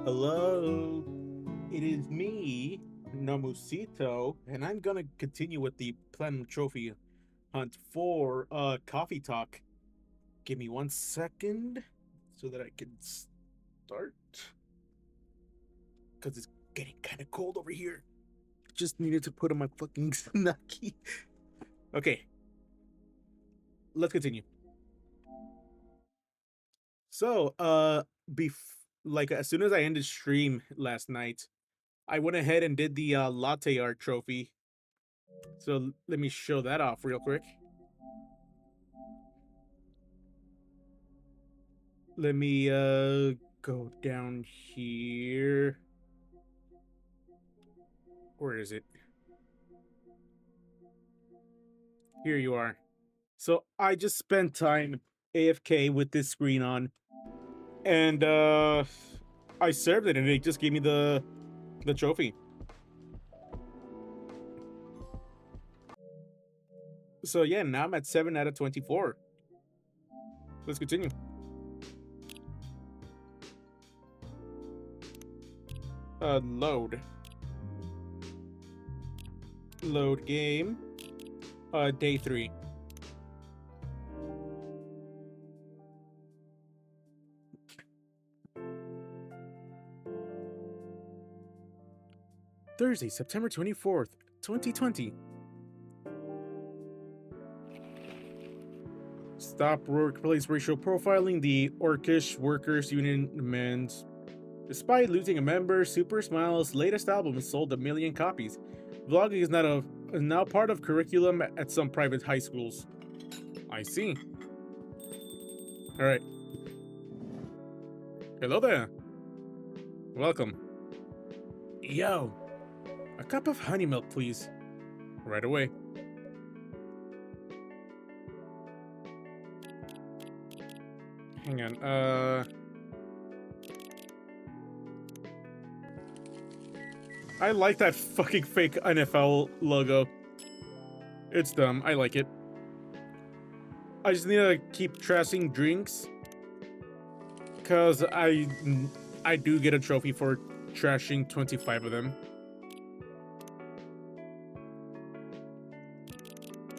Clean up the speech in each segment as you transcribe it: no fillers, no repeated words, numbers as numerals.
Hello, it is me, Nomusito, and I'm gonna continue with the Platinum Trophy hunt for Coffee Talk. Give me 1 second so that I can start, because it's getting kind of cold over here. Just needed to put on my fucking snacky. Okay, let's continue. So, like as soon as I ended stream last night, I went ahead and did the latte art trophy. So let me show that off real quick. Let me go down here. Where is it? Here you are. So I just spent time AFK with this screen on, and I served it, and it just gave me the trophy. So yeah, now I'm at 7 out of 24. Let's continue. Load. Load game. Day 3. Thursday, September 24th, 2020. Stop workplace racial profiling. The Orcish Workers Union demands. Despite losing a member, Super Smile's latest album sold 1 million copies. Vlogging is now part of curriculum at some private high schools. I see. All right. Hello there. Welcome. Yo, a cup of honey milk, please. Right away. Hang on. I like that fucking fake NFL logo. It's dumb. I like it. I just need to keep trashing drinks, because I do get a trophy for trashing 25 of them.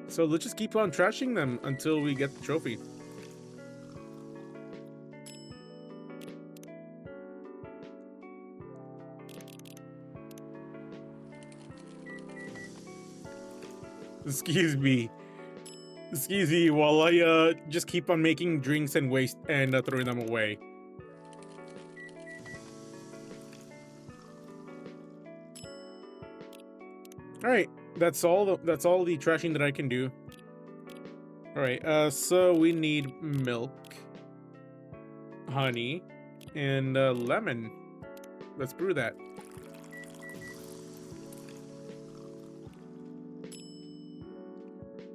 So let's just keep on trashing them until we get the trophy. Excuse me. Excuse me while I just keep on making drinks and waste and throwing them away. All right, that's all the trashing that I can do. All right, so we need milk, honey, and lemon. Let's brew that.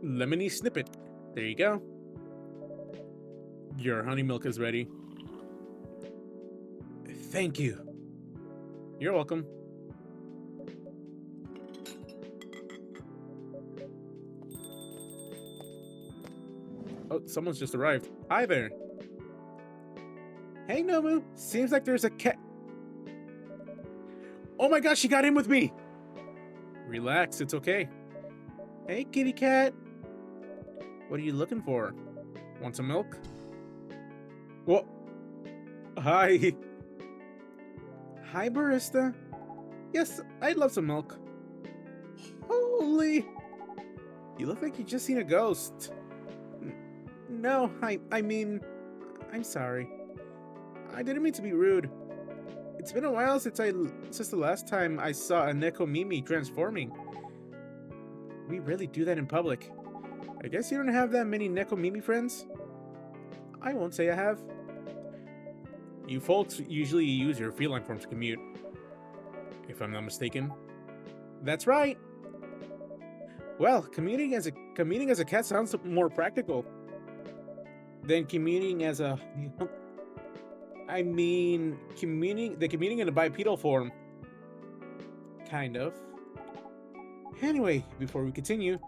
Lemony snippet. There you go. Your honey milk is ready. Thank you. You're welcome. Oh, someone's just arrived. Hi there. Hey, Nomu. Seems like there's a cat. Oh my gosh, she got in with me. Relax, it's okay. Hey, kitty cat. What are you looking for? Want some milk? Whoa. Hi. Hi, barista. Yes, I'd love some milk. Holy. You look like you just seen a ghost. No, I mean, I'm sorry. I didn't mean to be rude. It's been a while since the last time I saw a Nekomimi transforming. We rarely do that in public. I guess you don't have that many Nekomimi friends? I won't say I have. You folks usually use your feline form to commute, if I'm not mistaken. That's right. Well, commuting as a cat sounds more practical than commuting as a. I mean, commuting in a bipedal form. Kind of. Anyway, before we continue,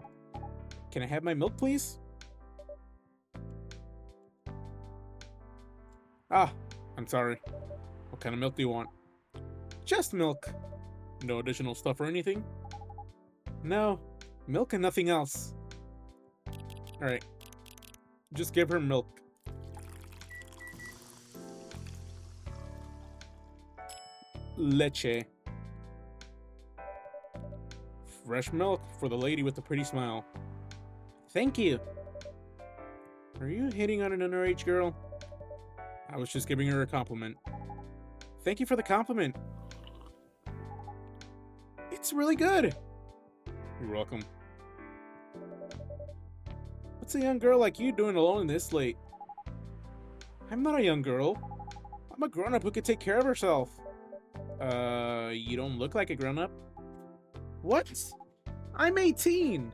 can I have my milk, please? Ah, I'm sorry. What kind of milk do you want? Just milk. No additional stuff or anything? No, milk and nothing else. Alright, just give her milk. Leche. Fresh milk for the lady with the pretty smile. Thank you. Are you hitting on an underage girl? I was just giving her a compliment. Thank you for the compliment. It's really good. You're welcome. What's a young girl like you doing alone this late? I'm not a young girl. I'm a grown-up who could take care of herself. You don't look like a grown-up. What? I'm 18!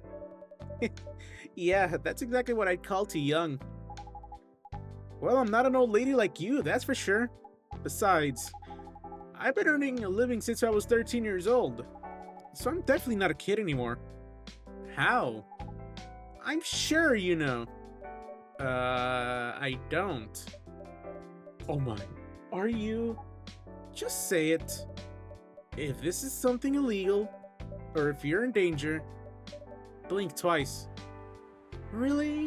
Yeah, that's exactly what I'd call too young. Well, I'm not an old lady like you, that's for sure. Besides, I've been earning a living since I was 13 years old. So I'm definitely not a kid anymore. How? I'm sure you know. I don't. Oh my, are you? Just say it. If this is something illegal, or if you're in danger, blink twice. Really?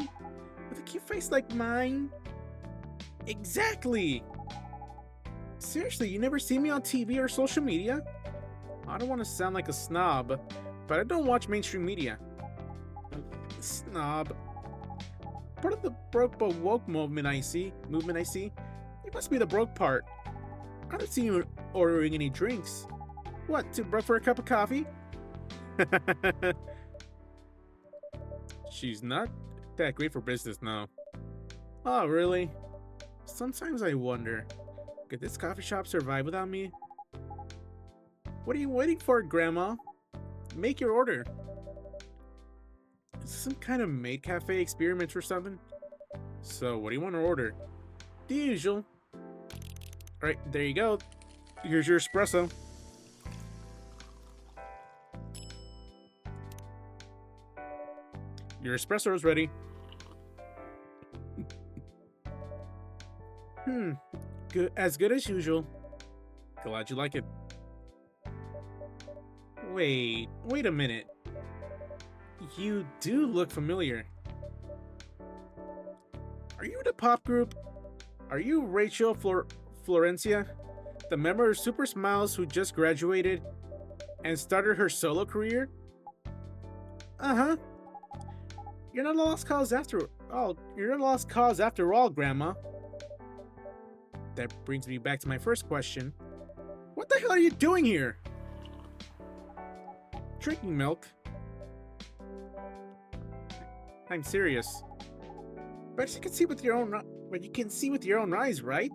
With a cute face like mine? Exactly! Seriously, you never see me on TV or social media? I don't want to sound like a snob, but I don't watch mainstream media. Snob. Part of the broke but woke movement I see. You must be the broke part. I don't see you ordering any drinks. What, too broke for a cup of coffee? She's not that great for business now. Oh, really? Sometimes I wonder, could this coffee shop survive without me? What are you waiting for, Grandma? Make your order. Is this some kind of maid cafe experiment or something? So, what do you want to order? The usual. Alright, there you go. Here's your espresso. Your espresso is ready. Good, as good as usual. Glad you like it. Wait a minute. You do look familiar. Are you in a pop group? Are you Rachel Florencia, the member of Super Smiles who just graduated and started her solo career? Uh-huh. You're not a lost cause after all. You're not a lost cause after all, Grandma. That brings me back to my first question. What the hell are you doing here? Drinking milk. I'm serious. But you can see with your own eyes, right?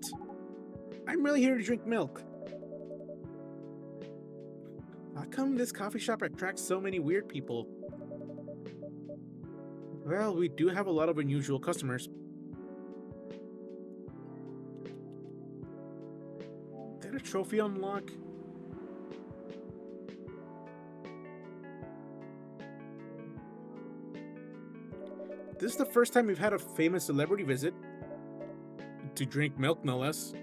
I'm really here to drink milk. How come this coffee shop attracts so many weird people? Well, we do have a lot of unusual customers. Is that a trophy unlock? This is the first time we've had a famous celebrity visit. To drink milk, no less.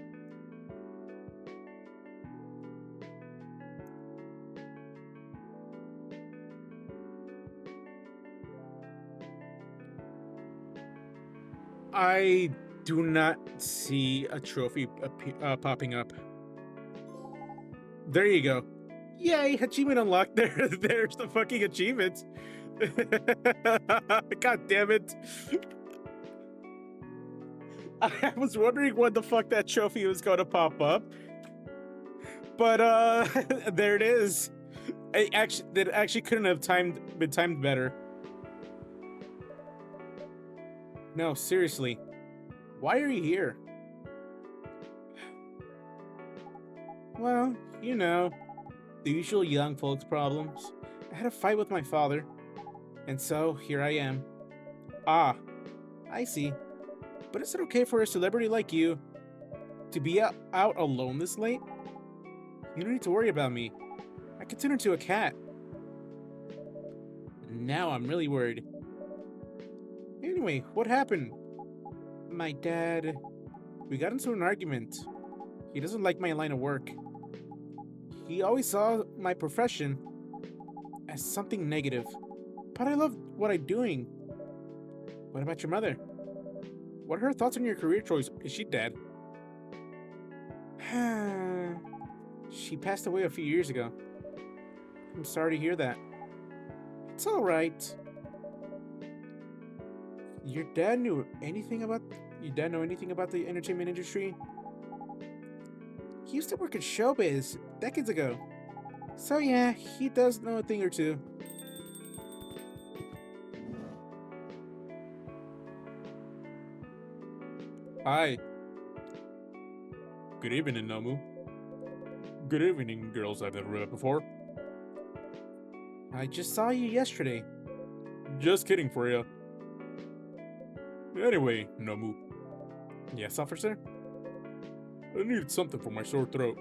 I do not see a trophy popping up. There you go. Yay, achievement unlocked. There's the fucking achievement. God damn it. I was wondering when the fuck that trophy was going to pop up. But there it is. It actually couldn't have been timed better. No, seriously. Why are you here? Well, you know, the usual young folks problems. I had a fight with my father, and so here I am. Ah, I see. But is it okay for a celebrity like you to be out alone this late? You don't need to worry about me. I can turn into a cat. Now I'm really worried. Anyway, what happened? My dad... We got into an argument. He doesn't like my line of work. He always saw my profession as something negative. But I love what I'm doing. What about your mother? What are her thoughts on your career choice? Is she dead? She passed away a few years ago. I'm sorry to hear that. It's alright. Your dad know anything about the entertainment industry? He used to work in showbiz decades ago. So yeah, he does know a thing or two. Hi. Good evening, Nomu. Good evening, girls I've never met before. I just saw you yesterday. Just kidding, Freya. Anyway, Nomu, Yes, officer? I needed something for my sore throat.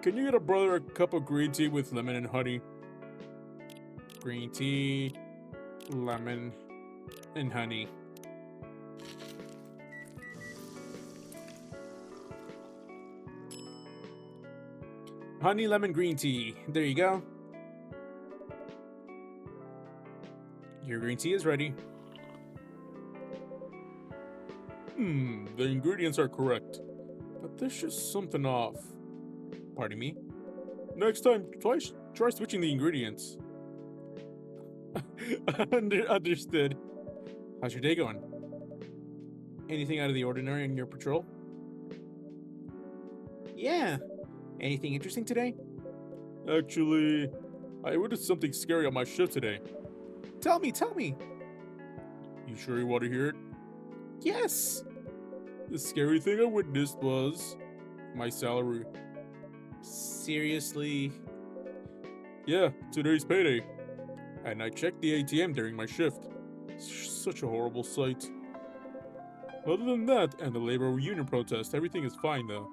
Can you get a brother a cup of green tea with lemon and honey? Green tea, lemon, and honey. Honey, lemon, green tea. There you go. Your green tea is ready. The ingredients are correct, but there's just something off. Pardon me? Next time, try switching the ingredients. Understood. How's your day going? Anything out of the ordinary in your patrol? Yeah. Anything interesting today? Actually, I witnessed something scary on my shift today. Tell me. You sure you want to hear it? Yes. The scary thing I witnessed was my salary. Seriously? Yeah, today's payday. And I checked the ATM during my shift. Such a horrible sight. Other than that, and the labor union protest, everything is fine though.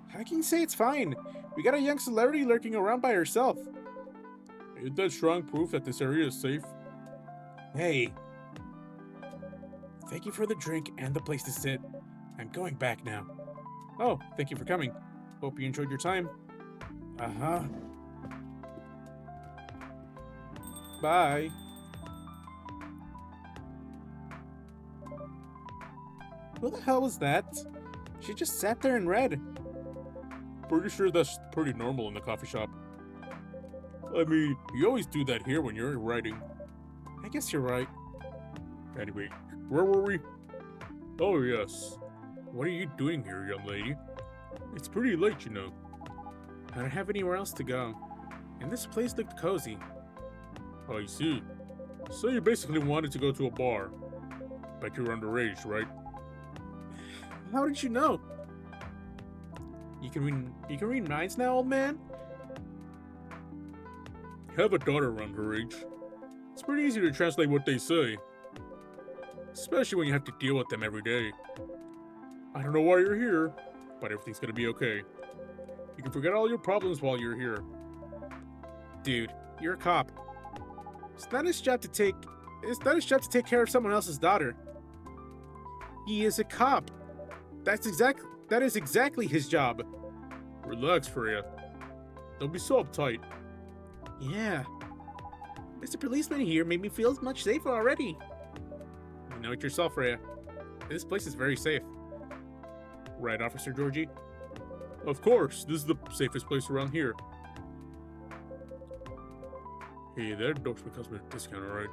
How can you say it's fine? We got a young celebrity lurking around by herself. Isn't that strong proof that this area is safe? Hey. Thank you for the drink and the place to sit. I'm going back now. Oh, thank you for coming. Hope you enjoyed your time. Uh-huh. Bye. Who the hell was that? She just sat there and read. Pretty sure that's pretty normal in the coffee shop. I mean, you always do that here when you're writing. I guess you're right. Anyway, where were we? Oh yes. What are you doing here, young lady? It's pretty late, you know. I don't have anywhere else to go. And this place looked cozy. I see. So you basically wanted to go to a bar. Bet you're underage, right? How did you know? You can read minds now, old man? Have a daughter around her age. It's pretty easy to translate what they say. Especially when you have to deal with them every day. I don't know why you're here, but everything's gonna be okay. You can forget all your problems while you're here. Dude, you're a cop. It's not his job to take care of someone else's daughter. He is a cop. That is exactly his job. Relax, Freya. Don't be so uptight. Yeah. Mr. Policeman here made me feel much safer already. You know it yourself, Freya. This place is very safe. Right, Officer Georgie? Of course, this is the safest place around here. Hey, that endorsement comes with a discount, alright?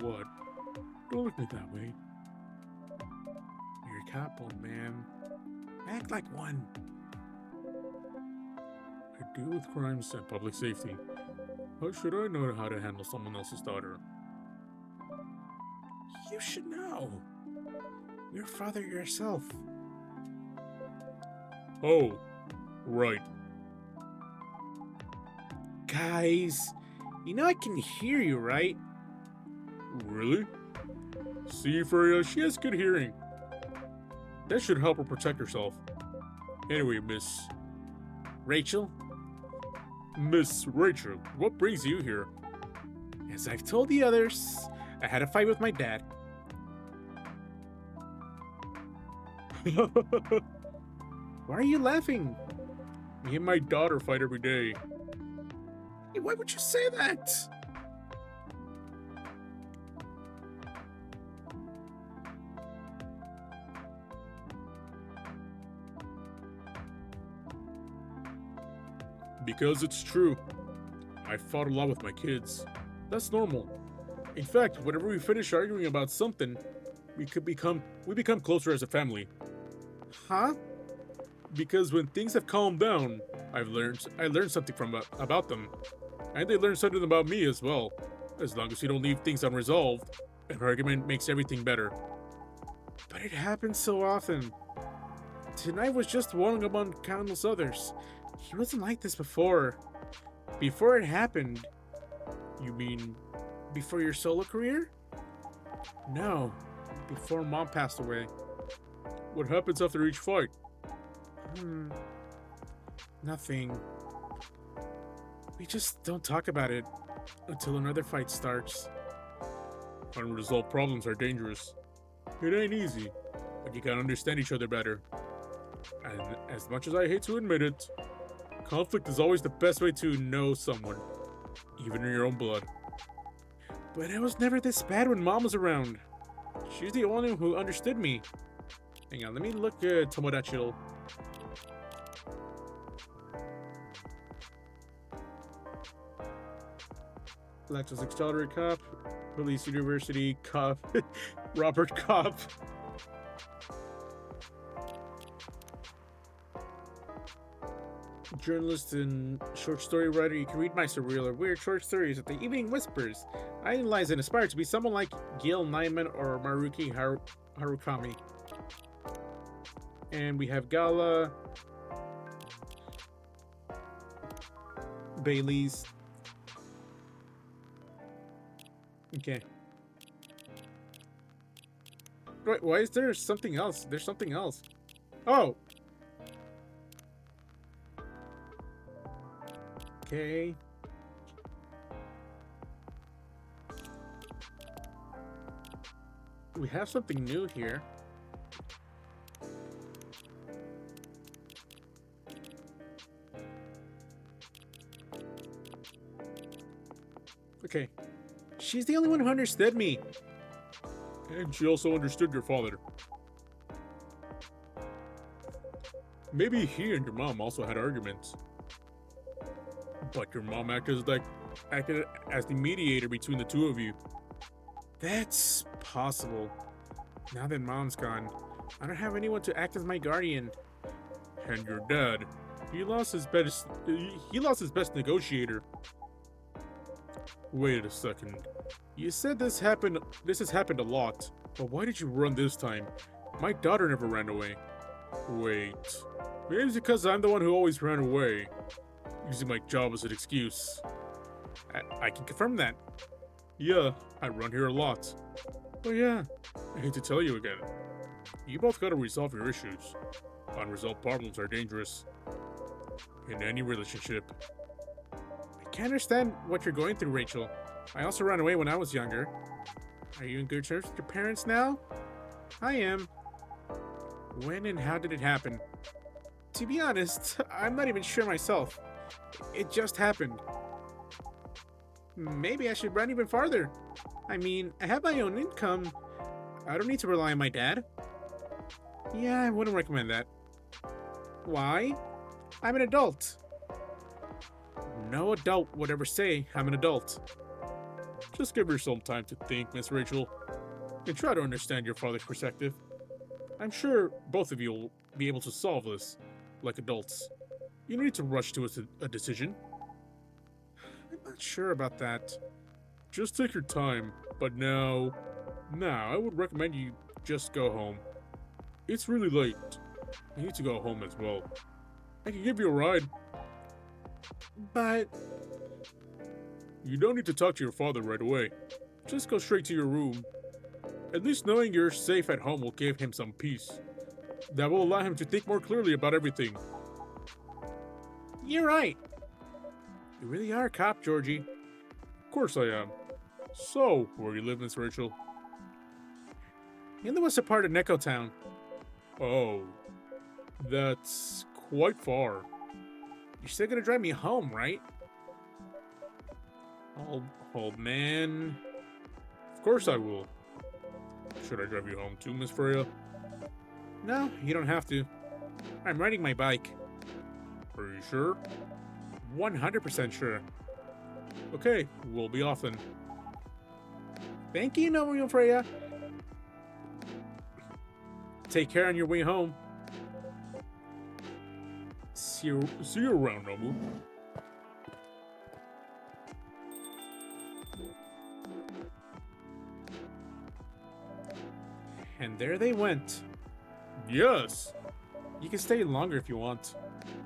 What? Don't look at me that way. You're a cop, old man. Act like one. I deal with crimes and public safety. How should I know how to handle someone else's daughter? You should know. You're a father yourself. Oh, right. Guys, you know I can hear you, right? Really? See, Freya, she has good hearing. That should help her protect herself. Anyway, Miss Rachel? Miss Rachel, what brings you here? As I've told the others, I had a fight with my dad. Why are you laughing? Me and my daughter fight every day. Hey, why would you say that? Because it's true. I fought a lot with my kids. That's normal. In fact, whenever we finish arguing about something, we become closer as a family. Huh? Because when things have calmed down, I learned something about them, and they learn something about me as well. As long as you don't leave things unresolved, an argument makes everything better. But it happens so often. Tonight was just one among countless others. He wasn't like this before. Before it happened. You mean Before your solo career? No. Before Mom passed away. what happens after each fight? Nothing. We just don't talk about it until another fight starts. Unresolved problems are dangerous. It ain't easy, but you gotta understand each other better. And as much as I hate to admit it, conflict is always the best way to know someone, even in your own blood. But it was never this bad when Mom was around. She's the only one who understood me. Hang on, let me look at Tomodachi. Lactose Accelerator Cop, Police University Cop, Robert Cop. Journalist and short story writer, you can read my surreal or weird short stories at the Evening Whispers. I analyze and aspire to be someone like Gil Nyman or Maruki Harukami. And we have Gala, Bailey's. Okay. Wait, why is there something else? There's something else. Oh! Okay. We have something new here. Okay. She's the only one who understood me. And she also understood your father. Maybe he and your mom also had arguments. But your mom acted as the mediator between the two of you. That's possible. Now that Mom's gone, I don't have anyone to act as my guardian. And your dad, he lost his best negotiator. Wait a second. You said this has happened a lot. But why did you run this time? My daughter never ran away. Wait. Maybe it's because I'm the one who always ran away, using my job as an excuse. I can confirm that. Yeah, I run here a lot. But yeah, I hate to tell you again. You both gotta resolve your issues. Unresolved problems are dangerous. In any relationship. I can't understand what you're going through, Rachel. I also ran away when I was younger. Are you in good terms with your parents now? I am. When and how did it happen? To be honest, I'm not even sure myself. It just happened. Maybe I should run even farther. I mean, I have my own income. I don't need to rely on my dad. Yeah, I wouldn't recommend that. Why? I'm an adult. No adult would ever say I'm an adult. Just give yourself time to think, Miss Rachel, and try to understand your father's perspective. I'm sure both of you will be able to solve this, like adults. You don't need to rush to a decision. I'm not sure about that. Just take your time, but now, I would recommend you just go home. It's really late. You need to go home as well. I can give you a ride. But you don't need to talk to your father right away. Just go straight to your room. At least knowing you're safe at home will give him some peace. That will allow him to think more clearly about everything. You're right. You really are a cop, Georgie. Of course I am. So, where you live, Miss Rachel? In the western part of Neko Town. Oh, that's quite far. You're still gonna drive me home, right? Old man. Of course I will. Should I drive you home too, Miss Freya? No, you don't have to. I'm riding my bike. Are you sure? 100% sure. Okay, we'll be off then. Thank you, Nomu Freya. Take care on your way home. See you around, Nobu. And there they went. Yes. You can stay longer if you want.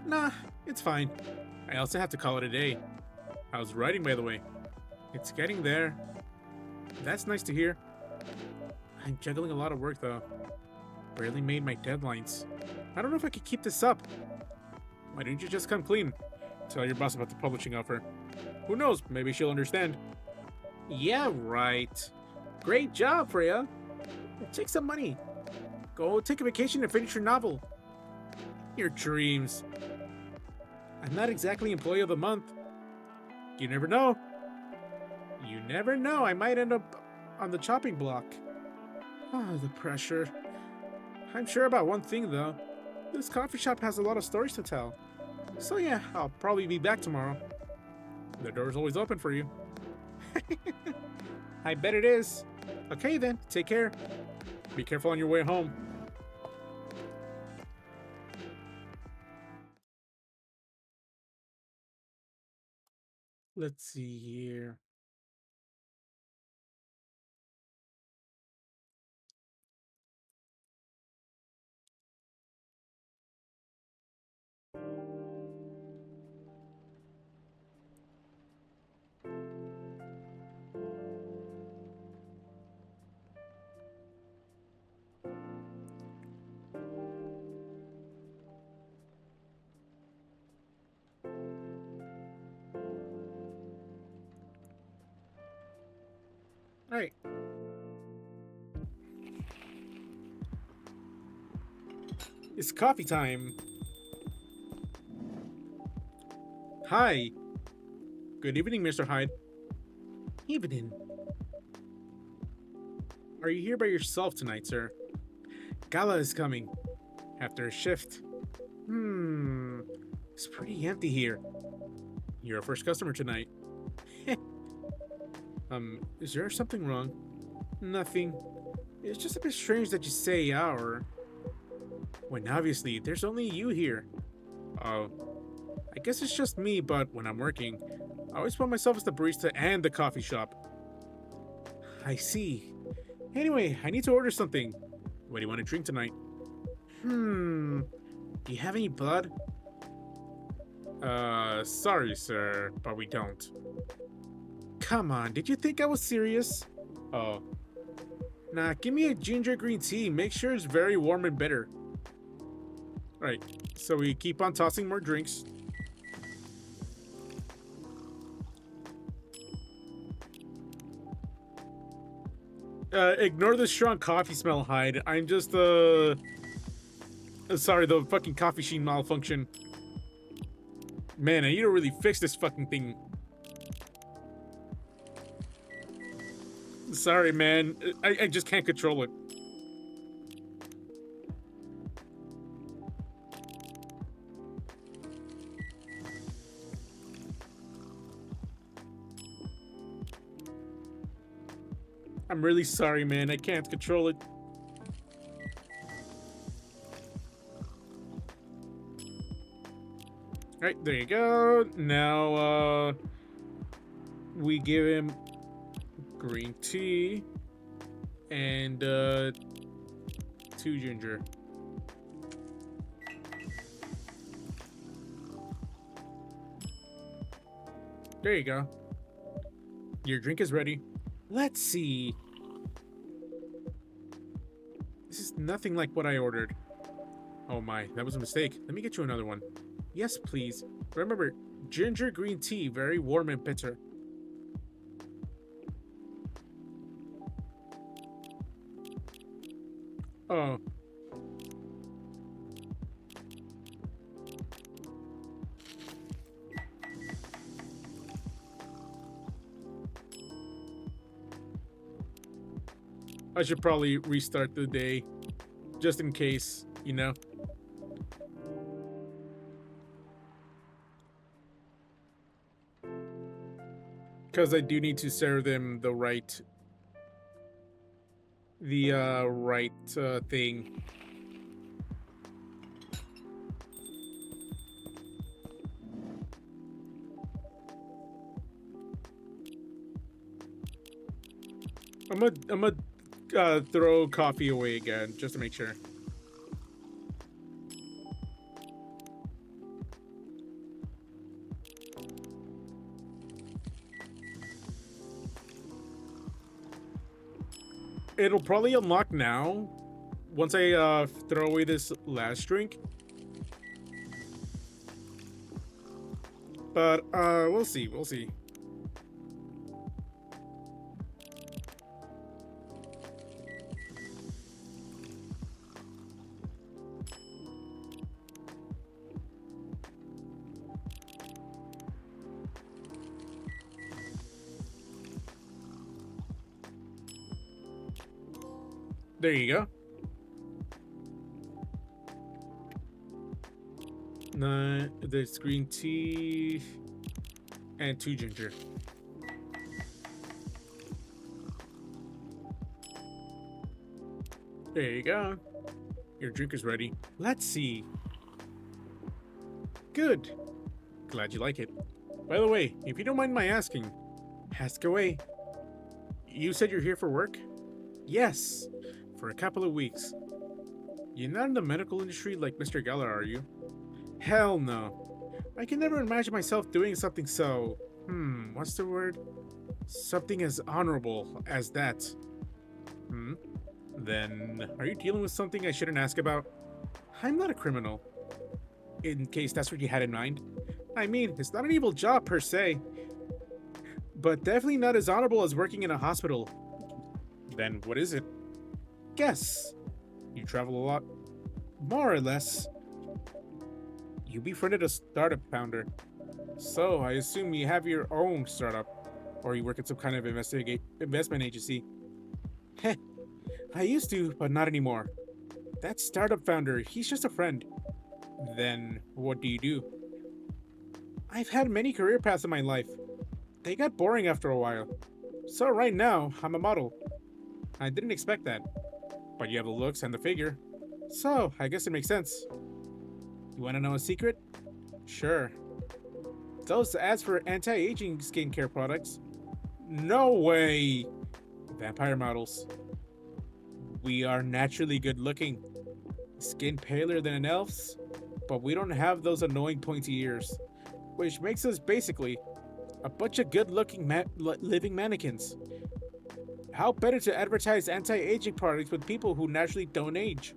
Nah, it's fine. I also have to call it a day. How's writing, by the way? It's getting there. That's nice to hear. I'm juggling a lot of work, though. Barely made my deadlines. I don't know if I could keep this up. Why don't you just come clean? Tell your boss about the publishing offer. Who knows, maybe she'll understand. Yeah, right. Great job, Freya. Take some money. Go take a vacation and finish your novel. Your dreams. I'm not exactly employee of the month. You never know. You never know. I might end up on the chopping block. Oh, the pressure. I'm sure about one thing, though. This coffee shop has a lot of stories to tell. So yeah, I'll probably be back tomorrow. The door's always open for you. I bet it is. Okay then, take care. Be careful on your way home. Let's see here. Alright. It's coffee time. Hi. Good evening, Mr. Hyde. Evening. Are you here by yourself tonight, sir? Gala is coming. After a shift. It's pretty empty here. You're our first customer tonight. Is there something wrong? Nothing. It's just a bit strange that you say our. When obviously, there's only you here. Oh. I guess it's just me, but when I'm working, I always put myself as the barista and the coffee shop. I see. Anyway, I need to order something. What do you want to drink tonight? Do you have any blood? Sorry, sir, but we don't. Come on, did you think I was serious? Oh. Nah, give me a ginger green tea. Make sure it's very warm and bitter. Right, so we keep on tossing more drinks. Ignore the strong coffee smell, Hyde. I'm just, sorry, the fucking coffee machine malfunction. Man, I need to really fix this fucking thing. Sorry, man. I just can't control it. I'm really sorry, man. I can't control it. Alright, there you go. Now, we give him green tea and 2 ginger. There you go. Your drink is ready. Let's see. This is nothing like what I ordered. Oh my, that was a mistake. Let me get you another one. Yes, please. Remember, ginger green tea, very warm and bitter. Oh. I should probably restart the day just in case, you know? Because I do need to serve them the right thing. I'm gonna throw coffee away again just to make sure. It'll probably unlock now once I throw away this last drink. But we'll see. We'll see. There you go. There's green tea and 2 ginger. There you go. Your drink is ready. Let's see. Good. Glad you like it. By the way, if you don't mind my asking, ask away. You said you're here for work? Yes, for a couple of weeks. You're not in the medical industry like Mr. Geller, are you? Hell no. I can never imagine myself doing something so... what's the word? Something as honorable as that. Then, are you dealing with something I shouldn't ask about? I'm not a criminal. In case that's what you had in mind. I mean, it's not an evil job per se. But definitely not as honorable as working in a hospital. Then what is it? Guess. You travel a lot? More or less. You befriended a startup founder. So, I assume you have your own startup. Or you work at some kind of investment agency. Heh. I used to, but not anymore. That startup founder, he's just a friend. Then, what do you do? I've had many career paths in my life. They got boring after a while. So right now, I'm a model. I didn't expect that. But you have the looks and the figure. So, I guess it makes sense. You want to know a secret? Sure. Those ads for anti-aging skincare products. No way! Vampire models. We are naturally good looking. Skin paler than an elf's, but we don't have those annoying pointy ears. Which makes us basically a bunch of good-looking living mannequins. How better to advertise anti-aging products with people who naturally don't age?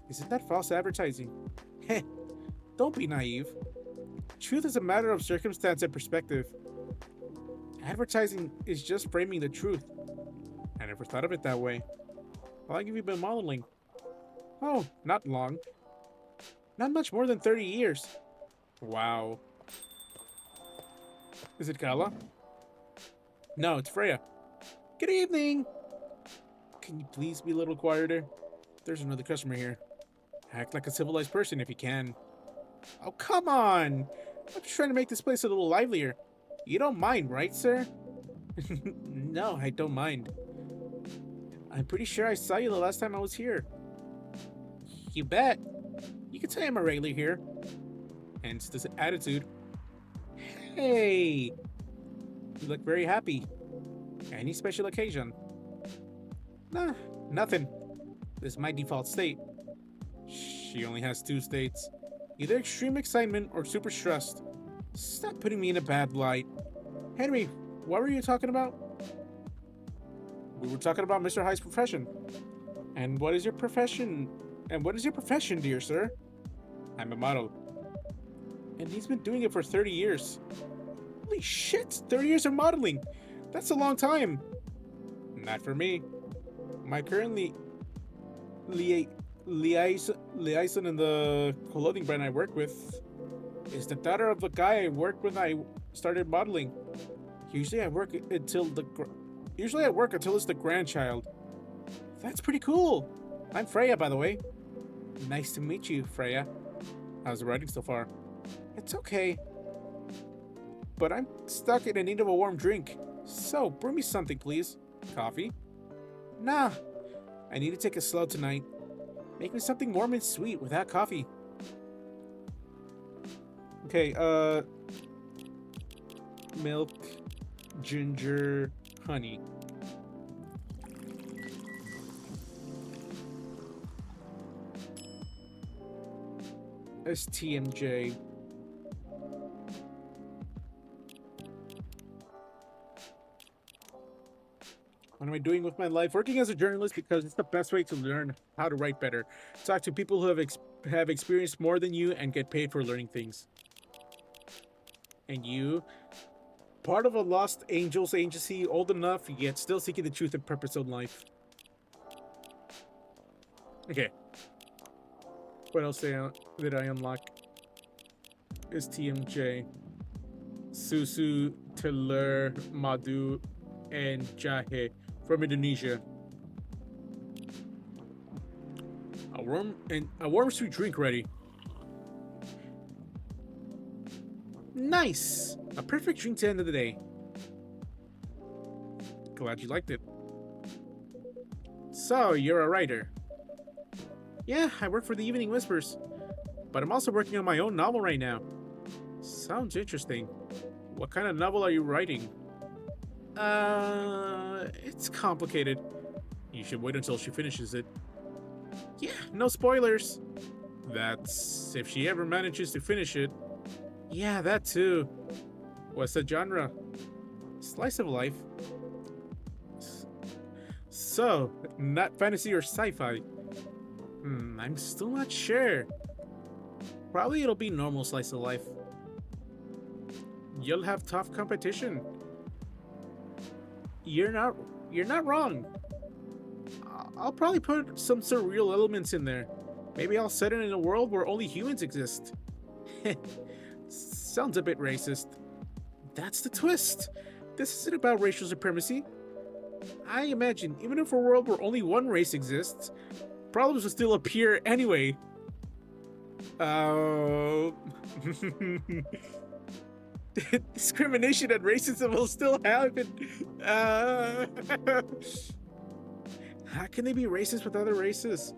Isn't that false advertising? Heh, don't be naive. Truth is a matter of circumstance and perspective. Advertising is just framing the truth. I never thought of it that way. How long have you been modeling? Oh, not long. Not much more than 30 years. Wow. Is it Gala? No, it's Freya. Good evening! Can you please be a little quieter? There's another customer here. Act like a civilized person if you can. Oh, come on! I'm just trying to make this place a little livelier. You don't mind, right, sir? No, I don't mind. I'm pretty sure I saw you the last time I was here. You bet. You can say I'm a regular here. Hence this attitude. Hey! You look very happy. Any special occasion? Nah, nothing. This is my default state. She only has 2 states. Either extreme excitement or super stressed. Stop putting me in a bad light. Henry, what were you talking about? We were talking about Mr. High's profession. And what is your profession? Dear sir? I'm a model. And he's been doing it for 30 years. Holy shit, 30 years of modeling. That's a long time. Not for me. My currently liaison in the clothing brand I work with is the daughter of the guy I worked when I started modeling. Usually I work until it's the grandchild. That's pretty cool. I'm Freya, by the way. Nice to meet you, Freya. How's the writing so far? It's okay. But I'm stuck in need of a warm drink. So, bring me something, please. Coffee? Nah. I need to take it slow tonight. Make me something warm and sweet without coffee. Okay, milk, ginger, honey. STMJ. What am I doing with my life? Working as a journalist because it's the best way to learn how to write better. Talk to people who have experienced more than you and get paid for learning things. And you, part of a lost angels agency, old enough yet still seeking the truth and purpose of life. Okay. What else did I unlock? STMJ, Susu, Telur, Madu, and Jahe from Indonesia. A warm sweet drink ready. Nice! A perfect drink to end of the day. Glad you liked it. So, you're a writer. Yeah, I work for the Evening Whispers. But I'm also working on my own novel right now. Sounds interesting. What kind of novel are you writing? It's complicated. You should wait until she finishes it. Yeah, no spoilers. That's if she ever manages to finish it. Yeah, that too. What's the genre? Slice of life. So, not fantasy or sci-fi. I'm still not sure. Probably it'll be normal slice of life. You'll have tough competition. You're not wrong. I'll probably put some surreal elements in there. Maybe I'll set it in a world where only humans exist. Sounds a bit racist. That's the twist. This isn't about racial supremacy. I imagine even if a world where only one race exists, problems will still appear anyway. Discrimination and racism will still happen. How can they be racist with other races?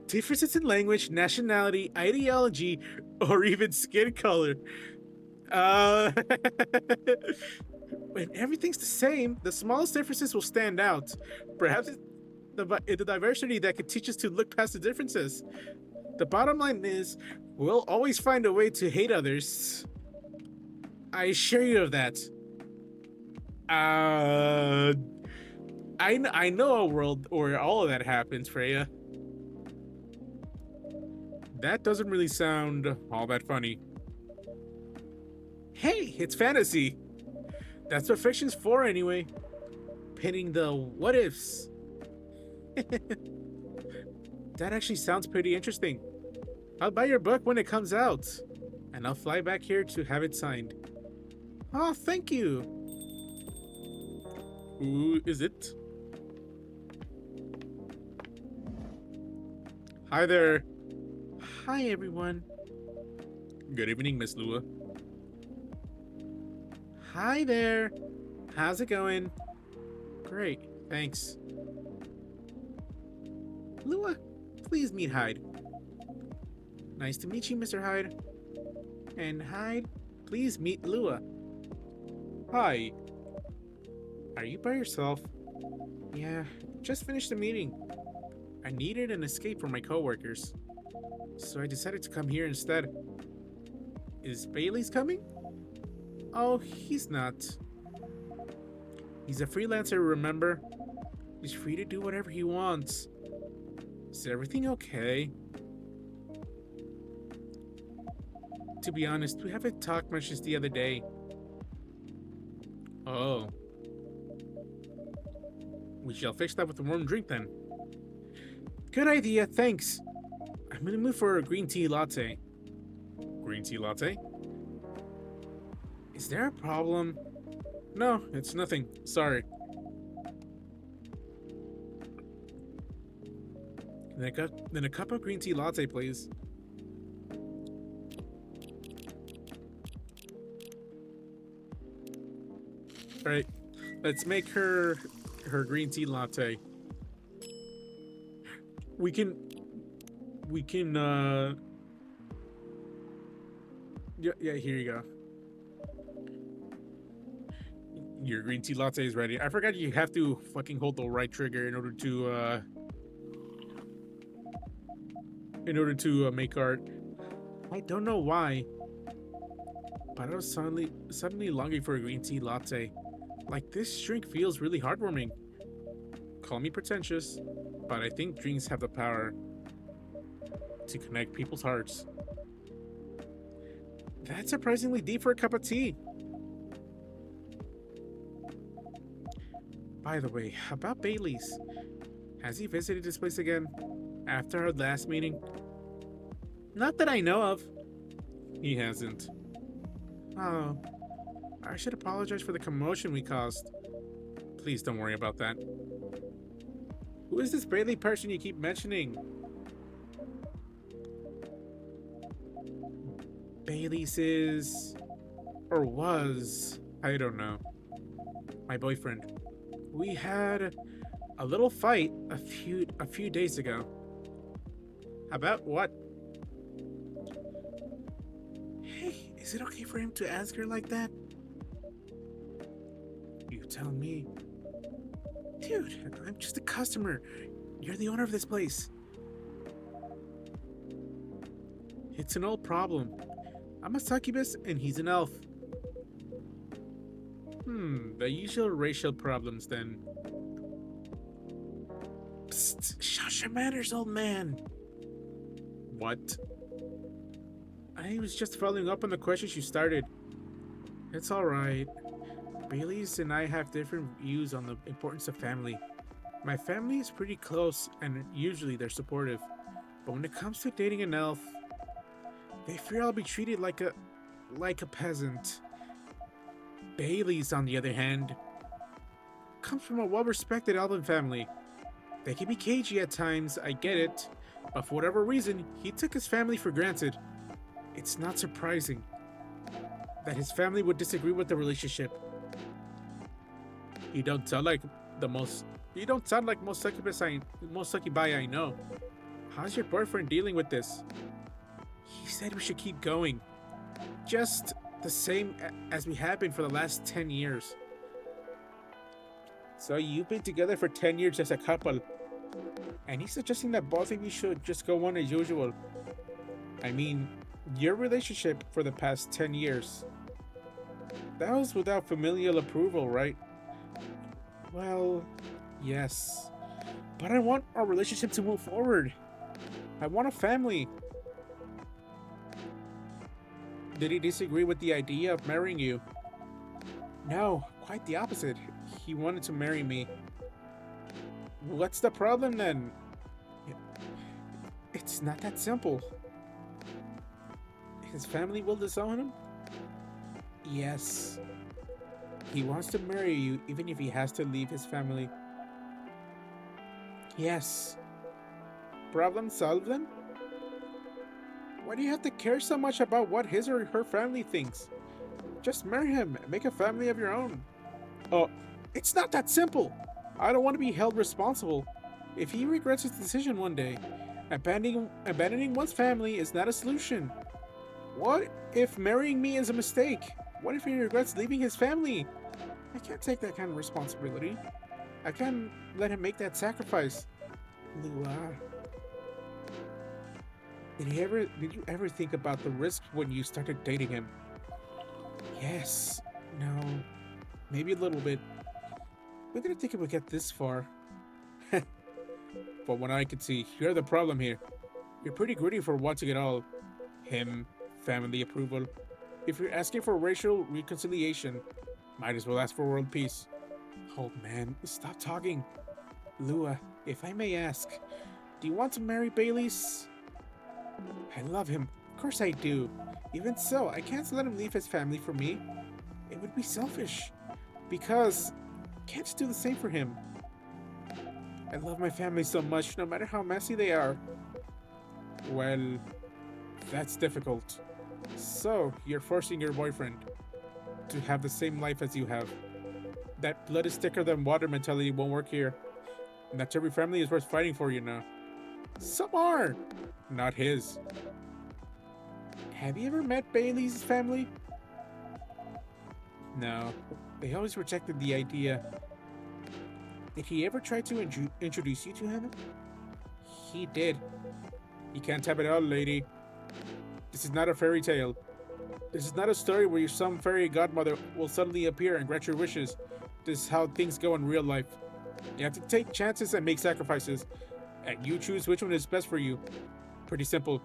Differences in language, nationality, ideology, or even skin color. When everything's the same, the smallest differences will stand out. Perhaps it's the diversity that could teach us to look past the differences. The bottom line is, we'll always find a way to hate others. I assure you of that. I know a world where all of that happens, Freya. That doesn't really sound all that funny. Hey, it's fantasy. That's what fiction's for anyway. Pinning the what ifs. That actually sounds pretty interesting. I'll buy your book when it comes out. And I'll fly back here to have it signed. Oh, thank you. Who is it? Hi there. Hi, everyone. Good evening, Miss Lua. Hi there. How's it going? Great, thanks. Lua, please meet Hyde. Nice to meet you, Mr. Hyde. And Hyde, please meet Lua. Hi. Are you by yourself? Yeah, just finished the meeting. I needed an escape from my coworkers, so I decided to come here instead. Is Bailey's coming? Oh, he's not. He's a freelancer, remember? He's free to do whatever he wants. Is everything okay? To be honest, we haven't talked much since the other day. Oh. We shall fix that with a warm drink then. Good idea, thanks. I'm in the mood for a green tea latte. Green tea latte? Is there a problem? No, it's nothing. Sorry. Then a cup of green tea latte, please. All right, let's make her green tea latte. We can yeah, here you go. Your green tea latte is ready. I forgot you have to fucking hold the right trigger in order to make art. I don't know why, but I was suddenly longing for a green tea latte. Like, this drink feels really heartwarming. Call me pretentious, but I think drinks have the power to connect people's hearts. That's surprisingly deep for a cup of tea. By the way, about Bailey's. Has he visited this place again? After our last meeting? Not that I know of. He hasn't. Oh, I should apologize for the commotion we caused. Please don't worry about that. Who is this Bailey person you keep mentioning? Bailey's is... or was... I don't know. My boyfriend. We had a little fight a few days ago. About what? Hey, is it okay for him to ask her like that? You tell me. Dude, I'm just a customer. You're the owner of this place. It's an old problem. I'm a succubus and he's an elf. The usual racial problems then. Psst, shush your manners, old man. What? I was just following up on the questions you started. It's alright. Bailey's and I have different views on the importance of family. My family is pretty close and usually they're supportive. But when it comes to dating an elf, they fear I'll be treated like a peasant. Bailey's, on the other hand, comes from a well-respected elven family. They can be cagey at times, I get it, but for whatever reason, he took his family for granted. It's not surprising that his family would disagree with the relationship. You don't sound like most succubi I know. How's your boyfriend dealing with this? He said we should keep going. Just the same as we have been for the last 10 years. So you've been together for 10 years as a couple. And he's suggesting that both of you should just go on as usual. I mean, your relationship for the past 10 years. That was without familial approval, right? Well, yes. But I want our relationship to move forward. I want a family. Did he disagree with the idea of marrying you? No, quite the opposite. He wanted to marry me. What's the problem then? It's not that simple. His family will disown him? Yes. He wants to marry you even if he has to leave his family. Yes. Problem solved then? Why do you have to care so much about what his or her family thinks? Just marry him and make a family of your own. Oh, it's not that simple. I don't want to be held responsible. If he regrets his decision one day, abandoning one's family is not a solution. What if marrying me is a mistake? What if he regrets leaving his family? I can't take that kind of responsibility. I can't let him make that sacrifice. Lua. Did you ever think about the risk when you started dating him? Yes. No. Maybe a little bit. We didn't think it would get this far. But what I could see, you're the problem here. You're pretty greedy for wanting it all. Him, family approval. If you're asking for racial reconciliation, might as well ask for world peace. Oh man, stop talking. Lua, if I may ask, do you want to marry Bailey's? I love him. Of course I do. Even so, I can't let him leave his family for me. It would be selfish. Because I can't just do the same for him. I love my family so much, no matter how messy they are. Well, that's difficult. So, you're forcing your boyfriend to have the same life as you have. That blood is thicker than water mentality won't work here. Not every family is worth fighting for, you know. Some are! Not his. Have you ever met Bailey's family? No. They always rejected the idea. Did he ever try to introduce you to him? He did. You can't have it all, lady. This is not a fairy tale. This is not a story where some fairy godmother will suddenly appear and grant your wishes. This is how things go in real life. You have to take chances and make sacrifices. And you choose which one is best for you. Pretty simple.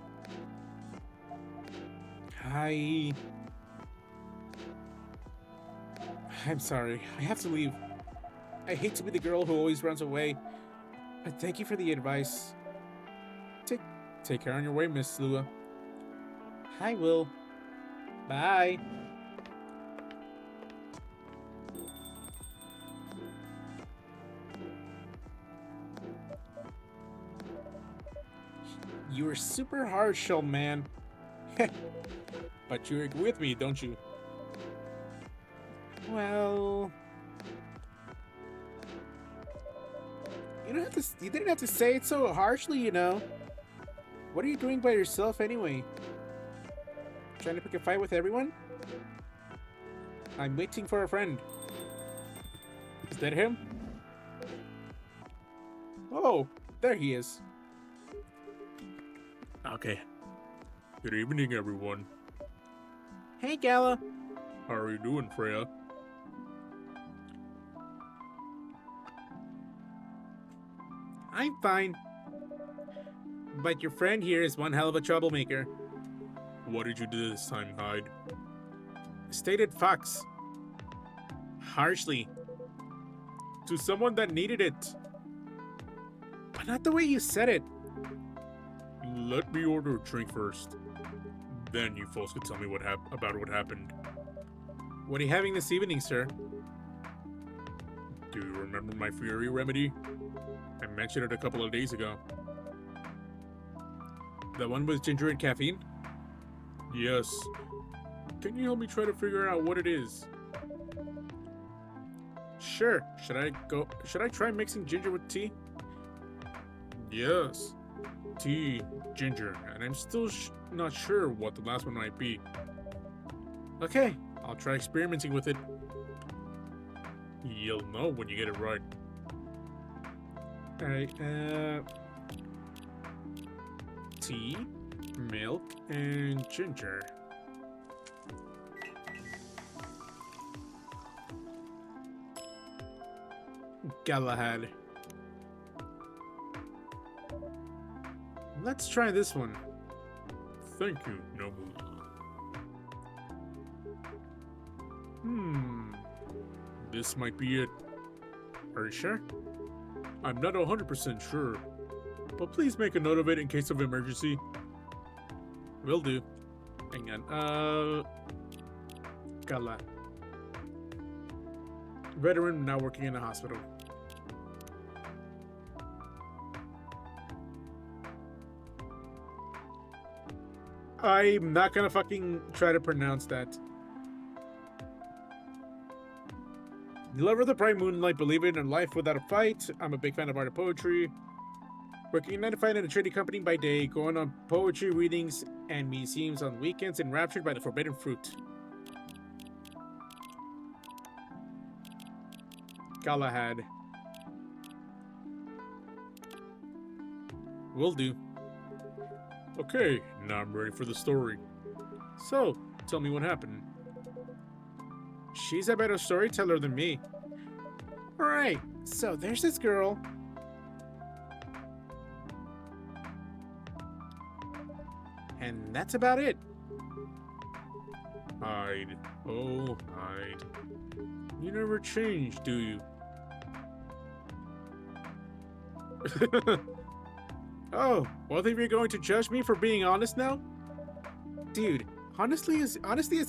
I'm sorry. I have to leave. I hate to be the girl who always runs away. But thank you for the advice. Take care on your way, Miss Lua. I will. Bye. You were super harsh, old man. But you agree with me, don't you? Well, you didn't have to say it so harshly, you know. What are you doing by yourself anyway? Trying to pick a fight with everyone? I'm waiting for a friend. Is that him? Oh, there he is. Okay. Good evening, everyone. Hey, Gala. How are you doing, Freya? I'm fine. But your friend here is one hell of a troublemaker. What did you do this time, Hyde? Stated facts. Harshly. To someone that needed it. But not the way you said it. Let me order a drink first. Then you folks can tell me about what happened. What are you having this evening, sir? Do you remember my fury remedy? I mentioned it a couple of days ago. The one with ginger and caffeine? Yes. Can you help me try to figure out what it is? Sure. Should I try mixing ginger with tea? Yes. Tea, ginger, and I'm still not sure what the last one might be. Okay, I'll try experimenting with it. You'll know when you get it right. Alright, tea, milk, and ginger. Galahad. Let's try this one. Thank you, Nobu. This might be it. Are you sure? I'm not 100% sure, but please make a note of it in case of emergency. Will do. Hang on. Gala. Veteran now working in a hospital. I'm not gonna fucking try to pronounce that. The lover of the bright moonlight, believing in life without a fight. I'm a big fan of art and poetry. Working 9 to 5 in a trading company by day, going on poetry readings and museums on weekends, enraptured by the forbidden fruit. Galahad. Will do. Okay, now I'm ready for the story. So, tell me what happened. She's a better storyteller than me. Alright, so there's this girl. And that's about it. Hyde. Oh, Hyde. You never change, do you? Oh, both of you are going to judge me for being honest now? Dude, honesty is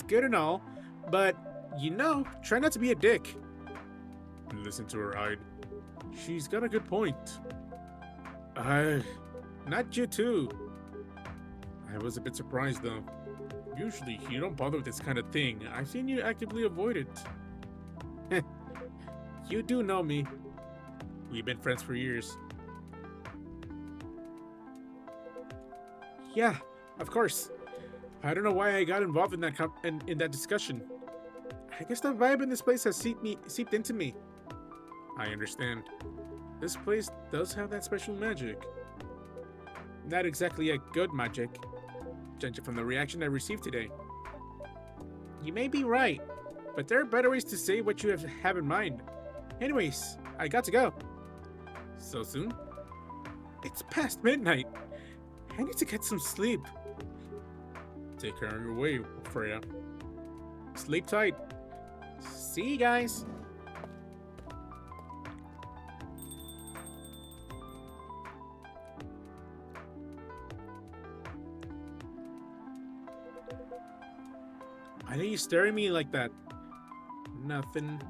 good and all, but you know, try not to be a dick. Listen to her hide. She's got a good point. Not you too. I was a bit surprised though. Usually you don't bother with this kind of thing. I've seen you actively avoid it. You do know me. We've been friends for years. Yeah, of course. I don't know why I got involved in that in that discussion. I guess the vibe in this place has seeped into me. I understand. This place does have that special magic. Not exactly a good magic, judging from the reaction I received today. You may be right, but there are better ways to say what you have in mind. Anyways, I got to go. So soon? It's past midnight. I need to get some sleep. Take care of your way, Freya. Sleep tight. See you guys. Why are you staring at me like that? Nothing.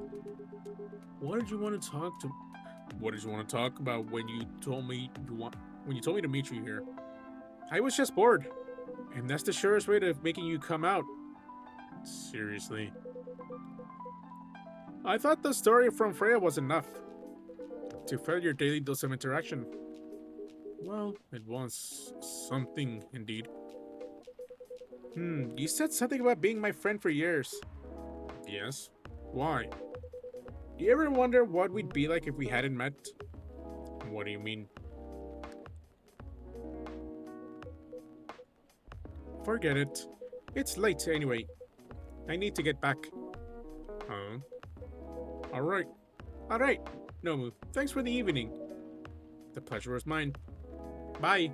What did you want to talk to? What did you want to talk about when you told me to meet you here? I was just bored, and that's the surest way to making you come out. Seriously? I thought the story from Freya was enough to fill your daily dose of interaction. Well, it was something indeed. You said something about being my friend for years. Yes? Why? Do you ever wonder what we'd be like if we hadn't met? What do you mean? Forget it. It's late anyway. I need to get back. Alright. Alright, Nomu. Thanks for the evening. The pleasure was mine. Bye.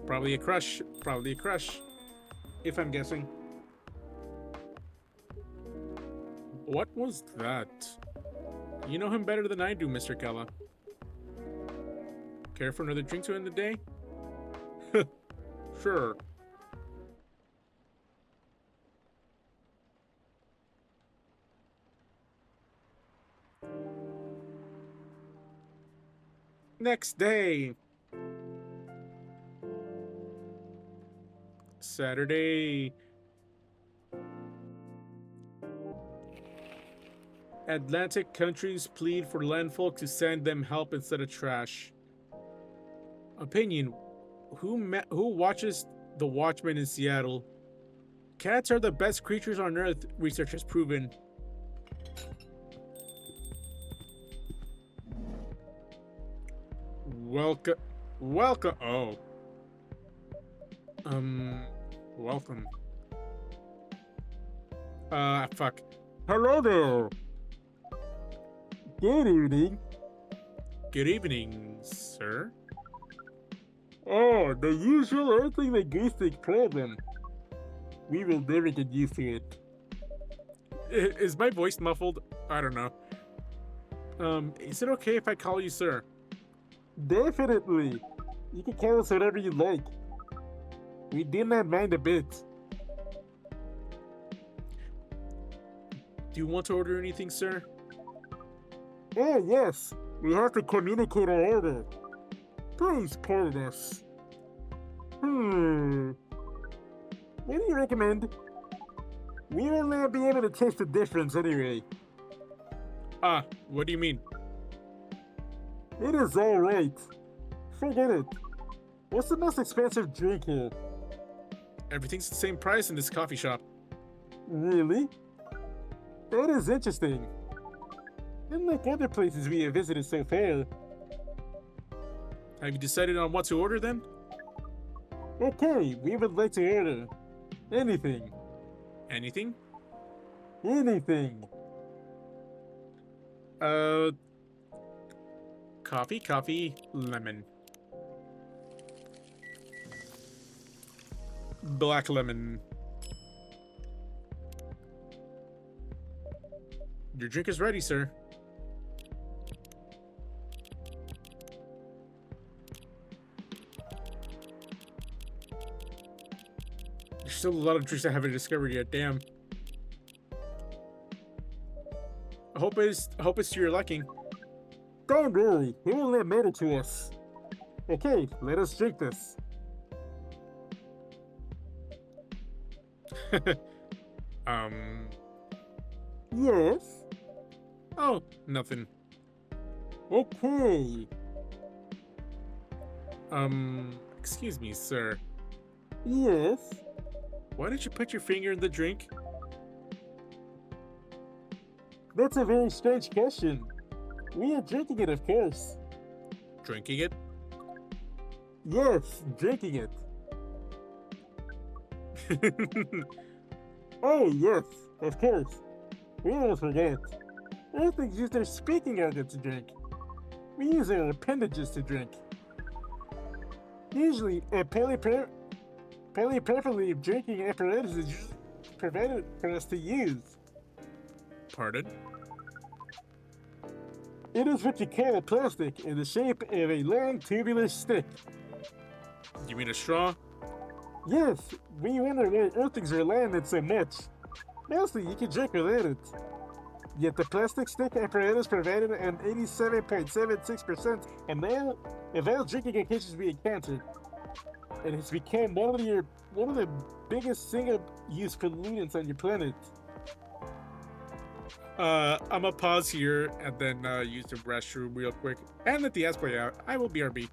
Probably a crush. Probably a crush. If I'm guessing. What was that? You know him better than I do, Mr. Kella. Care for another drink to end the day? Sure. Next day. Saturday. Atlantic countries plead for landfolk to send them help instead of trash. Opinion. Who watches The Watchmen in Seattle? Cats are the best creatures on Earth, research has proven. Welcome. Oh. Welcome. Fuck. Hello there. Good evening. Good evening, sir. Oh, the usual earthly linguistic problem. We will never get used to it. Is my voice muffled? I don't know. Is it okay if I call you sir? Definitely. You can call us whatever you like. We did not mind a bit. Do you want to order anything, sir? Oh, yes. We have to communicate our order. Please pardon us. What do you recommend? We will not be able to taste the difference anyway. What do you mean? It is alright. Forget it. What's the most expensive drink here? Everything's the same price in this coffee shop. Really? That is interesting. Unlike other places we have visited so far. Have you decided on what to order then? Okay, we would like to order anything. Anything? Anything. Coffee, lemon. Black lemon. Your drink is ready, sir. There's still a lot of drinks I haven't discovered yet, damn. hope it's to your liking. Don't worry, he will not matter to us. Okay, let us drink this. Yes? Oh, nothing. Okay. Excuse me, sir. Yes? Why did you put your finger in the drink? That's a very strange question. We are drinking it, of course. Drinking it? Yes, drinking it. Oh, yes, of course. We almost forget. Earthlings use their speaking organs to drink. We use our appendages to drink. Usually, a perfectly drinking apparatus is provided for us to use. Pardon? It is what you call a plastic in the shape of a long tubular stick. You mean a straw? Yes, we wonder why Earthlings rely on it so much. Mostly, you can drink without it. Yet the plastic stick apparatus provided an 87.76% of all drinking occasions we encountered. And it's become one of the biggest single-use pollutants on your planet. I'm gonna pause here and then use the restroom real quick and let the ass play out. I will BRB.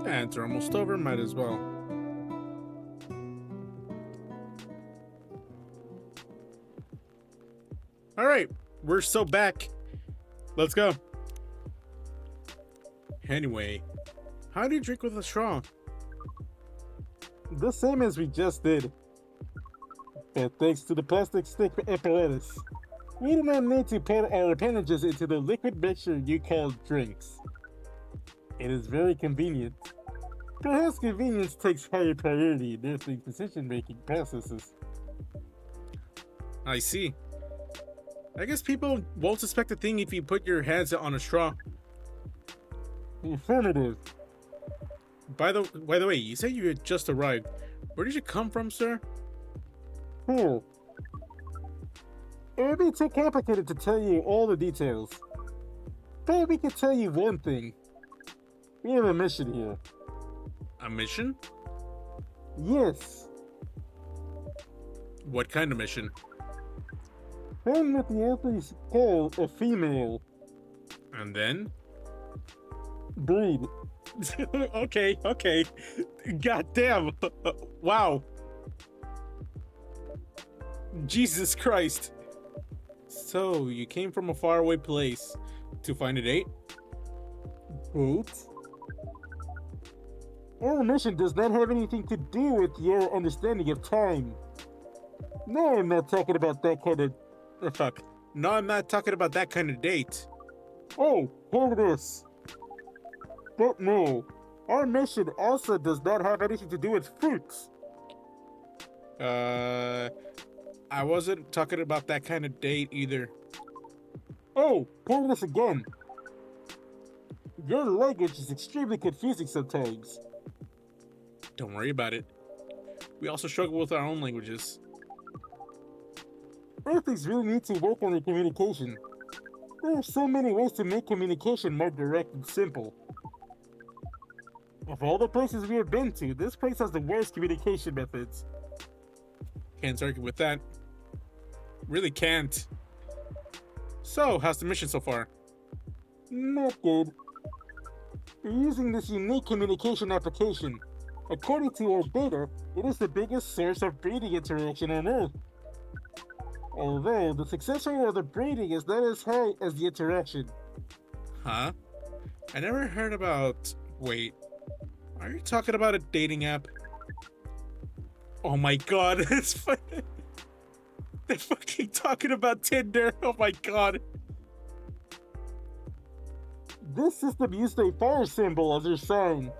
Ads are almost over, might as well. Alright, we're so back. Let's go. Anyway, how do you drink with a straw? The same as we just did. But thanks to the plastic stick apparatus, we do not need to put our appendages into the liquid mixture you call drinks. It is very convenient. Perhaps convenience takes higher priority in earthly decision-making processes. I see. I guess people won't suspect a thing if you put your hands on a straw. Affirmative. By the way, you said you had just arrived. Where did you come from, sir? Here. It would be too complicated to tell you all the details. But we can tell you one thing. We have a mission here. A mission? Yes. What kind of mission? Find what the athletes call a female. And then? Breed. Okay. God damn. Wow. Jesus Christ. So, you came from a faraway place to find a date? Date? Our mission does not have anything to do with your understanding of time. No, I'm not talking about that kind of... fuck. No, I'm not talking about that kind of date. Oh, hear this. But no, our mission also does not have anything to do with fruits. I wasn't talking about that kind of date either. Oh, hear this again. Your language is extremely confusing sometimes. Don't worry about it. We also struggle with our own languages. Earthlings really need to work on their communication. There are so many ways to make communication more direct and simple. Of all the places we have been to, this place has the worst communication methods. Can't argue with that. Really can't. So, how's the mission so far? Not good. We're using this unique communication application. According to our data, it is the biggest source of breeding interaction on Earth. Although, the success rate of the breeding is not as high as the interaction. Huh? I never heard about... Wait. Are you talking about a dating app? Oh my god, it's funny. They're fucking talking about Tinder. Oh my god. This system used a fire symbol as your sign.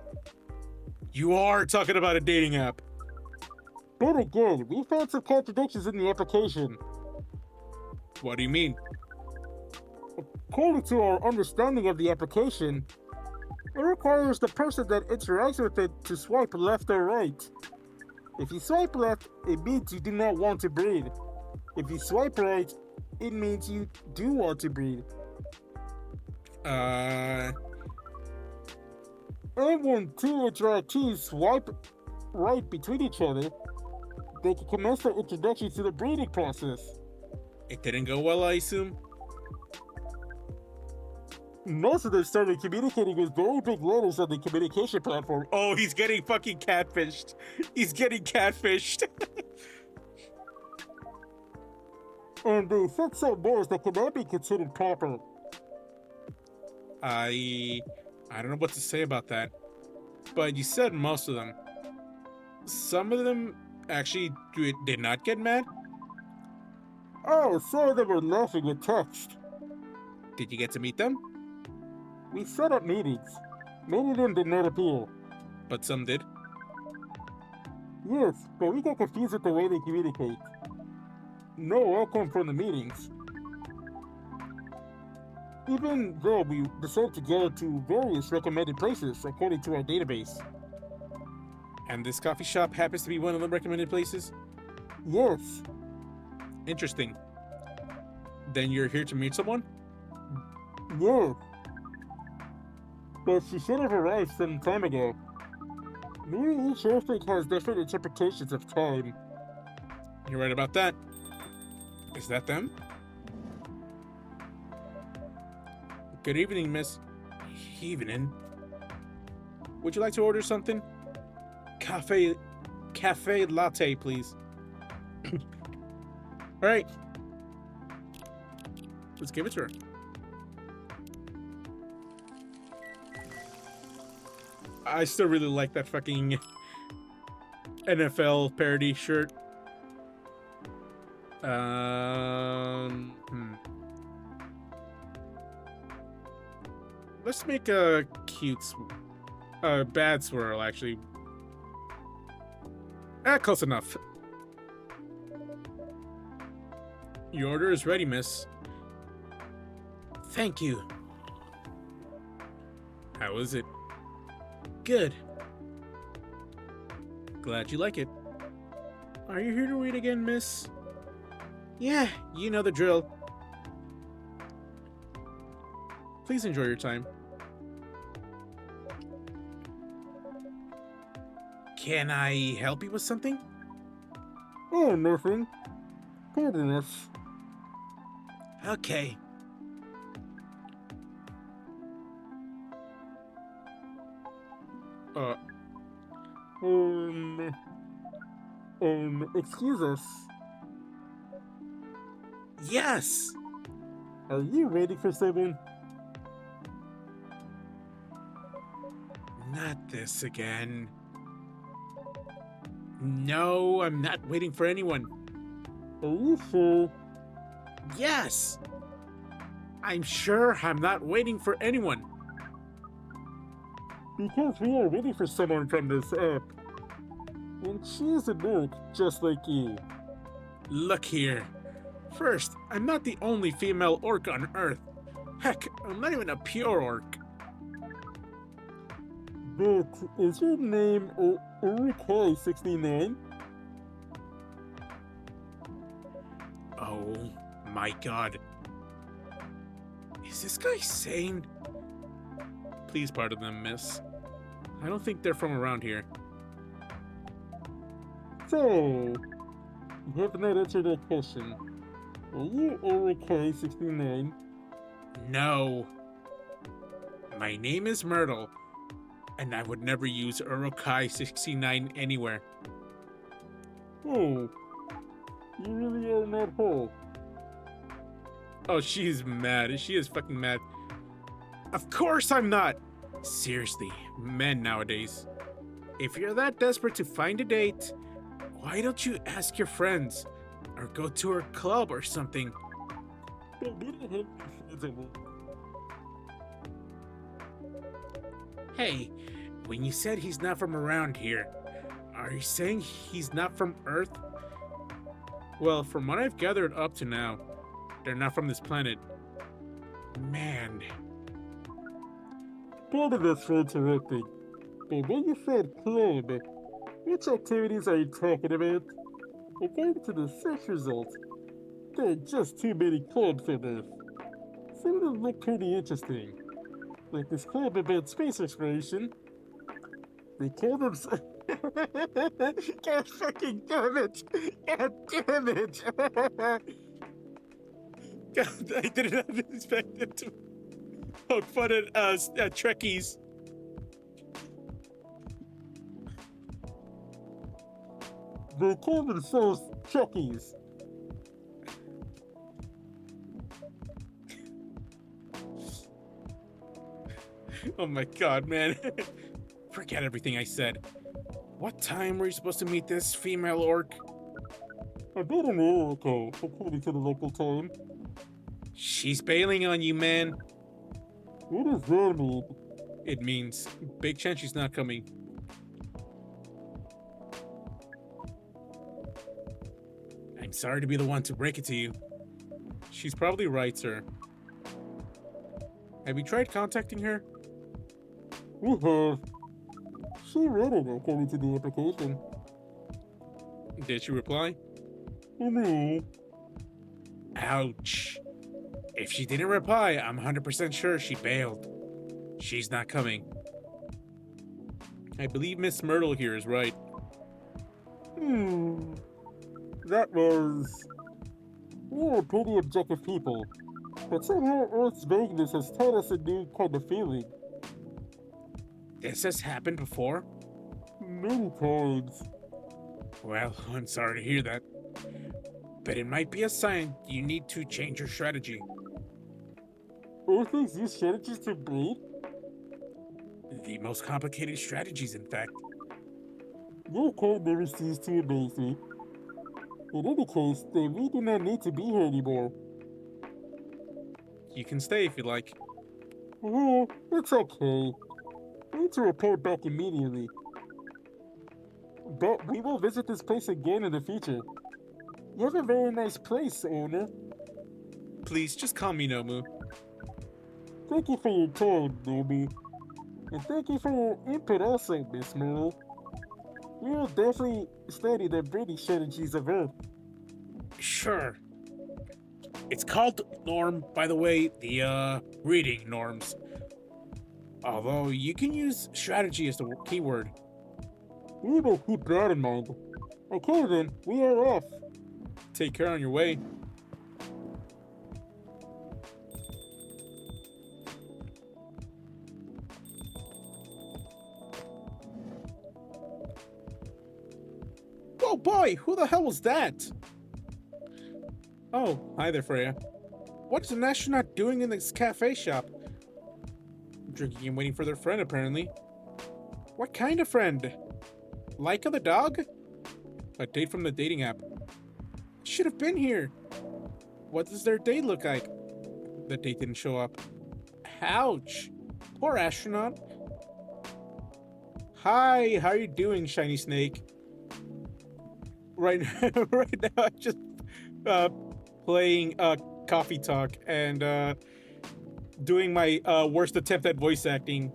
You are talking about a dating app. But again, we found some contradictions in the application. What do you mean? According to our understanding of the application, it requires the person that interacts with it to swipe left or right. If you swipe left, it means you do not want to breed. If you swipe right, it means you do want to breed. And when two interactees swipe right between each other, they can commence their introduction to the breeding process. It didn't go well, I assume? Most of them started communicating with very big letters on the communication platform. Oh, he's getting fucking catfished. He's getting catfished. And they said some words that cannot be considered proper. I don't know what to say about that. But you said most of them. Some of them actually did not get mad? Oh, some of them were laughing with text. Did you get to meet them? We set up meetings. Many of them did not appear. But some did? Yes, but we got confused with the way they communicate. No outcome from the meetings. Even though we decided to go to various recommended places according to our database. And this coffee shop happens to be one of the recommended places? Yes. Interesting. Then you're here to meet someone? Yes. But she should have arrived some time ago. Maybe each earthquake has different interpretations of time. You're right about that. Is that them? Good evening, Miss. Evening. Would you like to order something? Cafe latte, please. All right. Let's give it to her. I still really like that fucking NFL parody shirt. Let's make a cute, bad swirl, actually. Close enough. Your order is ready, miss. Thank you. How is it? Good. Glad you like it. Are you here to read again, miss? Yeah, you know the drill. Please enjoy your time. Can I help you with something? Oh, nothing. Pardon us. Okay. Excuse us. Yes! Are you ready for someone? Not this again. No, I'm not waiting for anyone. Are you sure? Yes! I'm sure I'm not waiting for anyone. Because we are waiting for someone from this app. And she's a dork just like you. Look here. First, I'm not the only female orc on Earth. Heck, I'm not even a pure orc. But is your name Urukai69? Oh my god. Is this guy sane? Please pardon them, miss. I don't think they're from around here. So, you have not answered that question. Are you Urukai69? No. My name is Myrtle, and I would never use Urukai69 anywhere. Oh, you really are not whole. Oh, she's mad. She is fucking mad. Of course I'm not! Seriously, men nowadays. If you're that desperate to find a date, why don't you ask your friends? Or go to a club or something? Hey, when you said he's not from around here, are you saying he's not from Earth? Well, from what I've gathered up to now, they're not from this planet. Man. Pardon us for interrupting, but when you said club, which activities are you talking about? According to the search results, there are just too many clubs on Earth. Some of them look pretty interesting, like this club about space exploration. They call them. God fucking damn it! God damn it! God, I did not expect it to poke fun at us, Trekkies. They call themselves Trekkies. Oh my god, man. Forget everything I said. What time were you supposed to meet this female orc? About an hour ago, according to the local time. She's bailing on you, man. What does that mean? It means big chance she's not coming. I'm sorry to be the one to break it to you. She's probably right, sir. Have you tried contacting her? We have. She read it according to the application. Did she reply? No. Ouch. If she didn't reply, I'm 100% sure she bailed. She's not coming. I believe Miss Myrtle here is right. That was... We're pretty objective people. But somehow Earth's vagueness has taught us a new kind of feeling. This has happened before? Many times. Well, I'm sorry to hear that. But it might be a sign you need to change your strategy. Earthlings use strategies to breed? The most complicated strategies, in fact. Your code never seems to amaze me. In any case, they really do not need to be here anymore. You can stay if you like. Oh, it's okay. I need to report back immediately. But we will visit this place again in the future. You have a very nice place, owner. Please, just call me Nomu. Thank you for your time, Nomi. And thank you for your input also, Miss Merle. We will definitely study the breeding strategies of Earth. Sure. It's called norm, by the way, the reading norms. Although you can use strategy as the keyword. We will keep that in mind. Okay then, we are off. Take care on your way. Oh boy, who the hell was that? Oh, hi there, Freya. What's an astronaut doing in this cafe shop? Drinking and waiting for their friend, apparently. What kind of friend? Laika the dog? A date from the dating app. Should have been here. What does their date look like? The date didn't show up. Ouch. Poor astronaut. Hi, how are you doing, shiny snake? Right, right now, I'm just playing Coffee Talk and doing my worst attempt at voice acting.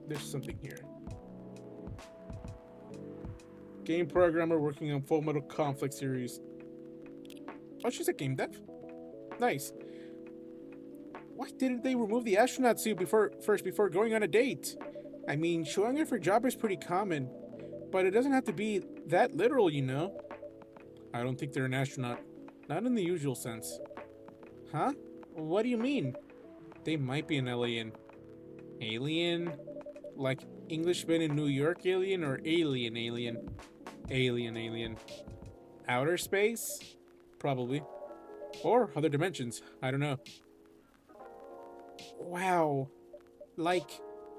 There's something here. Game programmer working on Full Metal Conflict series. Oh, she's a game dev? Nice. Why didn't they remove the astronaut suit before going on a date? I mean, showing it for job is pretty common, but it doesn't have to be that literal, you know? I don't think they're an astronaut. Not in the usual sense. Huh? What do you mean? They might be an alien. Alien? Like Englishman in New York alien or alien alien? Alien. Outer space? Probably. Or other dimensions. I don't know. Wow. Like,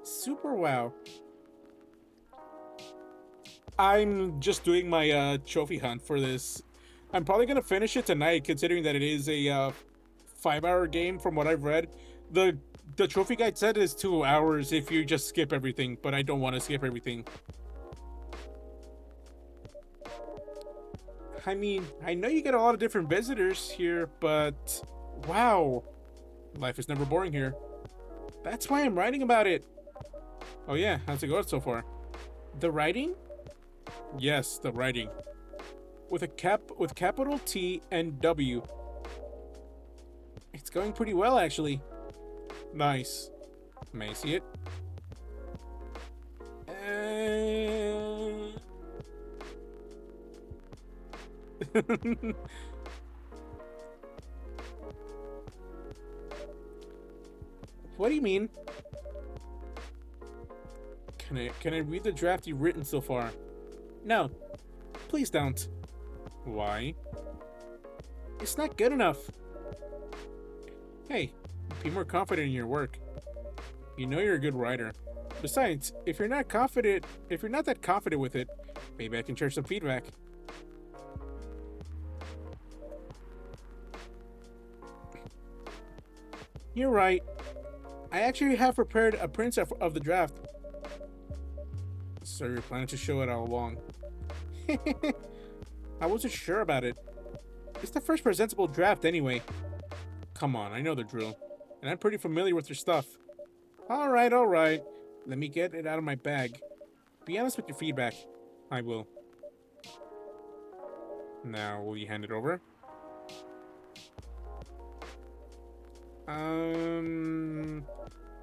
super wow. I'm just doing my trophy hunt for this. I'm probably gonna finish it tonight, considering that it is a 5-hour game from what I've read. The trophy guide said is 2 hours if you just skip everything, but I don't want to skip everything. I mean, I know you get a lot of different visitors here, but wow, life is never boring here. That's why I'm writing about it. Oh yeah, how's it going so far? The writing? Yes, the writing. With capital T and W. It's going pretty well, actually. Nice. May I see it? What do you mean? Can I read the draft you've written so far? No. Please don't. Why? It's not good enough. Hey, be more confident in your work. You know you're a good writer. Besides, if you're not that confident with it, maybe I can share some feedback. You're right. I actually have prepared a print of the draft. So you're planning to show it all along. I wasn't sure about it. It's the first presentable draft anyway. Come on, I know the drill. And I'm pretty familiar with your stuff. Alright. Let me get it out of my bag. Be honest with your feedback. I will. Now, will you hand it over?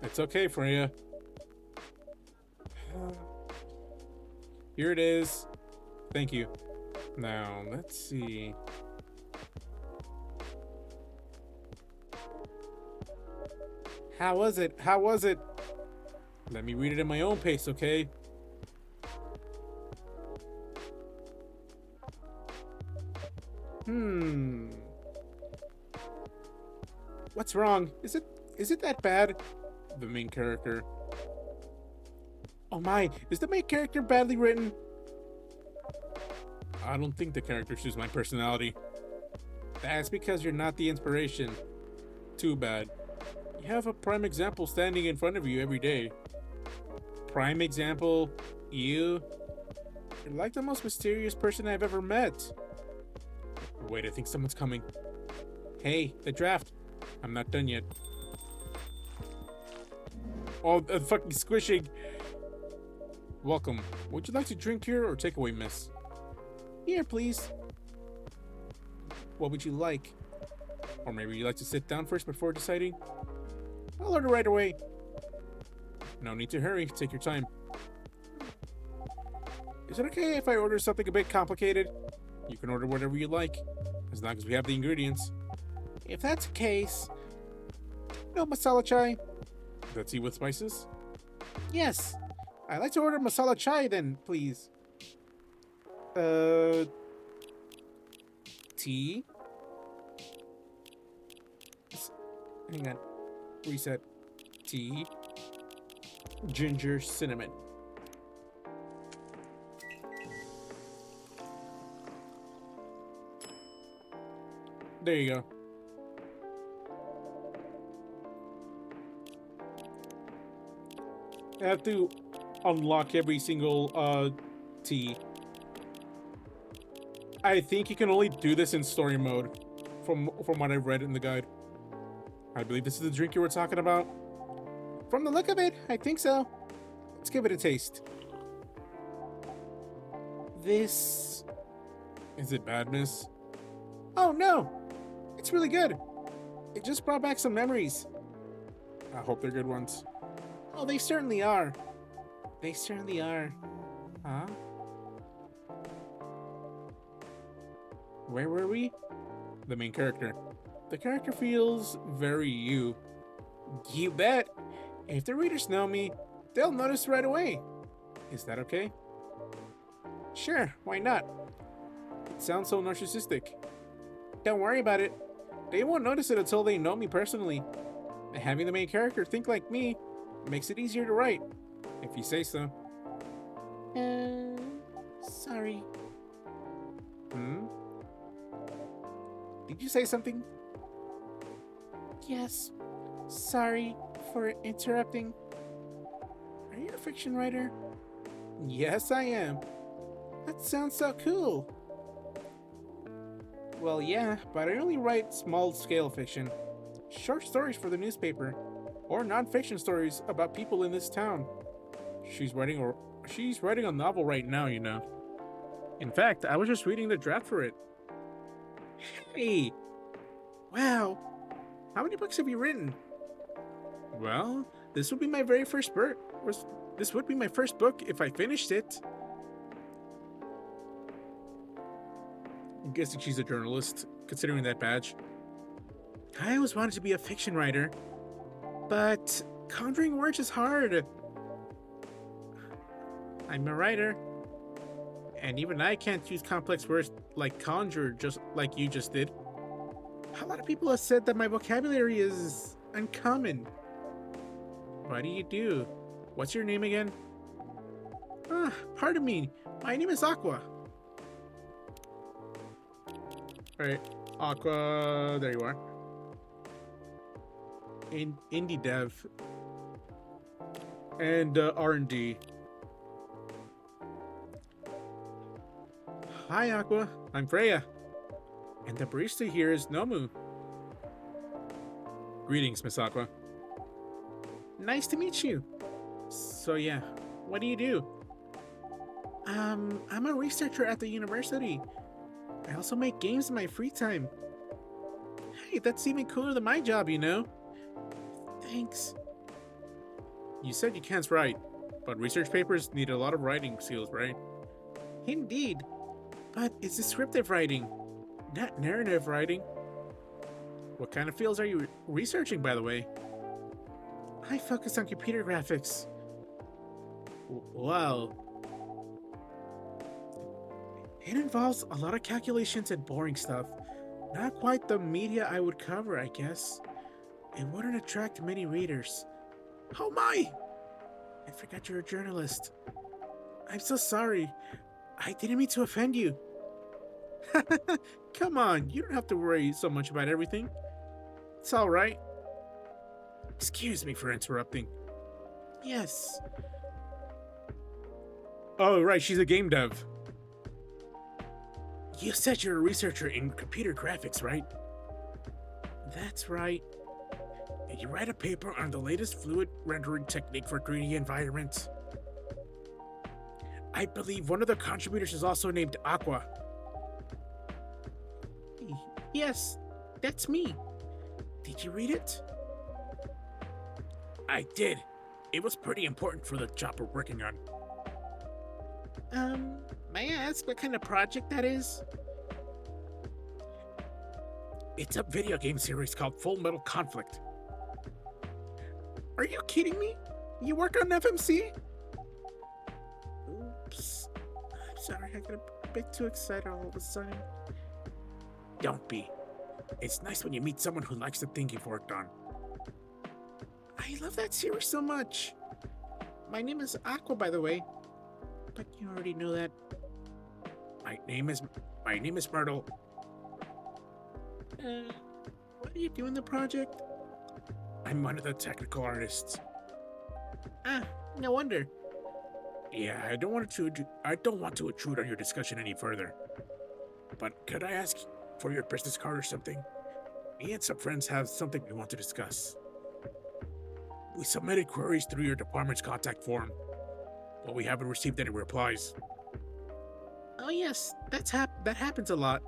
It's okay, Freya. Here it is. Thank you. Now, let's see. How was it? How was it? Let me read it at my own pace, okay? What's wrong? Is it that bad? The main character. Oh my, is the main character badly written? I don't think the character suits my personality. That's because you're not the inspiration. Too bad. You have a prime example standing in front of you every day. Prime example? You? You're like the most mysterious person I've ever met. Wait, I think someone's coming. Hey, the draft. I'm not done yet. Oh, fucking squishing. Welcome. Would you like to drink here or take away, miss? Here, please. What would you like? Or maybe you'd like to sit down first before deciding? I'll order right away. No need to hurry. Take your time. Is it okay if I order something a bit complicated? You can order whatever you like, as long as we have the ingredients. If that's the case, no masala chai? That's tea with spices? Yes. I'd like to order masala chai then, please. Tea? Hang on. Reset. Tea. Ginger cinnamon. There you go. I have to unlock every single tea. I think you can only do this in story mode, from what I've read in the guide. I believe this is the drink you were talking about. From the look of it, I think so. Let's give it a taste. This... Is it bad, miss? Oh no! It's really good. It just brought back some memories. I hope they're good ones. Oh, they certainly are. They certainly are. Huh? Where were we? The main character. The character feels very you. You bet. If the readers know me, they'll notice right away. Is that okay? Sure, why not? It sounds so narcissistic. Don't worry about it. They won't notice it until they know me personally. And having the main character think like me makes it easier to write, if you say so. Sorry. Did you say something? Yes. Sorry for interrupting. Are you a fiction writer? Yes, I am. That sounds so cool. Well, yeah, but I only write small-scale fiction. Short stories for the newspaper. Or non-fiction stories about people in this town. She's writing a novel right now, you know. In fact, I was just reading the draft for it. Hey! Wow! How many books have you written? Well, this would be my very first book. This would be my first book if I finished it. I'm guessing she's a journalist, considering that badge. I always wanted to be a fiction writer, but conjuring words is hard. I'm a writer, and even I can't use complex words like conjure just like you just did. A lot of people have said that my vocabulary is uncommon. What do you do? What's your name again? Pardon me. My name is Aqua. Alright, Aqua, there you are. Indie dev. And R&D. Hi, Aqua. I'm Freya. And the barista here is Nomu. Greetings, Miss Aqua. Nice to meet you. So yeah, what do you do? I'm a researcher at the university. I also make games in my free time. Hey, that's even cooler than my job, you know? Thanks. You said you can't write, but research papers need a lot of writing skills, right? Indeed. But it's descriptive writing, not narrative writing. What kind of fields are you researching, by the way? I focus on computer graphics. Wow. It involves a lot of calculations and boring stuff. Not quite the media I would cover, I guess. It wouldn't attract many readers. Oh my! I forgot you're a journalist. I'm so sorry. I didn't mean to offend you. Come on, you don't have to worry so much about everything. It's alright. Excuse me for interrupting. Yes. Oh, right, she's a game dev. You said you're a researcher in computer graphics, right? That's right. And you write a paper on the latest fluid rendering technique for 3D environments. I believe one of the contributors is also named Aqua. Yes, that's me. Did you read it? I did. It was pretty important for the job we're working on. May I ask what kind of project that is? It's a video game series called Full Metal Conflict. Are you kidding me? You work on FMC? Oops. I'm sorry, I got a bit too excited all of a sudden. Don't be. It's nice when you meet someone who likes the thing you've worked on. I love that series so much. My name is Aqua, by the way. But you already know that. My name is Myrtle. What do you do in the project? I'm one of the technical artists. Ah, no wonder. Yeah, I don't want to intrude on your discussion any further. But could I ask for your business card or something? Me and some friends have something we want to discuss. We submitted queries through your department's contact form, but we haven't received any replies. Oh yes, that happens a lot.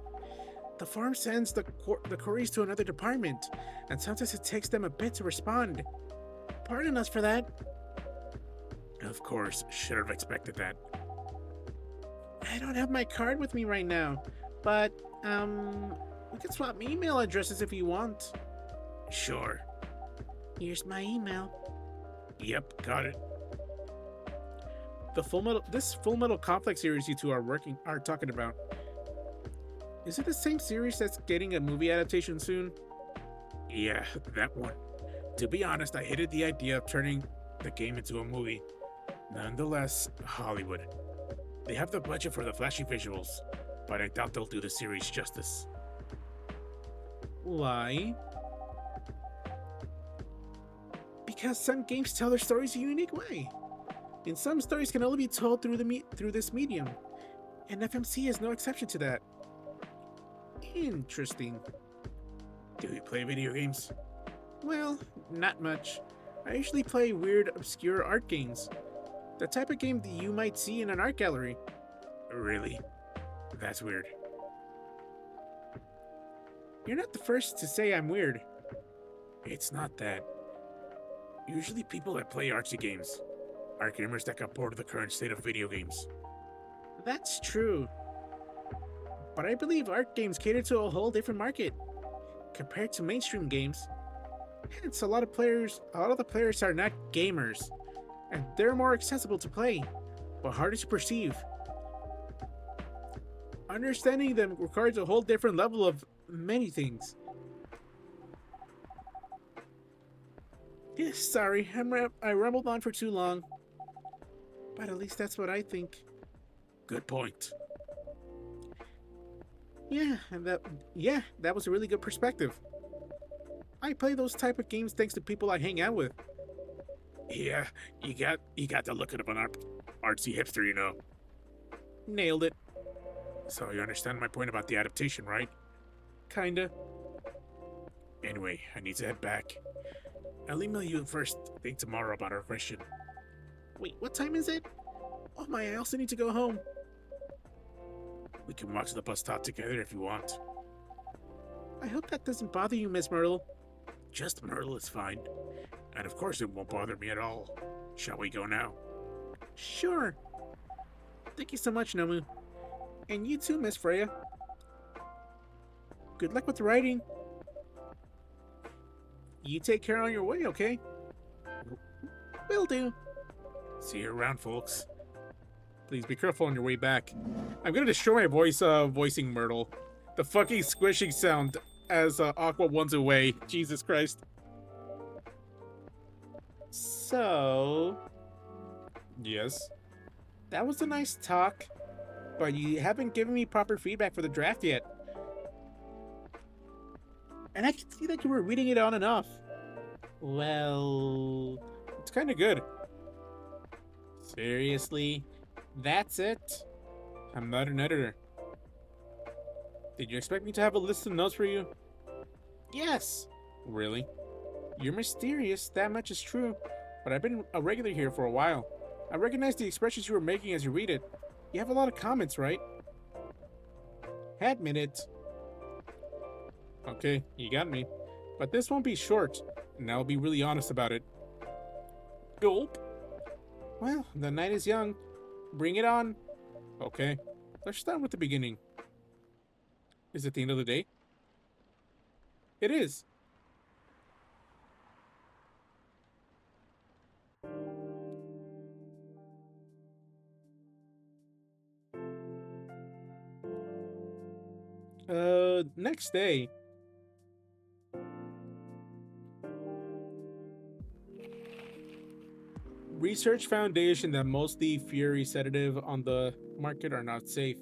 The form sends the queries to another department, and sometimes it takes them a bit to respond. Pardon us for that. Of course, should have expected that. I don't have my card with me right now, but we can swap email addresses if you want. Sure. Here's my email. Yep, got it. This Full Metal Conflict series you two are talking about. Is it the same series that's getting a movie adaptation soon? Yeah, that one. To be honest, I hated the idea of turning the game into a movie. Nonetheless, Hollywood. They have the budget for the flashy visuals, but I doubt they'll do the series justice. Why? Because some games tell their stories a unique way, and some stories can only be told through this medium, and FMC is no exception to that. Interesting. Do you play video games? Well, not much. I usually play weird, obscure art games. The type of game that you might see in an art gallery. Really? That's weird. You're not the first to say I'm weird. It's not that. Usually people that play artsy games are gamers that got bored of the current state of video games. That's true. But I believe art games cater to a whole different market compared to mainstream games. Hence, a lot of the players are not gamers, and they're more accessible to play, but harder to perceive. Understanding them requires a whole different level of many things. Yes, sorry, I rambled on for too long. But at least that's what I think. Good point. Yeah, that was a really good perspective. I play those type of games thanks to people I hang out with. Yeah, you got the look of an artsy hipster, you know. Nailed it. So you understand my point about the adaptation, right? Kinda. Anyway, I need to head back. I'll email you first thing tomorrow about our question. Wait, what time is it? Oh my, I also need to go home. We can walk to the bus stop together if you want. I hope that doesn't bother you, Miss Myrtle. Just Myrtle is fine. And of course it won't bother me at all. Shall we go now? Sure. Thank you so much, Nomu. And you too, Miss Freya. Good luck with the writing. You take care on your way, okay? Will do. See you around, folks. Please be careful on your way back. I'm gonna destroy my voice voicing Myrtle. The fucking squishing sound as Aqua one's away. Jesus Christ. So, Yes. that was a nice talk, but you haven't given me proper feedback for the draft yet. And I can see that you were reading it on and off. Well, It's kind of good. seriously? That's it? I'm not an editor. Did you expect me to have a list of notes for you? Yes. Really? You're mysterious, that much is true. But I've been a regular here for a while. I recognize the expressions you were making as you read it. You have a lot of comments, right? Admit it. Okay, you got me. But this won't be short, and I'll be really honest about it. Gulp. Well, the night is young. Bring it on. Okay, let's start with the beginning. Is it the end of the day? It is. Next day. Research foundation that mostly Fury sedative on the market are not safe.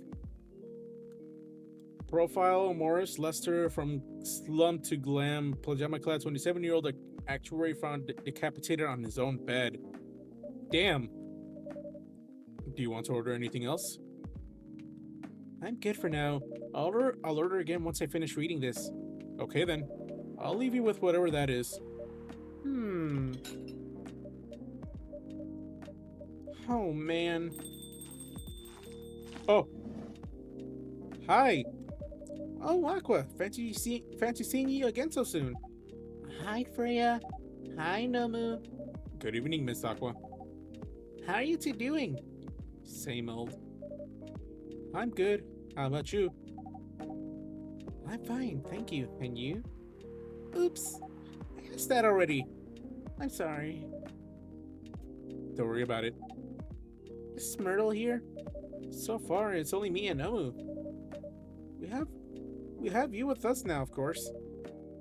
Profile Morris Lester from slum to glam, pajama clad 27-year-old actuary found decapitated on his own bed. Damn. Do you want to order anything else? I'm good for now. I'll order again once I finish reading this. Okay then. I'll leave you with whatever that is. Oh man. Oh, Hi. Oh, Aqua. Fancy seeing you again so soon. Hi, Freya. Hi, Nomu. good evening, Miss Aqua. How are you two doing? Same old. I'm good. How about you? I'm fine, thank you. And you? Oops. I asked that already. I'm sorry. Don't worry about it. Is Myrtle here? So far, it's only me and Nomu. We have you with us now, of course.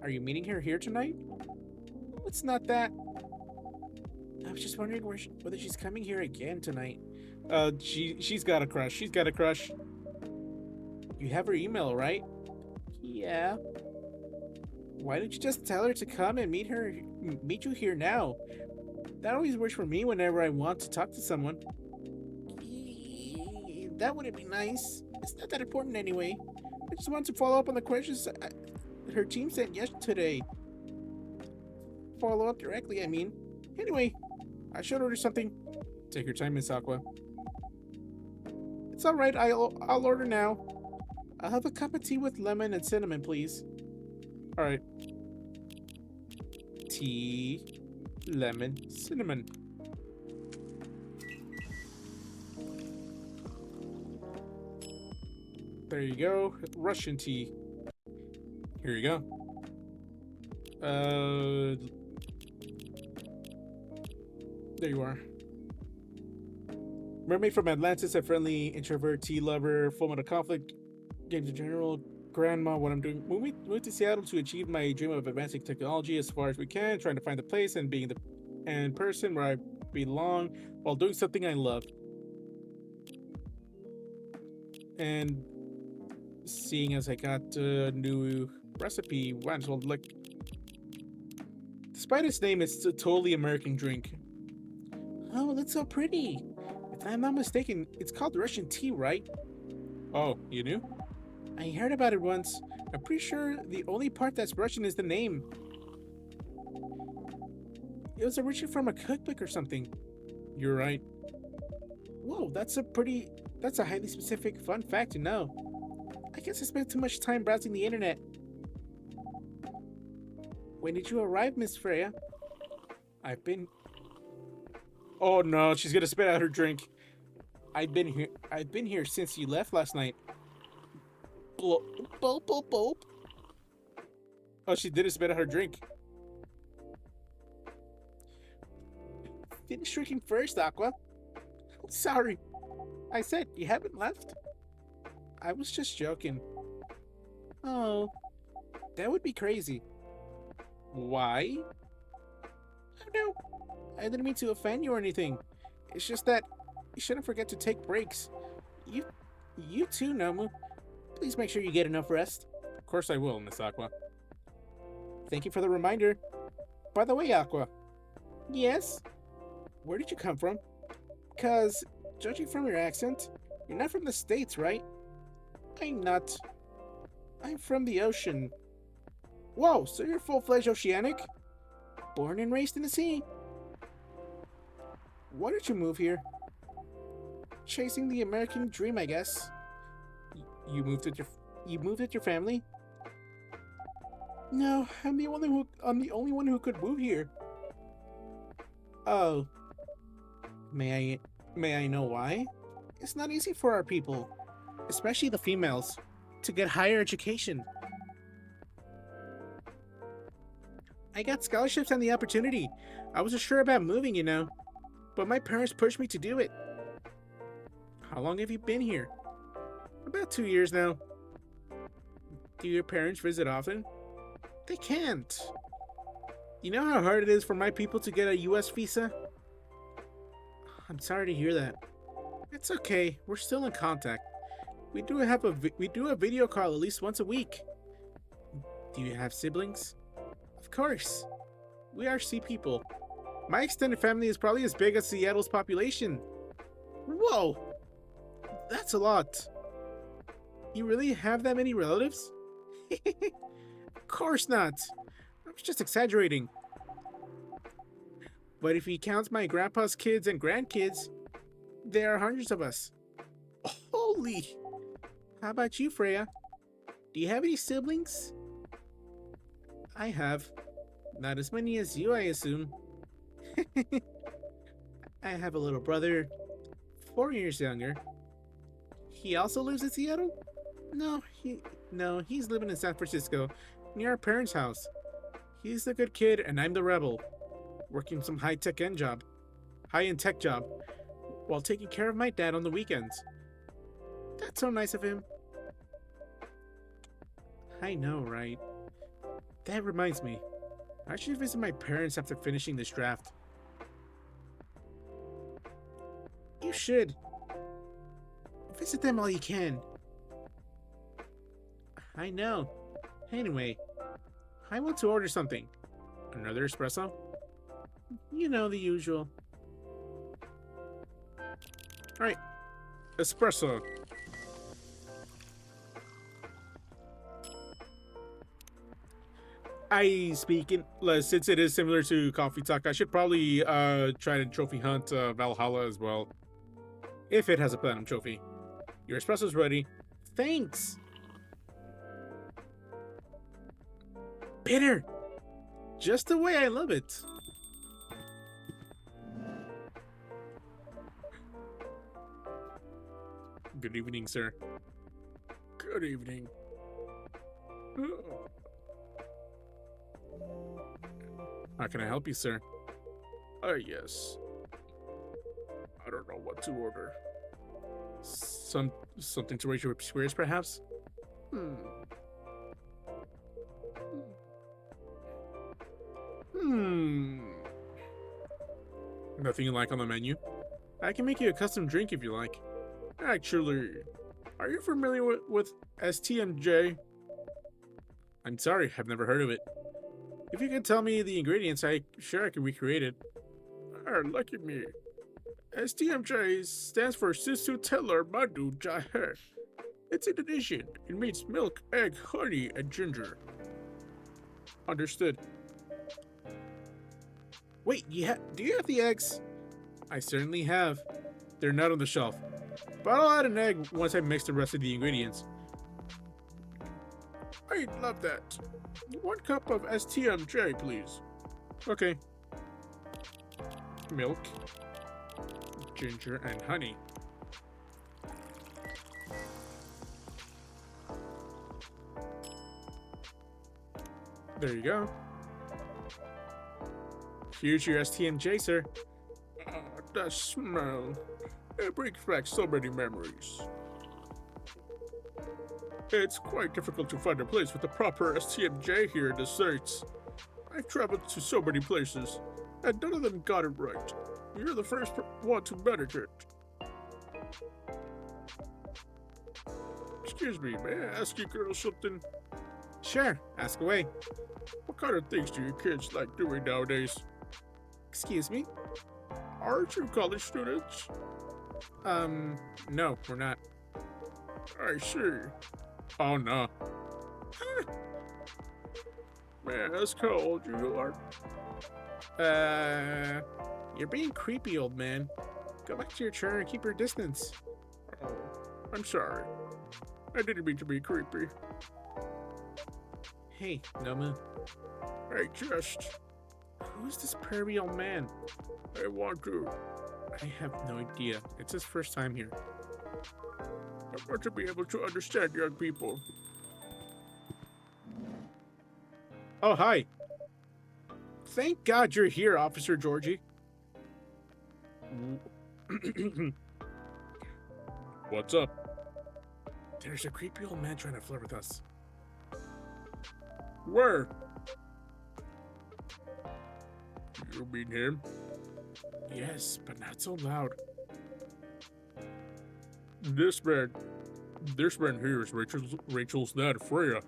Are you meeting her here tonight? It's not that. I was just wondering whether she's coming here again tonight. She's got a crush. She's got a crush. You have her email, right? Yeah. Why didn't you just tell her to come and meet you here now? That always works for me whenever I want to talk to someone. That wouldn't be nice. It's not that important anyway. I just want to follow up on the questions her team sent yesterday. Follow up directly, I mean. Anyway, I should order something. Take your time, Miss Aqua. It's alright, I'll order now. I'll have a cup of tea with lemon and cinnamon, please. Alright. Tea, lemon, cinnamon. There you go. Russian tea. Here you go. There you are. Mermaid from Atlantis, a friendly introvert, tea lover, foment of conflict, games in general, grandma, what I'm doing. Moved to Seattle to achieve my dream of advancing technology as far as we can, trying to find the place and being the person where I belong while doing something I love. And seeing as I got a new recipe, might as well look. Despite its name, it's a totally American drink. Oh, that's so pretty. If I'm not mistaken, it's called Russian tea, right? Oh, you knew? I heard about it once. I'm pretty sure the only part that's Russian is the name. It was originally from a cookbook or something. You're right. Whoa, that's a highly specific fun fact to know. I guess I spent too much time browsing the internet. When did you arrive, Miss Freya? Oh no, she's gonna spit out her drink. I've been here since you left last night. Bulp. Oh, she didn't spit out her drink. Finish drinking first, Aqua. Sorry. I said you haven't left. I was just joking. Oh, that would be crazy. Why? Oh no, I didn't mean to offend you or anything. It's just that you shouldn't forget to take breaks. You too, Nomu. Please make sure you get enough rest. Of course I will, Miss Aqua. Thank you for the reminder. By the way, Aqua. Yes? Where did you come from? 'Cause, judging from your accent, you're not from the States, right? I'm not. I'm from the ocean. Whoa, so you're full-fledged oceanic? Born and raised in the sea. Why did you move here? Chasing the American dream, I guess. You moved with your family? No, I'm the only one who could move here. Oh. May I know why? It's not easy for our people, especially the females, to get higher education. I got scholarships and the opportunity. I wasn't sure about moving, you know, but my parents pushed me to do it. How long have you been here? About 2 years now. Do your parents visit often? They can't. You know how hard it is for my people to get a US visa? I'm sorry to hear that. It's okay. We're still in contact. We do a video call at least once a week. Do you have siblings? Of course. We are sea people. My extended family is probably as big as Seattle's population. Whoa! That's a lot. You really have that many relatives? Of course not. I was just exaggerating. But if he counts my grandpa's kids and grandkids, there are hundreds of us. Holy! How about you, Freya? Do you have any siblings? I have. Not as many as you, I assume. I have a little brother, 4 years younger. He also lives in Seattle? No, he's living in San Francisco, near our parents' house. He's the good kid and I'm the rebel, working some high-end tech job, while taking care of my dad on the weekends. That's so nice of him. I know, right? That reminds me. I should visit my parents after finishing this draft. You should. Visit them all you can. I know. Anyway, I want to order something. Another espresso? You know, the usual. Alright. Espresso. Since it is similar to Coffee Talk, I should probably try to trophy hunt Valhalla as well. If it has a platinum trophy. Your espresso's ready. Thanks. Bitter. Just the way I love it. Good evening, sir. Good evening. How can I help you, sir? Yes. I don't know what to order. Something to raise your spirits, perhaps? Nothing you like on the menu? I can make you a custom drink if you like. Actually, are you familiar with STMJ? I'm sorry, I've never heard of it. If you can tell me the ingredients, I can recreate it. Lucky me. STMJ stands for Susu Teller Madu Jahe. It's Indonesian. It means milk, egg, honey, and ginger. Understood. Wait, do you have the eggs? I certainly have. They're not on the shelf. But I'll add an egg once I mix the rest of the ingredients. I'd love that. 1 cup of STMJ, please. Okay. Milk, ginger, and honey. There you go. Here's your STMJ, sir. that smell. It brings back so many memories. It's quite difficult to find a place with the proper STMJ here in the States. I've traveled to so many places, and none of them got it right. You're the first one to manage it. Excuse me, may I ask you girls something? Sure, ask away. What kind of things do you kids like doing nowadays? Excuse me? Aren't you college students? No, we're not. I see. Oh no. May I ask how old you are? You're being creepy, old man. Go back to your chair and keep your distance. Oh, I'm sorry. I didn't mean to be creepy. Hey, Noma. I just... Who's this pervy old man? I want to... I have no idea. It's his first time here. I want to be able to understand young people. Oh, hi. Thank God you're here, Officer Georgie. What's up? There's a creepy old man trying to flirt with us. Where? You mean him? Yes, but not so loud. This man here is Rachel's dad, Freya.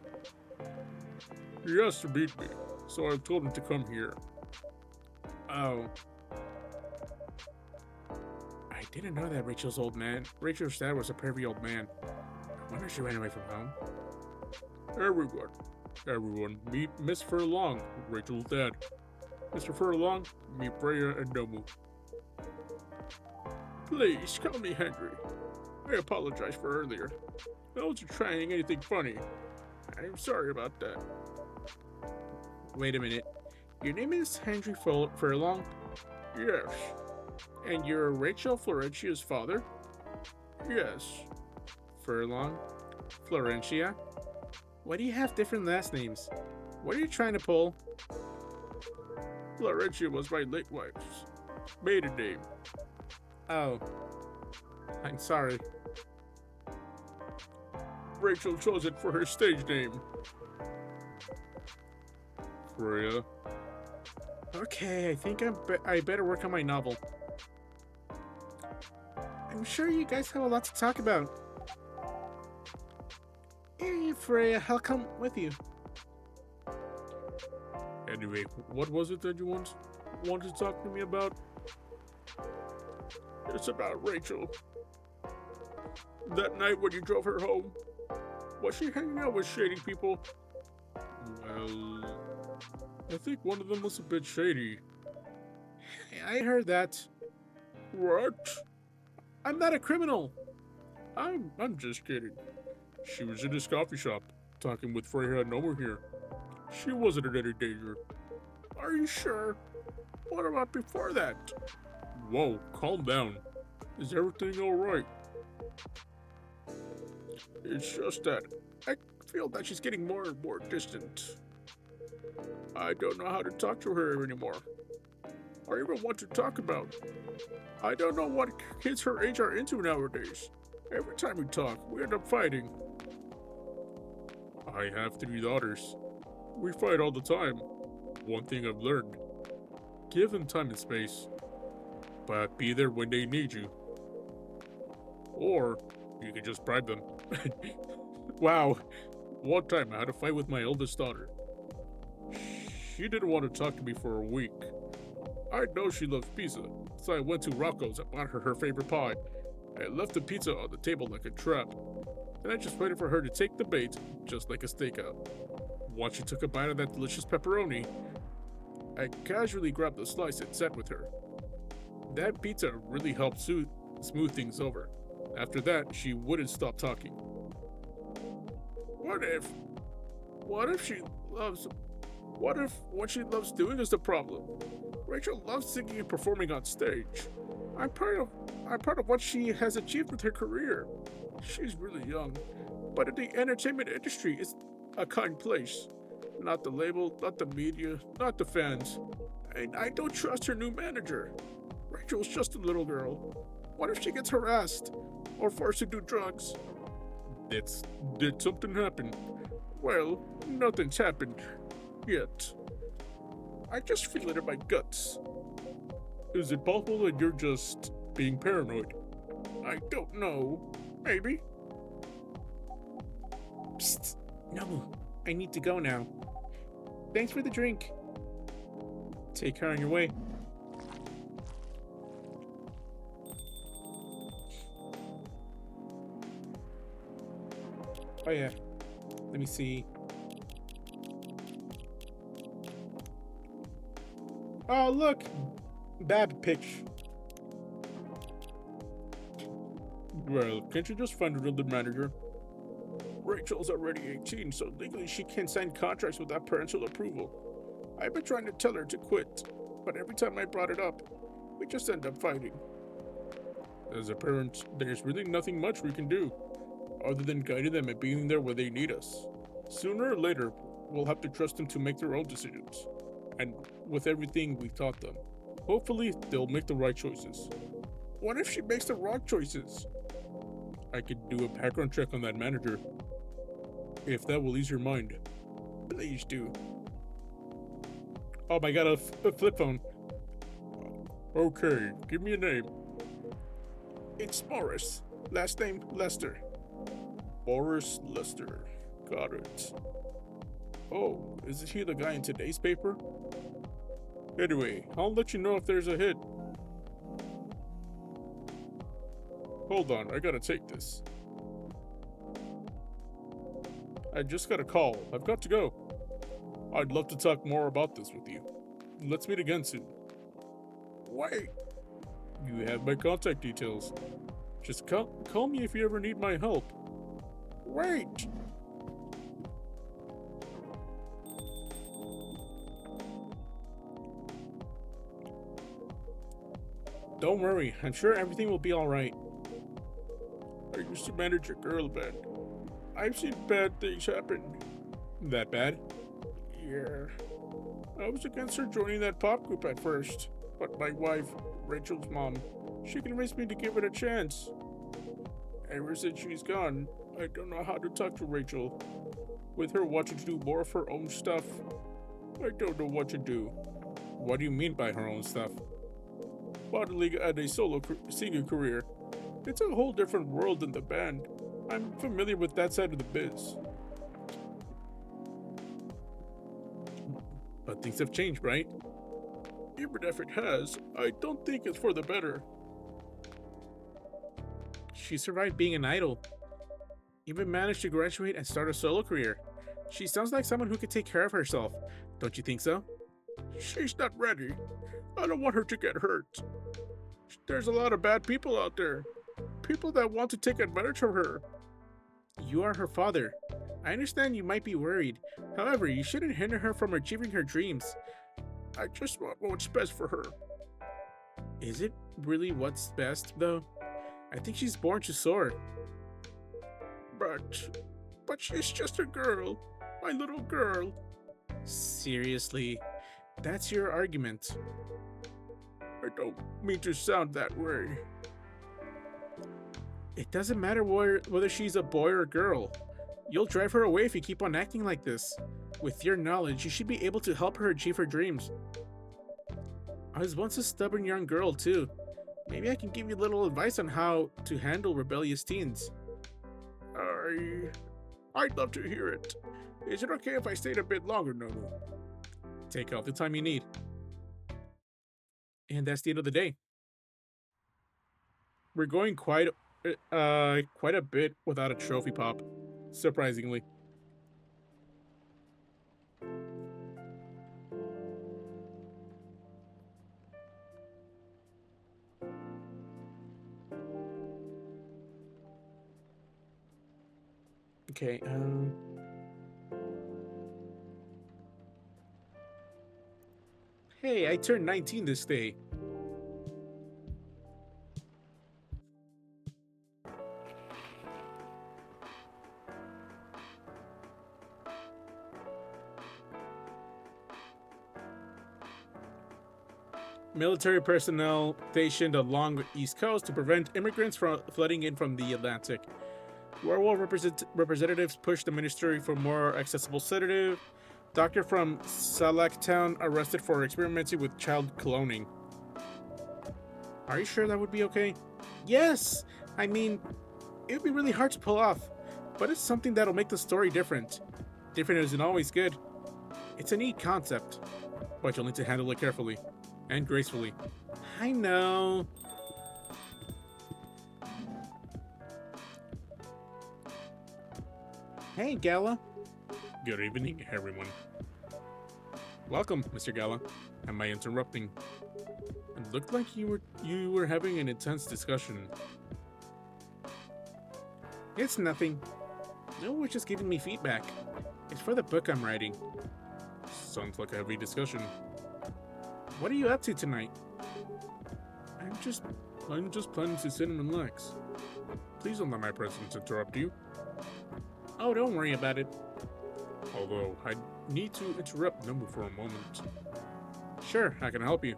He has to meet me, so I told him to come here. Oh. I didn't know that Rachel's dad was a pervy old man. I wonder if she ran away from home. Everyone, meet Miss Furlong, Rachel's dad. Mr. Furlong, meet Freya and Nomu. Please, call me Henry. I apologize for earlier. I wasn't trying anything funny. I'm sorry about that. Wait a minute. Your name is Henry Furlong? Yes. And you're Rachel Florentia's father? Yes. Furlong? Florentia? Why do you have different last names? What are you trying to pull? Florentia was my late wife's maiden name. Oh. I'm sorry. Rachel chose it for her stage name. Freya. Okay, I think I better work on my novel. I'm sure you guys have a lot to talk about. Hey, Freya, I'll come with you. Anyway, what was it that you wanted to talk to me about? It's about Rachel. That night when you drove her home, was she hanging out with shady people? Well, I think one of them was a bit shady. I heard that. What? I'm not a criminal. I'm just kidding. She was in this coffee shop, talking with Freya and Nomu here. She wasn't in any danger. Are you sure? What about before that? Whoa, calm down. Is everything alright? It's just that I feel that she's getting more and more distant. I don't know how to talk to her anymore, or even what to talk about. I don't know what kids her age are into nowadays. Every time we talk, we end up fighting. I have 3 daughters. We fight all the time. One thing I've learned: give them time and space, but be there when they need you. Or you can just bribe them. Wow. One time I had a fight with my oldest daughter. She didn't want to talk to me for a week. I know she loves pizza, so I went to Rocco's and bought her favorite pie. I left the pizza on the table like a trap. Then I just waited for her to take the bait, just like a stakeout. Once she took a bite of that delicious pepperoni, I casually grabbed the slice and sat with her. That pizza really helped smooth things over. After that, she wouldn't stop talking. What if what she loves doing is the problem? Rachel loves singing and performing on stage. I'm proud of what she has achieved with her career. She's really young, but in the entertainment industry, it's a kind place. Not the label, not the media, not the fans. And I don't trust her new manager. Rachel's just a little girl. What if she gets harassed or forced to do drugs? Did something happen? Well, nothing's happened yet. I just feel it in my guts. Is it possible that you're just being paranoid? I don't know. Maybe. Psst. No, I need to go now. Thanks for the drink. Take care on your way. Oh yeah. Let me see. Oh look! Bab pitch. Well, can't you just find another manager? Rachel's already 18, so legally she can't sign contracts without parental approval. I've been trying to tell her to quit, but every time I brought it up, we just end up fighting. As a parent, there's really nothing much we can do, other than guiding them and being there when they need us. Sooner or later, we'll have to trust them to make their own decisions. And with everything we've taught them, hopefully they'll make the right choices. What if she makes the wrong choices? I could do a background check on that manager. If that will ease your mind, please do. Oh my god, a flip phone. Okay, give me a name. It's Morris. Last name Lester. Morris Lester. Got it. Oh, isn't he the guy in today's paper? Anyway, I'll let you know if there's a hit. Hold on, I gotta take this. I just got a call. I've got to go. I'd love to talk more about this with you. Let's meet again soon. Wait. You have my contact details. Just call me if you ever need my help. Wait. Don't worry, I'm sure everything will be alright. I used to manage a girl band. I've seen bad things happen. That bad? Yeah. I was against her joining that pop group at first, but my wife, Rachel's mom, she convinced me to give it a chance. Ever since she's gone, I don't know how to talk to Rachel. With her wanting to do more of her own stuff, I don't know what to do. What do you mean by her own stuff? Modeling and a solo singing career. It's a whole different world than the band. I'm familiar with that side of the biz. But things have changed, right? Even if it has, I don't think it's for the better. She survived being an idol. Even managed to graduate and start a solo career. She sounds like someone who could take care of herself. Don't you think so? She's not ready. I don't want her to get hurt. There's a lot of bad people out there. People that want to take advantage of her. You are her father. I understand you might be worried. However, you shouldn't hinder her from achieving her dreams. I just want what's best for her. Is it really what's best, though? I think she's born to soar. But she's just a girl. My little girl. Seriously, that's your argument. I don't mean to sound that way. It doesn't matter whether she's a boy or a girl. You'll drive her away if you keep on acting like this. With your knowledge, you should be able to help her achieve her dreams. I was once a stubborn young girl, too. Maybe I can give you a little advice on how to handle rebellious teens. I'd love to hear it. Is it okay if I stayed a bit longer, Nobu? Take all the time you need. And that's the end of the day. We're going quite a bit without a trophy pop, surprisingly. Okay, hey, I turned 19 this day. military personnel stationed along the East Coast to prevent immigrants from flooding in from the Atlantic. Werewolf representatives pushed the ministry for more accessible sedative. Doctor from Salaktown arrested for experimenting with child cloning. Are you sure that would be okay? Yes! I mean, it would be really hard to pull off, but it's something that'll make the story different. Different isn't always good. It's a neat concept, but you'll need to handle it carefully and gracefully. I know. Hey, Gala. Good evening, everyone. Welcome, Mr. Gala. Am I interrupting? It looked like you were having an intense discussion. It's nothing. No, we're just giving me feedback. It's for the book I'm writing. Sounds like a heavy discussion. What are you up to tonight? I'm just planning to sit and relax. Please don't let my presence interrupt you. Oh, don't worry about it. Although, I need to interrupt Number for a moment. Sure, I can help you.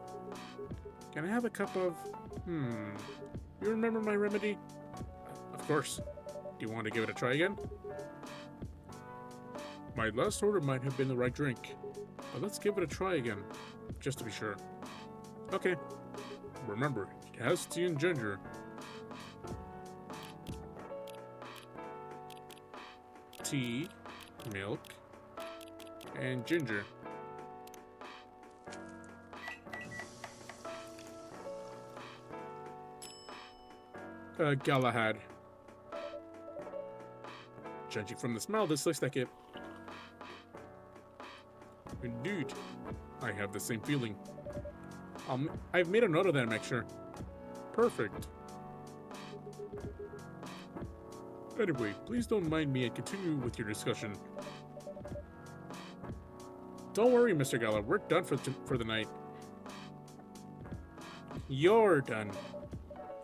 Can I have a cup of... You remember my remedy? Of course. Do you want to give it a try again? My last order might have been the right drink, but let's give it a try again, just to be sure. Okay. Remember, it has tea and ginger. Tea, Milk, and ginger. Galahad. Judging from the smell, this looks like it. Indeed, I have the same feeling. I've made a note of that, make sure. Perfect. Anyway, please don't mind me and continue with your discussion. Don't worry, Mr. Gala, we're done for the night. You're done.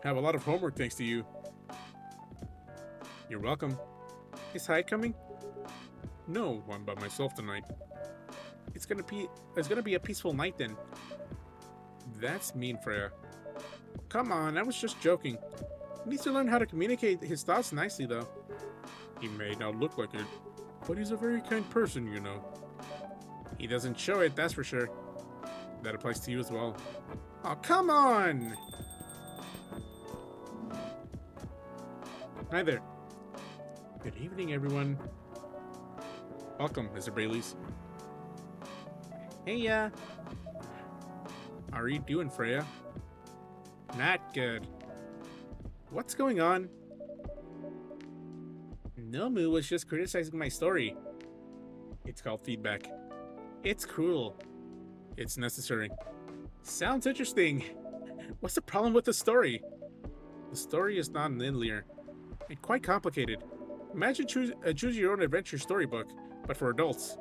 Have a lot of homework thanks to you. You're welcome. Is Hyde coming? No, I'm by myself tonight. It's gonna be a peaceful night then. That's mean, Freya. Come on, I was just joking. He needs to learn how to communicate his thoughts nicely, though. He may not look like it, but he's a very kind person, you know. He doesn't show it, that's for sure. That applies to you as well. Oh, come on! Hi there. Good evening, everyone. Welcome, Mr. Bailey's. Hey, how are you doing, Freya? Not good. What's going on? Nomu was just criticizing my story. It's called feedback. It's cruel. It's necessary. Sounds interesting. What's the problem with the story? The story is non-linear and quite complicated. Imagine choose your own adventure storybook, but for adults.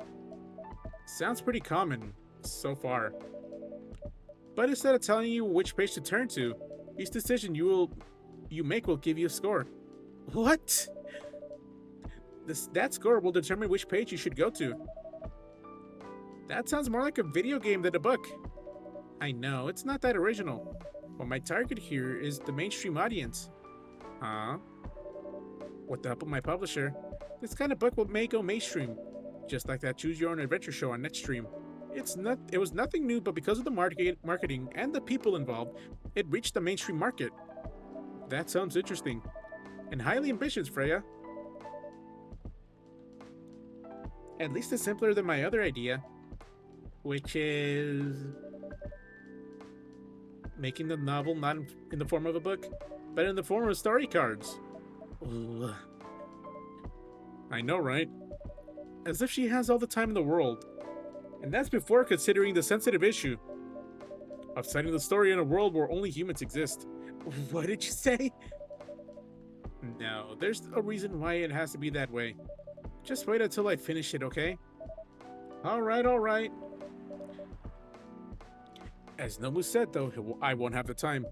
Sounds pretty common so far. But instead of telling you which page to turn to, each decision you make will give you a score. What? That score will determine which page you should go to. That sounds more like a video game than a book. I know, it's not that original. But my target here is the mainstream audience. Huh? With the help of my publisher, this kind of book may go mainstream, just like that Choose Your Own Adventure show on Netstream. It was nothing new, but because of the marketing and the people involved, it reached the mainstream market. That sounds interesting. And highly ambitious, Freya. At least it's simpler than my other idea, which is making the novel not in the form of a book, but in the form of story cards. Ugh. I know, right? As if she has all the time in the world. And that's before considering the sensitive issue of setting the story in a world where only humans exist. What did you say? No, there's a reason why it has to be that way. Just wait until I finish it, okay? Alright, alright. As Nomu said, though, I won't have the time.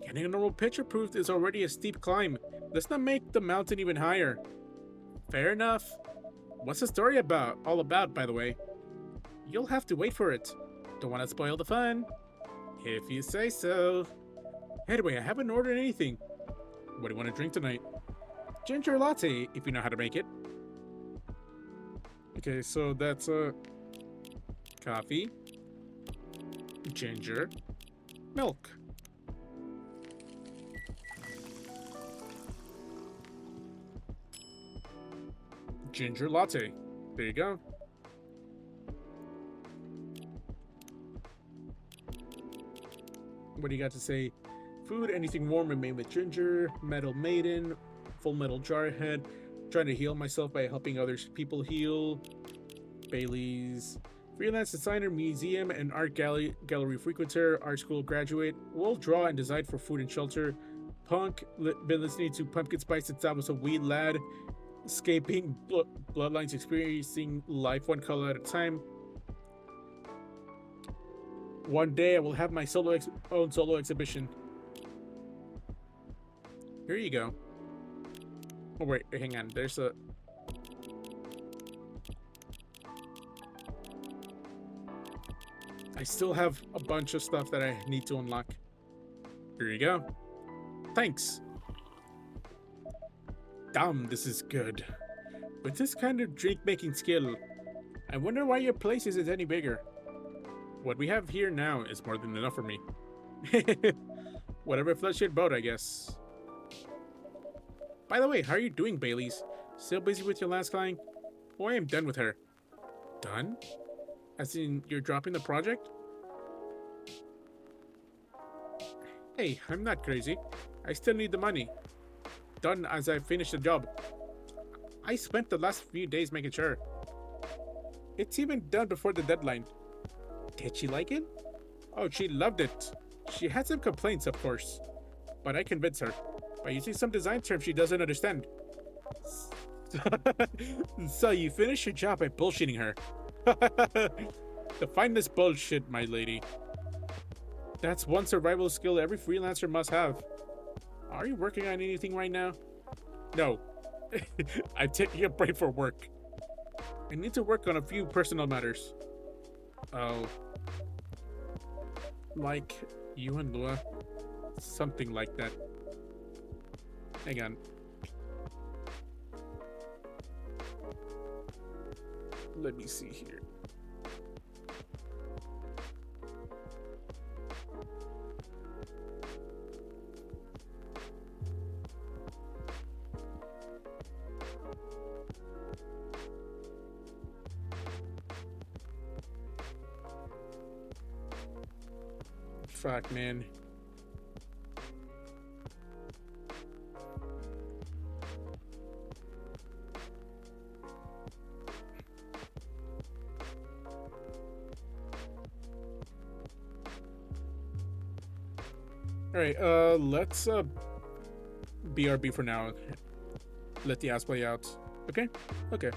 Getting a normal picture proof is already a steep climb. Let's not make the mountain even higher. Fair enough. What's the story all about, by the way? You'll have to wait for it. Don't want to spoil the fun. If you say so. Anyway, I haven't ordered anything. What do you want to drink tonight? Ginger latte, if you know how to make it. Okay, so that's Coffee, ginger, milk. ginger latte. There you go. What do you got to say? Food, anything warm and made with ginger, metal maiden, full metal jarhead, trying to heal myself by helping other people heal, Bailey's, freelance designer, museum and art gallery frequenter, art school graduate, will draw and design for food and shelter, punk, been listening to pumpkin spice since I was a wee lad, escaping bloodlines, experiencing life one color at a time. One day I will have my own solo exhibition. Here you go. Oh wait, hang on. There's a... I still have a bunch of stuff that I need to unlock. Here you go. Thanks. Damn, this is good. With this kind of drink-making skill, I wonder why your place isn't any bigger. What we have here now is more than enough for me. Whatever floats your boat, I guess. By the way, how are you doing, Bailey's? Still busy with your last client? Oh, I am done with her. Done? As in, you're dropping the project? Hey, I'm not crazy. I still need the money. Done as I finish the job. I spent the last few days making sure. It's even done before the deadline. Did she like it? Oh, she loved it. She had some complaints, of course. But I convinced her. By using some design terms she doesn't understand. So you finished your job by bullshitting her. Define this bullshit, my lady. That's one survival skill every freelancer must have. Are you working on anything right now? No. I'm taking a break for work. I need to work on a few personal matters. Oh. Like you and Lua? Something like that. Hang on. Let me see here. Fuck, man. Alright, let's BRB for now. Let the ass play out. Okay? Okay.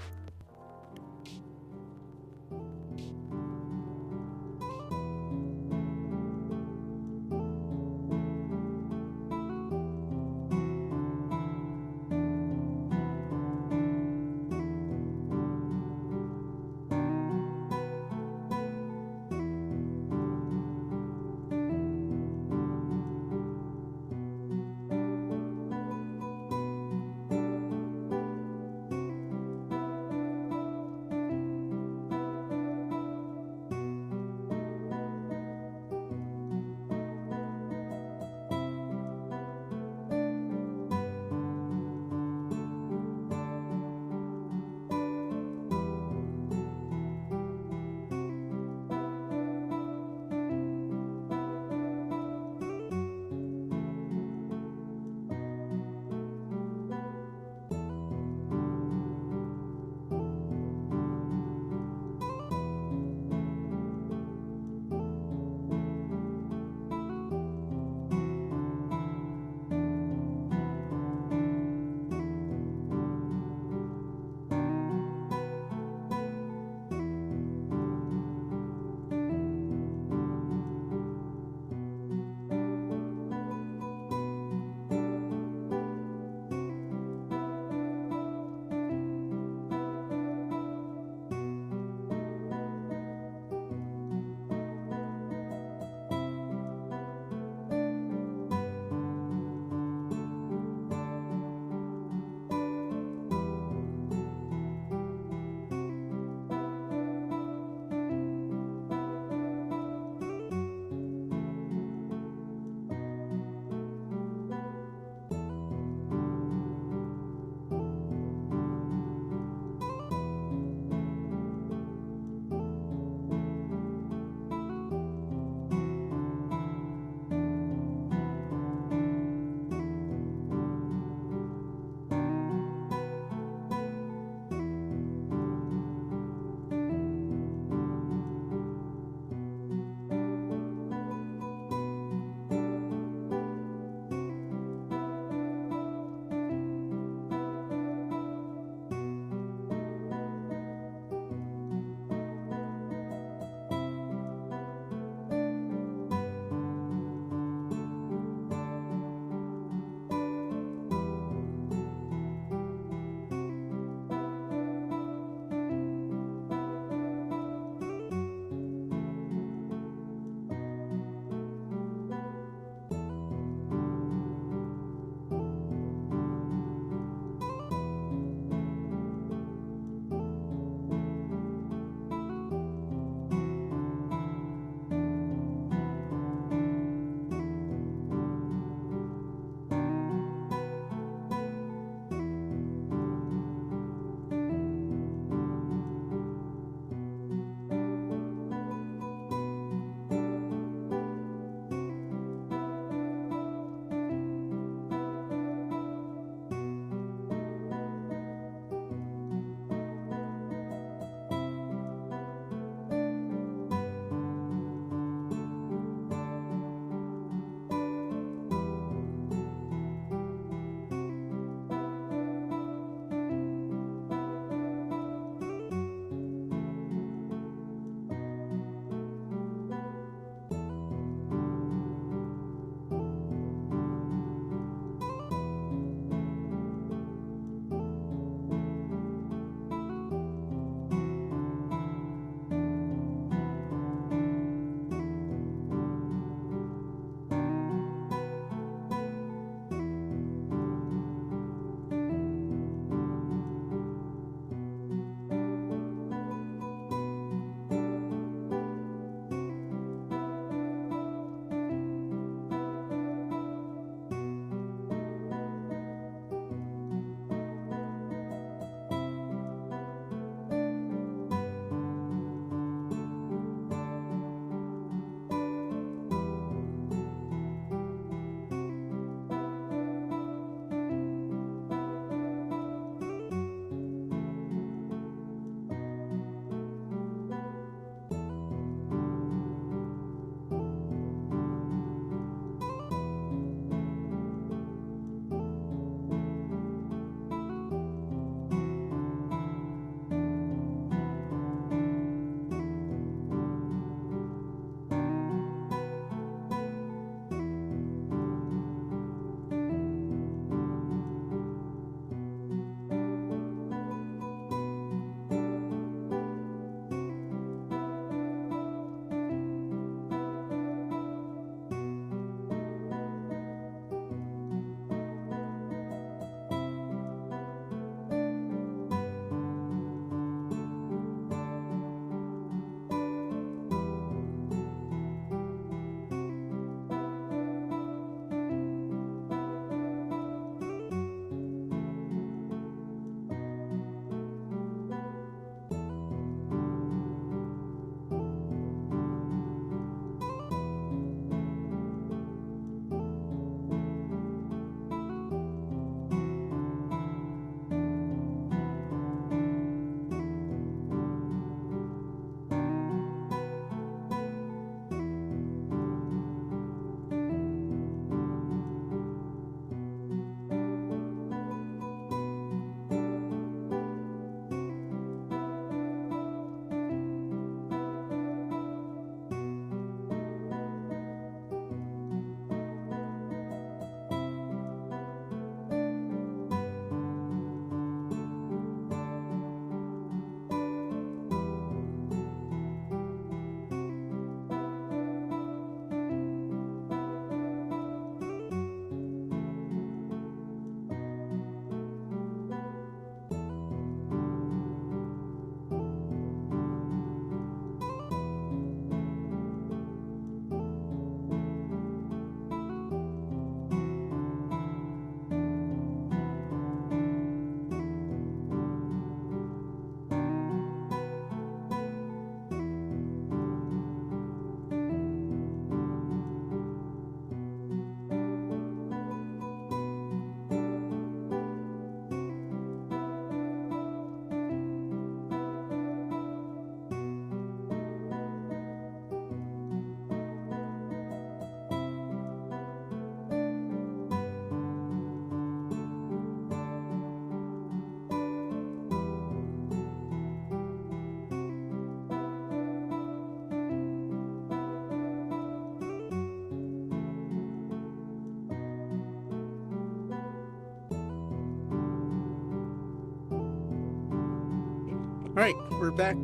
Alright, we're back.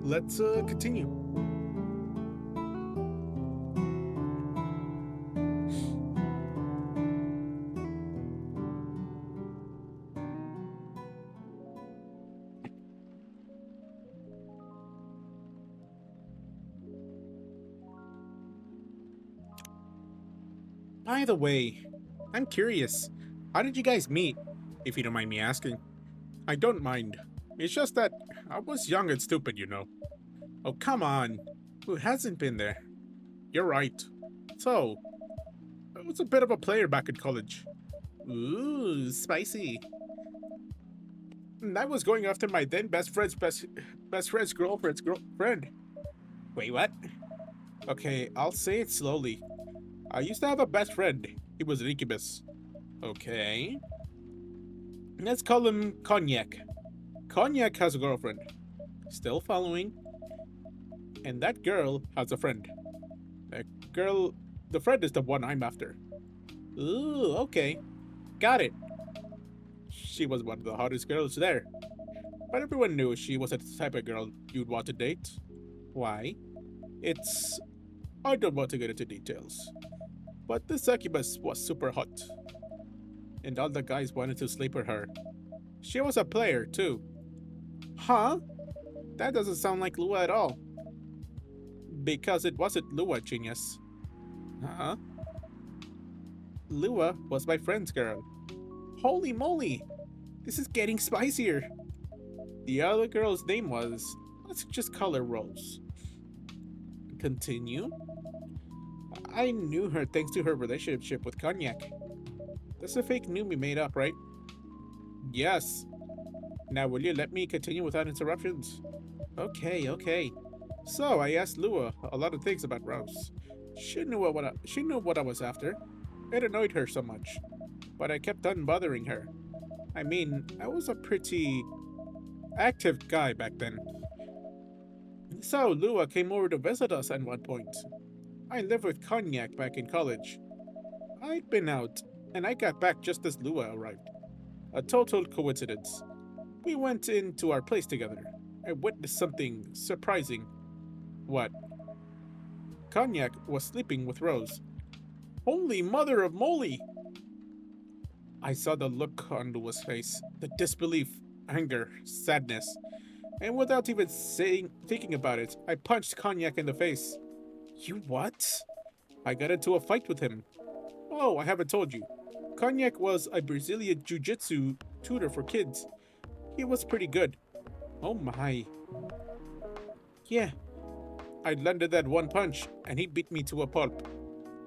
Let's continue. By the way, I'm curious. How did you guys meet? If you don't mind me asking. I don't mind. It's just that I was young and stupid, you know. Oh, come on. Who hasn't been there? You're right. So, I was a bit of a player back in college. Ooh, spicy. And I was going after my then best friend's girlfriend's girlfriend. Wait, what? Okay, I'll say it slowly. I used to have a best friend. He was an incubus. Okay. Let's call him Cognac. Cognac has a girlfriend. Still following. And that girl has a friend. The friend is the one I'm after. Ooh, okay. Got it. She was one of the hottest girls there. But everyone knew she was the type of girl you'd want to date. Why? I don't want to get into details. But the succubus was super hot. And all the guys wanted to sleep with her. She was a player, too. Huh? That doesn't sound like Lua at all. Because it wasn't Lua, genius. Huh? Lua was my friend's girl. Holy moly! This is getting spicier. The other girl's name was... let's just call her Rose. Continue. I knew her thanks to her relationship with Cognac. That's a fake name we made up, right? Yes. Now will you let me continue without interruptions? Okay. So I asked Lua a lot of things about Rose. She knew what I was after. It annoyed her so much. But I kept on bothering her. I mean, I was a pretty active guy back then. So Lua came over to visit us at one point. I lived with Cognac back in college. I'd been out, and I got back just as Lua arrived. A total coincidence. We went into our place together. I witnessed something surprising. What? Cognac was sleeping with Rose. Holy mother of moly! I saw the look on Lua's face, the disbelief, anger, sadness, and without even thinking about it, I punched Cognac in the face. You what? I got into a fight with him. Oh, I haven't told you. Cognac was a Brazilian jiu-jitsu tutor for kids. He was pretty good. Oh my. Yeah. I landed that one punch, and he beat me to a pulp.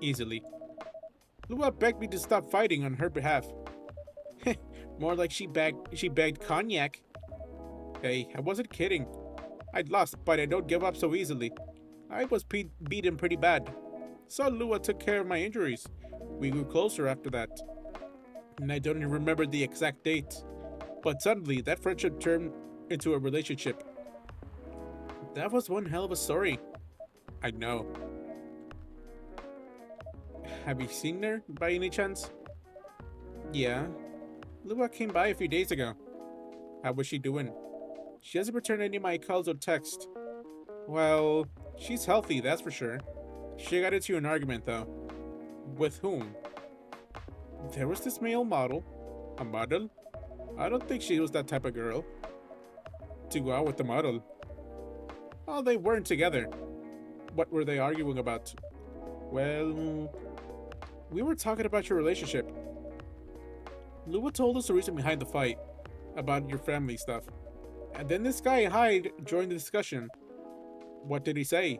Easily. Lua begged me to stop fighting on her behalf. More like she begged Cognac. Hey, I wasn't kidding. I'd lost, but I don't give up so easily. I was beaten pretty bad. So Lua took care of my injuries. We grew closer after that. And I don't even remember the exact date. But suddenly, that friendship turned into a relationship. That was one hell of a story. I know. Have you seen her by any chance? Yeah. Lua came by a few days ago. How was she doing? She hasn't returned any of my calls or texts. Well, she's healthy, that's for sure. She got into an argument, though. With whom? There was this male model. A model? I don't think she was that type of girl. To go out with the model. Oh, they weren't together. What were they arguing about? Well, we were talking about your relationship. Lua told us the reason behind the fight. About your family stuff. And then this guy Hyde joined the discussion. What did he say?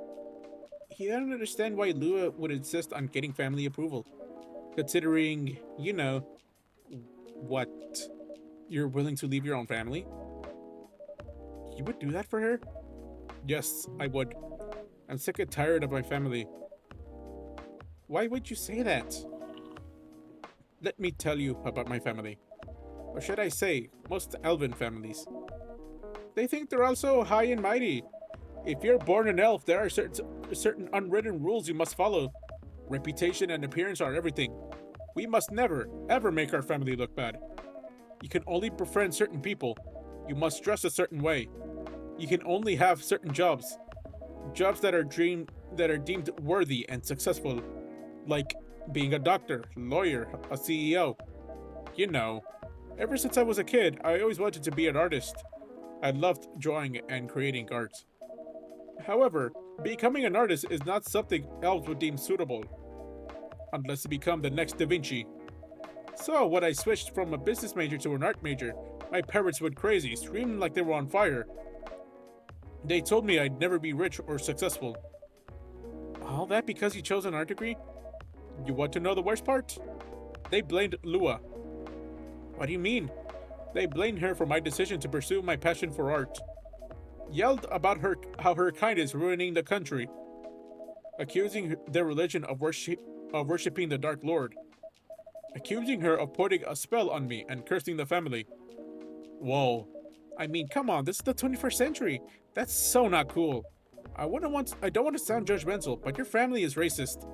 He didn't understand why Lua would insist on getting family approval. Considering, you know... What? You're willing to leave your own family? You would do that for her? Yes, I would. I'm sick and tired of my family. Why would you say that? Let me tell you about my family. Or should I say, most elven families. They think they're all so high and mighty. If you're born an elf, there are certain unwritten rules you must follow. Reputation and appearance are everything. We must never, ever make our family look bad. You can only befriend certain people. You must dress a certain way. You can only have certain jobs. Jobs that are deemed worthy and successful, like being a doctor, lawyer, a CEO. You know, ever since I was a kid, I always wanted to be an artist. I loved drawing and creating art. However, becoming an artist is not something elves would deem suitable, unless you become the next Da Vinci. So, when I switched from a business major to an art major, my parents went crazy, screaming like they were on fire. They told me I'd never be rich or successful. All that because you chose an art degree? You want to know the worst part? They blamed Lua. What do you mean? They blamed her for my decision to pursue my passion for art. Yelled about how her kind is ruining the country, accusing their religion of worshipping the Dark Lord, accusing her of putting a spell on me and cursing the family. Whoa. I mean, come on, this is the 21st century. That's so not cool. I don't want to sound judgmental, but your family is racist.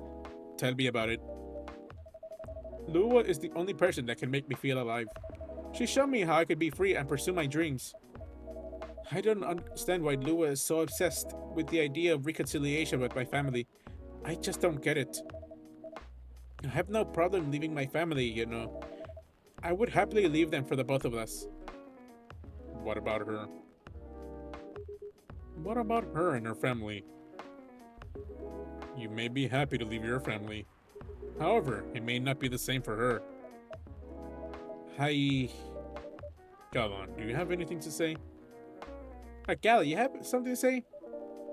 Tell me about it. Lua is the only person that can make me feel alive. She showed me how I could be free and pursue my dreams. I don't understand why Lua is so obsessed with the idea of reconciliation with my family. I just don't get it. I have no problem leaving my family, you know. I would happily leave them for the both of us. What about her? What about her and her family? You may be happy to leave your family. However, it may not be the same for her. Hi. Galan, do you have anything to say? Gala, you have something to say?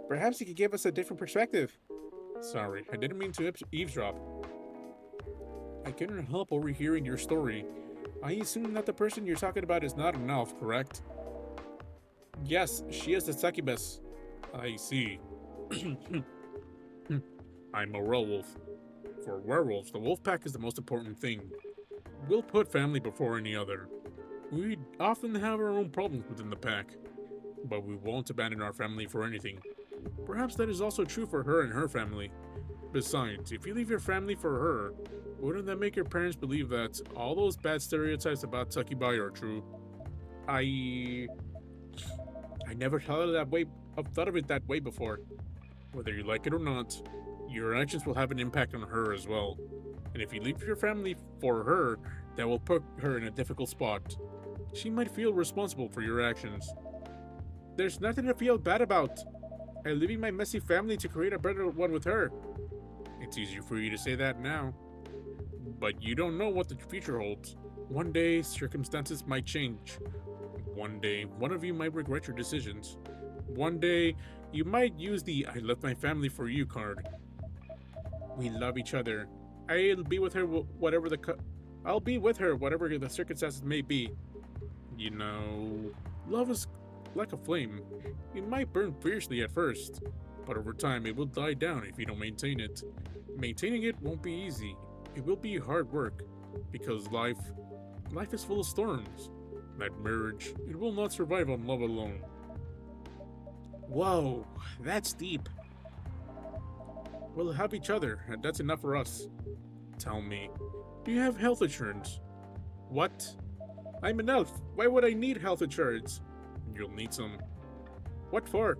Perhaps you could give us a different perspective. Sorry, I didn't mean to eavesdrop. I couldn't help overhearing your story. I assume that the person you're talking about is not an elf, correct? Yes, she is a succubus. I see. I'm a werewolf. For werewolves, the wolf pack is the most important thing. We'll put family before any other. We often have our own problems within the pack, but we won't abandon our family for anything. Perhaps that is also true for her and her family. Besides, if you leave your family for her, wouldn't that make your parents believe that all those bad stereotypes about Takibai are true? I never thought of it that way before. Whether you like it or not, your actions will have an impact on her as well. And if you leave your family for her, that will put her in a difficult spot. She might feel responsible for your actions. There's nothing to feel bad about. I'm leaving my messy family to create a better one with her. It's easier for you to say that now. But you don't know what the future holds. One day, circumstances might change. One day, one of you might regret your decisions. One day, you might use the I left my family for you card. We love each other. I'll be with her whatever the circumstances may be. You know, love is like a flame. It might burn fiercely at first, but over time it will die down if you don't maintain it. Maintaining it won't be easy. It will be hard work, because life is full of storms. That marriage, it will not survive on love alone. Whoa, that's deep. We'll have each other, and that's enough for us. Tell me, do you have health insurance? What? I'm an elf. Why would I need health insurance? You'll need some. What for?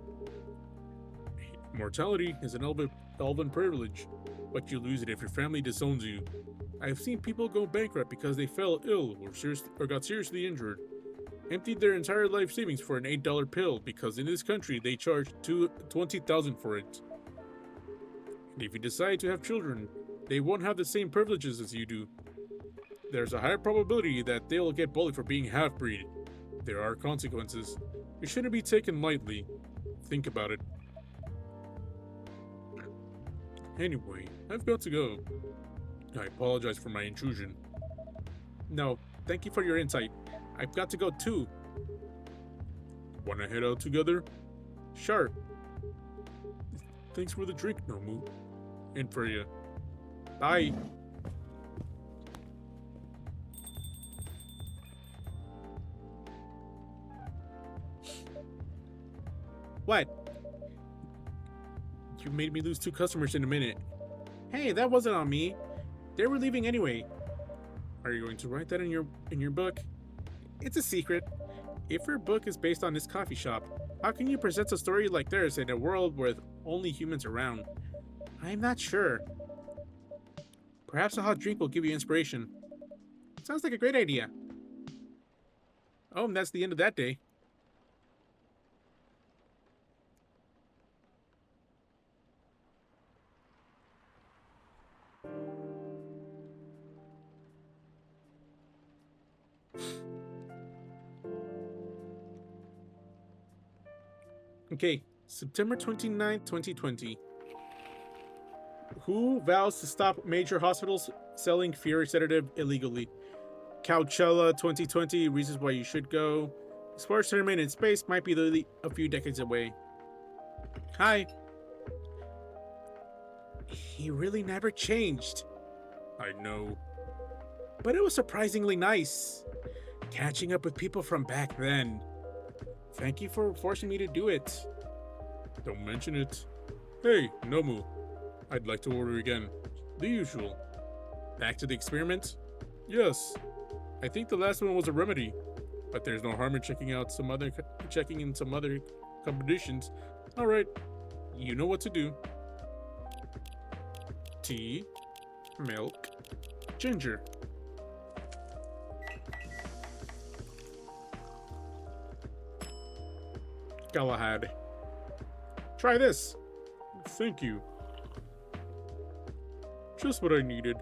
Mortality is an elven privilege, but you lose it if your family disowns you. I've seen people go bankrupt because they fell ill or got seriously injured. Emptied their entire life savings for an $8 pill because in this country they charge $20,000 for it. And if you decide to have children, they won't have the same privileges as you do. There's a higher probability that they'll get bullied for being half-breed. There are consequences. It shouldn't be taken lightly. Think about it. Anyway, I've got to go. I apologize for my intrusion. No, thank you for your insight. I've got to go too. Wanna head out together? Sure. Thanks for the drink, Nomu. In for you. Bye. What? You made me lose 2 customers in a minute. Hey, that wasn't on me. They were leaving anyway. Are you going to write that in your book? It's a secret. If your book is based on this coffee shop, how can you present a story like theirs in a world with only humans around? I'm not sure. Perhaps a hot drink will give you inspiration. Sounds like a great idea. Oh, and that's the end of that day. Okay, September 29th, 2020. Who vows to stop major hospitals selling Fury sedative illegally? Coachella 2020, reasons why you should go. Sports tournament in space might be literally a few decades away. Hi. He really never changed. I know. But it was surprisingly nice. Catching up with people from back then. Thank you for forcing me to do it. Don't mention it. Hey, Nomu. I'd like to order again. The usual. Back to the experiment? Yes. I think the last one was a remedy, but there's no harm in checking in some other competitions. All right, you know what to do. Tea, milk, ginger. Galahad. Try this. Thank you. Just what I needed.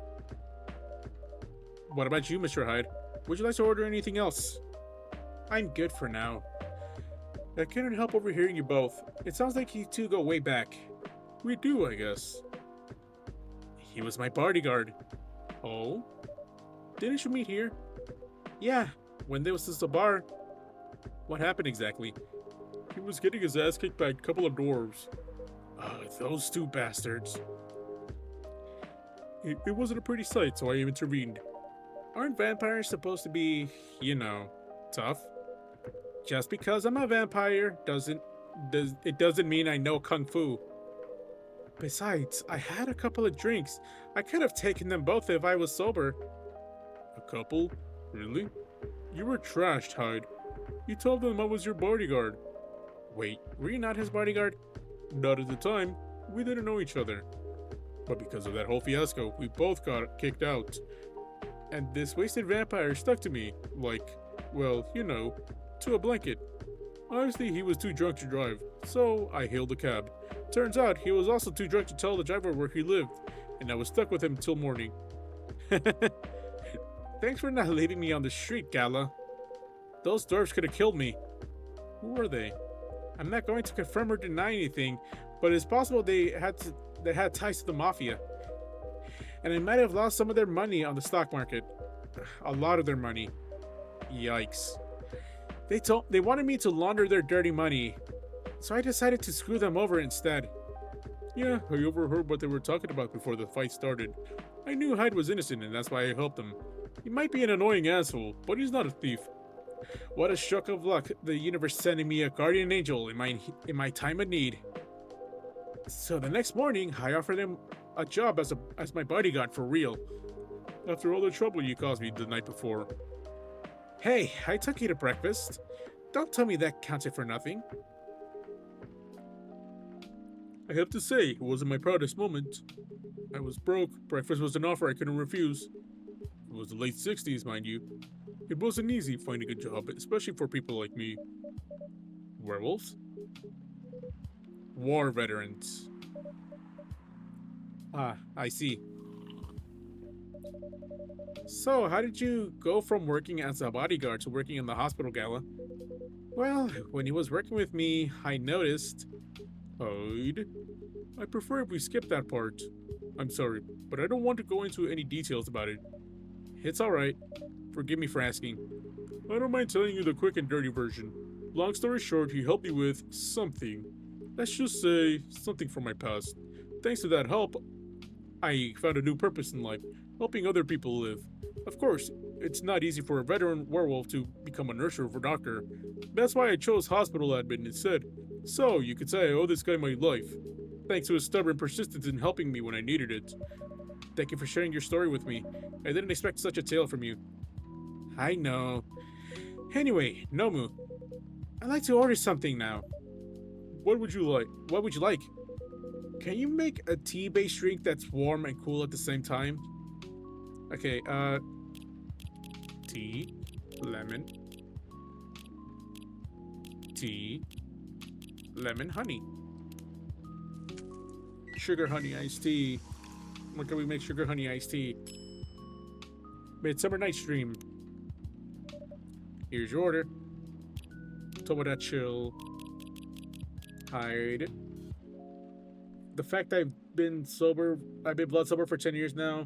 What about you, Mr. Hyde? Would you like to order anything else? I'm good for now. I couldn't help overhearing you both. It sounds like you two go way back. We do, I guess. He was my bodyguard. Oh? Didn't you meet here? Yeah, when there was just a bar. What happened exactly? He was getting his ass kicked by a couple of dwarves. Those two bastards. It wasn't a pretty sight, so I intervened. Aren't vampires supposed to be, tough? Just because I'm a vampire doesn't mean I know kung fu. Besides, I had a couple of drinks. I could have taken them both if I was sober. A couple? Really? You were trashed, Hyde. You told them I was your bodyguard. Wait, were you not his bodyguard? Not at the time. We didn't know each other. But because of that whole fiasco, we both got kicked out. And this wasted vampire stuck to me, like, well, to a blanket. Obviously, he was too drunk to drive, so I hailed a cab. Turns out, he was also too drunk to tell the driver where he lived, and I was stuck with him till morning. Thanks for not leaving me on the street, Gala. Those dwarves could have killed me. Who were they? I'm not going to confirm or deny anything, but it's possible they had ties to the mafia. And they might have lost some of their money on the stock market. A lot of their money. Yikes. They wanted me to launder their dirty money, so I decided to screw them over instead. Yeah, I overheard what they were talking about before the fight started. I knew Hyde was innocent, and that's why I helped him. He might be an annoying asshole, but he's not a thief. What a stroke of luck, the universe sending me a guardian angel in my time of need. So the next morning, I offered him a job as my bodyguard for real. After all the trouble you caused me the night before. Hey, I took you to breakfast. Don't tell me that counted for nothing. I have to say, it wasn't my proudest moment. I was broke. Breakfast was an offer I couldn't refuse. It was the late 60s, mind you. It wasn't easy finding a job, especially for people like me. Werewolves? War veterans. Ah, I see. So, how did you go from working as a bodyguard to working in the hospital, Gala? Well, when he was working with me, I noticed... Hyde? I prefer if we skip that part. I'm sorry, but I don't want to go into any details about it. It's alright. Forgive me for asking. I don't mind telling you the quick and dirty version. Long story short, he helped me with something. Let's just say, something from my past. Thanks to that help, I found a new purpose in life, helping other people live. Of course, it's not easy for a veteran werewolf to become a nurse or a doctor. That's why I chose hospital admin instead. So, you could say I owe this guy my life. Thanks to his stubborn persistence in helping me when I needed it. Thank you for sharing your story with me. I didn't expect such a tale from you. I know. Anyway, Nomu, I'd like to order something now. What would you like? What would you like? Can you make a tea-based drink that's warm and cool at the same time? Okay, tea, lemon, tea, lemon, honey. Sugar honey iced tea. What can we make sugar honey iced tea? Midsummer Night's Dream. Here's your order. Tomoda chill. Hide. The fact I've been blood sober for 10 years now.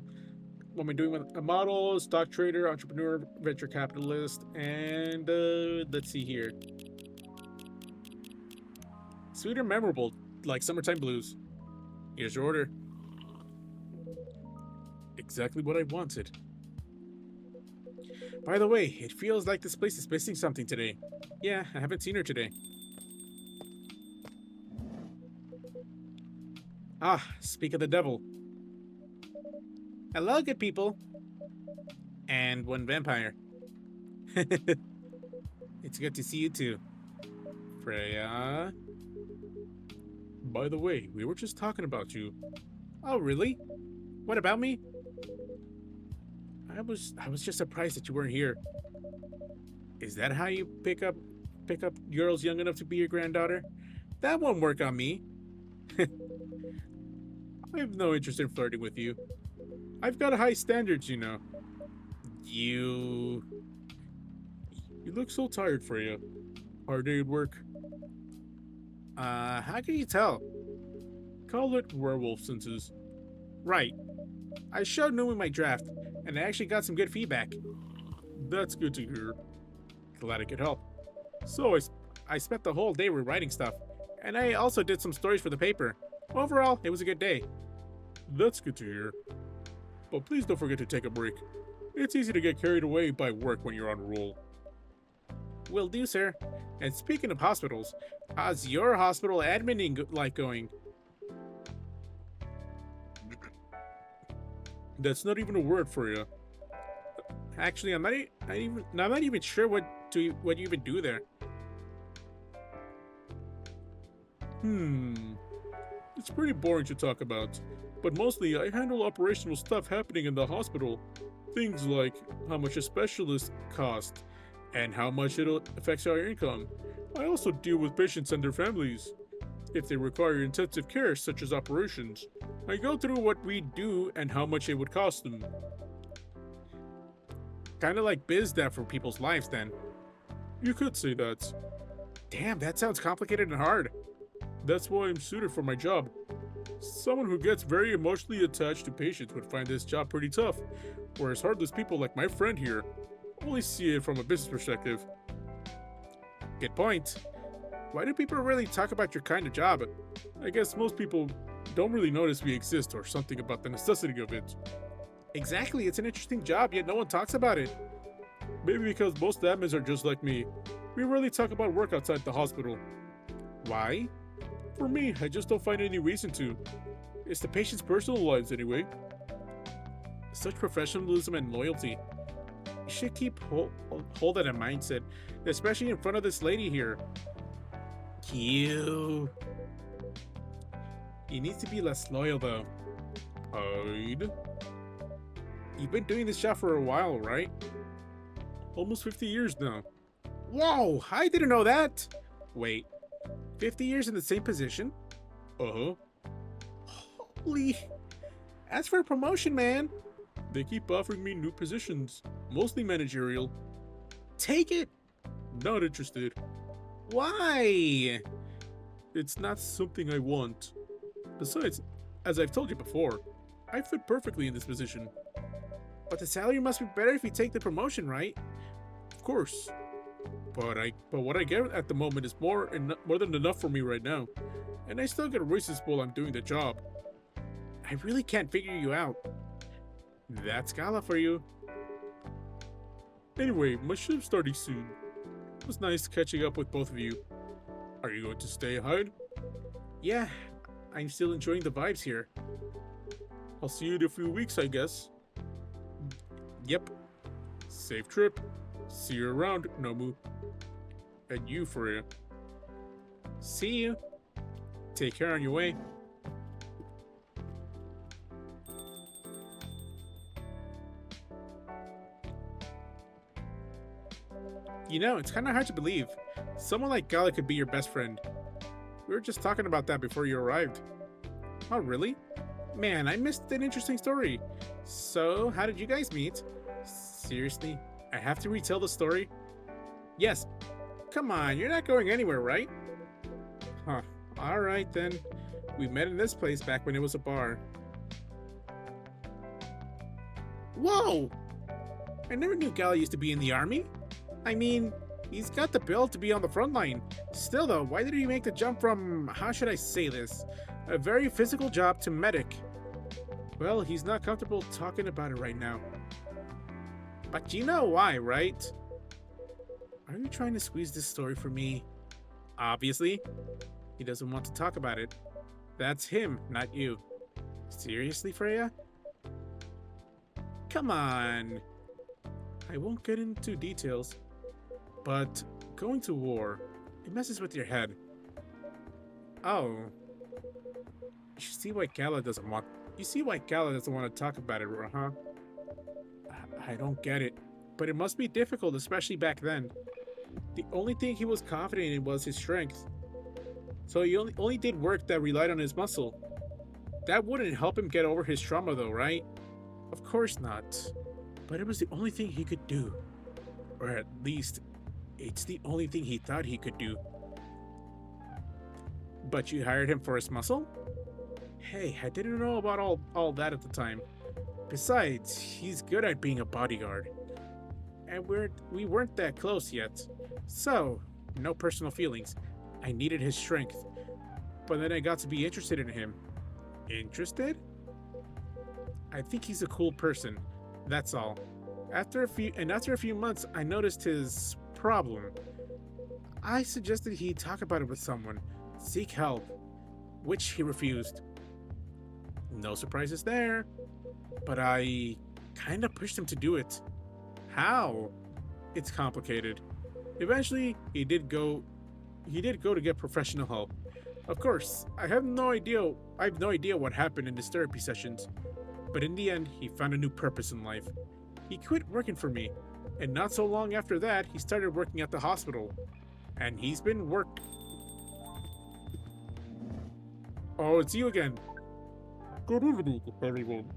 What am I doing with a model, stock trader, entrepreneur, venture capitalist, and let's see here. Sweet or memorable, like summertime blues. Here's your order. Exactly what I wanted. By the way, it feels like this place is missing something today. Yeah, I haven't seen her today. Ah, speak of the devil. Hello, good people. And one vampire. It's good to see you too. Freya. By the way, we were just talking about you. Oh, really? What about me? I was just surprised that you weren't here. Is that how you pick up girls young enough to be your granddaughter? That won't work on me. I have no interest in flirting with you. I've got high standards, you know. You look so tired, Freya. Hard day at work. How can you tell? Call it werewolf senses. Right. I showed Numi my draft, and I actually got some good feedback. That's good to hear. Glad I could help. So I spent the whole day rewriting stuff, and I also did some stories for the paper. Overall, it was a good day. That's good to hear. But please don't forget to take a break. It's easy to get carried away by work when you're on a roll. Will do, sir. And speaking of hospitals, how's your hospital admin life going? That's not even a word for you. Actually, I'm not even sure what you even do there. It's pretty boring to talk about, but mostly I handle operational stuff happening in the hospital. Things like how much a specialist costs and how much it affects our income. I also deal with patients and their families. If they require intensive care, such as operations, I go through what we do and how much it would cost them. Kinda like biz dev for people's lives, then. You could say that. Damn, that sounds complicated and hard. That's why I'm suited for my job. Someone who gets very emotionally attached to patients would find this job pretty tough, whereas heartless people like my friend here only see it from a business perspective. Good point. Why do people really talk about your kind of job? I guess most people don't really notice we exist or something about the necessity of it. Exactly, it's an interesting job, yet no one talks about it. Maybe because most admins are just like me. We rarely talk about work outside the hospital. Why? For me, I just don't find any reason to. It's the patient's personal lives anyway. Such professionalism and loyalty. You should keep hold that in mindset, especially in front of this lady here. Cute. You need to be less loyal though. Hide. You've been doing this job for a while, right? Almost 50 years now. Whoa, I didn't know that. Wait, 50 years in the same position? Uh-huh. Holy. As for promotion, man. They keep offering me new positions, mostly managerial. Take it. Not interested. Why? It's not something I want. Besides, as I've told you before, I fit perfectly in this position. But the salary must be better if you take the promotion, right? Of course. But what I get at the moment is more than enough for me right now. And I still get raises while I'm doing the job. I really can't figure you out. That's Gala for you. Anyway, my shift's starting soon. It was nice catching up with both of you. Are you going to stay, Hyde? Yeah, I'm still enjoying the vibes here. I'll see you in a few weeks, I guess. Yep. Safe trip. See you around, Nomu. And you, Freya. See you. Take care on your way. You know, it's kind of hard to believe. Someone like Gala could be your best friend. We were just talking about that before you arrived. Oh, really? Man, I missed an interesting story. So, how did you guys meet? Seriously? I have to retell the story? Yes. Come on, you're not going anywhere, right? Huh. Alright then. We met in this place back when it was a bar. Whoa! I never knew Gala used to be in the army. I mean, he's got the build to be on the front line. Still though, why did he make the jump from, how should I say this, a very physical job to medic? Well, he's not comfortable talking about it right now. But you know why, right? Are you trying to squeeze this story for me? Obviously. He doesn't want to talk about it. That's him, not you. Seriously, Freya? Come on. I won't get into details, but going to war, it messes with your head. Oh. You see why Gala doesn't want... You see why Gala doesn't want to talk about it, huh? I don't get it, but it must be difficult, especially back then. The only thing he was confident in was his strength. So he only did work that relied on his muscle. That wouldn't help him get over his trauma though, right? Of course not. But it was the only thing he could do. Or at least, it's the only thing he thought he could do. But you hired him for his muscle? Hey, I didn't know about all that at the time. Besides, he's good at being a bodyguard. And we weren't that close yet. So, no personal feelings. I needed his strength. But then I got to be interested in him. Interested? I think he's a cool person. That's all. After a few months, I noticed his problem. I suggested he talk about it with someone, seek help, which he refused. No surprises there, but I kinda pushed him to do it. How? It's complicated. Eventually, he did go to get professional help. Of course, I have no idea what happened in his therapy sessions, but in the end, he found a new purpose in life. He quit working for me, and not so long after that, he started working at the hospital. And he's been Oh, it's you again. Good evening, everyone.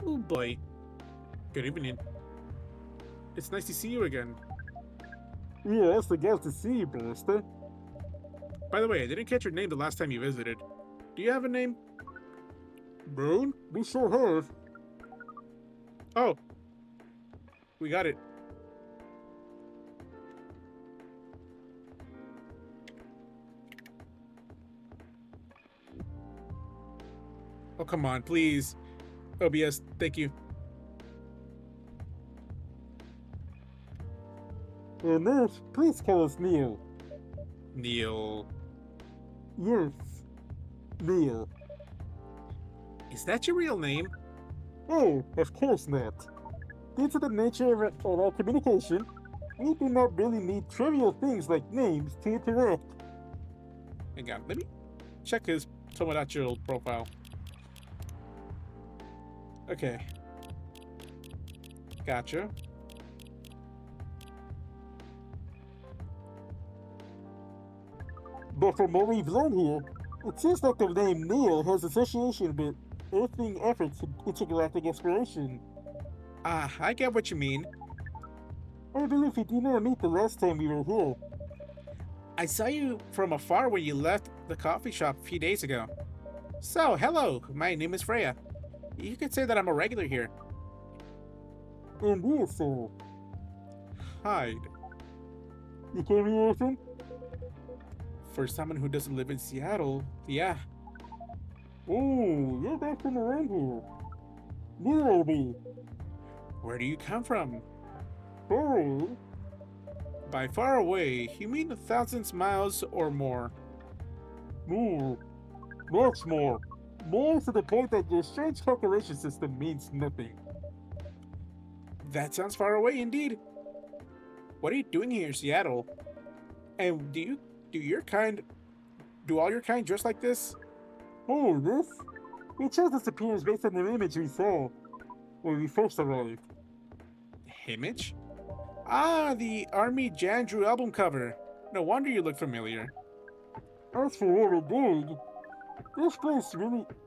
Oh boy. Good evening. It's nice to see you again. Yeah, it's glad to see you, Buster. By the way, I didn't catch your name the last time you visited. Do you have a name? Brown? We sure have. Oh. We got it. Oh, come on, please. OBS, thank you. Nurse, please call us Neil. Neil. Yes, Neil. Is that your real name? Oh, of course not. Due to the nature of our communication, we do not really need trivial things like names to interact. Hang on, let me check his Tomodachi profile. Okay. Gotcha. But from what we've learned here, it seems like the name Neil has association with earthing efforts in intergalactic exploration. Ah, I get what you mean. I believe we did not meet the last time we were here. I saw you from afar when you left the coffee shop a few days ago. So, hello, my name is Freya. You could say that I'm a regular here. And you, sir. Hide. You came here often? For someone who doesn't live in Seattle, yeah. Oh, you're back from around here. Near will be. Where do you come from? Oh. By far away, you mean 1,000 miles or more. More. Much more. More to the point that your strange calculation system means nothing. That sounds far away indeed. What are you doing here in Seattle? And do all your kind dress like this? Oh, this? We chose this appearance based on the image we saw when we first arrived. Image? Ah, the Army Jan Drew album cover. No wonder you look familiar. As for what we're doing, this place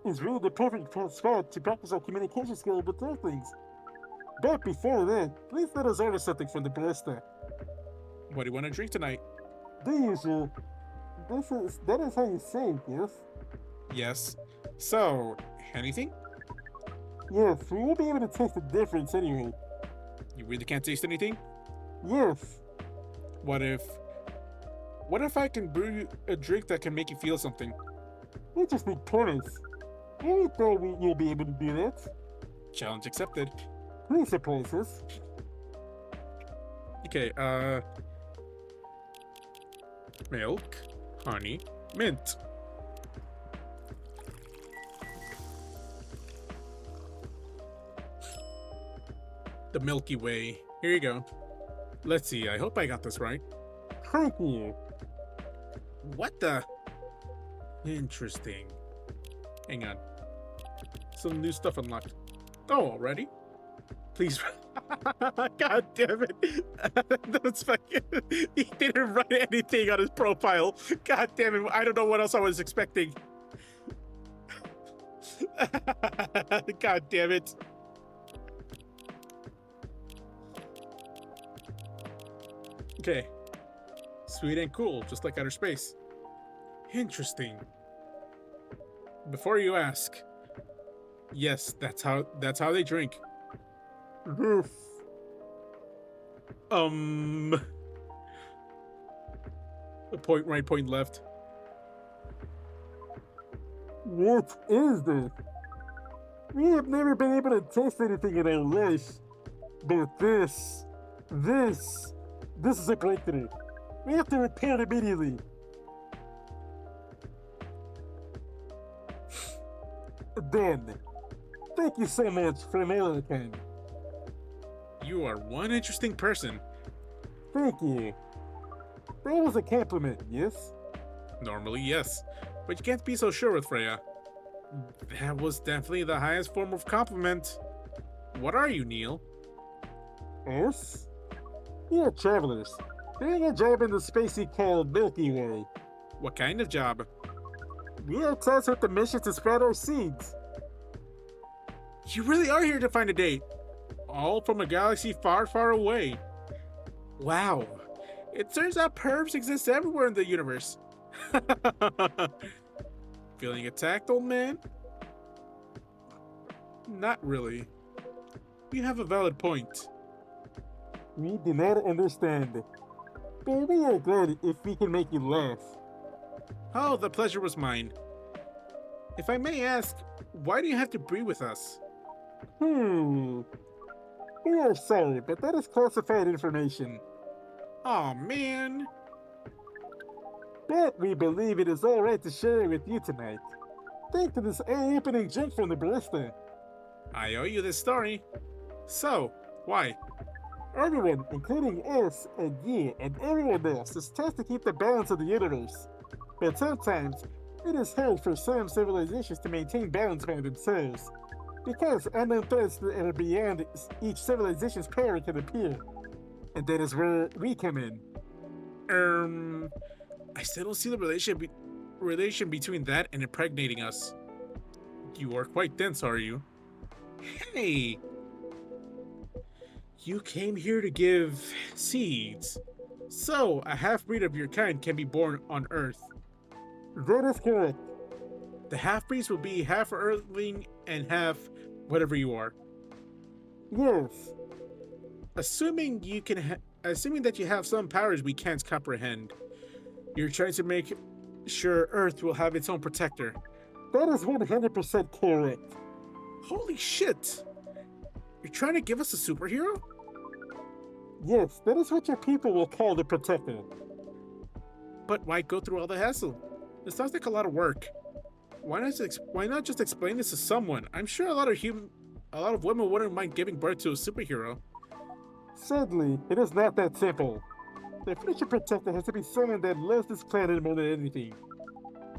is really the perfect spot to practice our communication skills with Earthlings. But before that, please let us order something from the barista. What do you want to drink tonight? The usual. That is how you say it, yes? Yes. So, anything? Yes, we won't be able to taste the difference anyway. You really can't taste anything? Yes. What if I can brew you a drink that can make you feel something? We just need pointers. I thought you'll be able to do that. Challenge accepted. Please surprise us. Okay, milk, honey, mint. The Milky Way. Here you go. Let's see, I hope I got this right. Thank you. What the? Interesting. Hang on. Some new stuff unlocked. Oh, already? Please. God damn it. That's fucking. He didn't write anything on his profile. God damn it. I don't know what else I was expecting. God damn it. Okay. Sweet and cool, just like outer space. Interesting. Before you ask, yes, that's how they drink. This. A point right, point left. What is this? We have never been able to taste anything in our life. But this is a breakthrough. We have to repair it immediately. Ben, thank you so much for mailing it in. You are one interesting person. Thank you. That was a compliment, yes? Normally, yes. But you can't be so sure with Freya. That was definitely the highest form of compliment. What are you, Neil? Us? We are travelers, doing a job in the space we call Milky Way. What kind of job? We are tasked with the mission to spread our seeds. You really are here to find a date. All from a galaxy far, far away. Wow. It turns out pervs exist everywhere in the universe. Feeling attacked, old man? Not really. You have a valid point. We do not understand. But we are glad if we can make you laugh. Oh, the pleasure was mine. If I may ask, why do you have to breed with us? We are sorry, but that is classified information. Aw, man. But we believe it is alright to share it with you tonight. Thanks to this eye-opening drink from the barista. I owe you this story. So, why? Everyone, including us and you and everyone else, is tasked to keep the balance of the universe. But sometimes, it is hard for some civilizations to maintain balance by themselves, because unknown threats that are beyond each civilization's power can appear. And that is where we come in. I still don't see the relation between that and impregnating us. You are quite dense, are you? Hey! You came here to give seeds. So, a half-breed of your kind can be born on Earth. That is correct. The half-breeds will be half Earthling and half whatever you are. Yes. Assuming that you have some powers we can't comprehend, you're trying to make sure Earth will have its own protector. That is 100% correct. Holy shit! You're trying to give us a superhero? Yes, that is what your people will call the protector. But why go through all the hassle? This sounds like a lot of work. Why not just explain this to someone? I'm sure a lot of women wouldn't mind giving birth to a superhero. Sadly, it is not that simple. The future protector has to be someone that loves this planet more than anything.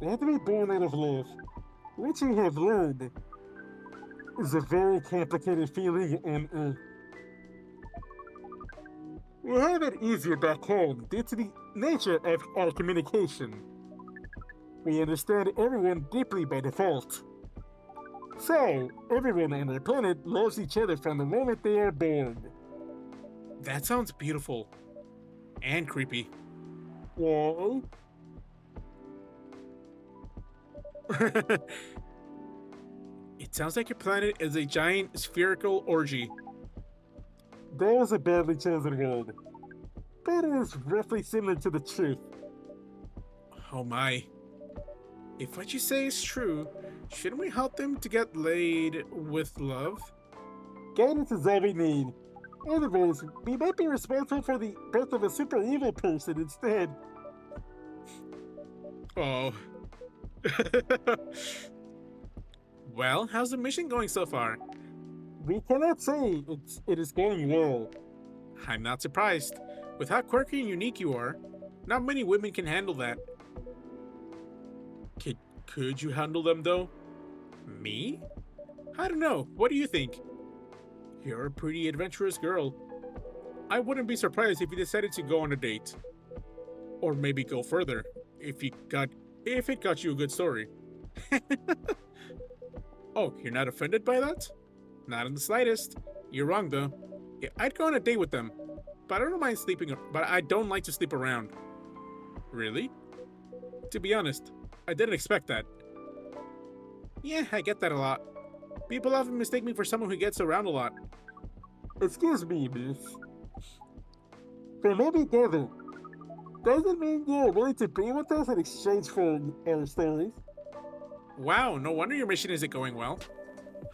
They have to be born out of love, which you have learned is a very complicated feeling on Earth. We have it easier back home due to the nature of our communication. We understand everyone deeply by default. So, everyone on our planet loves each other from the moment they are born. That sounds beautiful. And creepy. Why? It sounds like your planet is a giant spherical orgy. That was a badly chosen word. But it is roughly similar to the truth. Oh my. If what you say is true, shouldn't we help them to get laid with love? Guidance is all we need. Otherwise, we might be responsible for the birth of a super evil person instead. Oh. Well, how's the mission going so far? We cannot say it is going well. I'm not surprised. With how quirky and unique you are, not many women can handle that. Could you handle them though? Me? I don't know. What do you think? You're a pretty adventurous girl. I wouldn't be surprised if you decided to go on a date. Or maybe go further, if it got you a good story. Oh, you're not offended by that? Not in the slightest. You're wrong though. Yeah, I'd go on a date with them. But I don't mind sleeping, but I don't like to sleep around. Really? To be honest, I didn't expect that. Yeah, I get that a lot. People often mistake me for someone who gets around a lot. Excuse me, miss. They may be together. Doesn't mean you're willing to be with us in exchange for our stories. Wow, no wonder your mission isn't going well.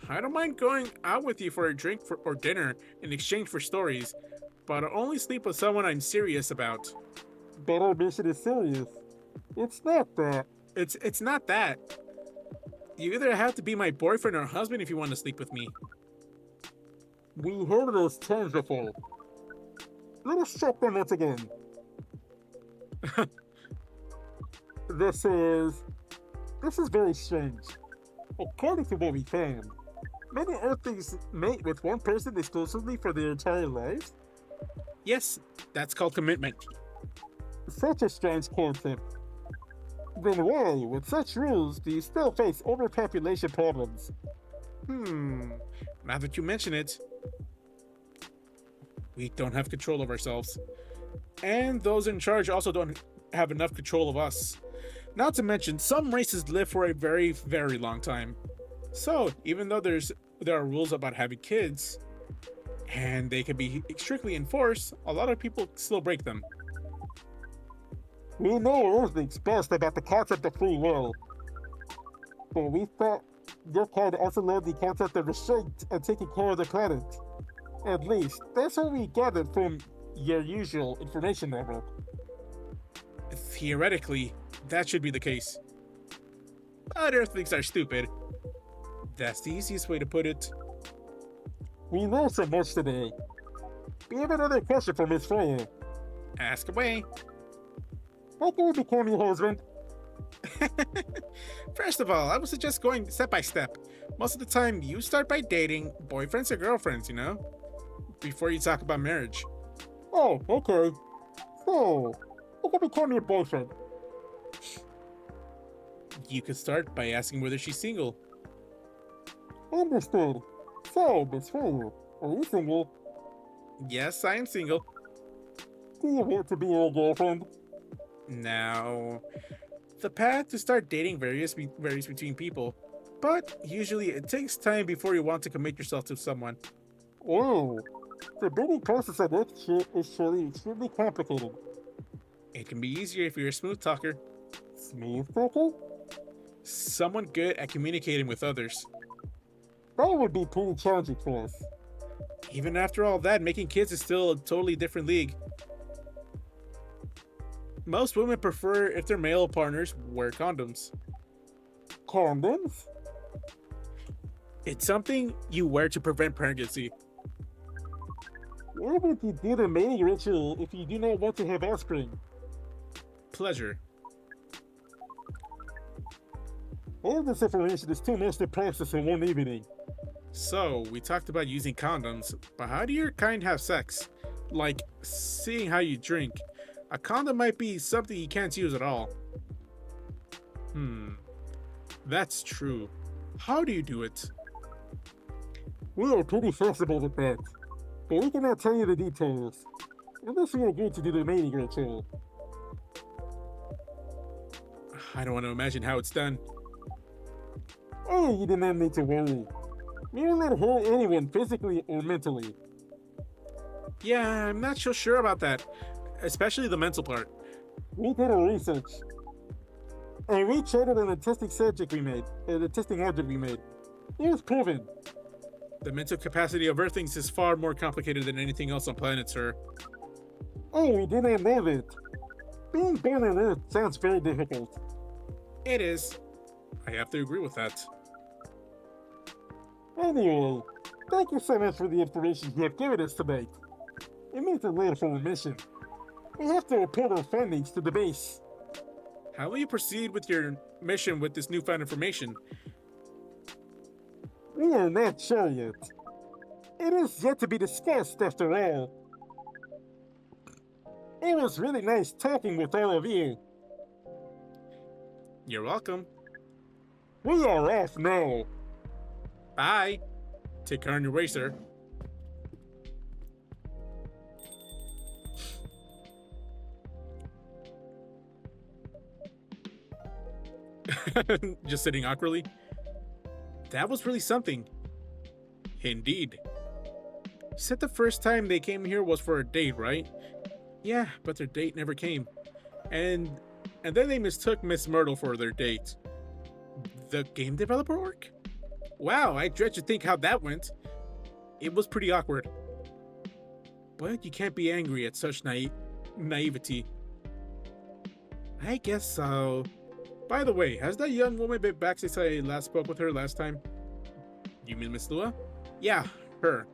I don't mind going out with you for a drink or dinner in exchange for stories, but I'll only sleep with someone I'm serious about. But our mission is serious. It's not that. It's not that. You either have to be my boyfriend or husband if you want to sleep with me. We heard those terms before. Let us check them once again. This is very strange. According to what we found, many Earthlings mate with one person exclusively for their entire lives. Yes, that's called commitment. Such a strange concept. Then why, with such rules, do you still face overpopulation problems? Now that you mention it, we don't have control of ourselves. And those in charge also don't have enough control of us. Not to mention, some races live for a very, very long time. So, even though there are rules about having kids, and they can be strictly enforced, a lot of people still break them. We know Earthlings best about the concept of free will. But we thought your kind also learned the concept of restraint and taking care of the planet. At least, that's what we gathered from your usual information network. Theoretically, that should be the case. But Earthlings are stupid. That's the easiest way to put it. We learned so much today. We have another question for Miss Freya. Ask away. How can we become your husband? First of all, I would suggest going step by step. Most of the time, you start by dating boyfriends or girlfriends, you know? Before you talk about marriage. Oh, okay. So, how can we become your boyfriend? You could start by asking whether she's single. Understood. So, Miss Freya, are you single? Yes, I am single. Do you want to be your girlfriend? Now, the path to start dating varies between people, but usually it takes time before you want to commit yourself to someone. Oh, the dating process on that shit is surely extremely complicated. It can be easier if you're a smooth talker, Smooth talker? someone good at communicating with others. That would be pretty challenging for us. Even after all that, making kids is still a totally different league. Most women prefer if their male partners wear condoms. Condoms? It's something you wear to prevent pregnancy. Why would you do the mating ritual if you do not want to have offspring? Pleasure. All this information is too much to process in one evening. So, we talked about using condoms, but how do your kind have sex? Like, seeing how you drink. A condom might be something you can't use at all. That's true. How do you do it? We are pretty flexible with that, but we cannot tell you the details, unless you agree to do the mating ritual. I don't want to imagine how it's done. Oh, you do not need to worry. We will not hurt anyone physically or mentally. Yeah, I'm not so sure about that, especially the mental part. We did our research. And we checked it on the testing subject we made, the testing object we made. It was proven. The mental capacity of Earthlings is far more complicated than anything else on planet, sir. Oh, we did not know that. Being born on Earth sounds very difficult. It is. I have to agree with that. Anyway, thank you so much for the information you have given us tonight. It means a lot for our mission. We have to report our findings to the base. How will you proceed with your mission with this newfound information? We are not sure yet. It is yet to be discussed after all. It was really nice talking with all of you. You're welcome. We are off now. Bye. Take care on your way, sir. Just sitting awkwardly. That was really something. Indeed. You said the first time they came here was for a date, right? Yeah, but their date never came. And then they mistook Miss Myrtle for their date. The game developer orc? Wow, I dread to think how that went. It was pretty awkward. But you can't be angry at such naivety. I guess so. By the way, has that young woman been back since I last spoke with her last time? You mean Miss Lua? Yeah, her.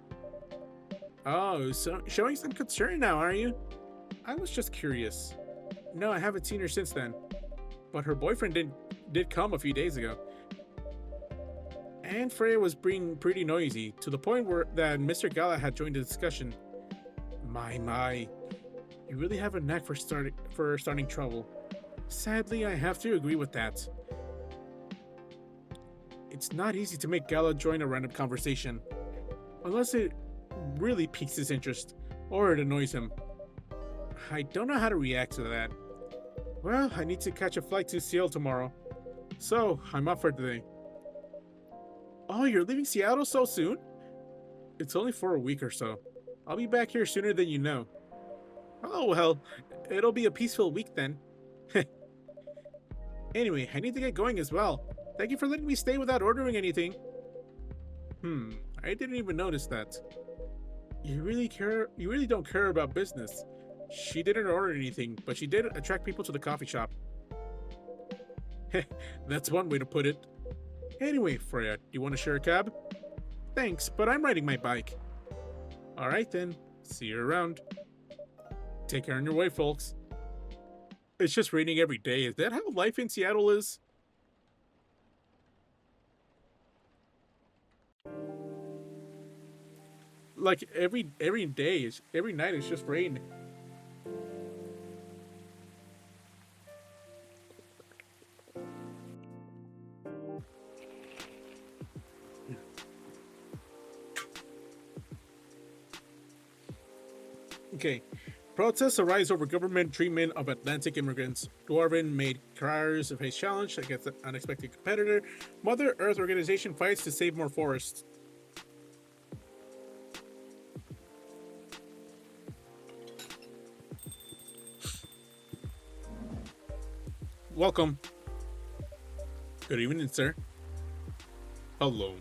Oh, so showing some concern now, are you? I was just curious. No, I haven't seen her since then. But her boyfriend did come a few days ago. And Freya was being pretty noisy, to the point where that Mr. Gala had joined the discussion. My. You really have a knack for starting trouble. Sadly, I have to agree with that. It's not easy to make Gala join a random conversation, unless it really piques his interest, or it annoys him. I don't know how to react to that. Well, I need to catch a flight to Seattle tomorrow, so I'm off for today. Oh, you're leaving Seattle so soon? It's only for a week or so. I'll be back here sooner than you know. Oh well, it'll be a peaceful week then. Anyway, I need to get going as well. Thank you for letting me stay without ordering anything. I didn't even notice that. You really don't care about business. She didn't order anything, but she did attract people to the coffee shop. That's one way to put it. Anyway, Freya, do you want to share a cab? Thanks, but I'm riding my bike. Alright then, see you around. Take care on your way, folks. It's just raining every day. Is that how life in Seattle is? Like every day, every night it's just rain. Okay. Protests arise over government treatment of Atlantic immigrants. Dwarven made criers of his challenge against an unexpected competitor. Mother Earth organization fights to save more forests. Welcome. Good evening, sir. Hello.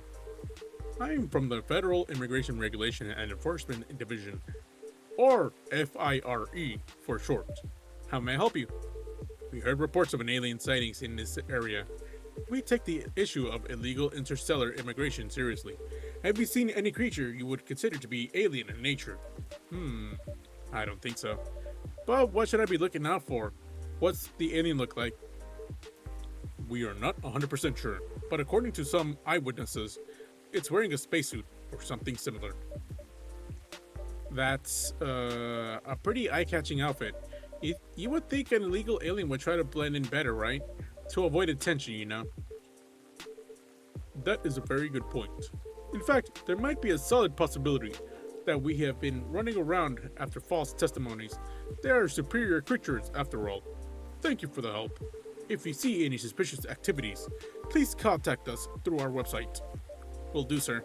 I'm from the Federal Immigration Regulation and Enforcement Division, or FIRE for short. How may I help you? We heard reports of an alien sightings in this area. We take the issue of illegal interstellar immigration seriously. Have you seen any creature you would consider to be alien in nature? I don't think so. But what should I be looking out for? What's the alien look like? We are not 100% sure, but according to some eyewitnesses, it's wearing a spacesuit or something similar. That's a pretty eye-catching outfit. You would think an illegal alien would try to blend in better, right? To avoid attention, you know? That is a very good point. In fact, there might be a solid possibility that we have been running around after false testimonies. They are superior creatures, after all. Thank you for the help. If you see any suspicious activities, please contact us through our website. Will do, sir.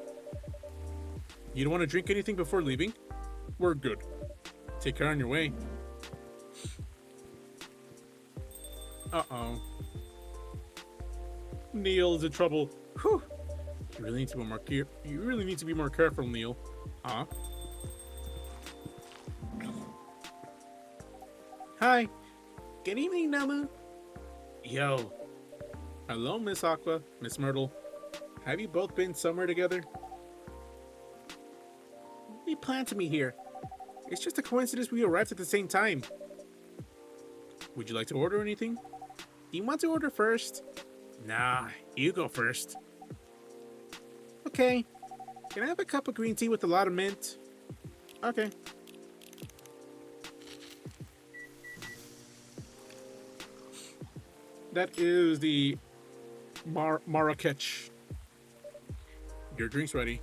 You don't want to drink anything before leaving? We're good. Take care on your way. Uh-oh. Neil is in trouble. Whew. You really need to be more careful, Neil. Huh? Hi. Good evening, Namu. Yo. Hello, Miss Aqua, Miss Myrtle. Have you both been somewhere together? We planned to meet here. It's just a coincidence we arrived at the same time. Would you like to order anything? Do you want to order first? Nah, you go first. Okay. Can I have a cup of green tea with a lot of mint? Okay. That is the Marrakech. Your drink's ready.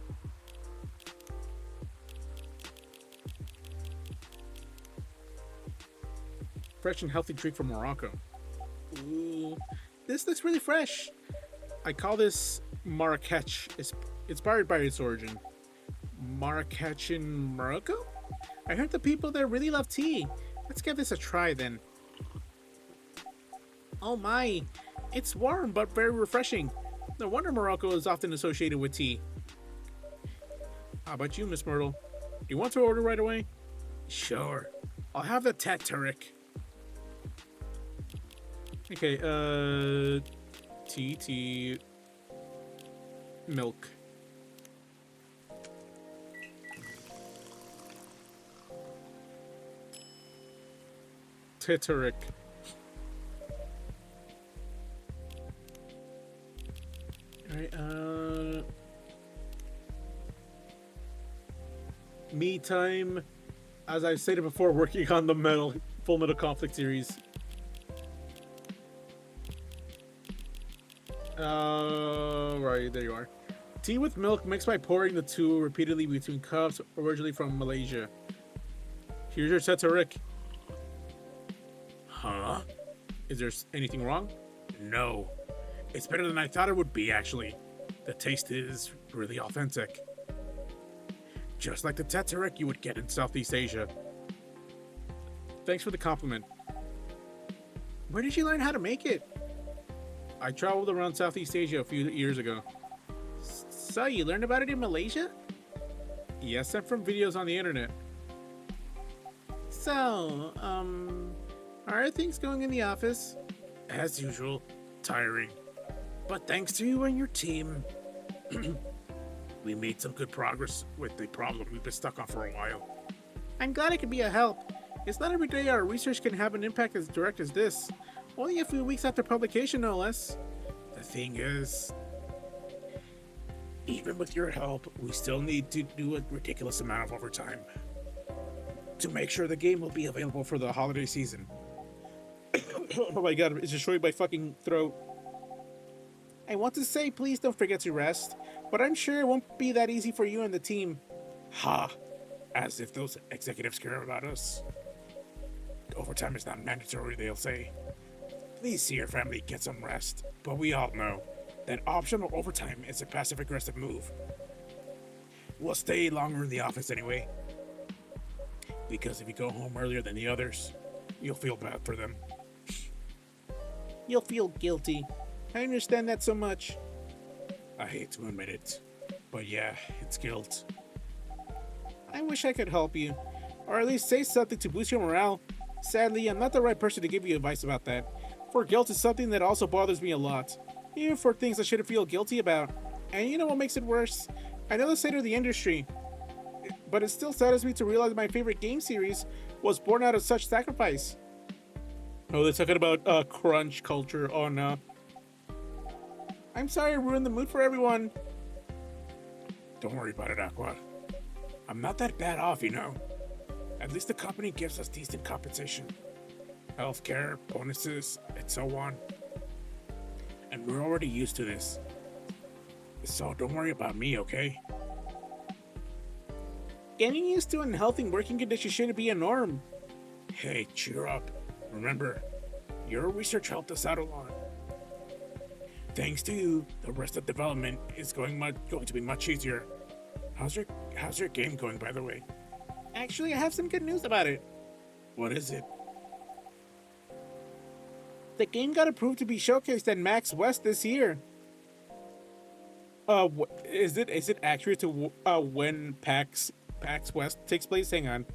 Fresh and healthy drink from Morocco. Ooh, this looks really fresh. I call this Marrakech. It's inspired by its origin. Marrakech in Morocco? I heard the people there really love tea. Let's give this a try then. Oh my, it's warm but very refreshing. No wonder Morocco is often associated with tea. How about you, Miss Myrtle? Do you want to order right away? Sure. I'll have the Tatarek. Okay, tea, milk. Tatarek. Alright, me time. As I've stated before, working on the Full Metal Conflict series. Right, there you are. Tea with milk mixed by pouring the two repeatedly between cups, originally from Malaysia. Here's your Tatarek. Huh? Is there anything wrong? No. It's better than I thought it would be, actually. The taste is really authentic. Just like the Tatarek you would get in Southeast Asia. Thanks for the compliment. Where did you learn how to make it? I traveled around Southeast Asia a few years ago. So, you learned about it in Malaysia? Yes, and from videos on the internet. So, are things going in the office? As usual, tiring. But thanks to you and your team, we made some good progress with the problem we've been stuck on for a while. I'm glad I could be a help. It's not every day our research can have an impact as direct as this. Only a few weeks after publication, no less. The thing is, even with your help, we still need to do a ridiculous amount of overtime to make sure the game will be available for the holiday season. Oh my god, it's destroying my fucking throat. I want to say please don't forget to rest, but I'm sure it won't be that easy for you and the team. Ha! As if those executives care about us. Overtime is not mandatory, they'll say. Please see your family get some rest, but we all know that optional overtime is a passive-aggressive move. We'll stay longer in the office anyway, because if you go home earlier than the others, you'll feel bad for them. You'll feel guilty. I understand that so much. I hate to admit it, but yeah, it's guilt. I wish I could help you, or at least say something to boost your morale. Sadly, I'm not the right person to give you advice about that, for guilt is something that also bothers me a lot. even for things I shouldn't feel guilty about. And you know what makes it worse? I know the state of the industry, but it still saddens me to realize my favorite game series was born out of such sacrifice. Oh, they're talking about crunch culture. Oh no. I'm sorry I ruined the mood for everyone. Don't worry about it, Aqua. I'm not that bad off, you know. At least the company gives us decent compensation. Healthcare, bonuses, and so on. And we're already used to this. So don't worry about me, okay? Getting used to unhealthy working conditions shouldn't be a norm. Hey, cheer up. Remember, your research helped us out a lot. Thanks to you, the rest of development is going to be much easier. How's your game going, by the way? Actually, I have some good news about it. What is it? The game got approved to be showcased at Max West this year. Is it accurate to when PAX West takes place? Hang on.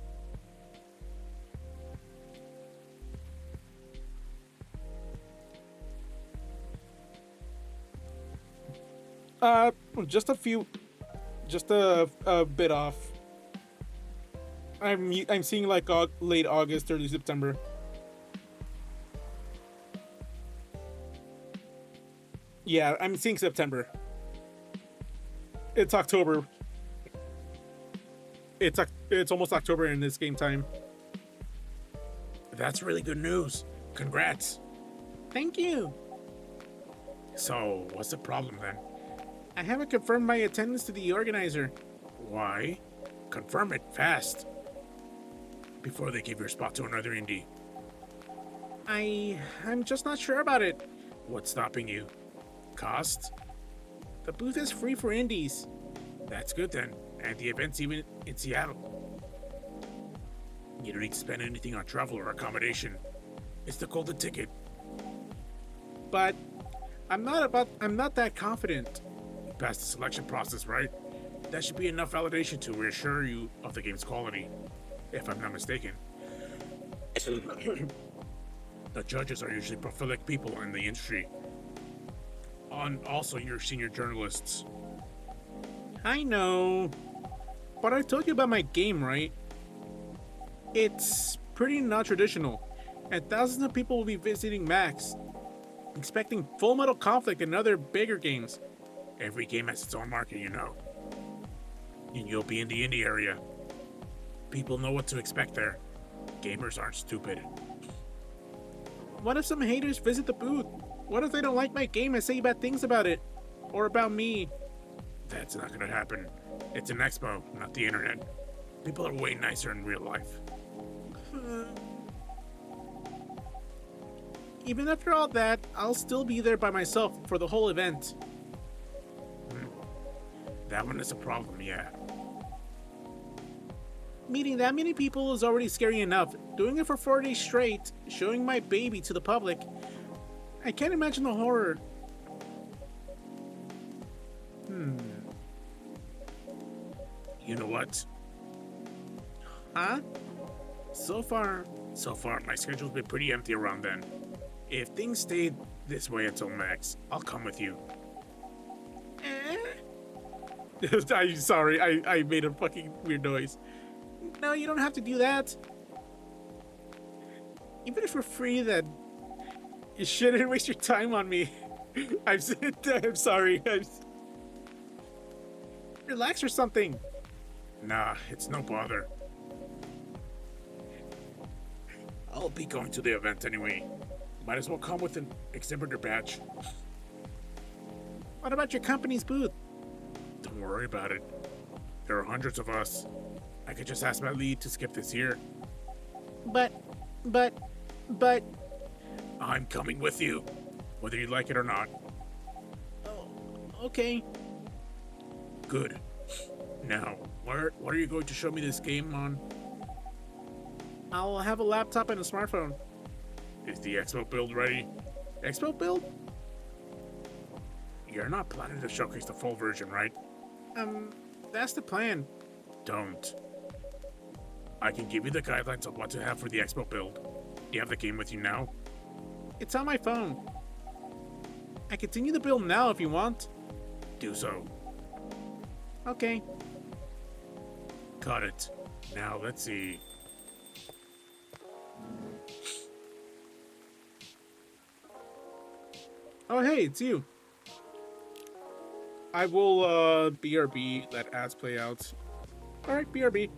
Just a bit off. I'm seeing like late August, early September. Yeah, I'm seeing September. It's October. It's almost October in this game time. That's really good news. Congrats. Thank you. So, what's the problem then? I haven't confirmed my attendance to the organizer. Why? Confirm it fast. Before they give your spot to another indie. I'm just not sure about it. What's stopping you? Cost? The booth is free for indies. That's good then. And the event's even in Seattle. You don't need to spend anything on travel or accommodation. It's the golden ticket. But I'm not that confident. You passed the selection process, right? That should be enough validation to reassure you of the game's quality, if I'm not mistaken. The judges are usually prolific people in the industry. Also, your senior journalists. I know. But I told you about my game, right? It's pretty non-traditional, and thousands of people will be visiting Max, expecting Full Metal Conflict and other bigger games. Every game has its own market, you know. And you'll be in the indie area. People know what to expect there. Gamers aren't stupid. What if some haters visit the booth? What if they don't like my game and say bad things about it? Or about me? That's not gonna happen. It's an expo, not the internet. People are way nicer in real life. Even after all that, I'll still be there by myself for the whole event. That one is a problem, yeah. Meeting that many people is already scary enough. Doing it for 4 days straight, showing my baby to the public, I can't imagine the horror. You know what? Huh? So far, my schedule's been pretty empty around then. If things stay this way until Max, I'll come with you. I'm sorry, I made a fucking weird noise. No, you don't have to do that. Even if we're free, then you shouldn't waste your time on me. I'm sorry. Relax or something. Nah, it's no bother. I'll be going to the event anyway. Might as well come with an exhibitor badge. What about your company's booth? Don't worry about it. There are hundreds of us. I could just ask my lead to skip this year. But... I'm coming with you, whether you like it or not. Oh, okay. Good. Now, what are you going to show me this game on? I'll have a laptop and a smartphone. Is the Expo build ready? Expo build? You're not planning to showcase the full version, right? That's the plan. Don't. I can give you the guidelines of what to have for the Expo build. Do you have the game with you now? It's on my phone. I continue the bill now if you want. Do so. Okay. Got it. Now let's see. Oh, hey, it's you. I will, BRB, let ads play out. Alright, BRB.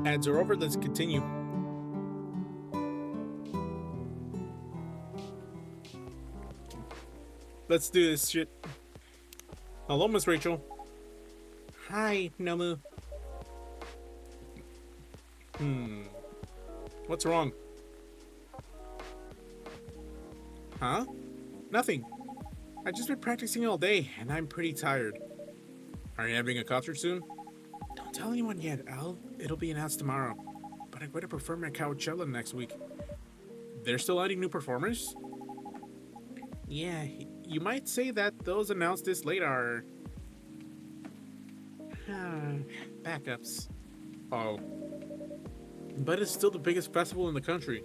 Ads are over, let's continue. Let's do this shit. Hello, Miss Rachel. Hi, Nomu. What's wrong? Huh? Nothing. I've just been practicing all day, and I'm pretty tired. Are you having a concert soon? Don't tell anyone yet, Al. It'll be announced tomorrow. But I'm going to perform at Coachella next week. They're still adding new performers? Yeah, you might say that those announced this late are... backups. Oh. But it's still the biggest festival in the country.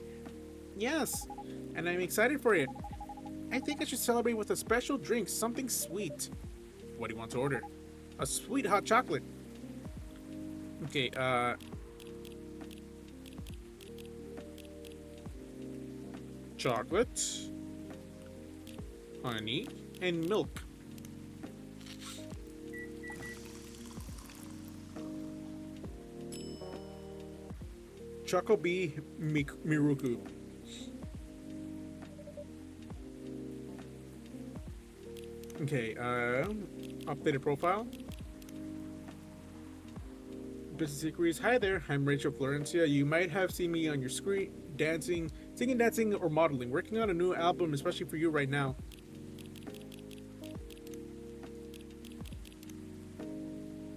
Yes, and I'm excited for it. I think I should celebrate with a special drink, something sweet. What do you want to order? A sweet hot chocolate. Okay, chocolate, honey, and milk. Choco Bee Miruku. Okay, updated profile. Business inquiries. Hi there, I'm Rachel Florencia. You might have seen me on your screen dancing, singing, dancing, or modeling. Working on a new album, especially for you right now.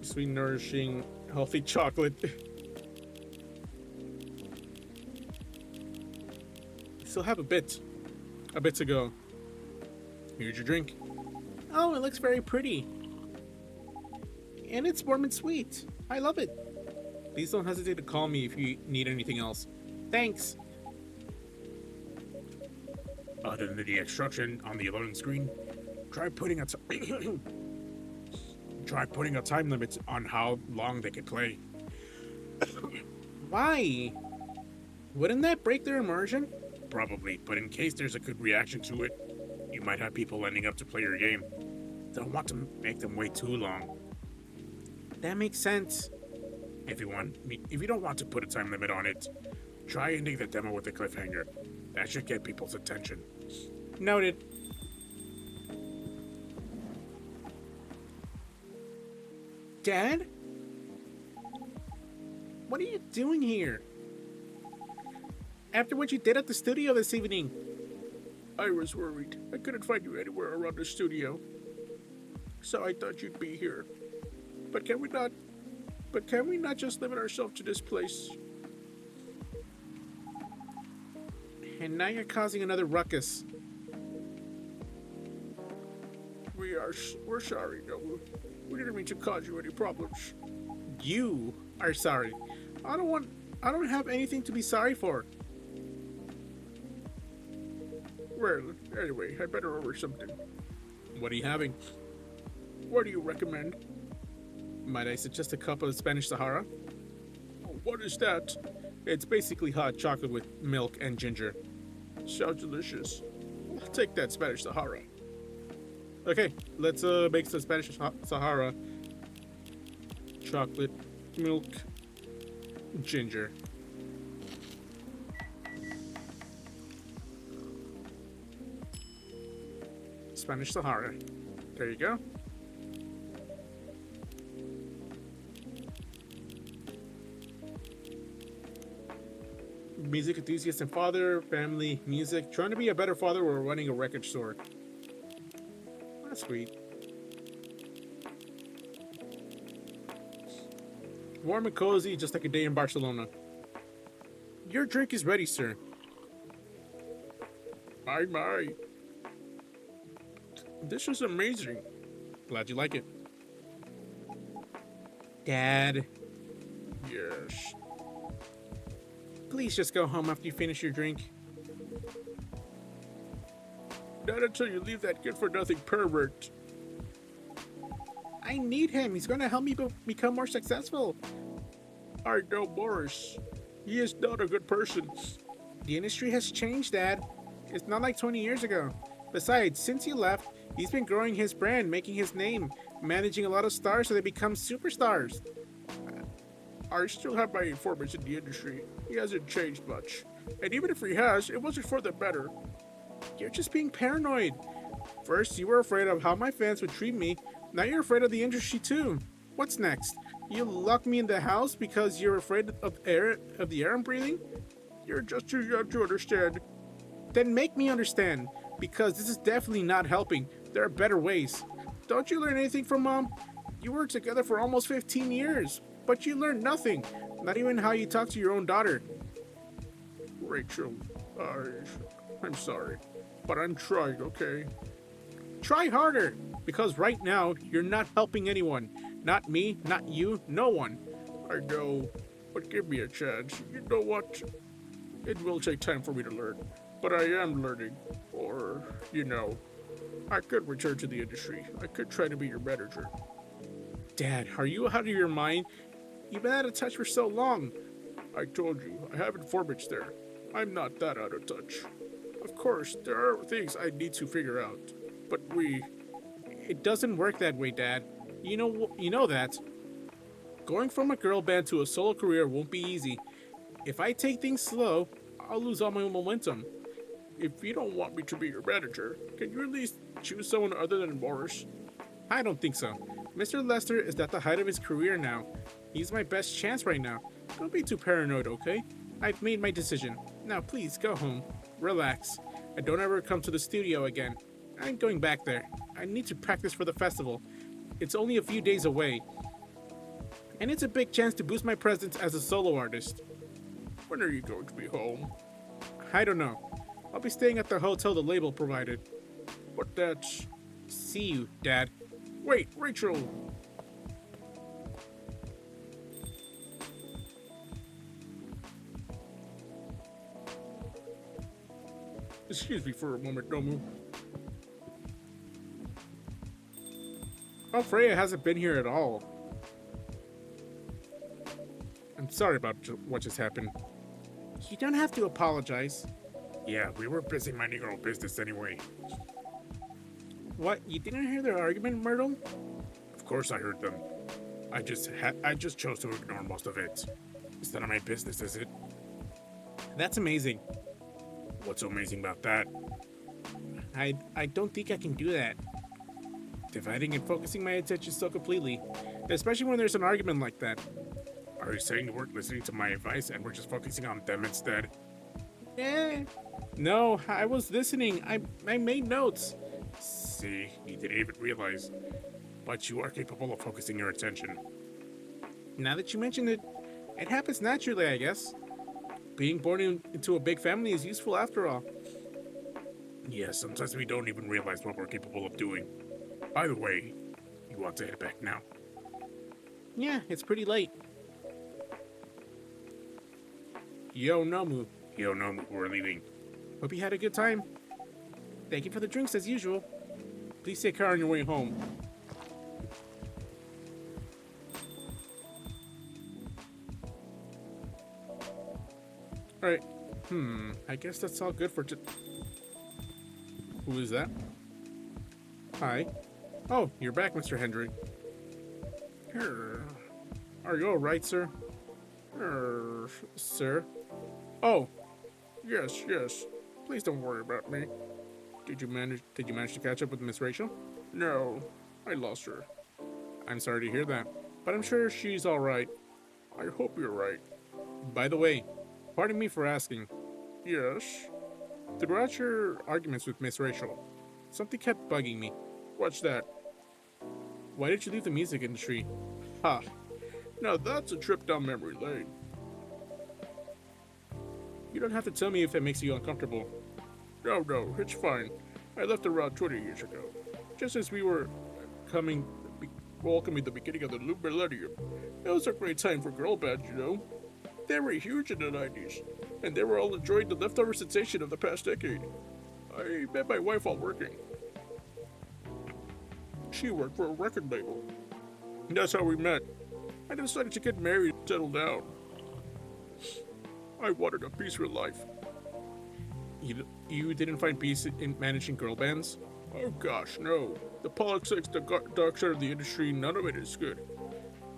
Sweet, nourishing, healthy chocolate. Still have a bit to go. Here's your drink. Oh, it looks very pretty. And it's warm and sweet. I love it. Please don't hesitate to call me if you need anything else. Thanks. Other than the instruction on the loading screen, try putting a time limit on how long they can play. Why? Wouldn't that break their immersion? Probably, but in case there's a good reaction to it, you might have people lining up to play your game. Don't want to make them wait too long. That makes sense. If you don't want to put a time limit on it, try ending the demo with a cliffhanger. That should get people's attention. Noted. Dad? What are you doing here? After what you did at the studio this evening. I was worried. I couldn't find you anywhere around the studio. So I thought you'd be here. But can we not just limit ourselves to this place? And now you're causing another ruckus. We're sorry, no. We didn't mean to cause you any problems. You are sorry. I don't have anything to be sorry for. Well, anyway, I better order something. What are you having? What do you recommend? Might I suggest a cup of Spanish Sahara? Oh, what is that? It's basically hot chocolate with milk and ginger. Sounds delicious. I'll take that Spanish Sahara. Okay, let's make some Spanish Sahara. Chocolate, milk, ginger. Spanish Sahara. There you go. Music enthusiast and father, family, music. Trying to be a better father while running a record store. That's sweet. Warm and cozy, just like a day in Barcelona. Your drink is ready, sir. My. This is amazing. Glad you like it. Dad. Yes. Please just go home after you finish your drink. Not until you leave that good-for-nothing pervert. I need him. He's going to help me become more successful. I know Morris. He is not a good person. The industry has changed, Dad. It's not like 20 years ago. Besides, since he left, he's been growing his brand, making his name, managing a lot of stars so they become superstars. I still have my informants in the industry. He hasn't changed much. And even if he has, it wasn't for the better. You're just being paranoid. First, you were afraid of how my fans would treat me. Now you're afraid of the industry too. What's next? You lock me in the house because you're afraid of the air I'm breathing? You're just too young to understand. Then make me understand, because this is definitely not helping. There are better ways. Don't you learn anything from Mom? You were together for almost 15 years, but you learned nothing. Not even how you talk to your own daughter. Rachel, I'm sorry, but I'm trying, okay? Try harder, because right now, you're not helping anyone. Not me, not you, no one. I know, but give me a chance. You know what? It will take time for me to learn, but I am learning. Or, I could return to the industry. I could try to be your manager. Dad, are you out of your mind? You've been out of touch for so long. I told you, I have informants there. I'm not that out of touch. Of course, there are things I need to figure out, but It doesn't work that way, Dad. You know that. Going from a girl band to a solo career won't be easy. If I take things slow, I'll lose all my momentum. if you don't want me to be your manager, can you at least choose someone other than Morris? I don't think so. Mr. Lester is at the height of his career now. He's my best chance right now. Don't be too paranoid, okay? I've made my decision. Now please go home. Relax. And don't ever come to the studio again. I'm going back there. I need to practice for the festival. It's only a few days away. And it's a big chance to boost my presence as a solo artist. When are you going to be home? I don't know. I'll be staying at the hotel the label provided. But that's... See you, Dad. Wait, Rachel! Excuse me for a moment, Nomu. Oh, Freya hasn't been here at all. I'm sorry about what just happened. You don't have to apologize. Yeah, we were busy minding our own business anyway. What? You didn't hear their argument, Myrtle? Of course I heard them. I just chose to ignore most of it. It's none of my business, is it? That's amazing. What's so amazing about that? I don't think I can do that. Dividing and focusing my attention so completely, especially when there's an argument like that. Are you saying you weren't listening to my advice and we're just focusing on them instead? No, I was listening. I made notes. See, you didn't even realize. But you are capable of focusing your attention. Now that you mention it, it happens naturally, I guess. Being born into a big family is useful after all. Yeah, sometimes we don't even realize what we're capable of doing. By the way, you want to head back now? Yeah, it's pretty late. Yo, Nomu. Yo, Nomu, we're leaving. Hope you had a good time. Thank you for the drinks as usual. Please take care on your way home. Alright. I guess that's all good for Who is that? Hi. Oh, you're back, Mr. Hendry. Are you alright, sir? Sir? Oh. Yes. Please don't worry about me. Did you manage to catch up with Miss Rachel? No, I lost her. I'm sorry to hear that, but I'm sure she's alright. I hope you're right. By the way, pardon me for asking. Yes? Throughout your arguments with Miss Rachel, something kept bugging me. What's that? Why did you leave the music industry? Ha! Now that's a trip down memory lane. You don't have to tell me if it makes you uncomfortable. No, it's fine. I left around 20 years ago. Just as we were welcoming the beginning of the new millennium. It was a great time for girl bands, you know. They were huge in the 90s, and they were all enjoying the leftover sensation of the past decade. I met my wife while working. She worked for a record label. That's how we met. I decided to get married and settle down. I wanted a peaceful life. You didn't find peace in managing girl bands? Oh gosh, no. The politics, the dark side of the industry, none of it is good.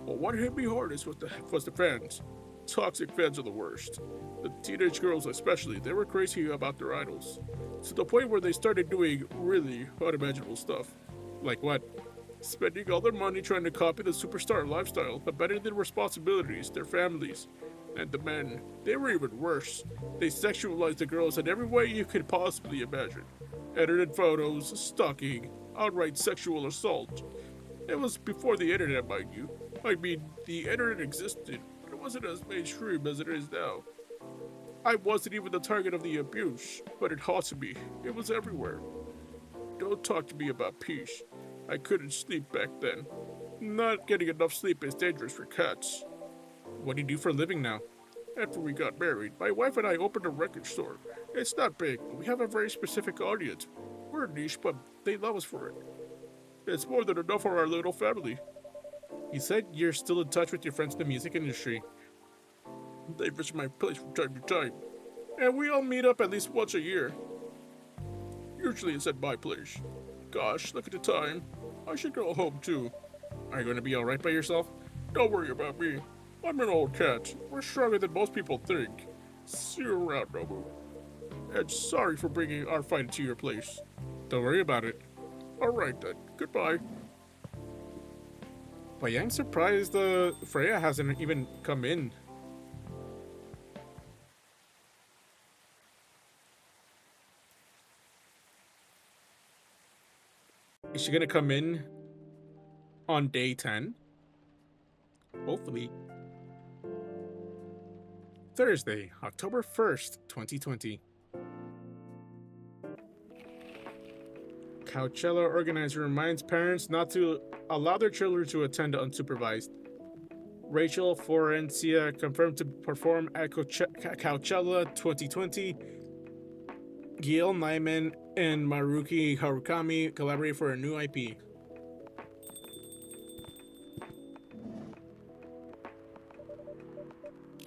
But what hit me hardest was the fans. Toxic fans are the worst. The teenage girls especially, they were crazy about their idols. To the point where they started doing really unimaginable stuff. Like what? Spending all their money trying to copy the superstar lifestyle, abandoning their responsibilities, their families. And the men, they were even worse. They sexualized the girls in every way you could possibly imagine. Edited photos, stalking, outright sexual assault. It was before the internet, mind you. I mean, the internet existed, but it wasn't as mainstream as it is now. I wasn't even the target of the abuse, but it haunted me. It was everywhere. Don't talk to me about peace. I couldn't sleep back then. Not getting enough sleep is dangerous for cats. What do you do for a living now? After we got married, my wife and I opened a record store. It's not big, but we have a very specific audience. We're niche, but they love us for it. It's more than enough for our little family. You said you're still in touch with your friends in the music industry. They visit my place from time to time, and we all meet up at least once a year. Usually it's at my place. Gosh, look at the time. I should go home too. Are you going to be alright by yourself? Don't worry about me. I'm an old cat. We're stronger than most people think. See you around, Nobu. And sorry for bringing our fight into your place. Don't worry about it. Alright then, goodbye. But yeah, I'm surprised Freya hasn't even come in. Is she gonna come in on day 10? Hopefully. Thursday, October 1st, 2020. Coachella organizer reminds parents not to allow their children to attend unsupervised. Rachel Florencia confirmed to perform at Coachella 2020. Gail Nyman and Maruki Harukami collaborate for a new IP.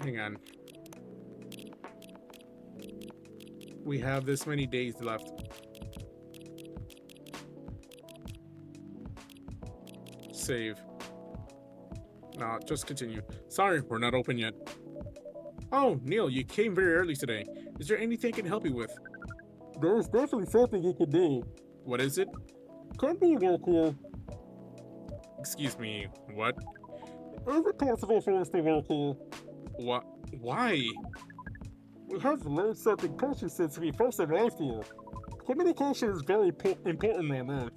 Hang on. We have this many days left. Save. No, just continue. Sorry, we're not open yet. Oh, Neil, you came very early today. Is there anything I can help you with? There's definitely something you can do. What is it? Come be work here. Excuse me, what? Is it possible for us to work here? What? Why? We have learned something precious since we first arrived here. Communication is very important on Earth.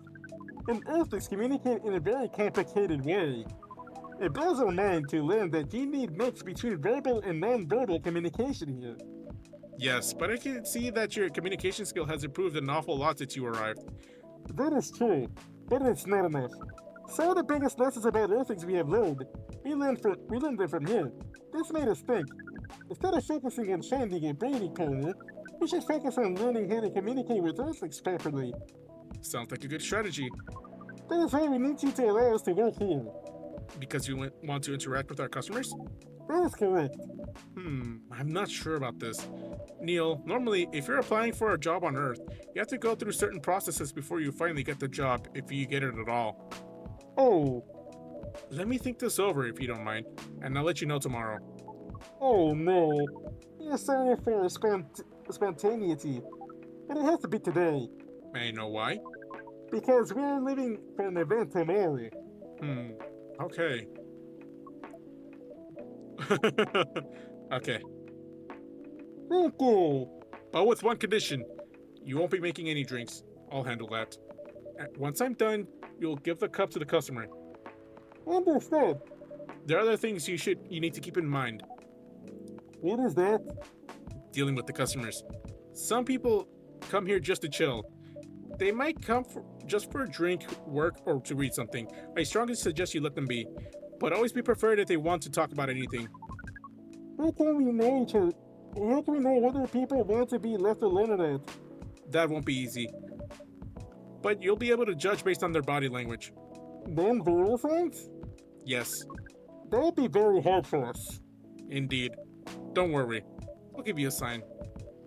And Earthlings communicate in a very complicated way. It blows our mind to learn that you need mix between verbal and non-verbal communication here. Yes, but I can see that your communication skill has improved an awful lot since you arrived. That is true, but it's not enough. Some of the biggest lessons about Earthlings we have learned, we learned them from here. This made us think. Instead of focusing on finding a breeding partner, we should focus on learning how to communicate with Earthlings properly. Sounds like a good strategy. That is why we need you to allow us to work here. Because you want to interact with our customers? That is correct. I'm not sure about this. Neil, normally, if you're applying for a job on Earth, you have to go through certain processes before you finally get the job, if you get it at all. Oh. Let me think this over, if you don't mind, and I'll let you know tomorrow. Oh no. You're sorry for spontaneity, but it has to be today. May I know why? Because we're leaving for an event tomorrow. Okay. Okay. Thank you. But with one condition. You won't be making any drinks. I'll handle that. Once I'm done, you'll give the cup to the customer. Understood. There are other things you need to keep in mind. What is that? Dealing with the customers. Some people come here just to chill. They might come just for a drink, work, or to read something. I strongly suggest you let them be. But always be prepared if they want to talk about anything. How can we know each other? How can we know whether people want to be left alone or not? That won't be easy. But you'll be able to judge based on their body language. Non-verbal things? Yes. That would be very hard for us. Indeed. Don't worry. I'll give you a sign.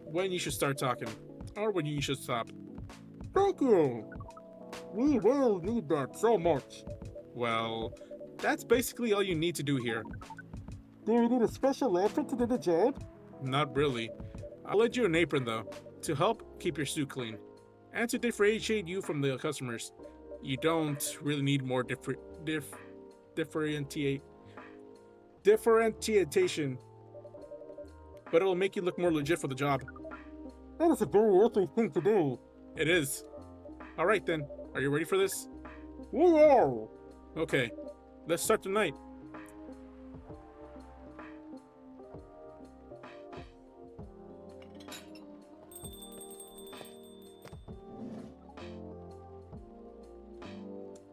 When you should start talking. Or when you should stop. Thank you. We will need that so much. Well, that's basically all you need to do here. Do we need a special outfit to do the job? Not really. I'll lend you an apron though, to help keep your suit clean. And to differentiate you from the customers. You don't really need more differentiation. But it'll make you look more legit for the job. That is a very earthly thing to do. It is. Alright then, are you ready for this? We are. Okay, let's start tonight.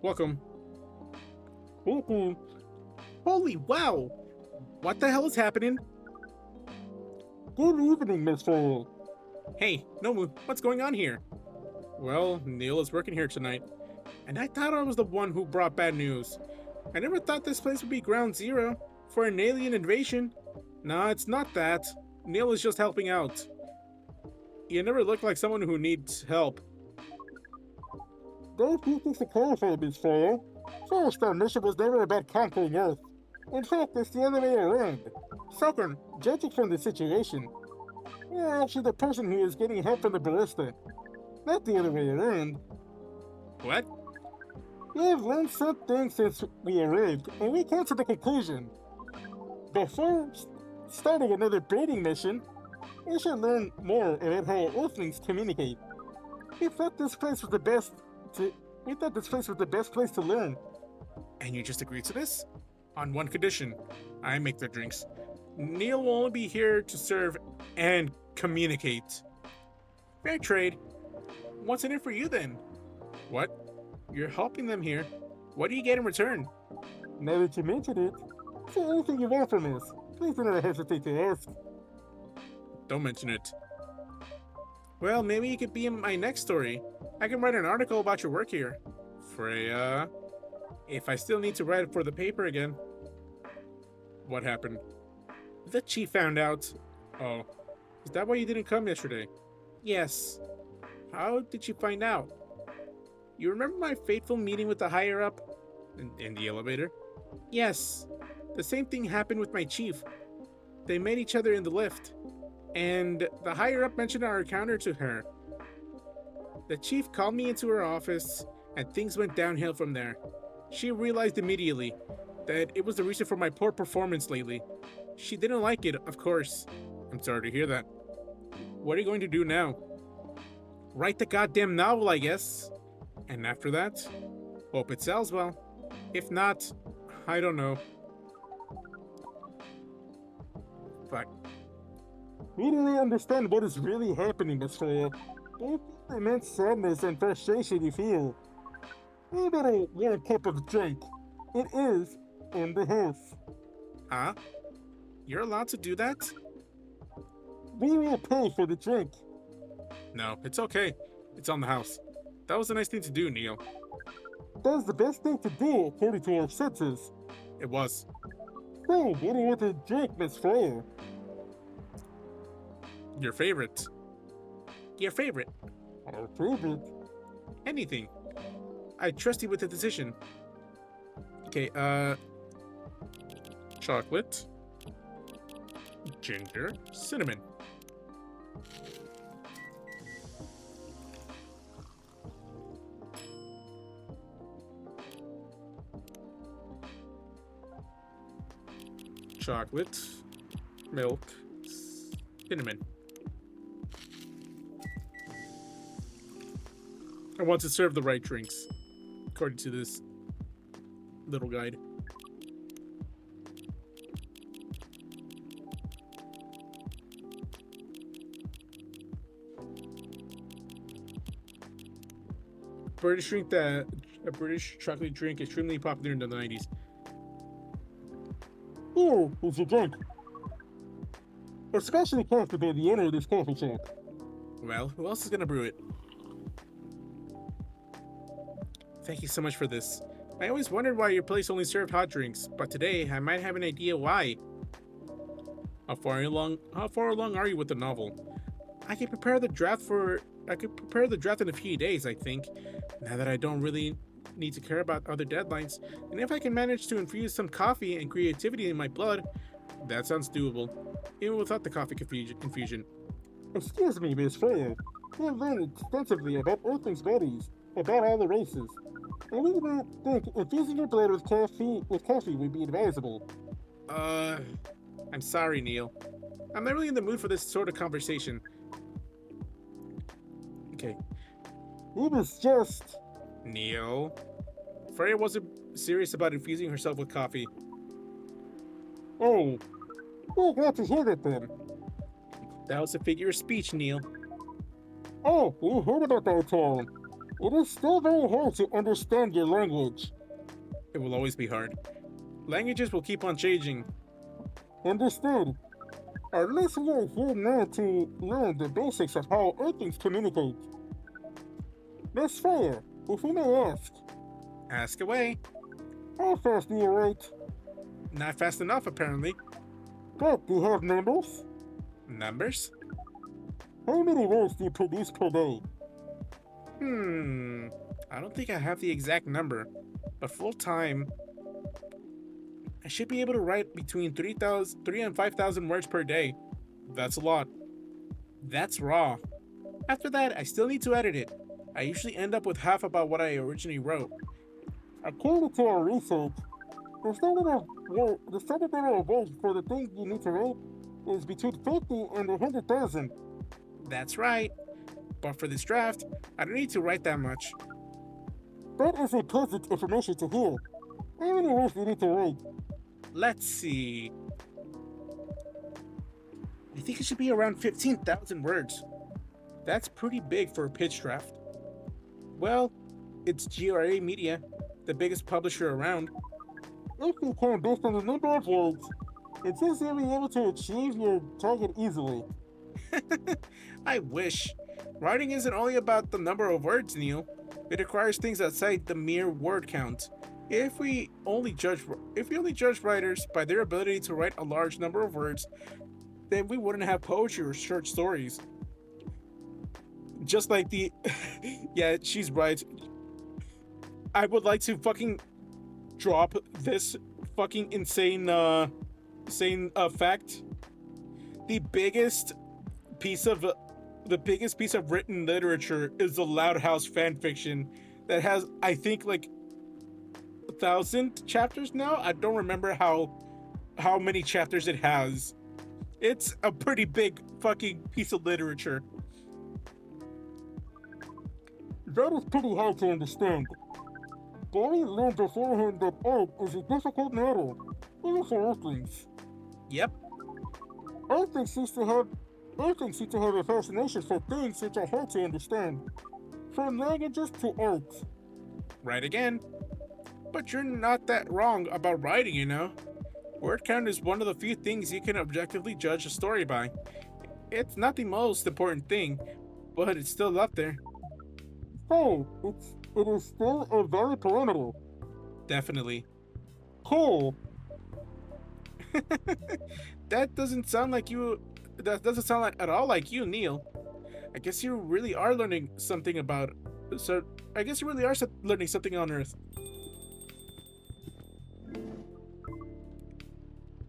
Welcome. Thank you. Holy wow! What the hell is happening? Good evening, Miss Farrell. Hey, Nomu, what's going on here? Well, Neil is working here tonight, and I thought I was the one who brought bad news. I never thought this place would be ground zero for an alien invasion. Nah, it's not that. Neil is just helping out. You never look like someone who needs help. There are a few things to clarify, Miss Freya. First, our mission was never about conquering Earth. In fact, it's the other way around. Second, judging from the situation, you're actually the person who is getting help from the ballista, not the other way around. What? We have learned some things since we arrived, and we came to the conclusion. Before starting another breeding mission, we should learn more about how Earthlings communicate. We thought this place was the best place to learn. And you just agreed to this? On one condition. I make the drinks. Neil will only be here to serve and communicate. Fair trade. What's in it for you then? What? You're helping them here. What do you get in return? Now that you mention it, say anything you want from us. Please do not hesitate to ask. Don't mention it. Well, maybe you could be in my next story. I can write an article about your work here. Freya, If I still need to write it for the paper again. what happened? The chief found out. Oh, Is that why you didn't come yesterday? Yes. How did you find out? You remember my fateful meeting with the higher up? in the elevator? Yes. The same thing happened with my chief. They met each other in the lift, and the higher up mentioned our encounter to her. The chief called me into her office, and things went downhill from there. She realized immediately that it was the reason for my poor performance lately. She didn't like it, of course. I'm sorry to hear that. What are you going to do now? Write the goddamn novel, I guess. And after that, hope it sells well. If not, I don't know. Fuck. We don't really understand what is really happening, Miss Freya. Don't feel the immense sadness and frustration you feel. We got a warm cup of drink. It is in the house. Huh? You're allowed to do that? We will pay for the drink. No, it's okay. It's on the house. That was a nice thing to do, Neil. That's the best thing to do according to our senses. It was. So, what do you want to drink, Miss Freya? Your favorite. Your favorite. Our favorite. Anything. I trust you with the decision. Okay, Chocolate. Ginger. Cinnamon. Chocolate. Milk. Cinnamon. I want to serve the right drinks, according to this little guide. A British chocolate drink extremely popular in the 90s. Here is your drink. Especially crafted by the owner of this coffee shop. well, who else is gonna brew it? Thank you so much for this. I always wondered why your place only served hot drinks, but today I might have an idea why. How far along are you with the novel? I could prepare the draft in a few days, I think, now that I don't really need to care about other deadlines. And if I can manage to infuse some coffee and creativity in my blood, that sounds doable, even without the coffee infusion. Excuse me, Miss Freya. We have learned extensively about Earthlings' bodies, about all the races. And we do not think infusing your blood with coffee would be advisable. I'm sorry, Neil. I'm not really in the mood for this sort of conversation. Okay. It was just... Neil. Freya wasn't serious about infusing herself with coffee. Oh. We're glad to hear that then. That was a figure of speech, Neil. Oh, we heard about that town. It is still very hard to understand your language. It will always be hard. Languages will keep on changing. Understood. At least we are here now to learn the basics of how Earthlings communicate. Miss Freya, if we may ask, Ask away. how fast do you write? Not fast enough, apparently. But do you have numbers? Numbers? How many words do you produce per day? I don't think I have the exact number, but full time, I should be able to write between 3 and 5,000 words per day. That's a lot. That's raw. After that, I still need to edit it. I usually end up with half about what I originally wrote. According to our research, the standard number of words for the things you need to write is between 50 and 100,000. That's right. But for this draft, I don't need to write that much. That is a pleasant information to hear. How many words do you need to write? Let's see. I think it should be around 15,000 words. That's pretty big for a pitch draft. Well, it's GRA Media, the biggest publisher around. If you count based on the number of words, it says you'll be able to achieve your target easily. I wish. Writing isn't only about the number of words, Neil. It requires things outside the mere word count. If we only judge writers by their ability to write a large number of words, then we wouldn't have poetry or short stories. Just like the yeah, she's right. I would like to fucking drop this fucking insane fact. The biggest piece of written literature is the Loud House fan fiction that has, I think, like 1,000 chapters now. I don't remember how many chapters it has. It's a pretty big fucking piece of literature. That is pretty hard to understand. Barry learned beforehand that art is a difficult matter, even for Earthlings. Yep. Earthlings seem to have a fascination for things which are hard to understand, from languages to art. Right again. But you're not that wrong about writing, you know? Word count is one of the few things you can objectively judge a story by. It's not the most important thing, but it's still up there. Oh, it is still a valid parameter. Definitely. Cool. That doesn't sound like at all like you, Neil. I guess you really are learning something about. So I guess you really are learning something on Earth.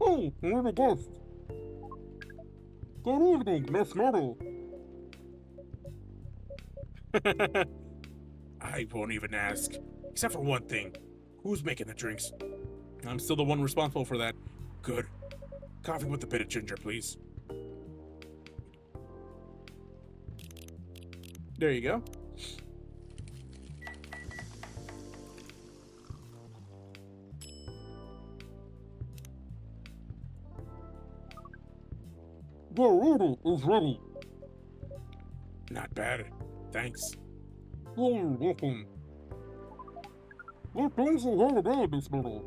Oh, another guest. Good evening, Miss Myrtle. I won't even ask. Except for one thing. Who's making the drinks? I'm still the one responsible for that. Good. Coffee with a bit of ginger, please. There you go. The reader is ready. Not bad. Thanks. You're welcome. What brings you here today, Miss Myrtle?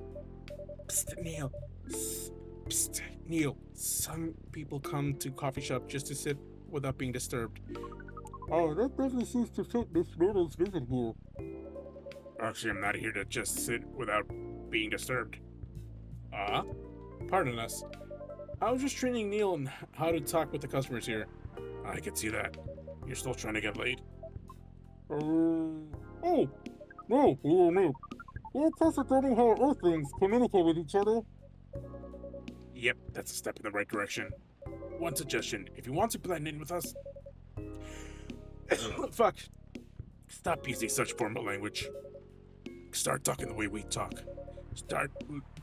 Psst, Neil. Psst, Neil. Some people come to coffee shop just to sit without being disturbed. Oh, that definitely seems to fit Miss Myrtle's visit here. Actually, I'm not here to just sit without being disturbed. Pardon us. I was just training Neil on how to talk with the customers here. I can see that. You're still trying to get laid? Oh, no, we are not. We're just learning how Earthlings communicate with each other. Yep, that's a step in the right direction. One suggestion, if you want to blend in with us... Fuck. Stop using such formal language. Start talking the way we talk. Start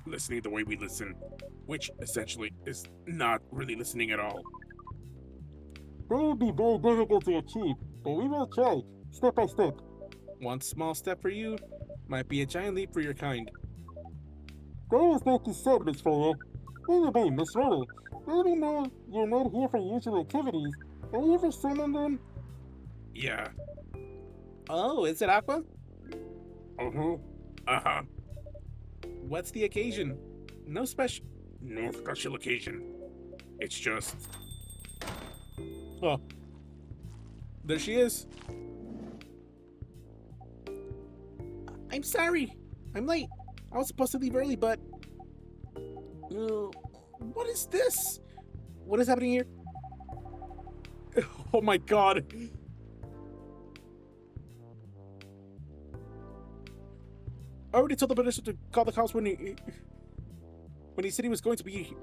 listening the way we listen, which essentially is not really listening at all. That would be very difficult to achieve, but we will try, step by step. One small step for you might be a giant leap for your kind. That was not the said, Miss Fowler. Anyway, Miss Myrtle, let me know you're not here for usual activities. Are you ever summoned them? Yeah. Oh, is it Aqua? Uh-huh. Uh-huh. What's the occasion? No special occasion. It's just... Oh. There she is. I'm sorry. I'm late. I was supposed to leave early, but... what is this? What is happening here? Oh my god. I already told the barista to call the cops when he said he was going to be.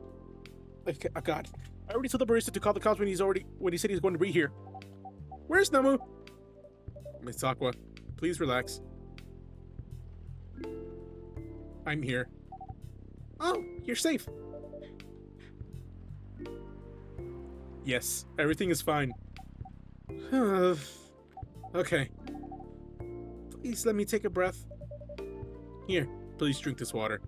Like, oh God! I already told the barista to call the cops when he said he was going to be here. Where's Namu? Miss Aqua, please relax. I'm here. Oh, you're safe. Yes, everything is fine. Okay. Please let me take a breath. Here, please drink this water.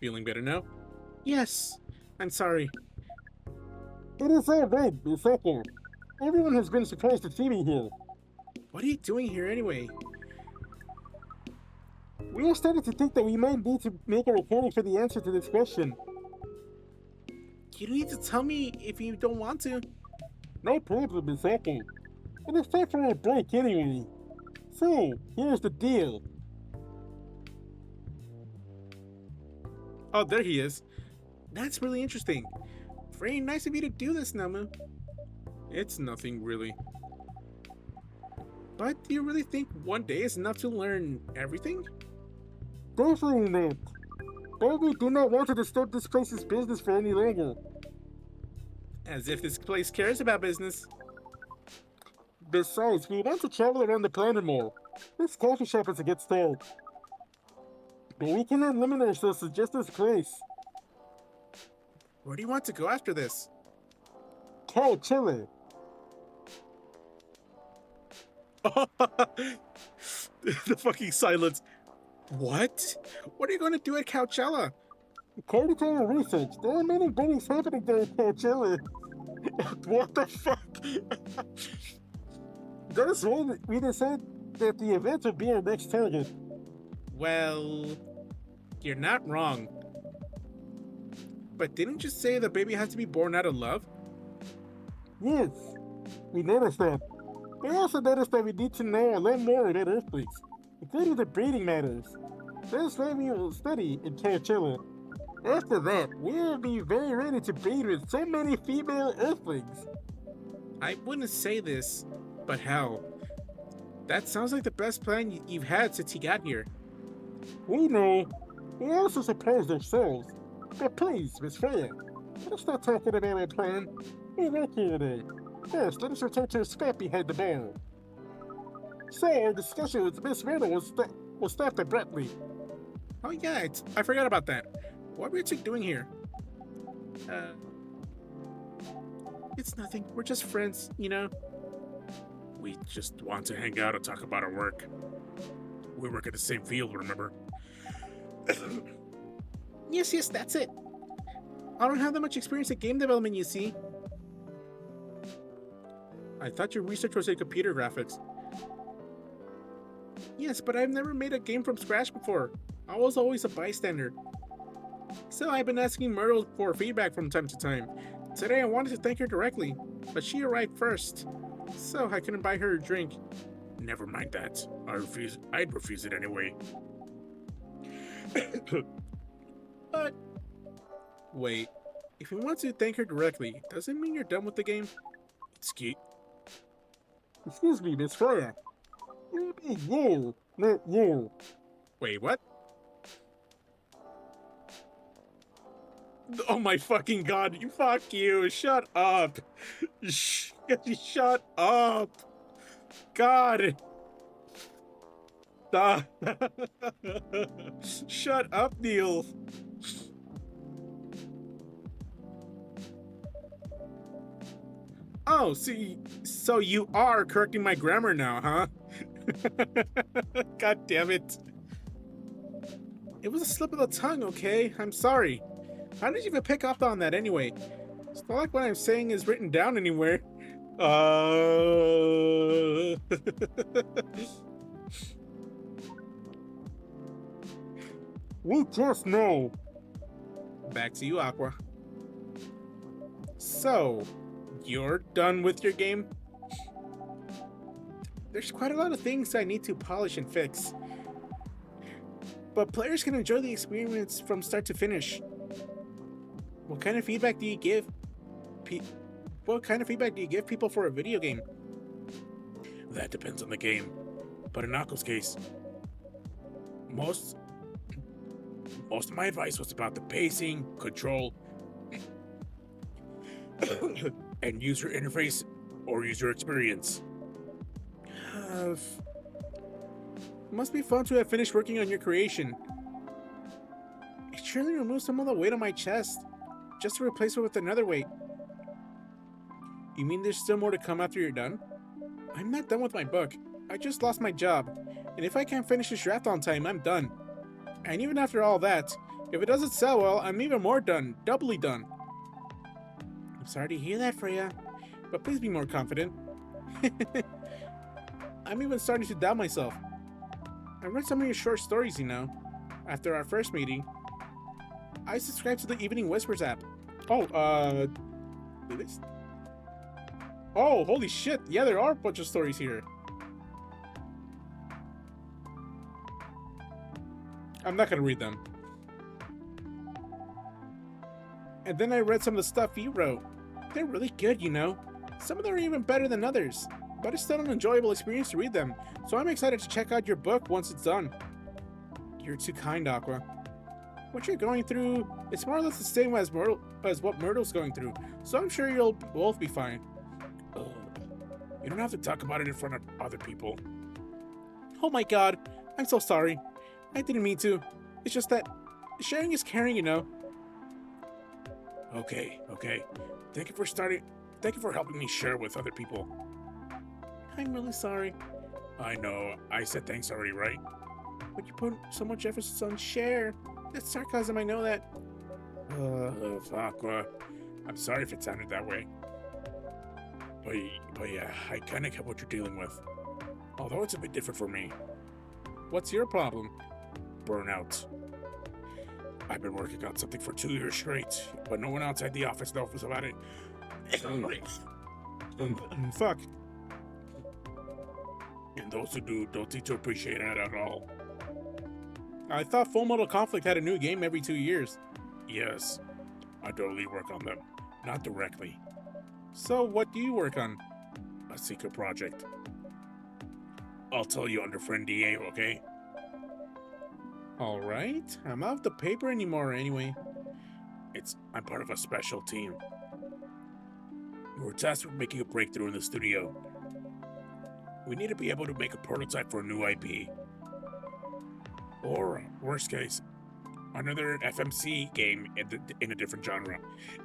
Feeling better now? Yes. I'm sorry. It is all right, Miss Aqua. Everyone has been surprised to see me here. What are you doing here anyway? We are starting to think that we might need to make a recording for the answer to this question. You don't need to tell me if you don't want to. No problem, Miss Aqua. And it's time for a break anyway. So, here's the deal. Oh, there he is. That's really interesting. Very nice of you to do this, Namu. It's nothing, really. But do you really think one day is enough to learn everything? Definitely not. But we do not want to disturb this place's business for any longer. As if this place cares about business. Besides, we want to travel around the planet more. This coffee shop is a good start. But we cannot limit ourselves to just this place. Where do you want to go after this? Cow Chile. The fucking silence. What? What are you going to do at Coachella? According to our research, there are many weddings happening there in Coachella. What the fuck? That is why we decided that the event would be our next target. Well, you're not wrong. But didn't you say the baby has to be born out of love? Yes, we noticed that. We also noticed that we need to know a lot more about earthquakes, including the breeding matters. That's why we will study in Coachella. After that, we will be very ready to breed with so many female earthlings. I wouldn't say this, but hell, that sounds like the best plan you've had since you got here. We know. We also surprised ourselves. But please, Miss Freya, let's not talking about our plan. We work here today. First, let us return to the scrap behind the bar. So, our discussion with Miss Riddle was stopped abruptly. Oh yeah, I forgot about that. What were you two doing here? It's nothing. We're just friends, you know? We just want to hang out and talk about our work. We work in the same field, remember? Yes, that's it. I don't have that much experience in game development, you see. I thought your research was in computer graphics. Yes, but I've never made a game from scratch before. I was always a bystander. So I've been asking Myrtle for feedback from time to time. Today I wanted to thank her directly, but she arrived first, so I couldn't buy her a drink. Never mind that. I'd refuse it anyway. But wait, if you want to thank her directly, does it mean you're done with the game? Excuse me, Miss Freya. You mean you, not you. Wait, what? Oh my fucking god, fuck you, shut up. Shut up. God. Shut up, Neil. Oh, see, so you are correcting my grammar now, huh? God damn it. It was a slip of the tongue, okay? I'm sorry. How did you even pick up on that anyway? It's not like what I'm saying is written down anywhere. We just know. Back to you, Aqua. So, you're done with your game? There's quite a lot of things I need to polish and fix. But players can enjoy the experience from start to finish. What kind of feedback do you give people for a video game? That depends on the game. But in Nako's case, most of my advice was about the pacing, control, and user interface or user experience. Must be fun to have finished working on your creation. It surely removes some of the weight on my chest, just to replace it with another weight. You mean there's still more to come after you're done? I'm not done with my book. I just lost my job, and if I can't finish this draft on time, I'm done. And even after all that, if it doesn't sell well, I'm even more done, doubly done. I'm sorry to hear that, Freya, but please be more confident. I'm even starting to doubt myself. I read some of your short stories, you know. After our first meeting, I subscribed to the Evening Whispers app. Oh, this? Oh, holy shit. Yeah, there are a bunch of stories here. I'm not gonna read them. And then I read some of the stuff you wrote. They're really good, you know. Some of them are even better than others. But it's still an enjoyable experience to read them, so I'm excited to check out your book once it's done. You're too kind, Aqua. What you're going through is more or less the same as what Myrtle's going through, so I'm sure you'll both be fine. You don't have to talk about it in front of other people. Oh my god, I'm so sorry. I didn't mean to. It's just that sharing is caring, you know. Okay. Thank you for helping me share with other people. I'm really sorry. I know, I said thanks already, right? But you put so much emphasis on share. That's sarcasm, I know that. Aqua. I'm sorry if it sounded that way. But yeah, I kinda get what you're dealing with. Although it's a bit different for me. What's your problem? Burnout. I've been working on something for 2 years straight, but no one outside the office knows about it. Fuck. And those who do don't seem to appreciate it at all. I thought Full Metal Conflict had a new game every 2 years. Yes, I totally work on them. Not directly. So what do you work on? A secret project. I'll tell you under friend DA, okay? Alright, I'm not off the paper anymore anyway. I'm part of a special team. We were tasked with making a breakthrough in the studio. We need to be able to make a prototype for a new IP. Or, worst case, another FMC game in a different genre.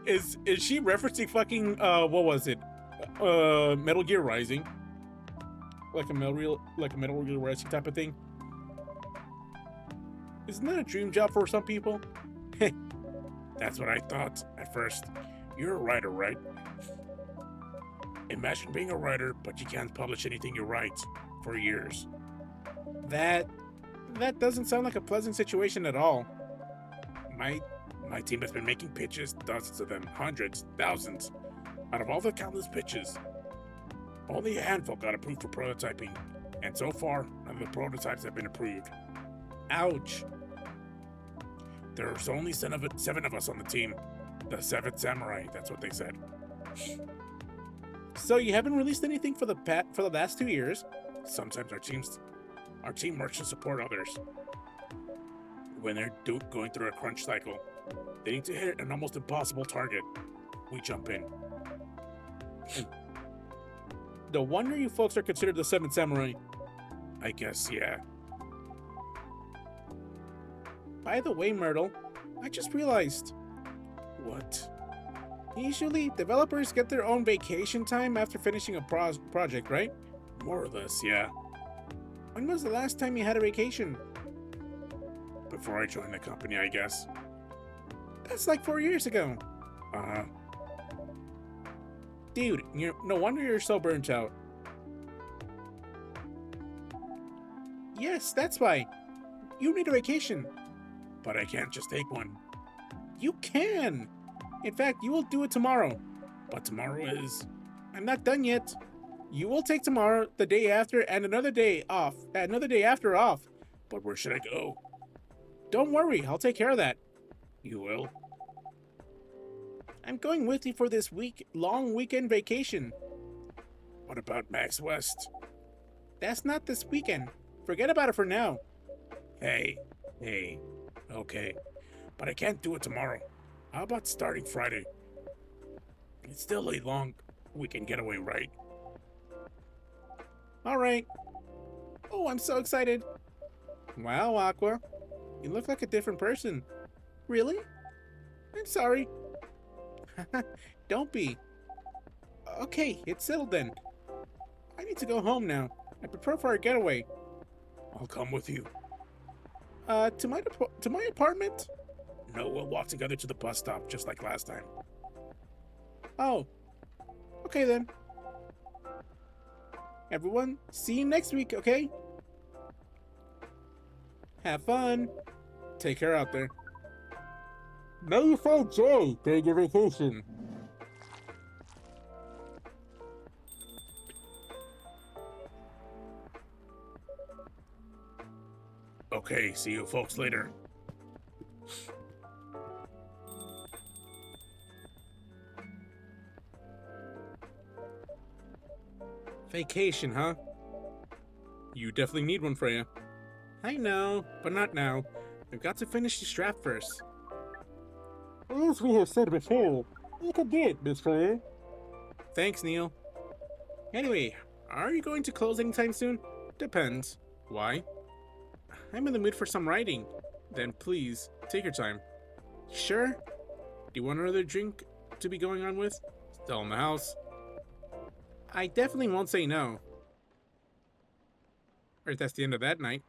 Is she referencing fucking what was it? Metal Gear Rising? Like a Metal Gear Rising type of thing? Isn't that a dream job for some people? That's what I thought at first. You're a writer, right? Imagine being a writer, but you can't publish anything you write for years. That doesn't sound like a pleasant situation at all. My team has been making pitches, dozens of them, hundreds, thousands. Out of all the countless pitches, only a handful got approved for prototyping, and so far, none of the prototypes have been approved. Ouch. There's only 7 of us on the team. The 7th Samurai, that's what they said. So you haven't released anything for the last 2 years? Sometimes our team works to support others. When they're going through a crunch cycle, they need to hit an almost impossible target. We jump in. No wonder you folks are considered the 7th Samurai. I guess, yeah. By the way, Myrtle, I just realized. What? Usually, developers get their own vacation time after finishing a project, right? More or less, yeah. When was the last time you had a vacation? Before I joined the company, I guess. That's like 4 years ago. Uh-huh. Dude, no wonder you're so burnt out. Yes, that's why. You need a vacation. But I can't just take one. You can! In fact, you will do it tomorrow. But tomorrow is... I'm not done yet. You will take tomorrow, the day after, and another day off. Another day after off. But where should I go? Don't worry, I'll take care of that. You will? I'm going with you for this long weekend vacation. What about Max West? That's not this weekend. Forget about it for now. Hey, okay. But I can't do it tomorrow. How about starting Friday? It's still a long weekend getaway, right? Alright. Oh, I'm so excited. Wow, Aqua. You look like a different person. Really? I'm sorry. Don't be. Okay, it's settled then. I need to go home now. I prepare for our getaway. I'll come with you. To my apartment? No, we'll walk together to the bus stop, just like last time. Oh. Okay then. Everyone, see you next week, okay? Have fun. Take care out there. May you find joy during your vacation. Okay, see you folks later. Vacation, huh? You definitely need one, Freya. I know, but not now. We've got to finish this draft first. As we have said before, you can do it, Miss Freya. Thanks, Neil. Anyway, are you going to close anytime soon? Depends. Why? I'm in the mood for some writing. Then please, take your time. Sure? Do you want another drink to be going on with? Still in the house. I definitely won't say no. Or that's the end of that night.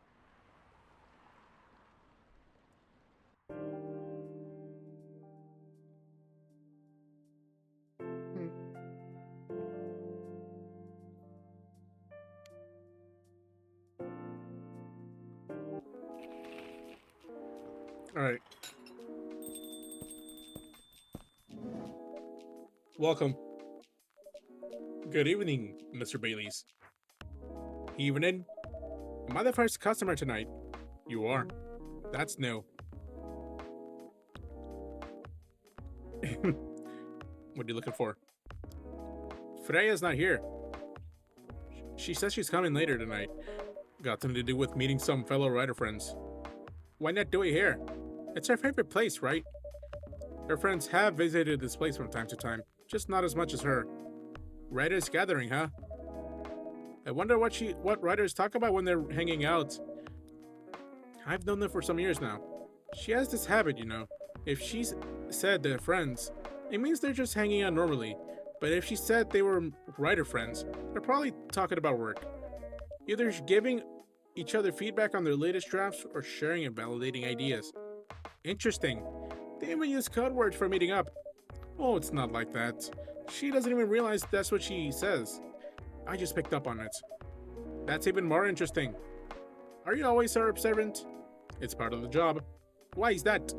Alright. Welcome. Good evening, Mr. Baileys. Evening. Am I the first customer tonight? You are. That's new. What are you looking for? Freya's not here. She says she's coming later tonight. Got something to do with meeting some fellow writer friends. Why not do it here? It's her favorite place, right? Her friends have visited this place from time to time, just not as much as her. Writers gathering, huh? I wonder what writers talk about when they're hanging out. I've known them for some years now. She has this habit, you know. If she's said they're friends, it means they're just hanging out normally. But if she said they were writer friends, they're probably talking about work. Either giving each other feedback on their latest drafts or sharing and validating ideas. Interesting. They even use code words for meeting up. Oh, it's not like that. She doesn't even realize that's what she says. I just picked up on it. That's even more interesting. Are you always so observant? It's part of the job. Why is that?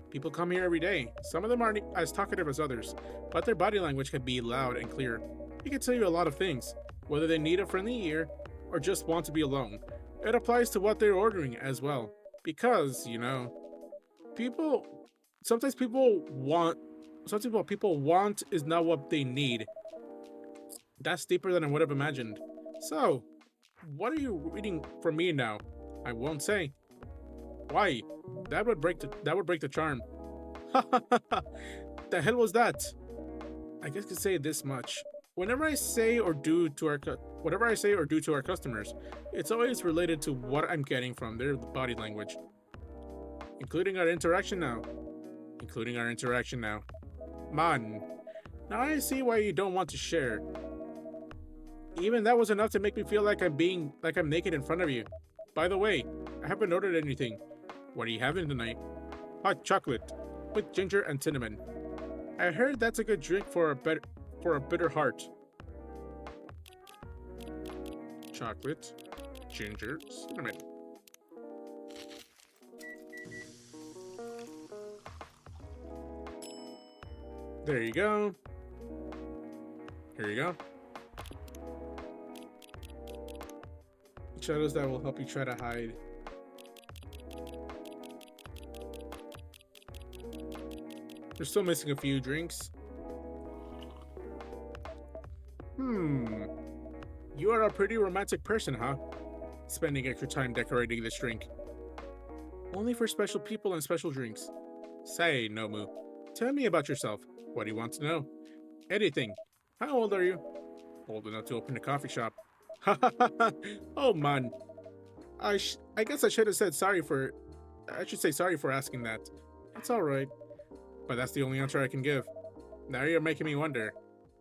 People come here every day. Some of them aren't as talkative as others, but their body language can be loud and clear. It can tell you a lot of things, whether they need a friendly ear or just want to be alone. It applies to what they're ordering as well. Because, you know, sometimes people want is not what they need. That's deeper than I would have imagined. So, what are you reading for me now? I won't say. Why? That would break the charm. The hell was that? I guess I could say this much. Whatever I say or do to our customers, it's always related to what I'm getting from their body language. Including our interaction now. Man, now I see why you don't want to share. Even that was enough to make me feel like I'm naked in front of you. By the way, I haven't ordered anything. What are you having tonight? Hot chocolate with ginger and cinnamon. I heard that's a good drink for a bitter heart. Chocolate, ginger, cinnamon. There you go. Here you go. Shadows that will help you try to hide. They're still missing a few drinks. You are a pretty romantic person, huh? Spending extra time decorating this drink. Only for special people and special drinks. Say, Nomu, tell me about yourself. What do you want to know? Anything. How old are you? Old enough to open a coffee shop. Ha ha ha ha! Oh man. I guess I should have said sorry for... I should say sorry for asking that. It's alright. But that's the only answer I can give. Now you're making me wonder.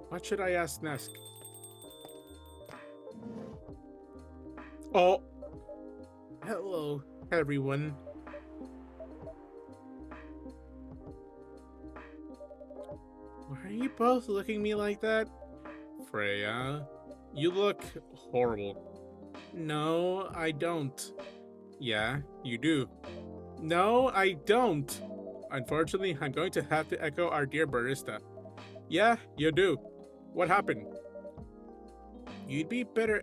What should I ask next? Oh! Hello, everyone. Why are you both looking at me like that? Freya, you look horrible. No, I don't. Yeah, you do. No, I don't. Unfortunately, I'm going to have to echo our dear barista. Yeah, you do. What happened? You'd be better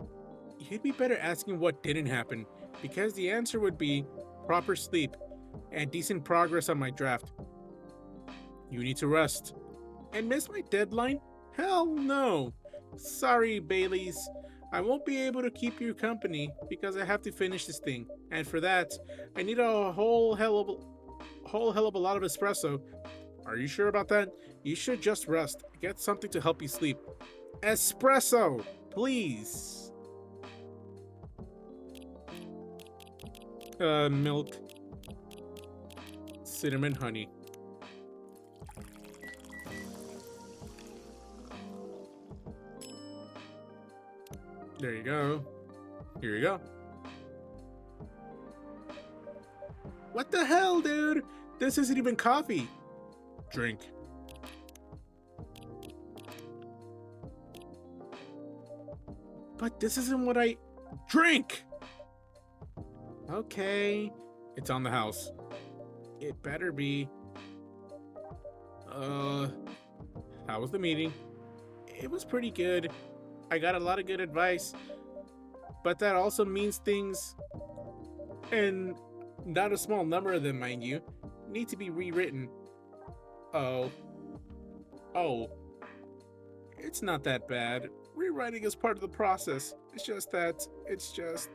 asking what didn't happen, because the answer would be proper sleep and decent progress on my draft. You need to rest. And miss my deadline? Hell no. Sorry, Baileys. I won't be able to keep you company because I have to finish this thing. And for that, I need a whole hell of a lot of espresso. Are you sure about that? You should just rest. Get something to help you sleep. Espresso, please. Milk. Cinnamon honey. There you go. Here you go. What the hell, dude? This isn't even coffee. Drink. But this isn't what I... Drink! Okay. It's on the house. It better be. How was the meeting? It was pretty good. I got a lot of good advice. But that also means things, and not a small number of them, mind you, need to be rewritten. Oh. It's not that bad. Rewriting is part of the process. It's just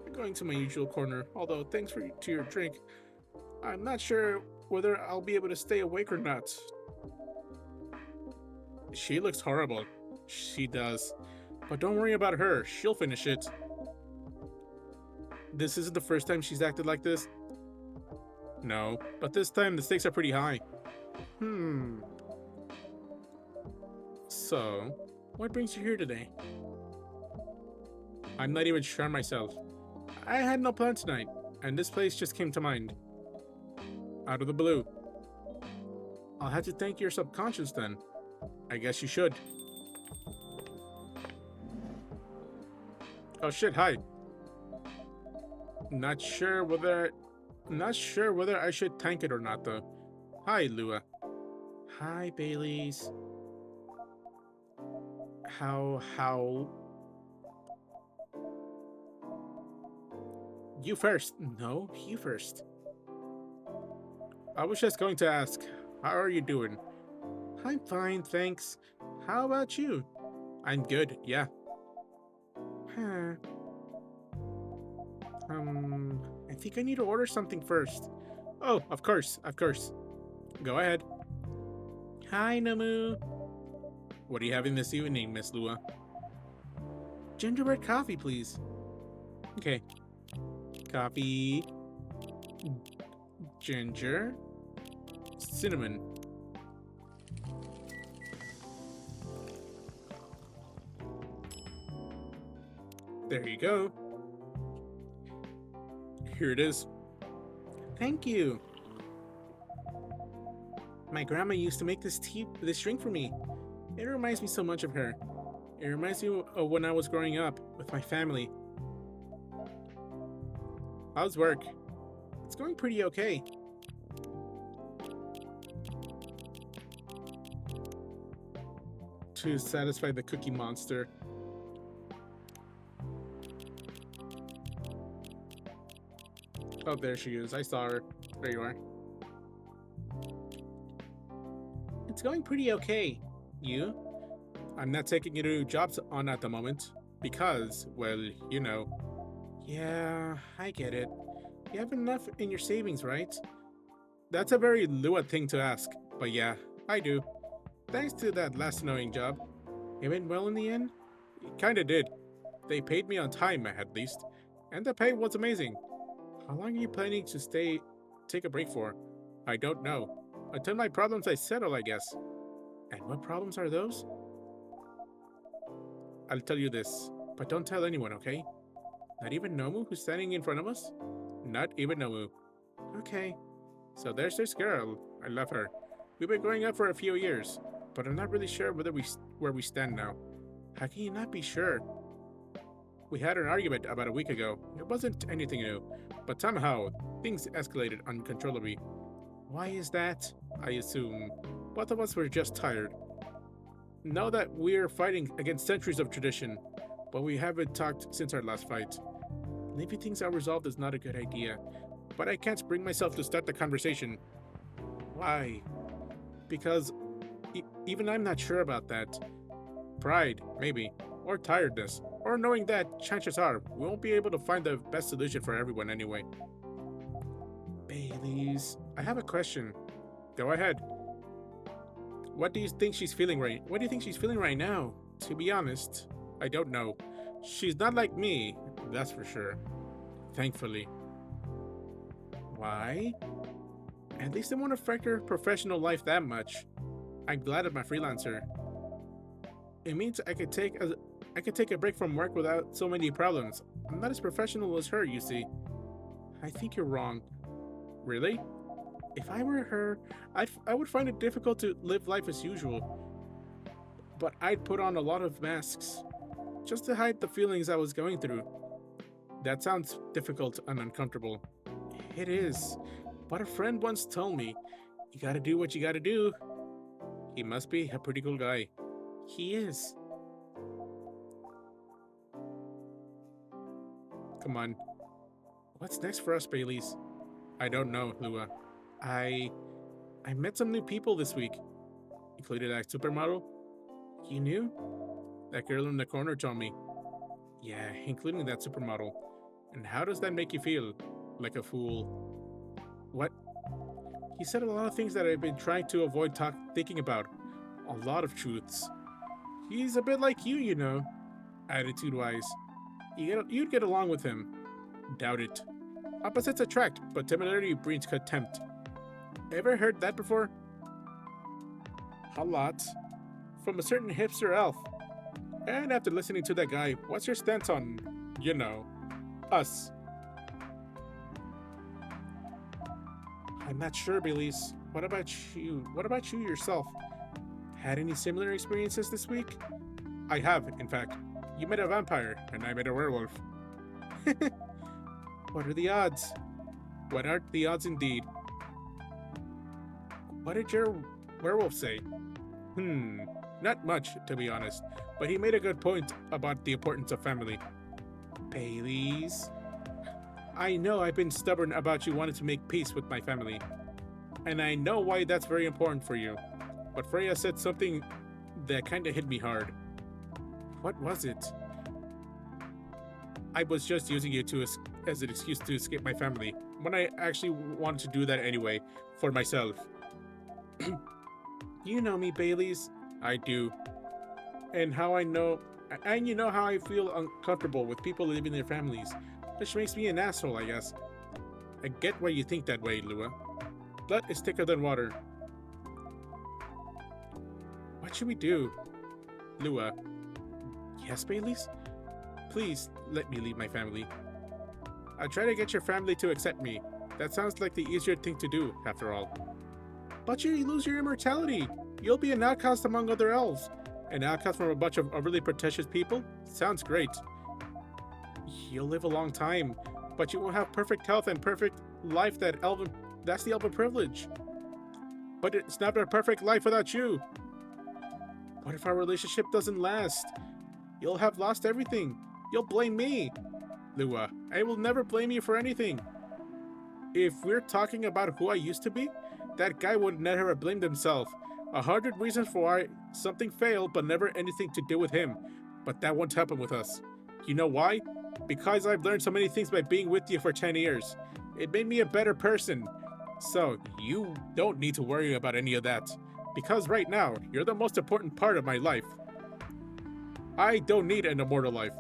I'm going to my usual corner. Although, thanks to your drink, I'm not sure whether I'll be able to stay awake or not. She looks horrible. She does. But don't worry about her. She'll finish it. This isn't the first time she's acted like this. No, but this time the stakes are pretty high. So, what brings you here today? I'm not even sure myself. I had no plan tonight, and this place just came to mind. Out of the blue. I'll have to thank your subconscious then. I guess you should. Oh shit, hi. Not sure whether I should thank it or not though. Hi, Lua. Hi, Baileys. How? You first. No, you first. I was just going to ask, how are you doing? I'm fine, thanks. How about you? I'm good, yeah. I think I need to order something first. Oh, of course. Go ahead. Hi, Namu. What are you having this evening, Miss Lua? Gingerbread coffee, please. Okay. Coffee. Ginger. Cinnamon. There you go. Here it is. Thank you. My grandma used to make this drink for me. It reminds me so much of her. It reminds me of when I was growing up with my family. How's work? It's going pretty okay. To satisfy the cookie monster. Oh, there she is. I saw her. There you are. It's going pretty okay. You? I'm not taking any new jobs on at the moment because, well, you know. Yeah, I get it. You have enough in your savings, right? That's a very Lua thing to ask, but yeah, I do. Thanks to that last annoying job. It went well in the end? It kinda did. They paid me on time, at least, and the pay was amazing. How long are you planning to take a break for? I don't know. Until my problems I settle, I guess. And what problems are those? I'll tell you this, but don't tell anyone, okay? Not even Nomu, who's standing in front of us? Not even Nomu. Okay. So there's this girl. I love her. We've been going out for a few years, but I'm not really sure where we stand now. How can you not be sure? We had an argument about a week ago. It wasn't anything new, but somehow things escalated uncontrollably. Why is that? I assume both of us were just tired. Know that we're fighting against centuries of tradition, but we haven't talked since our last fight. Leaving things unresolved is not a good idea. But I can't bring myself to start the conversation. Why? Because even I'm not sure about that. Pride, maybe, or tiredness, or knowing that chances are we won't be able to find the best solution for everyone anyway. Baileys, I have a question. Go ahead. What do you think she's feeling right? What do you think she's feeling right now? To be honest, I don't know. She's not like me, that's for sure. Thankfully. Why? At least it won't affect her professional life that much. I'm glad I'm a freelancer. It means I could take a break from work without so many problems. I'm not as professional as her, you see. I think you're wrong. Really? If I were her, I would find it difficult to live life as usual. But I'd put on a lot of masks, just to hide the feelings I was going through. That sounds difficult and uncomfortable. It is, but a friend once told me, you gotta do what you gotta do. He must be a pretty cool guy. He is. Come on. What's next for us, Baileys? I don't know, Lua. I met some new people this week. Including that supermodel? You knew? That girl in the corner told me. Yeah, including that supermodel. And how does that make you feel? Like a fool? What? He said a lot of things that I've been trying to avoid thinking about. A lot of truths. He's a bit like you know. Attitude-wise. You'd get along with him. Doubt it. Opposites attract, but similarity breeds contempt. Ever heard that before? A lot. From a certain hipster elf. And after listening to that guy, what's your stance on, you know, us? I'm not sure, Baileys. What about you? What about you yourself? Had any similar experiences this week? I have, in fact. You met a vampire, and I met a werewolf. What are the odds? What aren't the odds indeed? What did your werewolf say? Not much, to be honest, but he made a good point about the importance of family. Baileys, I know I've been stubborn about you wanting to make peace with my family. And I know why that's very important for you. But Freya said something that kinda hit me hard. What was it? I was just using you as an excuse to escape my family, when I actually wanted to do that anyway, for myself. You know me, Baileys. I do. And you know how I feel uncomfortable with people leaving their families, which makes me an asshole, I guess. I get why you think that way, Lua. Blood is thicker than water. What should we do? Lua. Yes, Baileys? Please, let me leave my family. I'll try to get your family to accept me. That sounds like the easier thing to do, after all. But you lose your immortality. You'll be an outcast among other elves. An outcast from a bunch of overly pretentious people? Sounds great. You'll live a long time, but you won't have perfect health and perfect life that's the elven privilege. But it's not a perfect life without you. What if our relationship doesn't last? You'll have lost everything. You'll blame me. Lua, I will never blame you for anything. If we're talking about who I used to be, that guy would never have blamed himself. 100 reasons for why something failed, but never anything to do with him. But that won't happen with us. You know why? Because I've learned so many things by being with you for 10 years. It made me a better person. So, you don't need to worry about any of that. Because right now, you're the most important part of my life. I don't need an immortal life.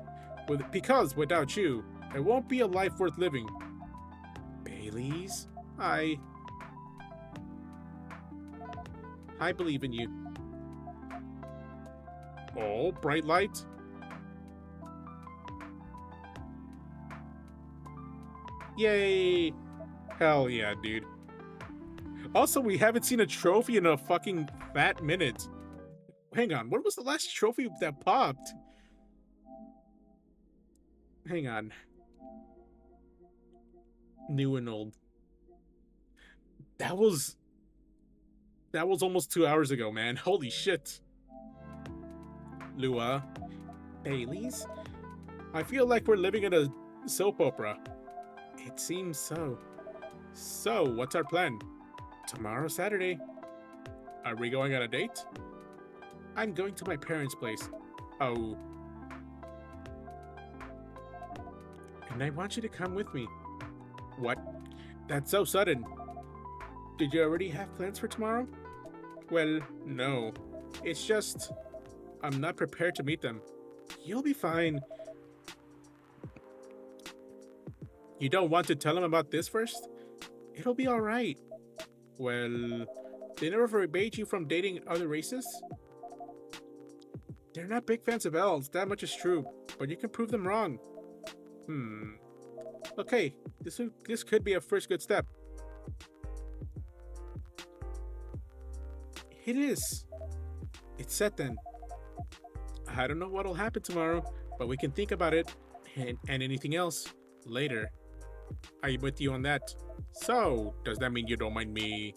Because without you, it won't be a life worth living. Baileys? I believe in you. Oh, bright light? Yay! Hell yeah, dude. Also, we haven't seen a trophy in a fucking fat minute. Hang on, what was the last trophy that popped? Hang on. New and old. That was almost 2 hours ago, man. Holy shit. Lua. Baileys? I feel like we're living in a soap opera. It seems so. So, what's our plan? Tomorrow, Saturday. Are we going on a date? I'm going to my parents' place. Oh. And I want you to come with me. What? That's so sudden. Did you already have plans for tomorrow? Well, no. It's just, I'm not prepared to meet them. You'll be fine. You don't want to tell them about this first? It'll be alright. Well, they never forbade you from dating other races? They're not big fans of elves, that much is true, but you can prove them wrong. Okay, this could be a first good step. It is. It's set then. I don't know what'll happen tomorrow, but we can think about it and anything else later. I'm with you on that. So, does that mean you don't mind me?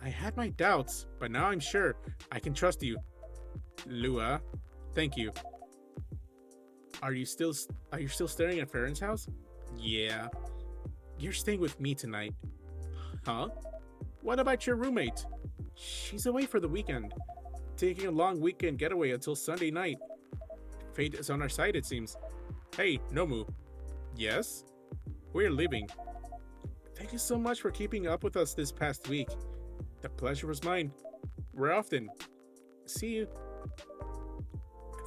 I had my doubts, but now I'm sure I can trust you. Lua, thank you. Are you still staying at Farron's house? Yeah. You're staying with me tonight. Huh? What about your roommate? She's away for the weekend, taking a long weekend getaway until Sunday night. Fate is on our side, it seems. Hey, Nomu. Yes? We're leaving. Thank you so much for keeping up with us this past week. The pleasure was mine. We're off then. See you.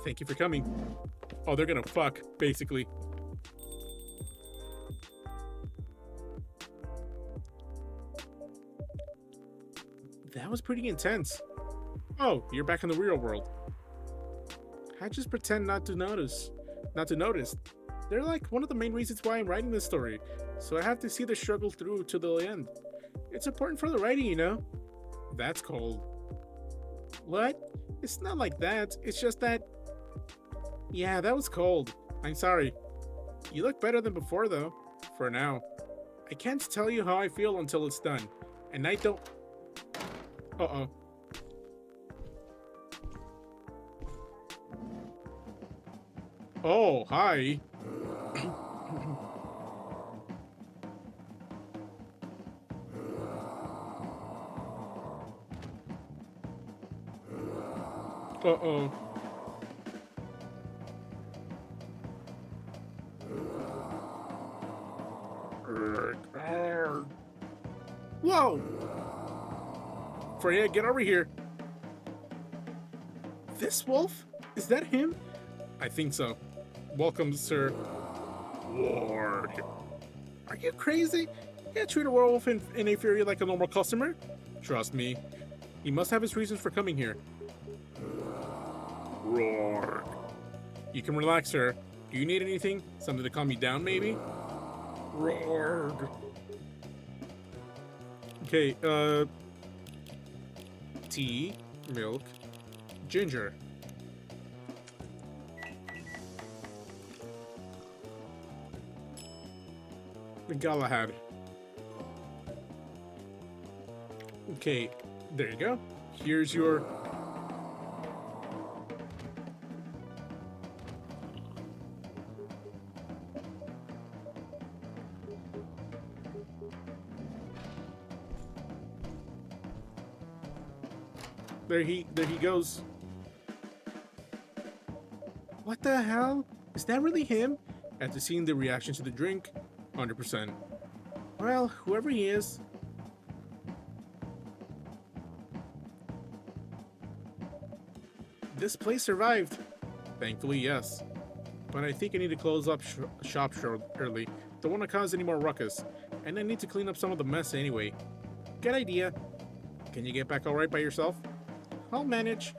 Thank you for coming. Oh, they're gonna fuck, basically. That was pretty intense. Oh, you're back in the real world. I just pretend not to notice. They're like one of the main reasons why I'm writing this story, so I have to see the struggle through to the end. It's important for the writing, you know? That's cold. What? It's not like that. It's just that... Yeah, that was cold. I'm sorry. You look better than before, though. For now. I can't tell you how I feel until it's done. And I don't... Uh-oh. Oh, hi. Uh-oh. Whoa! Freya, get over here. This wolf? Is that him? I think so. Welcome, sir. Ward. Are you crazy? You can't treat a werewolf in a fury like a normal customer. Trust me. He must have his reasons for coming here. Roar. You can relax, sir. Do you need anything? Something to calm me down, maybe? Roar. Okay, tea, milk, ginger. Galahad. Okay, there you go. Here's your... There he goes. What the hell? Is that really him? After seeing the reaction to the drink, 100%. Well, whoever he is. This place survived. Thankfully, yes. But I think I need to close up shop early. Don't want to cause any more ruckus. And I need to clean up some of the mess anyway. Good idea. Can you get back alright by yourself? I'll manage.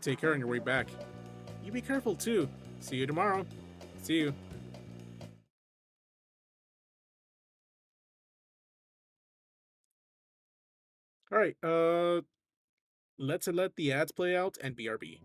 Take care on your way back. You be careful too. See you tomorrow. See you. Alright, let's let the ads play out and BRB.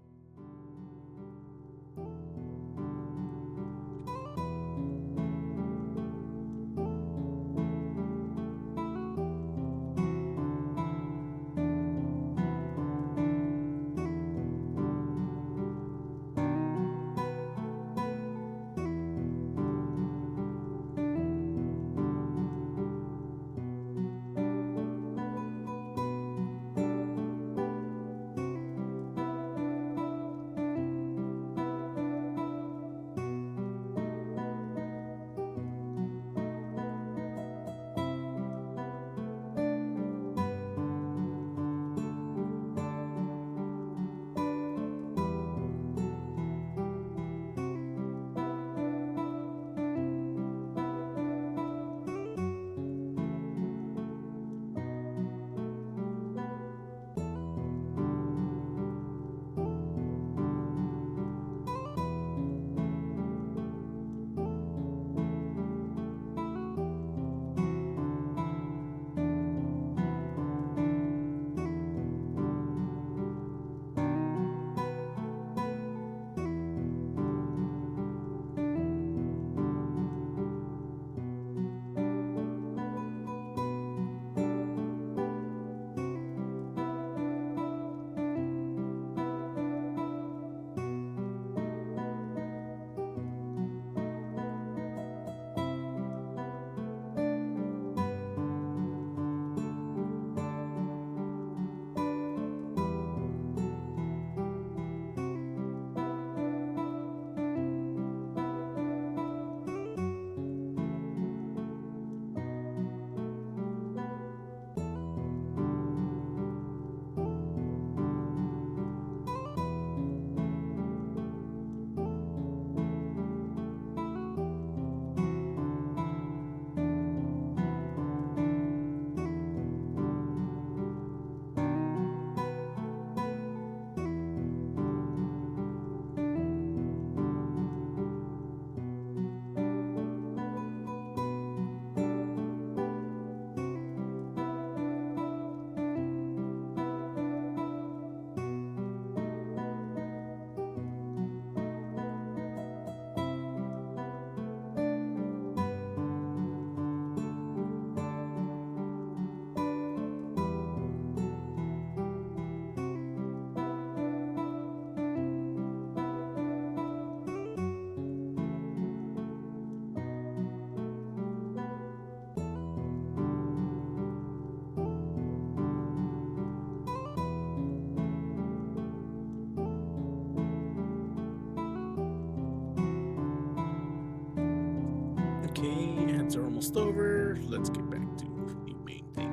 Okay, ads are almost over. Let's get back to the main thing.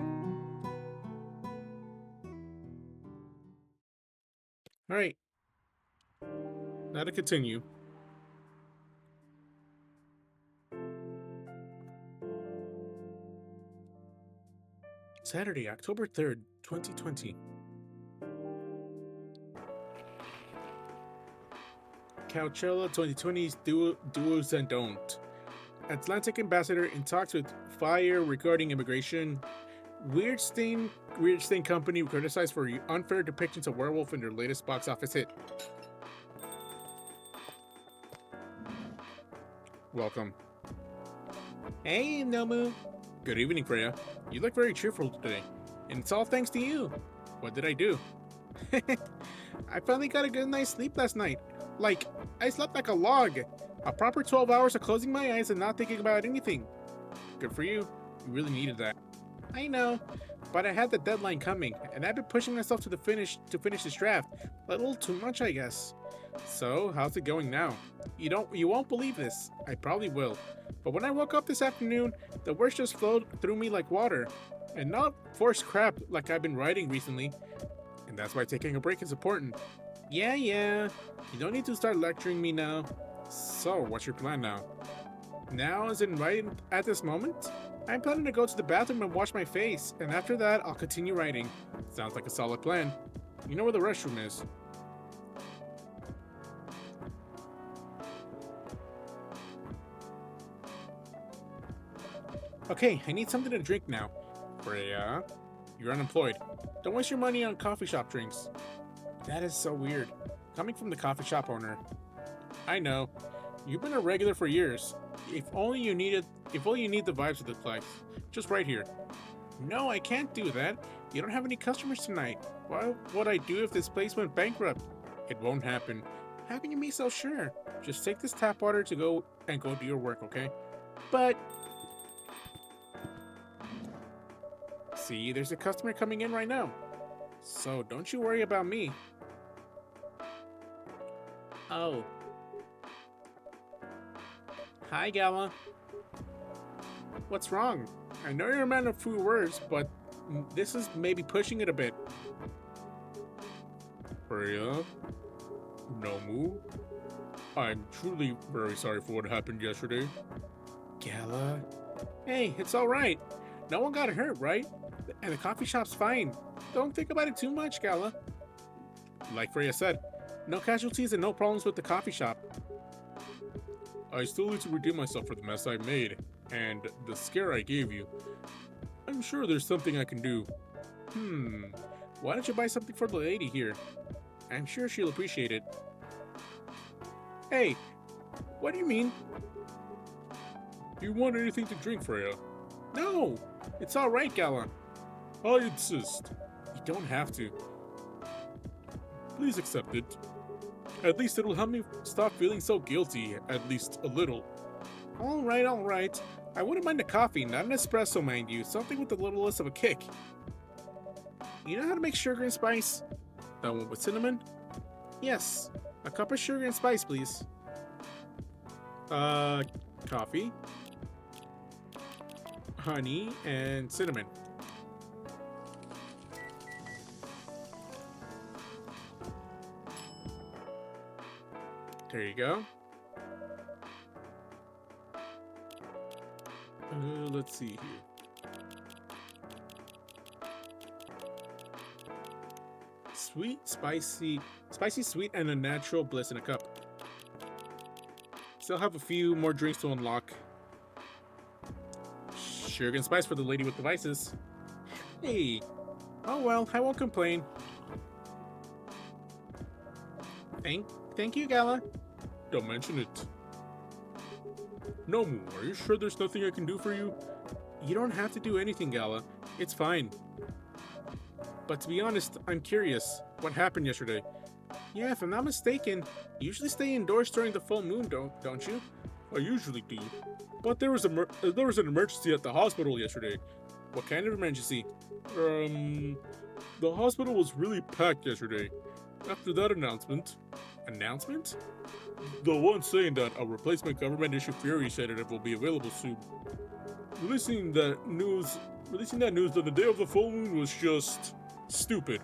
Alright. Now to continue. Saturday, October 3rd, 2020. Coachella 2020's Do's and Don't. Atlantic ambassador in talks with Fire regarding immigration. Weird Stain Company criticized for unfair depictions of werewolf in their latest box office hit. Welcome. Hey, Nomu. Good evening, Freya. You look very cheerful today, and it's all thanks to you. What did I do? I finally got a good night's sleep last night. Like, I slept like a log. A proper 12 hours of closing my eyes and not thinking about anything. Good for you. You really needed that. I know, but I had the deadline coming, and I've been pushing myself to finish this draft. A little too much, I guess. So, how's it going now? You won't believe this. I probably will. But when I woke up this afternoon, the words just flowed through me like water. And not forced crap like I've been writing recently. And that's why taking a break is important. Yeah. You don't need to start lecturing me now. So, what's your plan now? Now, as in right at this moment? I'm planning to go to the bathroom and wash my face, and after that, I'll continue writing. Sounds like a solid plan. You know where the restroom is. Okay, I need something to drink now. Freya, you're unemployed. Don't waste your money on coffee shop drinks. That is so weird. Coming from the coffee shop owner. I know. You've been a regular for years. If only you need the vibes of the place. Just right here. No, I can't do that. You don't have any customers tonight. What would I do if this place went bankrupt? It won't happen. How can you be so sure? Just take this tap water to go do your work, okay? But... See, there's a customer coming in right now. So don't you worry about me. Oh. Hi, Gala. What's wrong? I know you're a man of few words, but this is maybe pushing it a bit. Freya? Nomu? I'm truly very sorry for what happened yesterday. Gala? Hey, it's alright. No one got hurt, right? And the coffee shop's fine. Don't think about it too much, Gala. Like Freya said, no casualties and no problems with the coffee shop. I still need to redeem myself for the mess I made, and the scare I gave you. I'm sure there's something I can do. Why don't you buy something for the lady here? I'm sure she'll appreciate it. Hey, what do you mean? Do you want anything to drink, Freya? No, it's alright, Gala. I insist. You don't have to. Please accept it. At least it'll help me stop feeling so guilty, at least a little. Alright. I wouldn't mind a coffee, not an espresso, mind you. Something with a little less of a kick. You know how to make sugar and spice? That one with cinnamon? Yes. A cup of sugar and spice, please. Coffee. Honey and cinnamon. There you go. Let's see here. Sweet, spicy, sweet, and a natural bliss in a cup. Still have a few more drinks to unlock. Sugar and spice for the lady with the vices. Hey. Oh well, I won't complain. Thank you, Gala. Don't mention it. Nomu, are you sure there's nothing I can do for you? You don't have to do anything, Gala. It's fine. But to be honest, I'm curious. What happened yesterday? Yeah, if I'm not mistaken, you usually stay indoors during the full moon, don't you? I usually do. But there was an emergency at the hospital yesterday. What kind of emergency? The hospital was really packed yesterday. After that announcement... Announcement? The one saying that a replacement government-issued Fury sedative will be available soon. Releasing that news on the day of the full moon was just... stupid.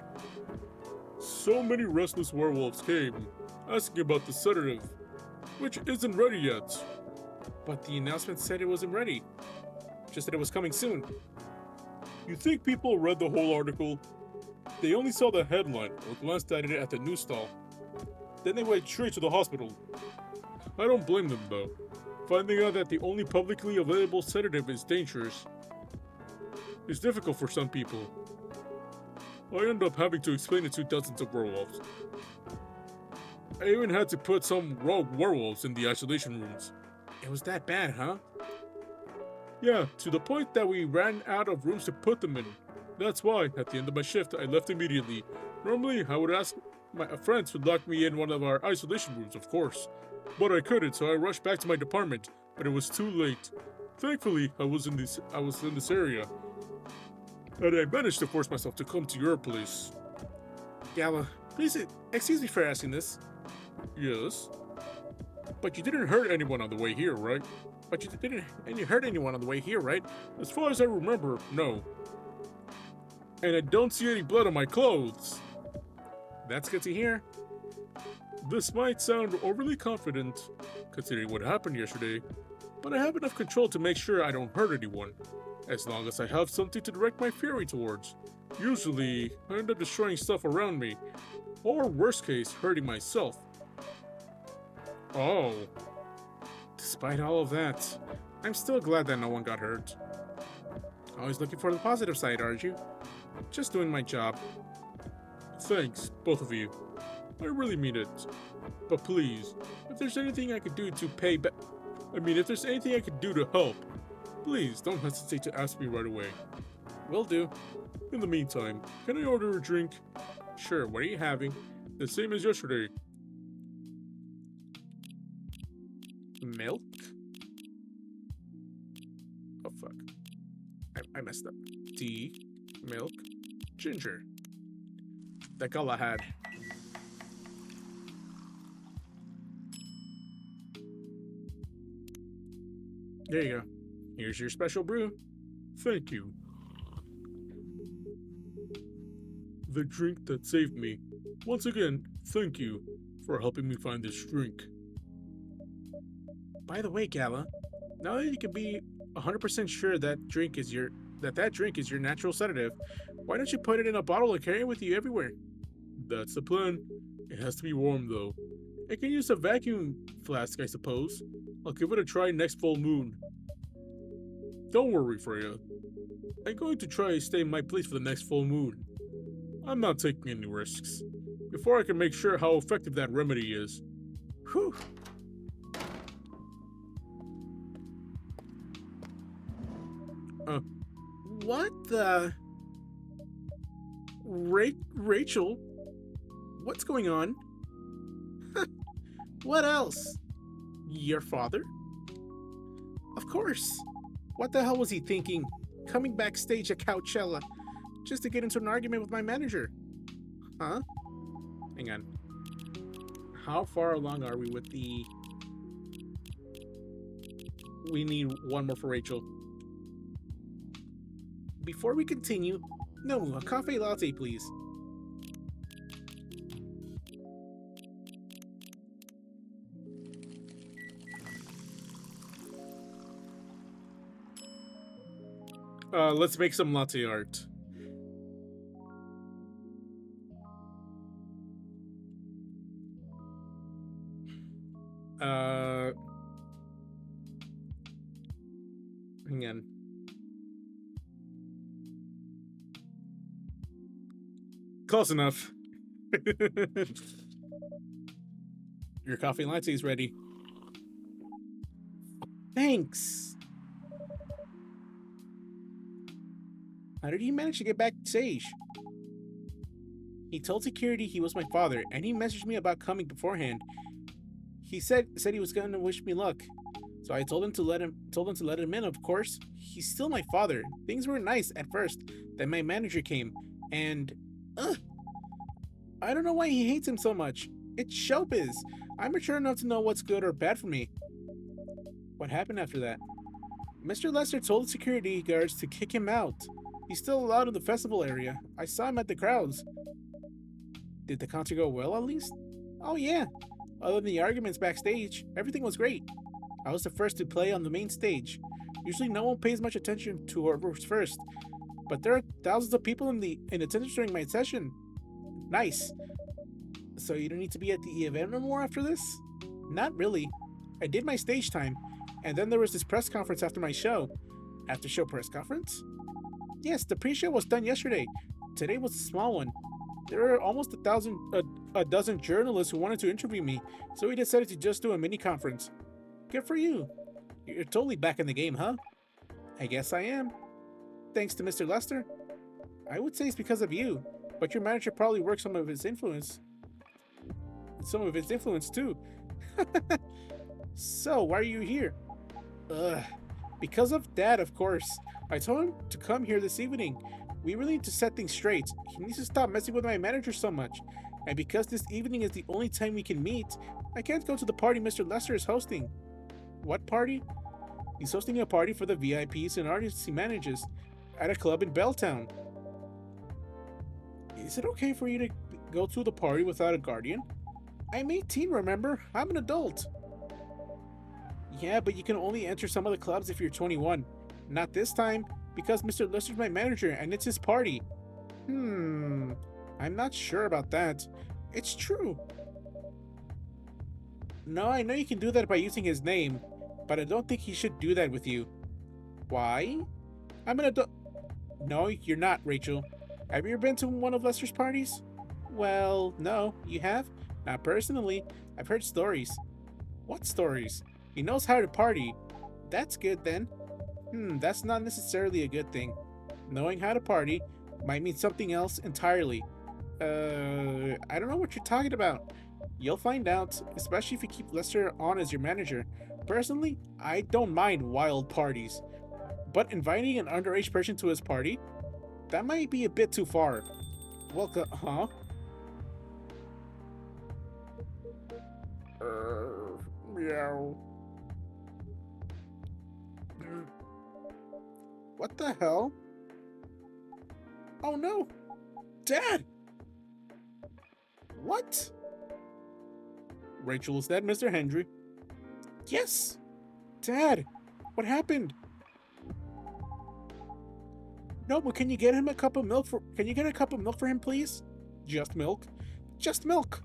So many restless werewolves came, asking about the sedative, which isn't ready yet. But the announcement said it wasn't ready. Just that it was coming soon. You think people read the whole article? They only saw the headline or glanced at it at the news stall. Then they went straight to the hospital. I don't blame them though. Finding out that the only publicly available sedative is dangerous is difficult for some people. I end up having to explain it to dozens of werewolves. I even had to put some rogue werewolves in the isolation rooms. It was that bad, huh? Yeah, to the point that we ran out of rooms to put them in. That's why, at the end of my shift, I left immediately. Normally, I would ask my friends to lock me in one of our isolation rooms, of course. But I couldn't, so I rushed back to my department, but it was too late. Thankfully, I was in this area. and I managed to force myself to come to your place. Gala, please excuse me for asking this. Yes? But you didn't hurt anyone on the way here, right? But you didn't hurt anyone on the way here, right? As far as I remember, no. And I don't see any blood on my clothes. That's good to hear. This might sound overly confident, considering what happened yesterday, but I have enough control to make sure I don't hurt anyone, as long as I have something to direct my fury towards. Usually, I end up destroying stuff around me, or worst case, hurting myself. Oh. Despite all of that, I'm still glad that no one got hurt. Always looking for the positive side, aren't you? Just doing my job. Thanks, both of you. I really mean it. But please, if there's anything I could do to pay back... if there's anything I could do to help, please don't hesitate to ask me right away. Will do. In the meantime, can I order a drink? Sure, what are you having? The same as yesterday. Milk? Oh, fuck. I messed up. Tea, milk, ginger. That's all I had. There you go. Here's your special brew. Thank you. The drink that saved me. Once again, thank you for helping me find this drink. By the way, Gala, now that you can be 100% sure that drink is your natural sedative, why don't you put it in a bottle and carry it with you everywhere? That's the plan. It has to be warm though. I can use a vacuum flask, I suppose. I'll give it a try next full moon. Don't worry, Freya. I'm going to try to stay in my place for the next full moon. I'm not taking any risks. Before I can make sure how effective that remedy is. Whew. What the... Rachel? What's going on? What else? Your father? Of course. What the hell was he thinking? Coming backstage at Coachella just to get into an argument with my manager? Huh? Hang on. How far along are we with the... We need one more for Rachel. Before we continue, no, a cafe latte, please. Let's make some latte art. Hang on. Close enough. Your coffee latte is ready. Thanks. How did he manage to get backstage? He told security he was my father, and he messaged me about coming beforehand. He said he was going to wish me luck, so I told him to let him in. Of course, he's still my father. Things were nice at first. Then my manager came, and I don't know why he hates him so much. It's showbiz. I'm mature enough to know what's good or bad for me. What happened after that? Mr. Lester told the security guards to kick him out. He's still allowed in the festival area. I saw him at the crowds. Did the concert go well, at least? Oh yeah. Other than the arguments backstage, everything was great. I was the first to play on the main stage. Usually no one pays much attention to whoever's first, but there are thousands of people in attendance during my session. Nice. So you don't need to be at the event anymore after this? Not really. I did my stage time, and then there was this press conference after my show. After show press conference? Yes, the pre-show was done yesterday. Today was a small one. There were almost a dozen journalists who wanted to interview me, so we decided to just do a mini conference. Good for you. You're totally back in the game, huh? I guess I am. Thanks to Mr. Lester. I would say it's because of you, but your manager probably worked some of his influence too. So, why are you here? Because of Dad, of course. I told him to come here this evening. We really need to set things straight. He needs to stop messing with my manager so much. And because this evening is the only time we can meet, I can't go to the party Mr. Lester is hosting. What party? He's hosting a party for the VIPs and artists he manages at a club in Belltown. Is it okay for you to go to the party without a guardian? I'm 18, remember? I'm an adult. Yeah, but you can only enter some of the clubs if you're 21. Not this time, because Mr. Lester's my manager and it's his party. I'm not sure about that. It's true. No, I know you can do that by using his name, but I don't think he should do that with you. Why? I'm an adult. No, you're not, Rachel. Have you ever been to one of Lester's parties? Well, no. You have? Not personally. I've heard stories. What stories? He knows how to party. That's good then. That's not necessarily a good thing. Knowing how to party might mean something else entirely. I don't know what you're talking about. You'll find out, especially if you keep Lester on as your manager. Personally, I don't mind wild parties. But inviting an underage person to his party? That might be a bit too far. Welcome, huh? Meow. What the hell? Oh no! Dad! What? Rachel, is that Mr. Hendry? Yes! Dad! What happened? No, but can you get him a cup of milk for— Can you get a cup of milk for him, please? Just milk? Just milk!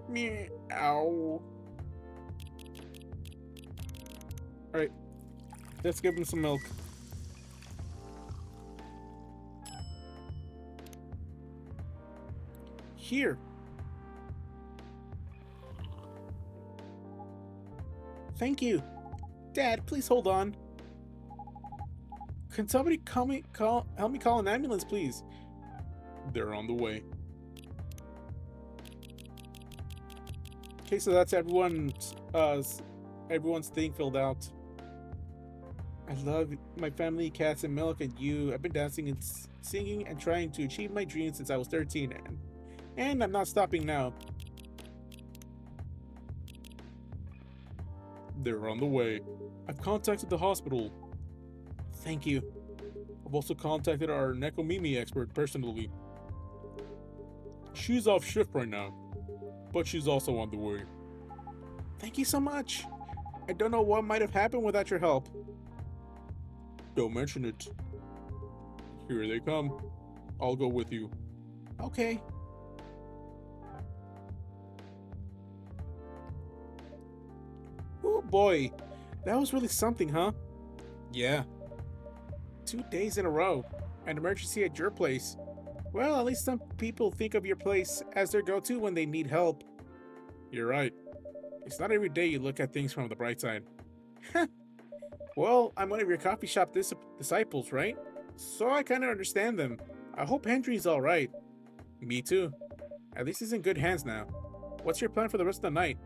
Meow. Alright. Let's give him some milk. Here. Thank you. Dad, please hold on. Can somebody help me call an ambulance, please? They're on the way. Okay, so that's everyone's thing filled out. I love my family, cats, and milk, and you. I've been dancing and singing and trying to achieve my dreams since I was 13, and I'm not stopping now. They're on the way. I've contacted the hospital. Thank you. I've also contacted our Nekomimi expert personally. She's off shift right now, but she's also on the way. Thank you so much. I don't know what might have happened without your help. Don't mention it. Here they come. I'll go with you. Okay. Oh boy, that was really something, huh? Yeah. 2 days in a row. An emergency at your place. Well, at least some people think of your place as their go-to when they need help. You're right. It's not every day you look at things from the bright side. Well, I'm one of your coffee shop disciples, right? So I kind of understand them. I hope Henry's alright. Me too. At least he's in good hands now. What's your plan for the rest of the night?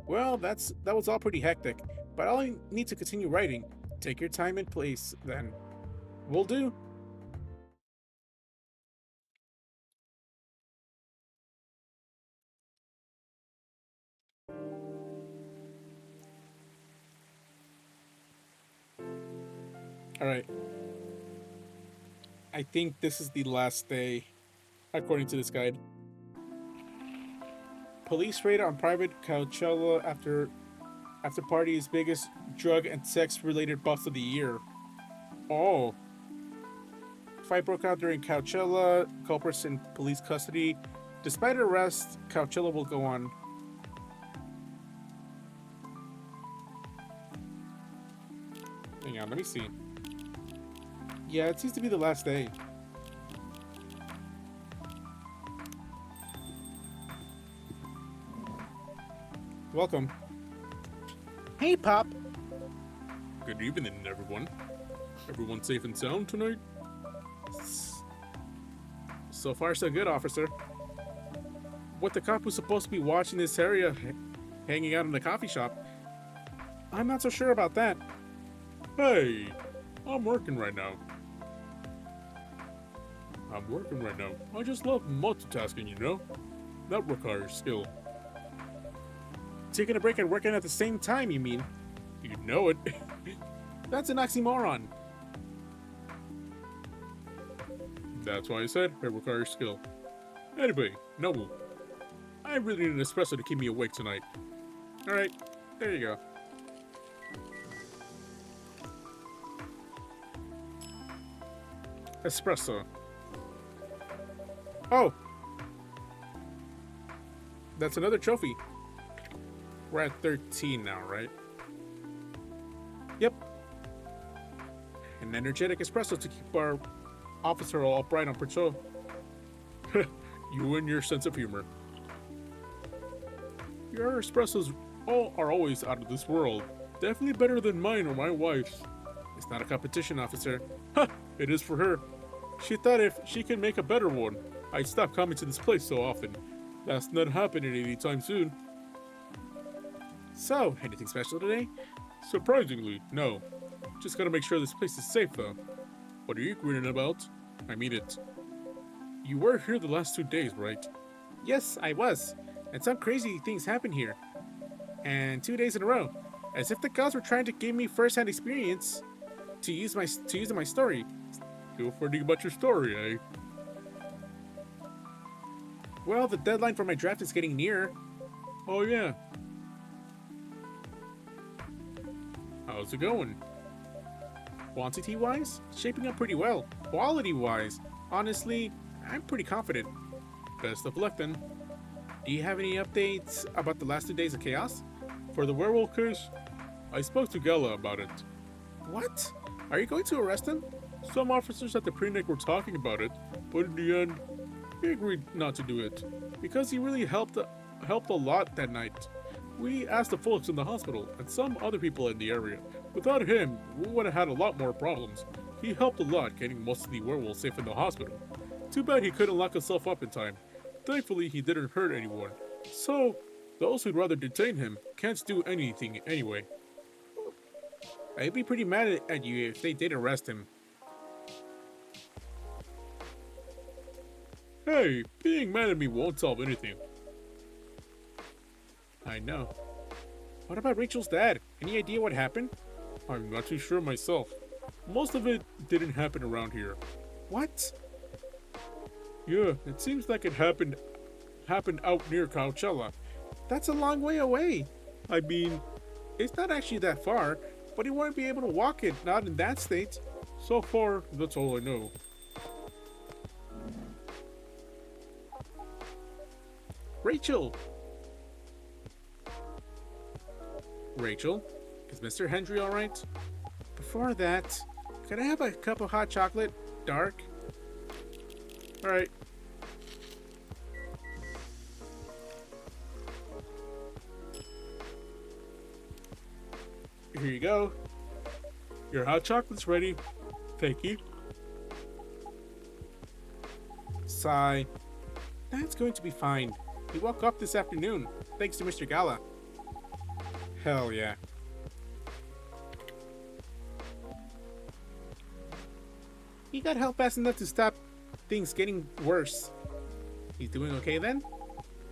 Well, that was all pretty hectic, but I'll need to continue writing. Take your time and place, then. Will do. Alright. I think this is the last day, according to this guide. Police raid on private Coachella after party's biggest drug and sex-related bust of the year. Oh. Fight broke out during Coachella, culprits in police custody. Despite arrest, Coachella will go on. Hang on, let me see. Yeah, it seems to be the last day. Welcome. Hey, Pop. Good evening, everyone. Everyone safe and sound tonight? So far, so good, officer. What the cop was supposed to be watching this area, hanging out in the coffee shop? I'm not so sure about that. Hey, I'm working right now. I'm working right now. I just love multitasking, you know? That requires skill. Taking a break and working at the same time, you mean? You know it. That's an oxymoron. That's why I said it requires skill. Anyway, Nobu, I really need an espresso to keep me awake tonight. Alright, there you go. Espresso. Oh! That's another trophy. We're at 13 now, right? Yep. An energetic espresso to keep our officer all upright on patrol. You and your sense of humor. Your espressos are always out of this world. Definitely better than mine or my wife's. It's not a competition, officer. Ha! It is for her. She thought if she can make a better one, I'd stop coming to this place so often. That's not happening anytime soon. So, anything special today? Surprisingly, no. Just gotta make sure this place is safe though. What are you grinning about? I mean it. You were here the last 2 days, right? Yes, I was. And some crazy things happened here. And 2 days in a row. As if the gods were trying to give me first-hand experience to use in my story. Still forgetting about your story, eh? Well, the deadline for my draft is getting nearer. Oh yeah. How's it going? Quantity-wise, shaping up pretty well. Quality-wise, honestly, I'm pretty confident. Best of luck then. Do you have any updates about the last 2 days of chaos? For the werewolf case, I spoke to Gala about it. What? Are you going to arrest him? Some officers at the Pre-Nic were talking about it, but in the end, he agreed not to do it. Because he really helped a lot that night. We asked the folks in the hospital and some other people in the area. Without him, we would have had a lot more problems. He helped a lot getting most of the werewolves safe in the hospital. Too bad he couldn't lock himself up in time. Thankfully, he didn't hurt anyone. So, those who'd rather detain him can't do anything anyway. I'd be pretty mad at you if they did arrest him. Hey, being mad at me won't solve anything. I know. What about Rachel's dad? Any idea what happened? I'm not too sure myself. Most of it didn't happen around here. What? Yeah, it seems like it happened out near Coachella. That's a long way away. I mean, it's not actually that far, but he won't be able to walk it, not in that state. So far, that's all I know. Rachel! Rachel, is Mr. Hendry alright? Before that, could I have a cup of hot chocolate? Dark? Alright. Here you go. Your hot chocolate's ready. Thank you. Sigh. That's going to be fine. He woke up this afternoon, thanks to Mr. Gala. Hell yeah. He got help fast enough to stop things getting worse. He's doing okay then?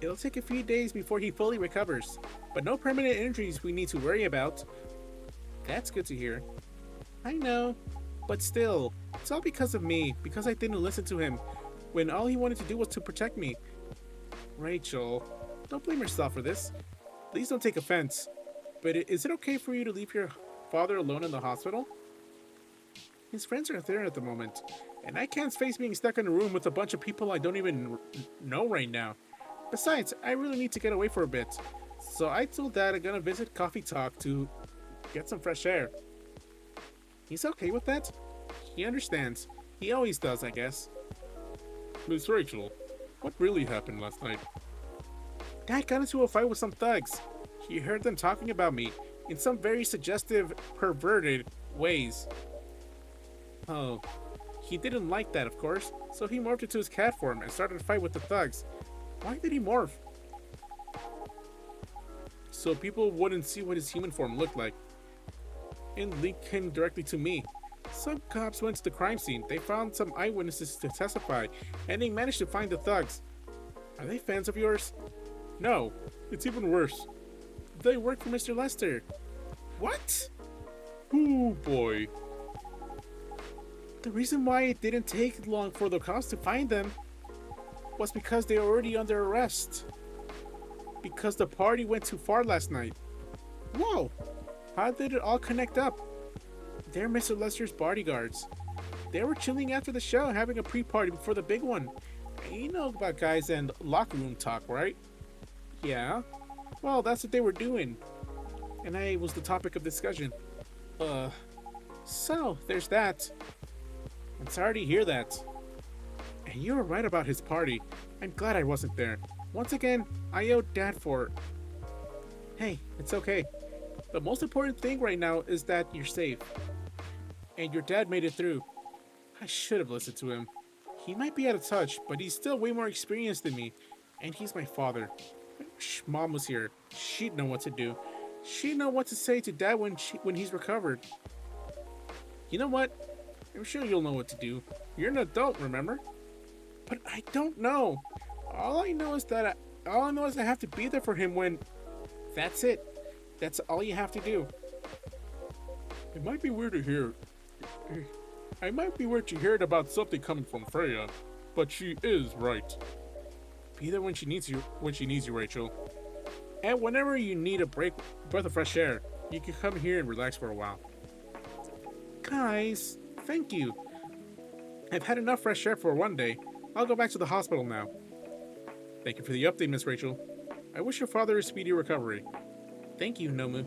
It'll take a few days before he fully recovers, but no permanent injuries we need to worry about. That's good to hear. I know, but still, it's all because of me, because I didn't listen to him, when all he wanted to do was to protect me. Rachel, don't blame yourself for this. Please don't take offense. But is it okay for you to leave your father alone in the hospital? His friends are there at the moment, and I can't face being stuck in a room with a bunch of people I don't even know right now. Besides, I really need to get away for a bit. So I told Dad I'm gonna visit Coffee Talk to get some fresh air. He's okay with that? He understands. He always does, I guess. Miss Rachel, what really happened last night? Dad got into a fight with some thugs. He heard them talking about me in some very suggestive, perverted ways. Oh, he didn't like that, of course, so he morphed into his cat form and started a fight with the thugs. Why did he morph? So people wouldn't see what his human form looked like. And link him directly to me. Some cops went to the crime scene. They found some eyewitnesses to testify, and they managed to find the thugs. Are they fans of yours? No, it's even worse. They work for Mr. Lester. What? Oh boy. The reason why it didn't take long for the cops to find them was because they were already under arrest. Because the party went too far last night. Whoa! How did it all connect up? They're Mr. Lester's bodyguards. They were chilling after the show, having a pre-party before the big one. You know about guys and locker room talk, right? Yeah. Well, that's what they were doing. And I was the topic of discussion. So, there's that. I'm sorry to hear that. And you were right about his party. I'm glad I wasn't there. Once again, I owe Dad for... Hey, it's okay. The most important thing right now is that you're safe. And your dad made it through. I should have listened to him. He might be out of touch, but he's still way more experienced than me. And he's my father. I wish Mom was here. She'd know what to do. She'd know what to say to Dad when he's recovered. You know what? I'm sure you'll know what to do. You're an adult, remember? But I don't know. All I know is I have to be there for him when... That's it. That's all you have to do. It might be weird to hear. It might be weird to hear it about something coming from Freya, but she is right. Be there when she needs you, Rachel. And whenever you need a breath of fresh air, you can come here and relax for a while. Guys, thank you. I've had enough fresh air for one day. I'll go back to the hospital now. Thank you for the update, Miss Rachel. I wish your father a speedy recovery. Thank you, Nomu.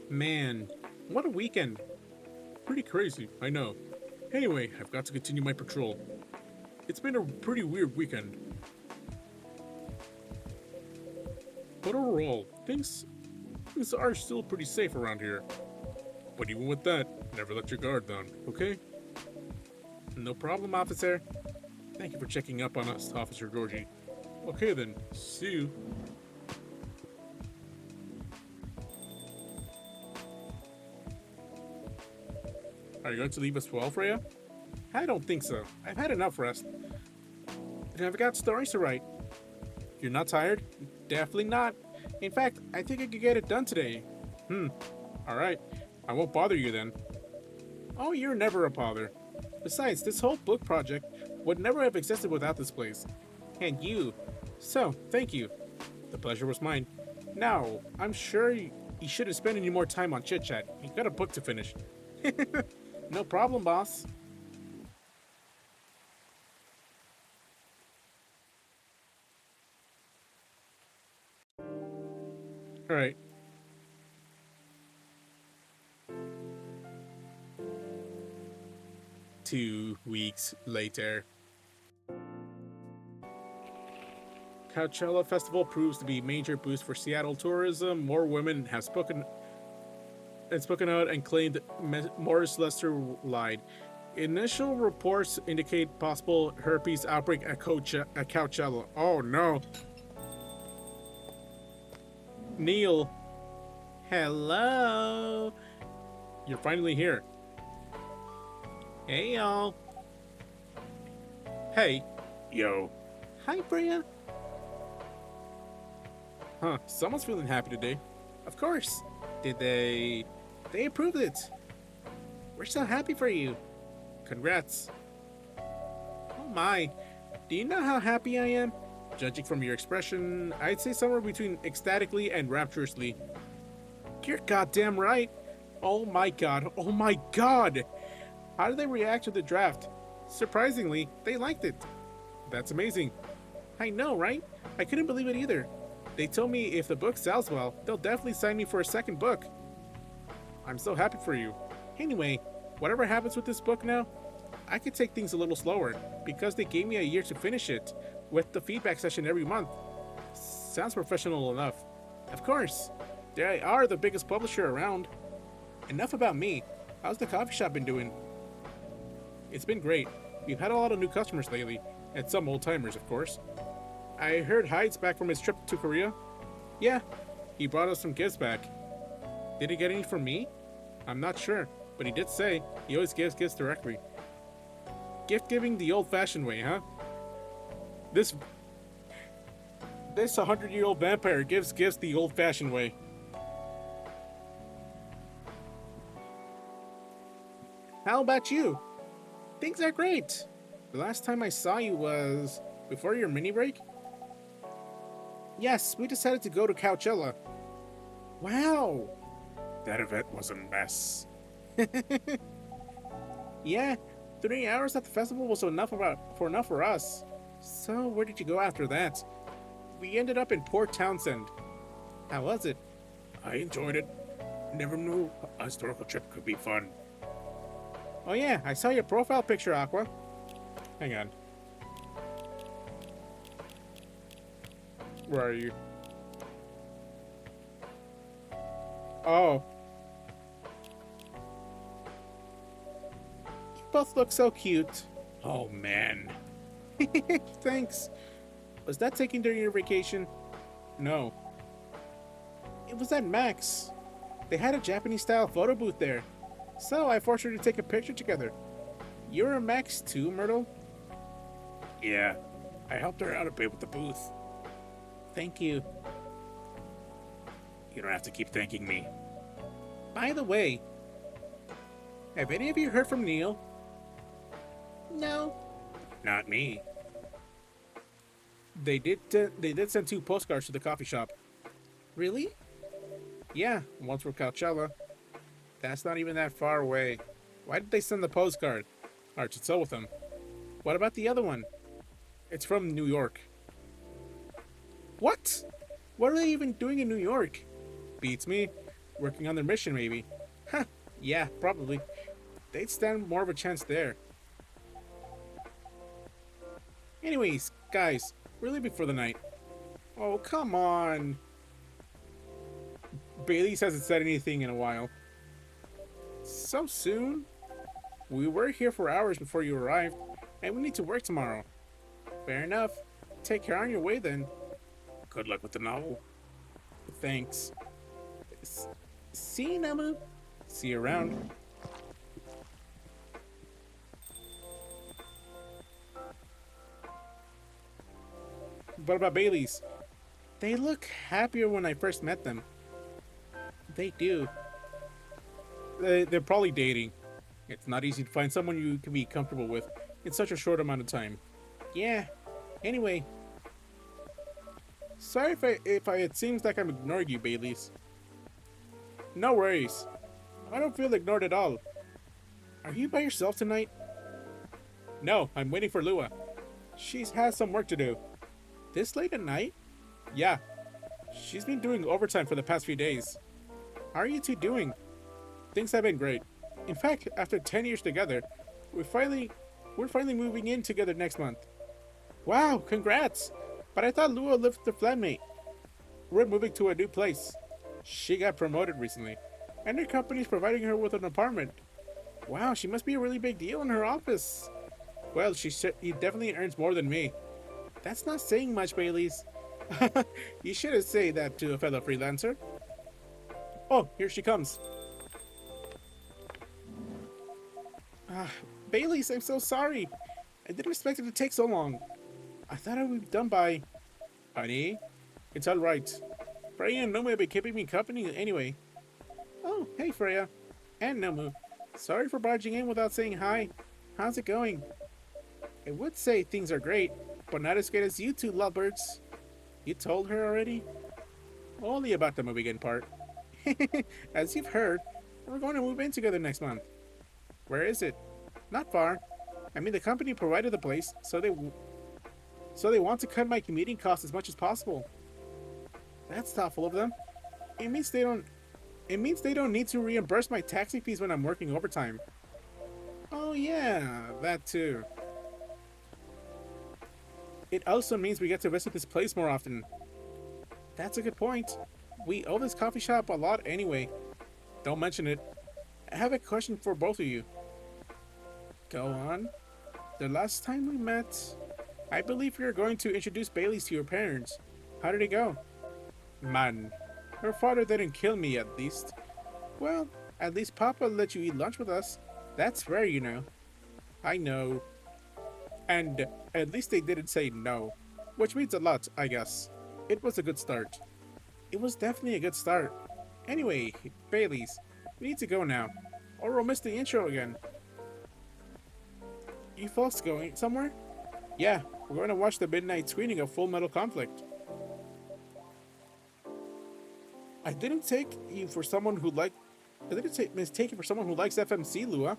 Man, what a weekend. Pretty crazy, I know. Anyway, I've got to continue my patrol. It's been a pretty weird weekend. But overall, things are still pretty safe around here. But even with that, never let your guard down, okay? No problem, officer. Thank you for checking up on us, Officer Georgie. Okay then, see you. Are you going to leave us well, Freya? I don't think so. I've had enough rest. And I've got stories to write. You're not tired? Definitely not. In fact, I think I could get it done today. Alright. I won't bother you then. Oh, you're never a bother. Besides, this whole book project would never have existed without this place. And you. So, thank you. The pleasure was mine. Now, I'm sure you shouldn't spend any more time on chit-chat. You got a book to finish. No problem, boss. Alright. Two weeks later. Coachella Festival proves to be a major boost for Seattle tourism. More women have spoken out and claimed Morris Lester lied. Initial reports indicate possible herpes outbreak at Coachella. Oh no. Neil. Hello. You're finally here. Hey y'all. Hey. Yo. Hi, Bria. Huh, someone's feeling happy today. Of course. Did they approved it. We're so happy for you. Congrats. Oh my. Do you know how happy I am? Judging from your expression, I'd say somewhere between ecstatically and rapturously. You're goddamn right. Oh my god. Oh my god. How did they react to the draft? Surprisingly, they liked it. That's amazing. I know, right? I couldn't believe it either. They told me if the book sells well, they'll definitely sign me for a second book. I'm so happy for you. Anyway, whatever happens with this book now, I could take things a little slower because they gave me a year to finish it with the feedback session every month. Sounds professional enough. Of course, they are the biggest publisher around. Enough about me. How's the coffee shop been doing? It's been great. We've had a lot of new customers lately, and some old-timers, of course. I heard Hyde's back from his trip to Korea. Yeah, he brought us some gifts back. Did he get any from me? I'm not sure, but he did say he always gives gifts directly. Gift giving the old-fashioned way, huh? This 100-year-old vampire gives gifts the old-fashioned way. How about you? Things are great. The last time I saw you was before your mini break? Yes, we decided to go to Coachella. Wow. That event was a mess. Yeah, 3 hours at the festival was enough for us. So where did you go after that? We ended up in Port Townsend. How was it? I enjoyed it. Never knew a historical trip could be fun. Oh yeah, I saw your profile picture, Aqua. Hang on. Where are you? Oh. You both look so cute. Oh man. Thanks. Was that taken during your vacation? No. It was at Max. They had a Japanese-style photo booth there. So I forced her to take a picture together. You're a Max too, Myrtle? Yeah, I helped her out a bit with the booth. Thank you. You don't have to keep thanking me. By the way, have any of you heard from Neil? No. Not me. They did send 2 postcards to the coffee shop. Really? Yeah, one's for Coachella. That's not even that far away. Why did they send the postcard? I should sell with them. What about the other one? It's from New York. What? What are they even doing in New York? Beats me. Working on their mission, maybe. Huh, yeah, probably. They'd stand more of a chance there. Anyways, guys, we're leaving for the night. Oh, come on. Bailey's hasn't said anything in a while. So soon? We were here for hours before you arrived, and we need to work tomorrow. Fair enough. Take care on your way then. Good luck with the novel. Thanks. See you, Namu. See you around. What about Bailey's? They look happier when I first met them. They do. They're probably dating. It's not easy to find someone you can be comfortable with in such a short amount of time. Yeah. Anyway. Sorry if it seems like I'm ignoring you, Baileys. No worries. I don't feel ignored at all. Are you by yourself tonight? No, I'm waiting for Lua. She has some work to do. This late at night? Yeah. She's been doing overtime for the past few days. How are you two doing? Things have been great. In fact, after 10 years together, we're finally moving in together next month. Wow, congrats! But I thought Lua lived with her flatmate. We're moving to a new place. She got promoted recently, and her company's providing her with an apartment. Wow, she must be a really big deal in her office. Well, he definitely earns more than me. That's not saying much, Baileys. You shouldn't say that to a fellow freelancer. Oh, here she comes. Baileys, I'm so sorry. I didn't expect it to take so long. I thought I would be done by... Honey, it's alright. Freya and Nomu have been keeping me company anyway. Oh, hey Freya. And Nomu. Sorry for barging in without saying hi. How's it going? I would say things are great, but not as great as you two lovebirds. You told her already? Only about the moving in part. As you've heard, we're going to move in together next month. Where is it? Not far. I mean, the company provided the place, so they want to cut my commuting costs as much as possible. That's thoughtful of them. It means they don't need to reimburse my taxi fees when I'm working overtime. Oh yeah, that too. It also means we get to visit this place more often. That's a good point. We owe this coffee shop a lot anyway. Don't mention it. I have a question for both of you. Go on. The last time we met, I believe you were going to introduce Bailey's to your parents. How did it go? Man, her father didn't kill me at least. Well, at least Papa let you eat lunch with us. That's rare, you know. I know. And at least they didn't say no, which means a lot, I guess. It was a good start. It was definitely a good start. Anyway, Bailey's, we need to go now, or we'll miss the intro again. You folks going somewhere? Yeah, we're going to watch the midnight screening of Full Metal Conflict. I didn't take you for someone who like. I didn't mistake you for someone who likes FMC, Lua.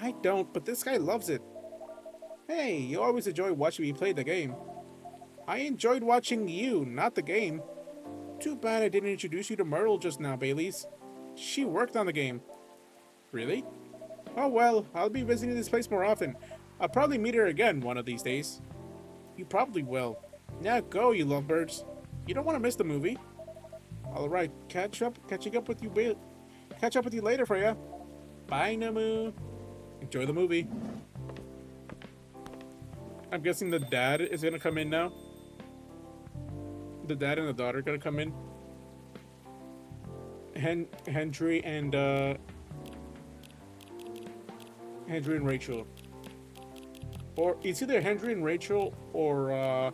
I don't, but this guy loves it. Hey, you always enjoy watching me play the game. I enjoyed watching you, not the game. Too bad I didn't introduce you to Myrtle just now, Bailey's. She worked on the game. Really? Oh well, I'll be visiting this place more often. I'll probably meet her again one of these days. You probably will. Now go, you lovebirds. You don't want to miss the movie. Alright, catching up with you, catch up with you later, Freya. Bye, Namu. Enjoy the movie. I'm guessing the dad is gonna come in now. The dad and the daughter are gonna come in. Hendry and Rachel. Or it's either Hendry and Rachel or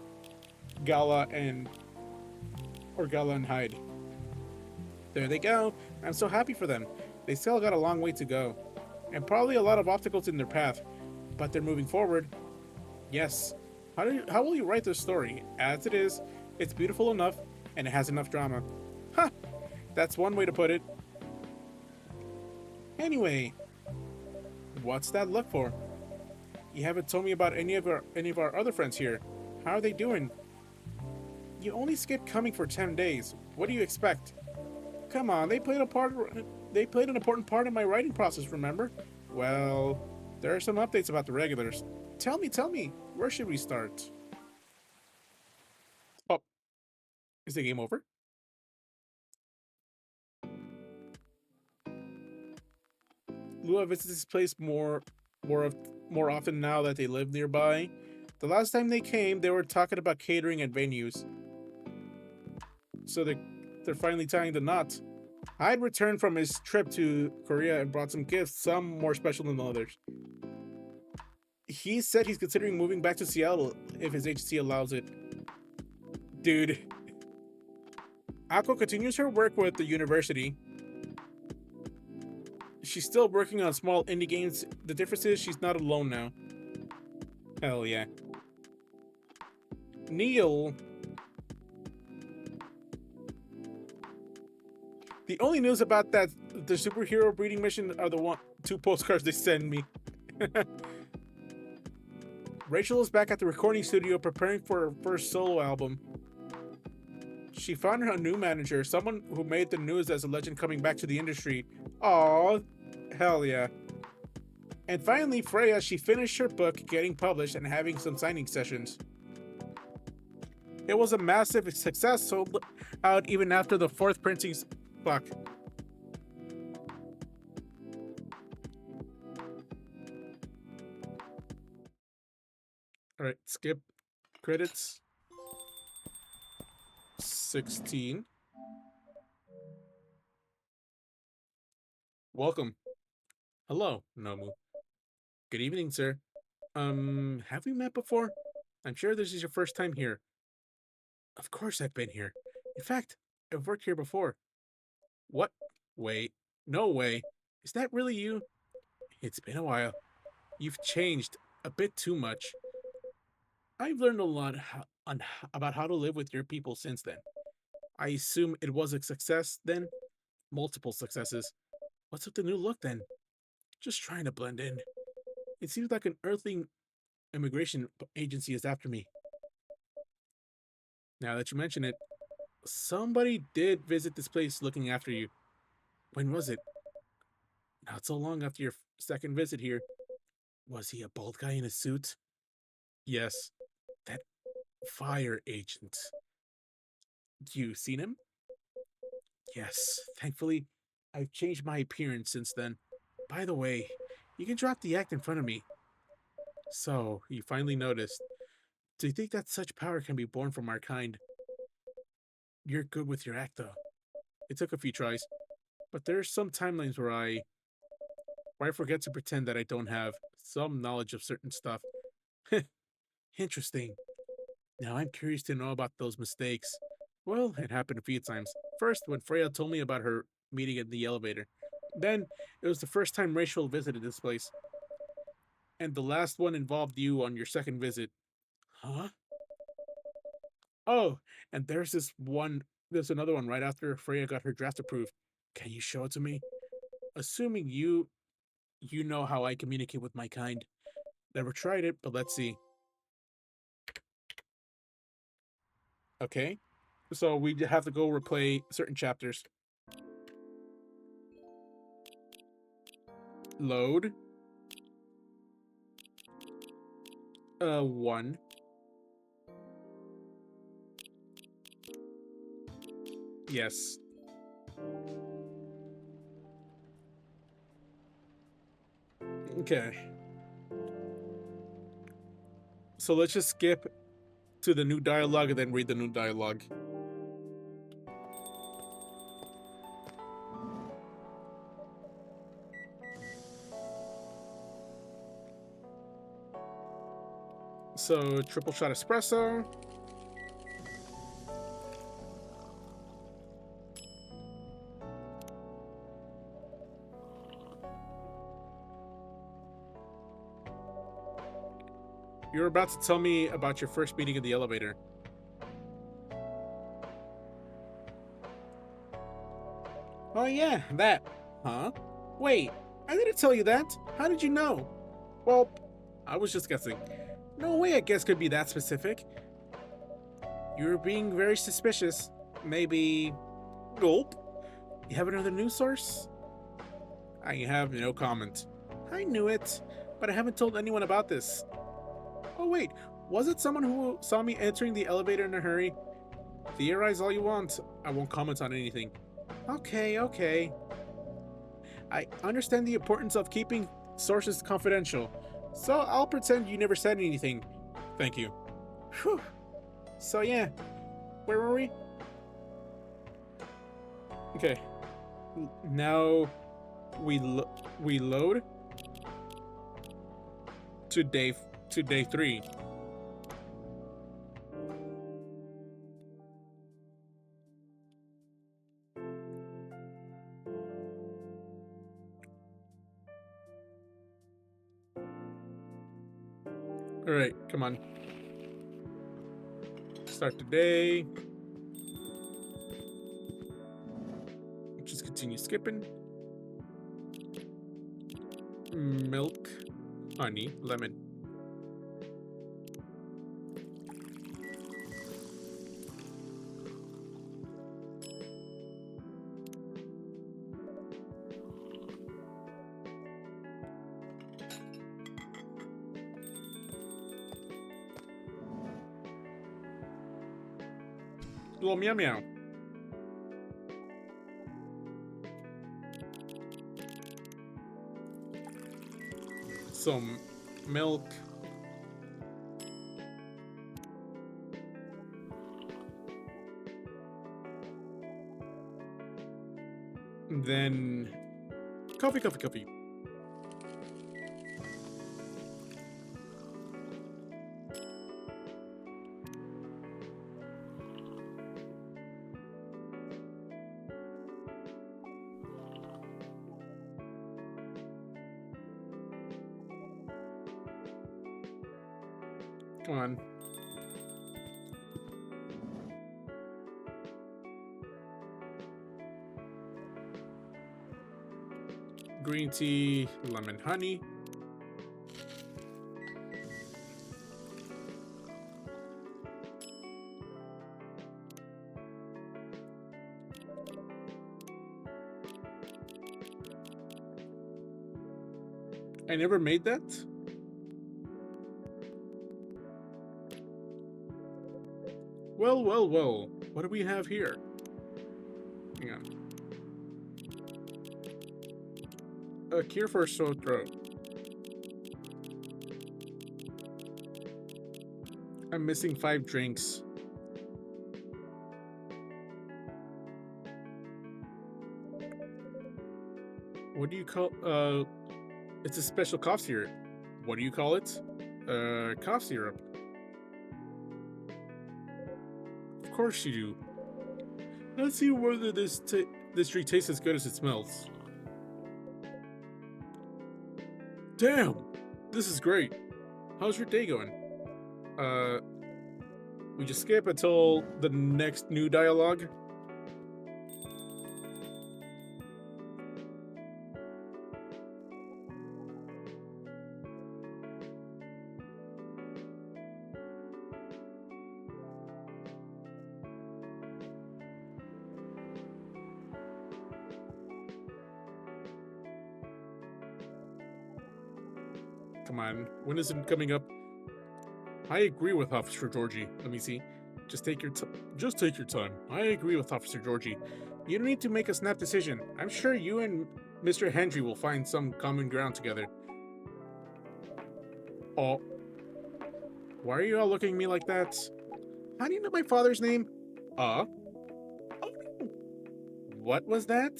Gala and Hyde. There they go. I'm so happy for them. They still got a long way to go. And probably a lot of obstacles in their path. But they're moving forward. Yes. How will you write this story? As it is, it's beautiful enough, and it has enough drama. Ha! That's one way to put it. Anyway, what's that look for? You haven't told me about any of our other friends here. How are they doing? You only skipped coming for 10 days. What do you expect? Come on, they played an important part in my writing process, remember? Well, there are some updates about the regulars. Tell me, where should we start? Oh, is the game over? Lua visits this place more often now that they live nearby. The last time they came, they were talking about catering and venues. So they're finally tying the knot. Hyde returned from his trip to Korea and brought some gifts, some more special than others. He said he's considering moving back to Seattle if his agency allows it. Dude. Ako continues her work with the university. She's still working on small indie games. The difference is she's not alone now. Hell yeah. Neil. The only news about the superhero breeding mission are the two postcards they send me. Rachel is back at the recording studio preparing for her first solo album. She found her new manager, someone who made the news as a legend coming back to the industry. Aww, hell yeah. And finally, Freya, she finished her book getting published and having some signing sessions. It was a massive success, sold out even after the fourth printing. Fuck. Alright, skip credits. 16. Welcome. Hello, Nomu. Good evening, sir. Have we met before? I'm sure this is your first time here. Of course I've been here. In fact, I've worked here before. What? Wait. No way. Is that really you? It's been a while. You've changed a bit too much. I've learned a lot about how to live with your people since then. I assume it was a success then? Multiple successes. What's with the new look then? Just trying to blend in. It seems like an earthling immigration agency is after me. Now that you mention it, somebody did visit this place looking after you. When was it? Not so long after your second visit here. Was he a bald guy in a suit? Yes. That fire agent. You seen him? Yes. Thankfully, I've changed my appearance since then. By the way, you can drop the act in front of me. So, you finally noticed. Do you think that such power can be born from our kind? You're good with your act, though. It took a few tries, but there's some timelines where I forget to pretend that I don't have some knowledge of certain stuff. Interesting. Now I'm curious to know about those mistakes. Well, it happened a few times. First, when Freya told me about her meeting in the elevator. Then, it was the first time Rachel visited this place. And the last one involved you on your second visit. Huh? Oh, and there's another one right after Freya got her draft approved. Can you show it to me? Assuming you know how I communicate with my kind. Never tried it, but let's see. Okay. So we have to go replay certain chapters. Load. 1. Yes. Okay. So let's just skip to the new dialogue and then read the new dialogue. So, triple shot espresso. You're about to tell me about your first meeting in the elevator. Oh yeah, that. Huh? Wait, I didn't tell you that. How did you know? Well, I was just guessing. No way a guess could be that specific. You're being very suspicious. Maybe... Gulp? You have another news source? I have no comment. I knew it, but I haven't told anyone about this. Oh wait, was it someone who saw me entering the elevator in a hurry? Theorize all you want. I won't comment on anything. Okay. I understand the importance of keeping sources confidential, so I'll pretend you never said anything. Thank you. Whew. So yeah, where were we? Okay. Now we load to day 3. All right, come on. Start the day. Just continue skipping. Milk, honey, lemon. Little meow meow. Some milk. Then coffee. Come on. Green tea, lemon, honey. I never made that. Well. What do we have here? Hang on. A cure for sore throat. I'm missing 5 drinks. What do you call, it's a special cough syrup. What do you call it? Cough syrup. Of course you do. Let's see whether this drink tastes as good as it smells. Damn! This is great. How's your day going? We just skip until the next new dialogue. Come on, when is it coming up? I agree with Officer Georgie. Let me see. Just take your time. I agree with Officer Georgie. You don't need to make a snap decision. I'm sure you and Mr. Hendry will find some common ground together. Oh. Why are you all looking at me like that? How do you know my father's name? Oh, no. What was that?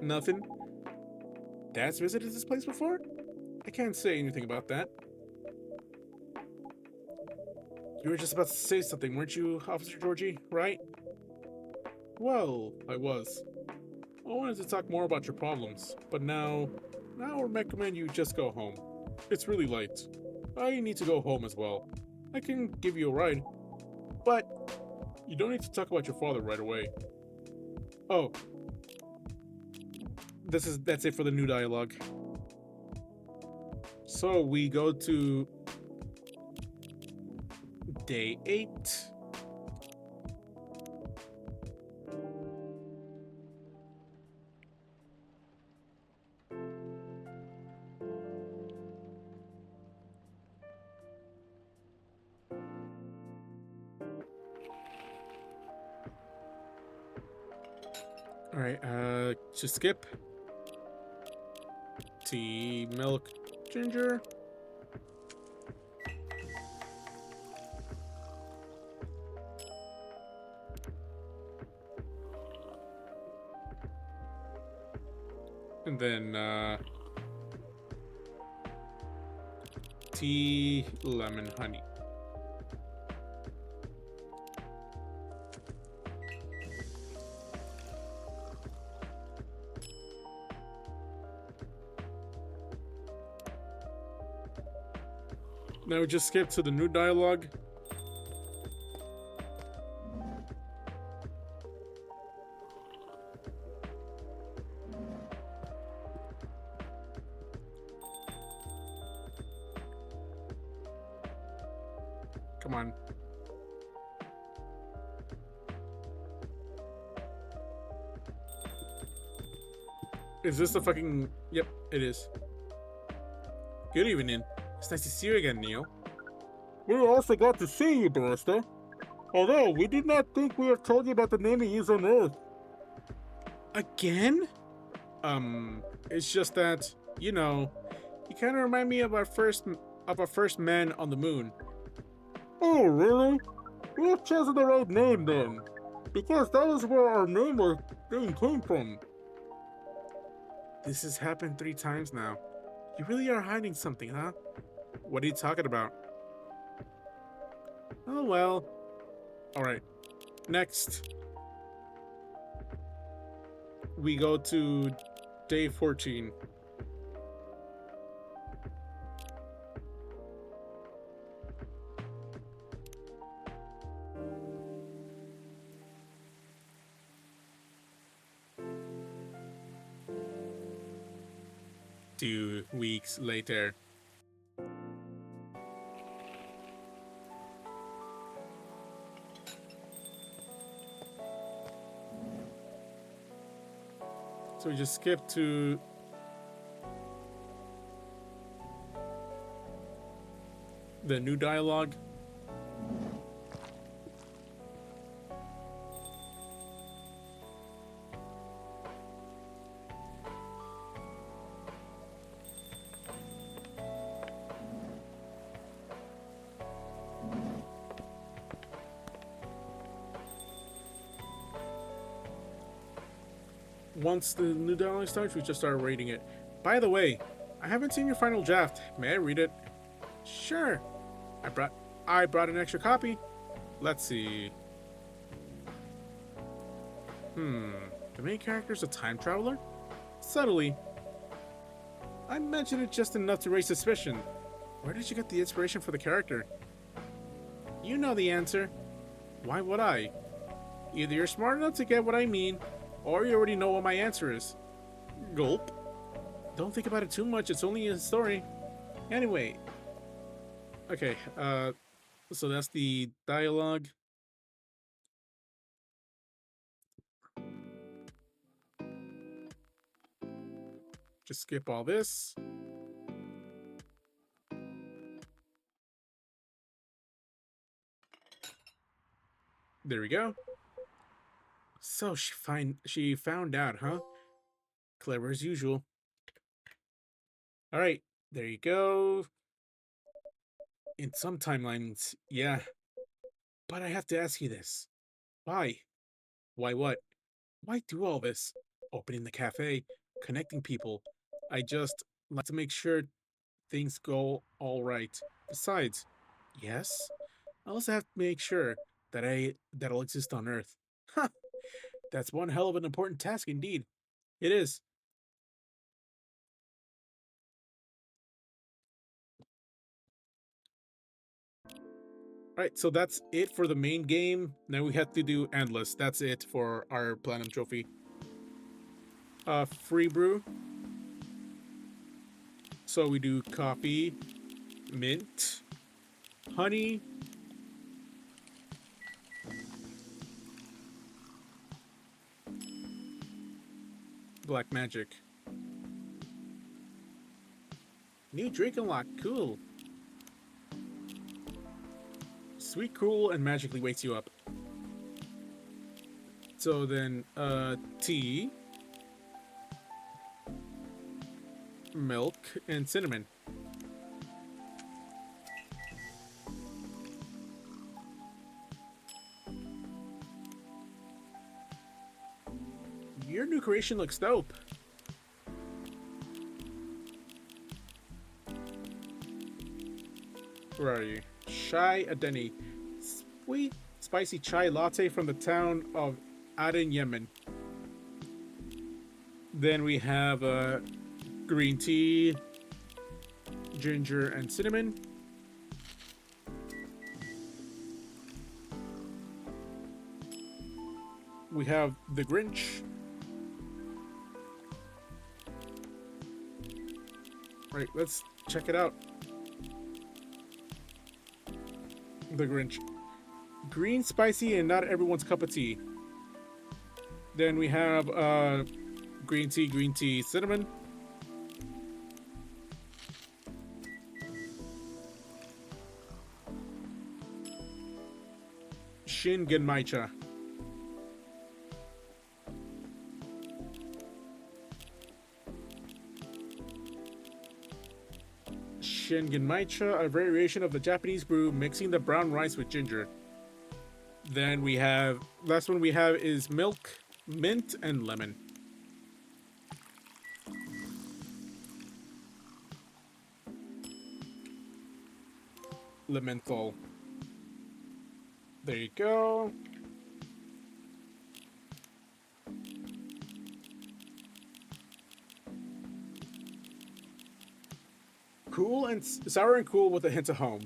Nothing. Dad's visited this place before? I can't say anything about that. You were just about to say something, weren't you, Officer Georgie, right? Well, I was. I wanted to talk more about your problems, but now I recommend you just go home. It's really late. I need to go home as well. I can give you a ride, but you don't need to talk about your father right away. Oh. That's it for the new dialogue. So we go to day 8. All right, just skip. Tea, milk, ginger. And then, tea, lemon, honey. Now we just skip to the new dialogue. Come on. Is this the fucking... Yep, it is. Good evening. It's nice to see you again, Neil. We also got to see you, Barista. Although, we did not think we have told you about the name you use on Earth. Again? It's just that, you know, you kind of remind me of our first man on the moon. Oh, really? We have chosen the right name then. Because that was where our name came from. This has happened 3 times now. You really are hiding something, huh? What are you talking about? Oh, well. Alright. Next. We go to day 14. Two weeks later. So we just skip to the new dialogue. once the new dialogue starts, we just start reading it. By the way, I haven't seen your final draft. May I read it? Sure. I brought an extra copy. Let's see. The main character's a time traveler? Subtly. I mentioned it just enough to raise suspicion. Where did you get the inspiration for the character? You know the answer. Why would I? Either you're smart enough to get what I mean, or you already know what my answer is. Gulp. Don't think about it too much, it's only a story. Anyway. Okay, so that's the dialogue. Just skip all this. There we go. So she found out, huh? Clever as usual. All right, there you go. In some timelines, yeah. But I have to ask you this. Why? Why what? Why do all this? Opening the cafe, connecting people. I just like to make sure things go all right. Besides, yes, I also have to make sure that'll exist on Earth. Huh. That's one hell of an important task indeed. It is. Alright, so that's it for the main game. Now we have to do Endless. That's it for our Platinum Trophy. Free brew. So we do coffee, mint, honey, black magic. New drink unlocked. Cool. Sweet, cool, and magically wakes you up. So then, tea, milk, and cinnamon. Your new creation looks dope. Where are you? Chai Adeni. Sweet, spicy chai latte from the town of Aden, Yemen. Then we have green tea, ginger, and cinnamon. We have the Grinch. Right, let's check it out. The Grinch. Green, spicy, and not everyone's cup of tea. Then we have green tea, cinnamon. Shin Genmaicha. Shin Genmaicha, a variation of the Japanese brew, mixing the brown rice with ginger. Then we have, last one we have is milk, mint, and lemon. Lementhol. There you go. Cool and sour and cool with a hint of home.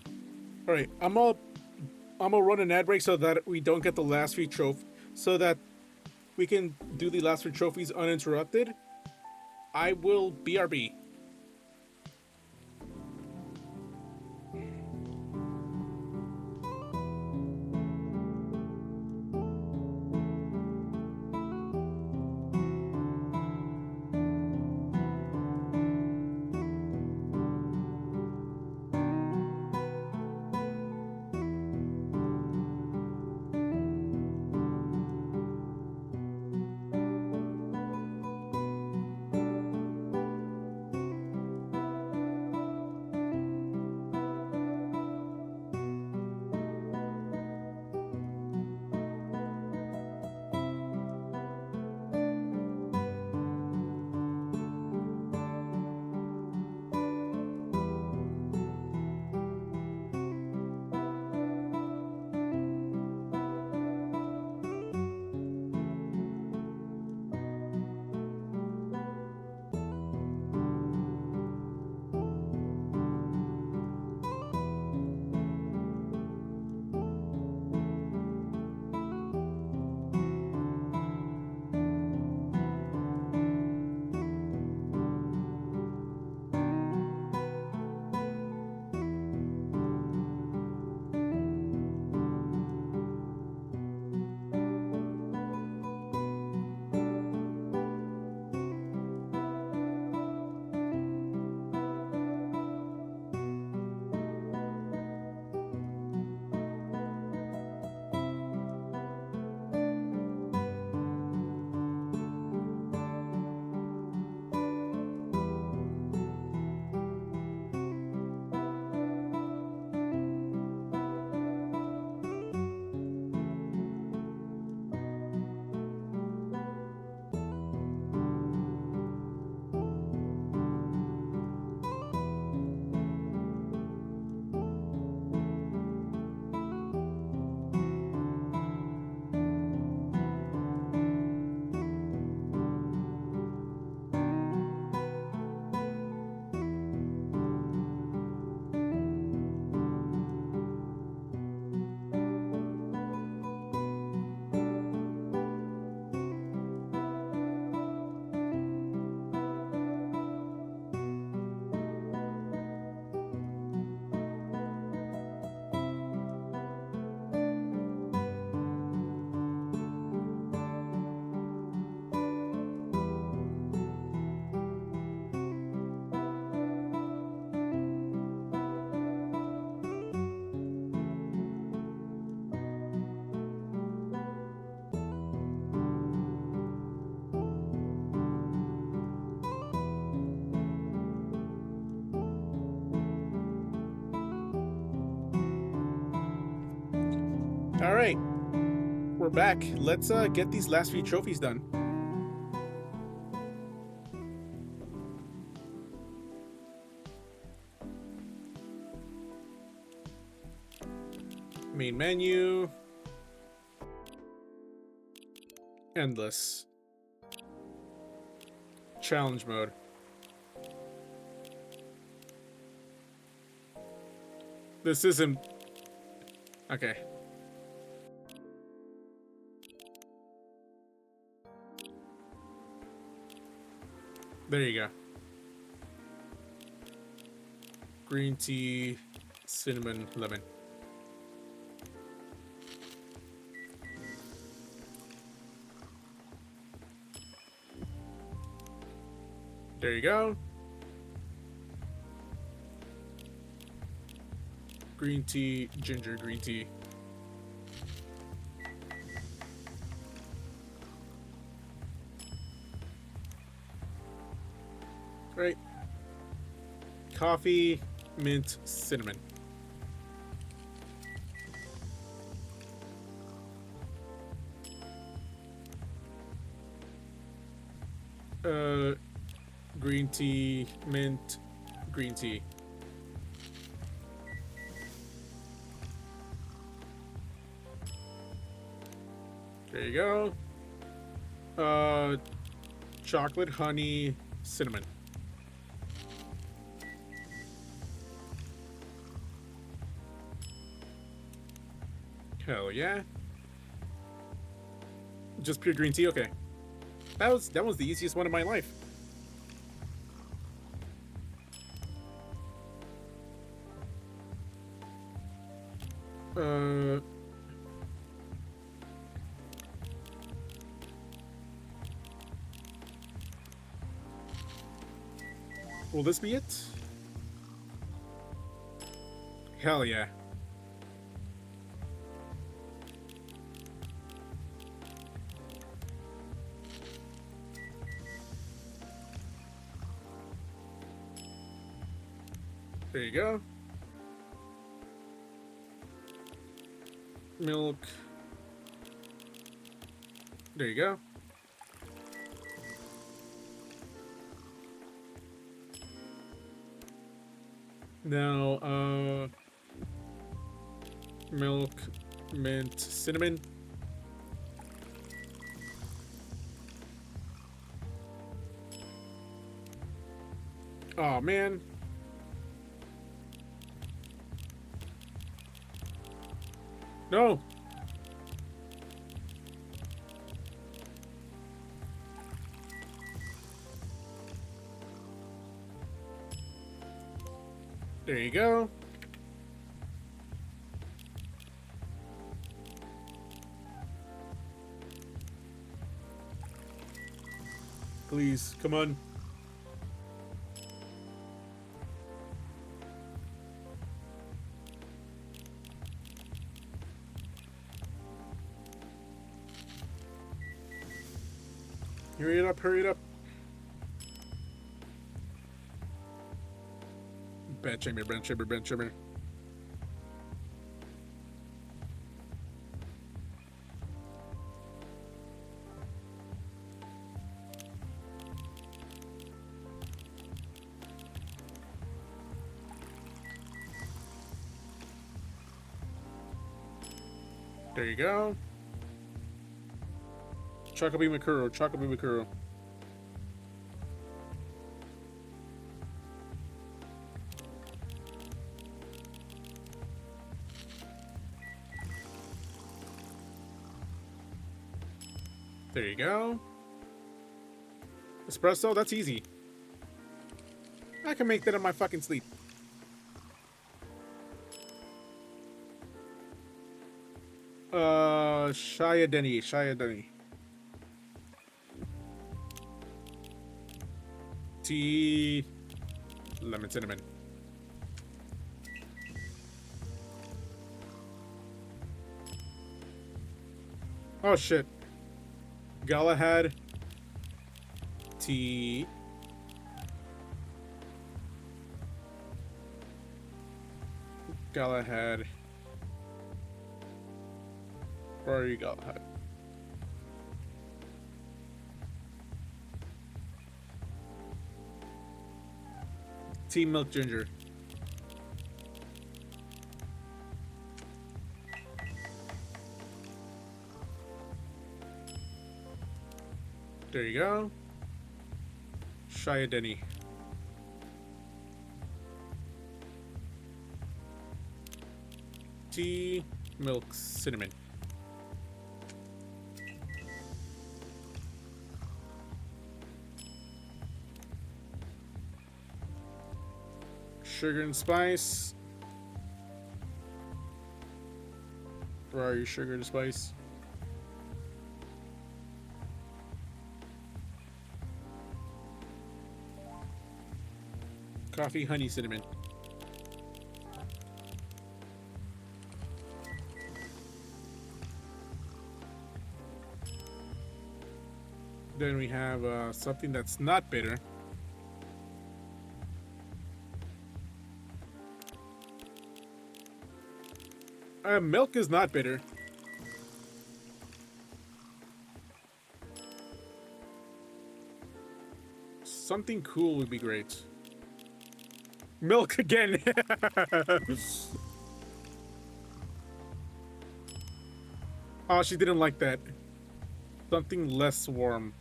All right, I'm gonna run an ad break so that we don't get the last three so that we can do the last three trophies uninterrupted. I will BRB. All right, we're back. Let's get these last few trophies done. Main menu. Endless. Challenge mode. This isn't... Okay. There you go. Green tea, cinnamon, lemon. There you go. Green tea, ginger green tea. Right. Coffee, mint, cinnamon. Green tea, mint, green tea. There you go. Chocolate, honey, cinnamon. Hell yeah. Just pure green tea, okay. That was the easiest one of my life. Will this be it? Hell yeah. There you go. Milk. There you go. Now, milk, mint, cinnamon. Oh man. No. There you go. Please, come on. Hurry it up, hurry it up. Bad chamber, bad chamber, bad chamber. There you go. Chocobi Makuro, Chocobi Makuro. There you go. Espresso, that's easy. I can make that in my fucking sleep. Shaya Denny, Shaya Denny. Tea, lemon cinnamon. Oh shit. Galahad, tea, Galahad, Where you go? Tea, milk, ginger. There you go. Shia Denny. Tea, milk, cinnamon. Sugar and spice. Where are you, sugar and spice? Coffee, honey, cinnamon. Then we have something that's not bitter. Milk is not bitter. Something cool would be great. Milk again. Oh, she didn't like that. Something less warm.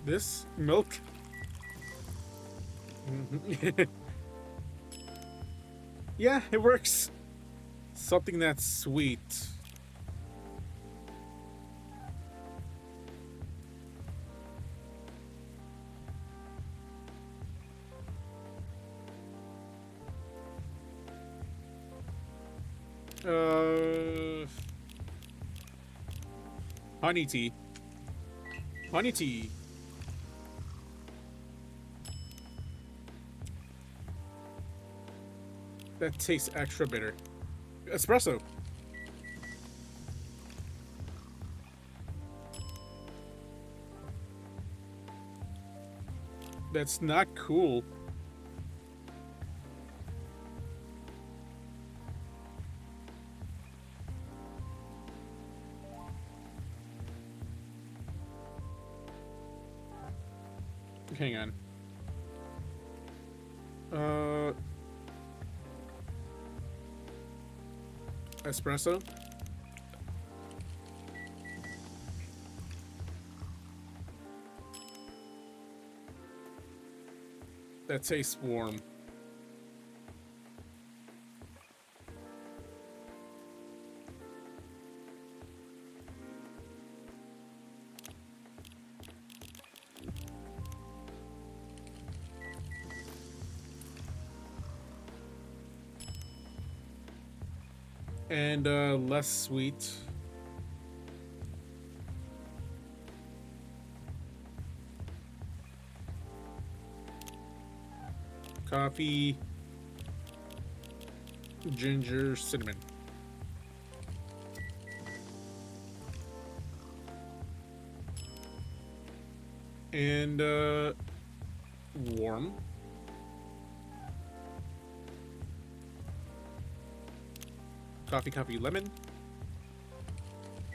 This milk. Yeah, it works. Something that's sweet. Honey tea. Honey tea. That tastes extra bitter. Espresso. That's not cool. Hang on. Espresso. That tastes warm. And less sweet. Coffee, ginger, cinnamon. And warm. Coffee, lemon.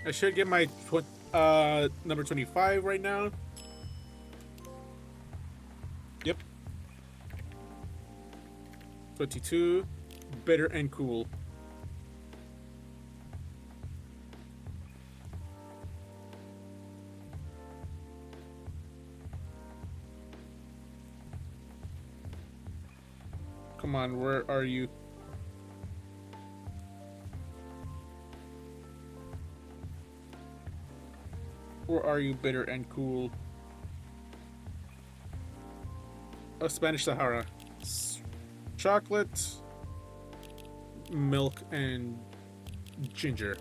I should get my number 25 right now. Yep. 22. Bitter and cool. Come on, where are you? Or are you bitter and cool? Spanish Sahara. Chocolate, milk, and ginger.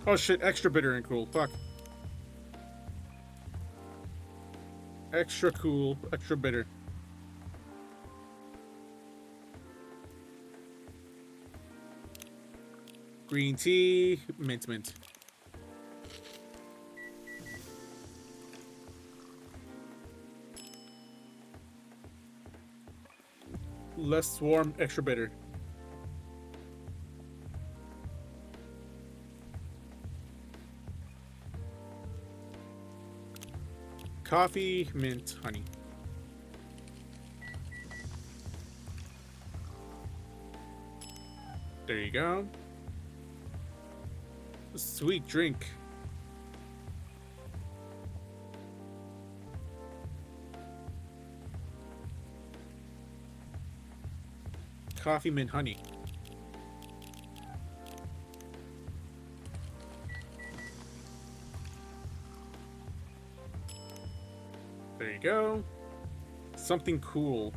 Oh shit, extra bitter and cool. Fuck. Extra cool, extra bitter. Green tea, mint. Less warm, extra bitter. Coffee, mint, honey. There you go. Sweet drink. Coffee, mint, honey. There you go. Something cool.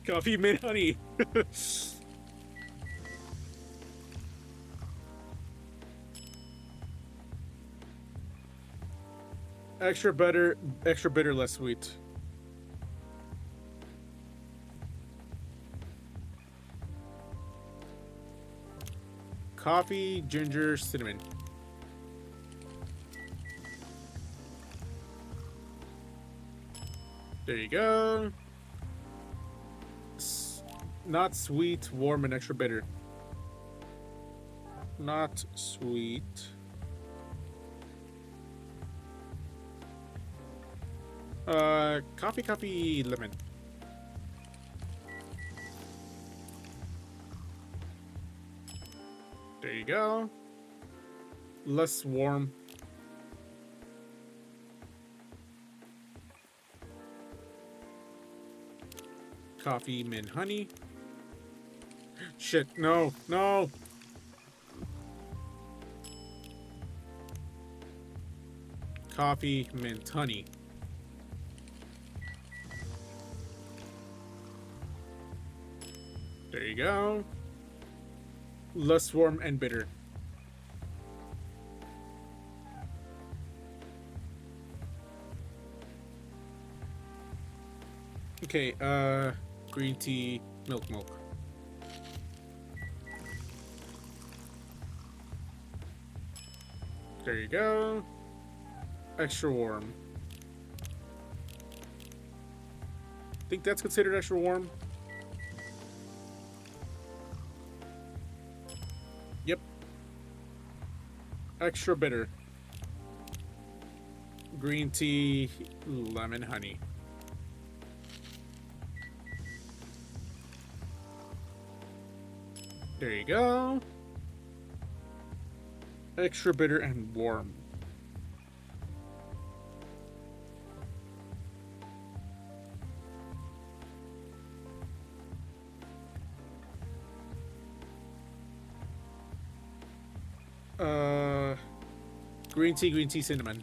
Coffee, mint, honey. Extra bitter, less sweet. Coffee, ginger, cinnamon. There you go. Not sweet, warm, and extra bitter. Not sweet. Coffee, lemon. There you go. Less warm. Coffee, mint, honey. Shit, no. Coffee, mint, honey. There you go. Less warm and bitter. Okay, green tea, milk. There you go. Extra warm. Think that's considered extra warm? Yep. Extra bitter. Green tea, lemon, honey. There you go. Extra bitter and warm. Green tea, cinnamon.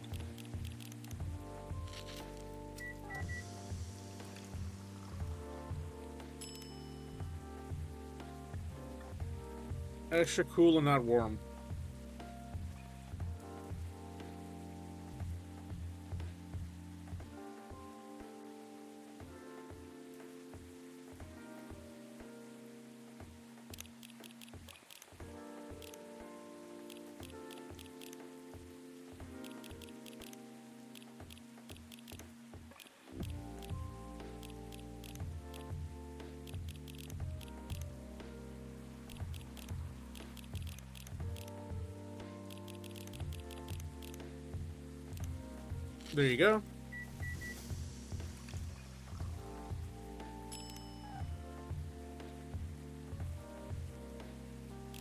Extra cool and not warm. There you go.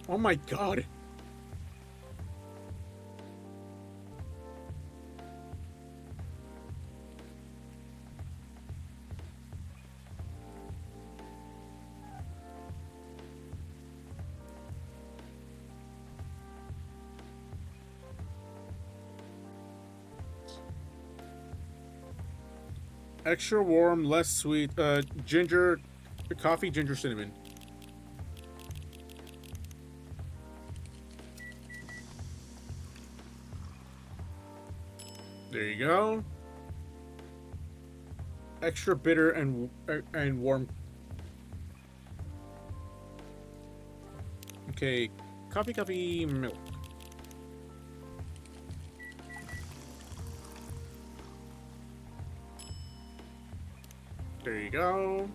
Oh my god. Extra warm, less sweet. Ginger, coffee, ginger, cinnamon. There you go. Extra bitter and warm. Okay, coffee, milk. There you go.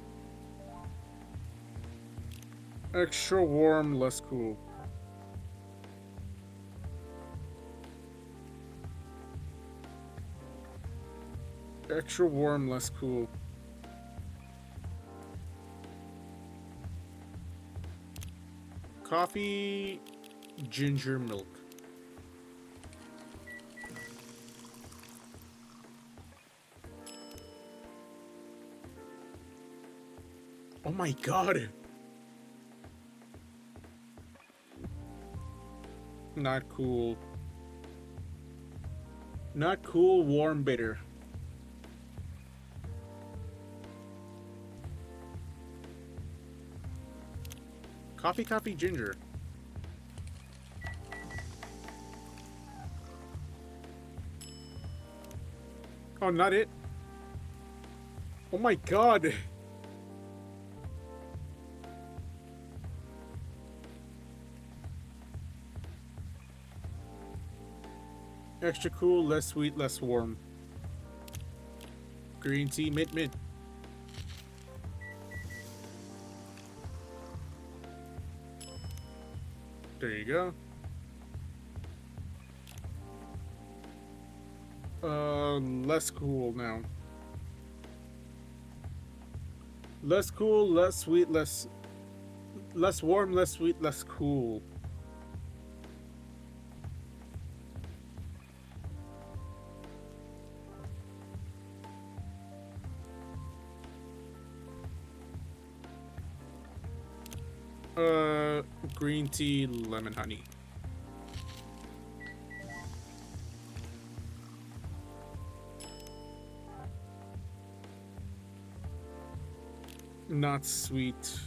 Extra warm, less cool. Extra warm, less cool. Coffee, ginger milk. Oh my god. Not cool. Not cool, warm, bitter. Coffee, ginger. Oh, not it. Oh my god. Extra cool, less sweet, less warm. Green tea, mint. There you go. Less cool now. Less cool, less sweet, less warm, less sweet, less cool. Green tea, lemon honey. Not sweet.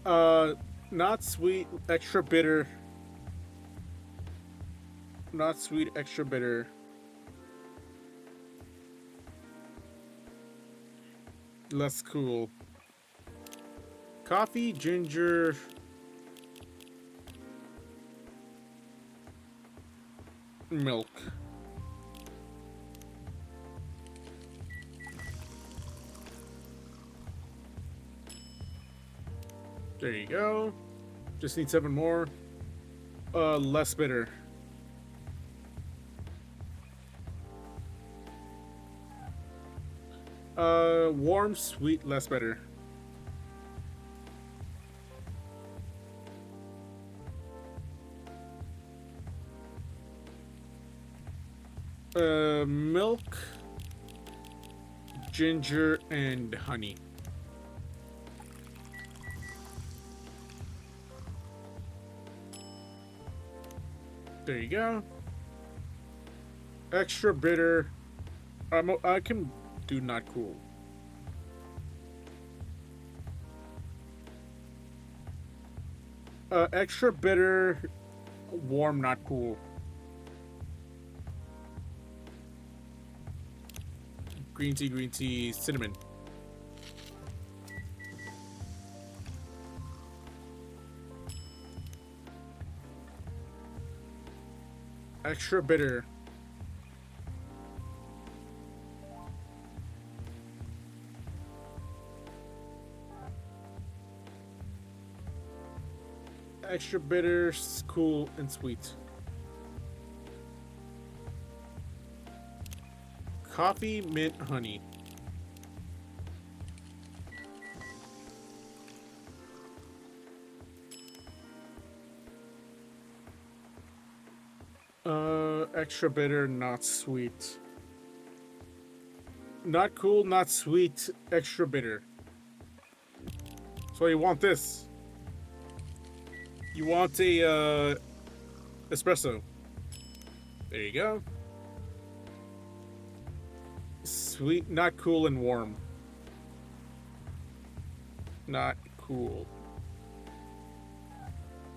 Not sweet, extra bitter. Not sweet, extra bitter. Less cool. Coffee, ginger. Milk. There you go. Just need 7 more. Less bitter. Warm, sweet, less bitter. Milk, ginger, and honey. There you go. Extra bitter. I can do not cool. Extra bitter, warm, not cool. Green tea, cinnamon. Extra bitter. Extra bitter, cool, and sweet. Coffee, mint, honey. Extra bitter, not sweet. Not cool, not sweet, extra bitter. So you want this. You want a, espresso. There you go. Sweet, not cool, and warm. Not cool.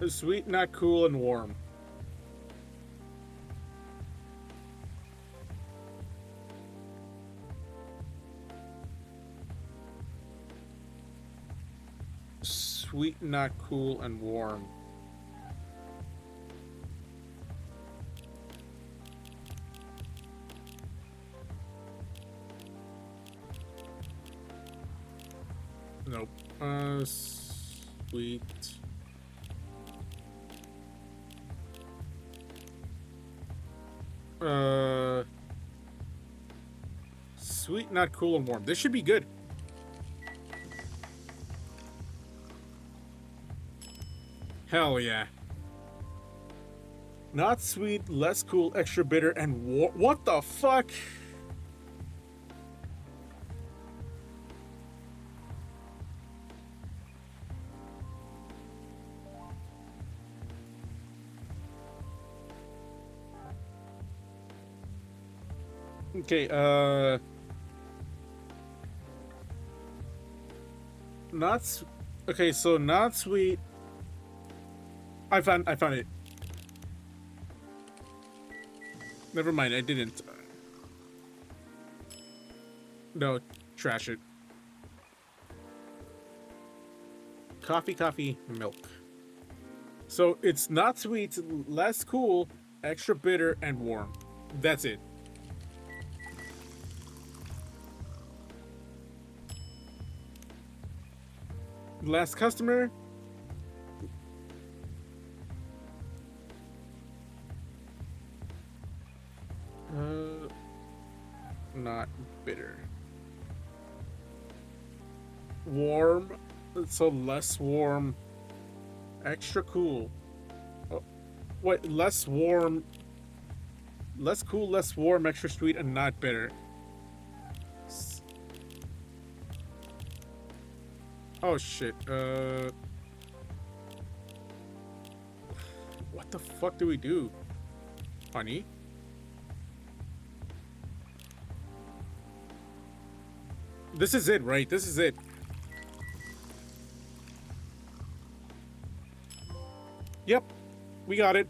Sweet, not cool, and warm. sweet, not cool, and warm. Nope. Sweet. Sweet, not cool, and warm. This should be good. Hell yeah. Not sweet, less cool, extra bitter, and warm. What the fuck? Okay, okay, so not sweet. I found it. Never mind, I didn't. No, trash it. Coffee, milk. So it's not sweet, less cool, extra bitter, and warm. That's it. Last customer. Not bitter. Warm, so less warm. Extra cool. Oh, what? Less warm. Less cool, less warm, extra sweet, and not bitter. Oh shit. What the fuck do we do? Honey? This is it, right? This is it. Yep. We got it.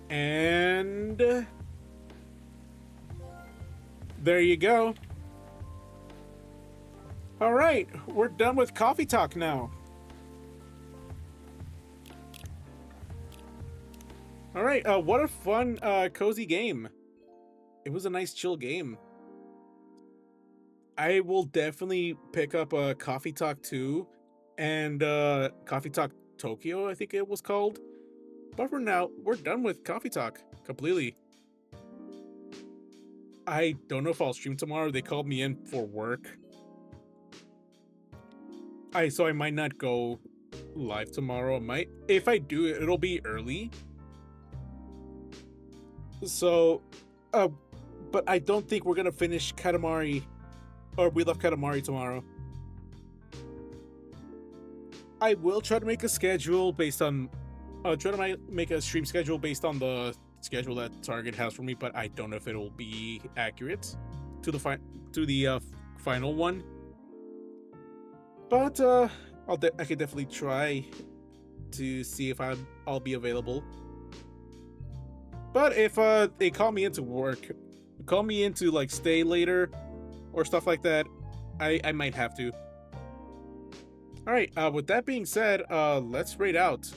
And there you go. All right, we're done with coffee talk now. All right, what a fun, cozy game. It was a nice, chill game. I will definitely pick up Coffee Talk 2 and Coffee Talk Tokyo, I think it was called. But for now, we're done with Coffee Talk completely. I don't know if I'll stream tomorrow. They called me in for work. So I might not go live tomorrow. If I do, it'll be early. So, but I don't think we're gonna finish Katamari, or We Love Katamari tomorrow. I will try to make a schedule based on, make a stream schedule based on the schedule that Target has for me, but I don't know if it'll be accurate to the final one. But I could definitely try to see if I'll be available. But if they call me into work, call me in to like stay later or stuff like that, I might have to. All right. With that being said, let's raid out.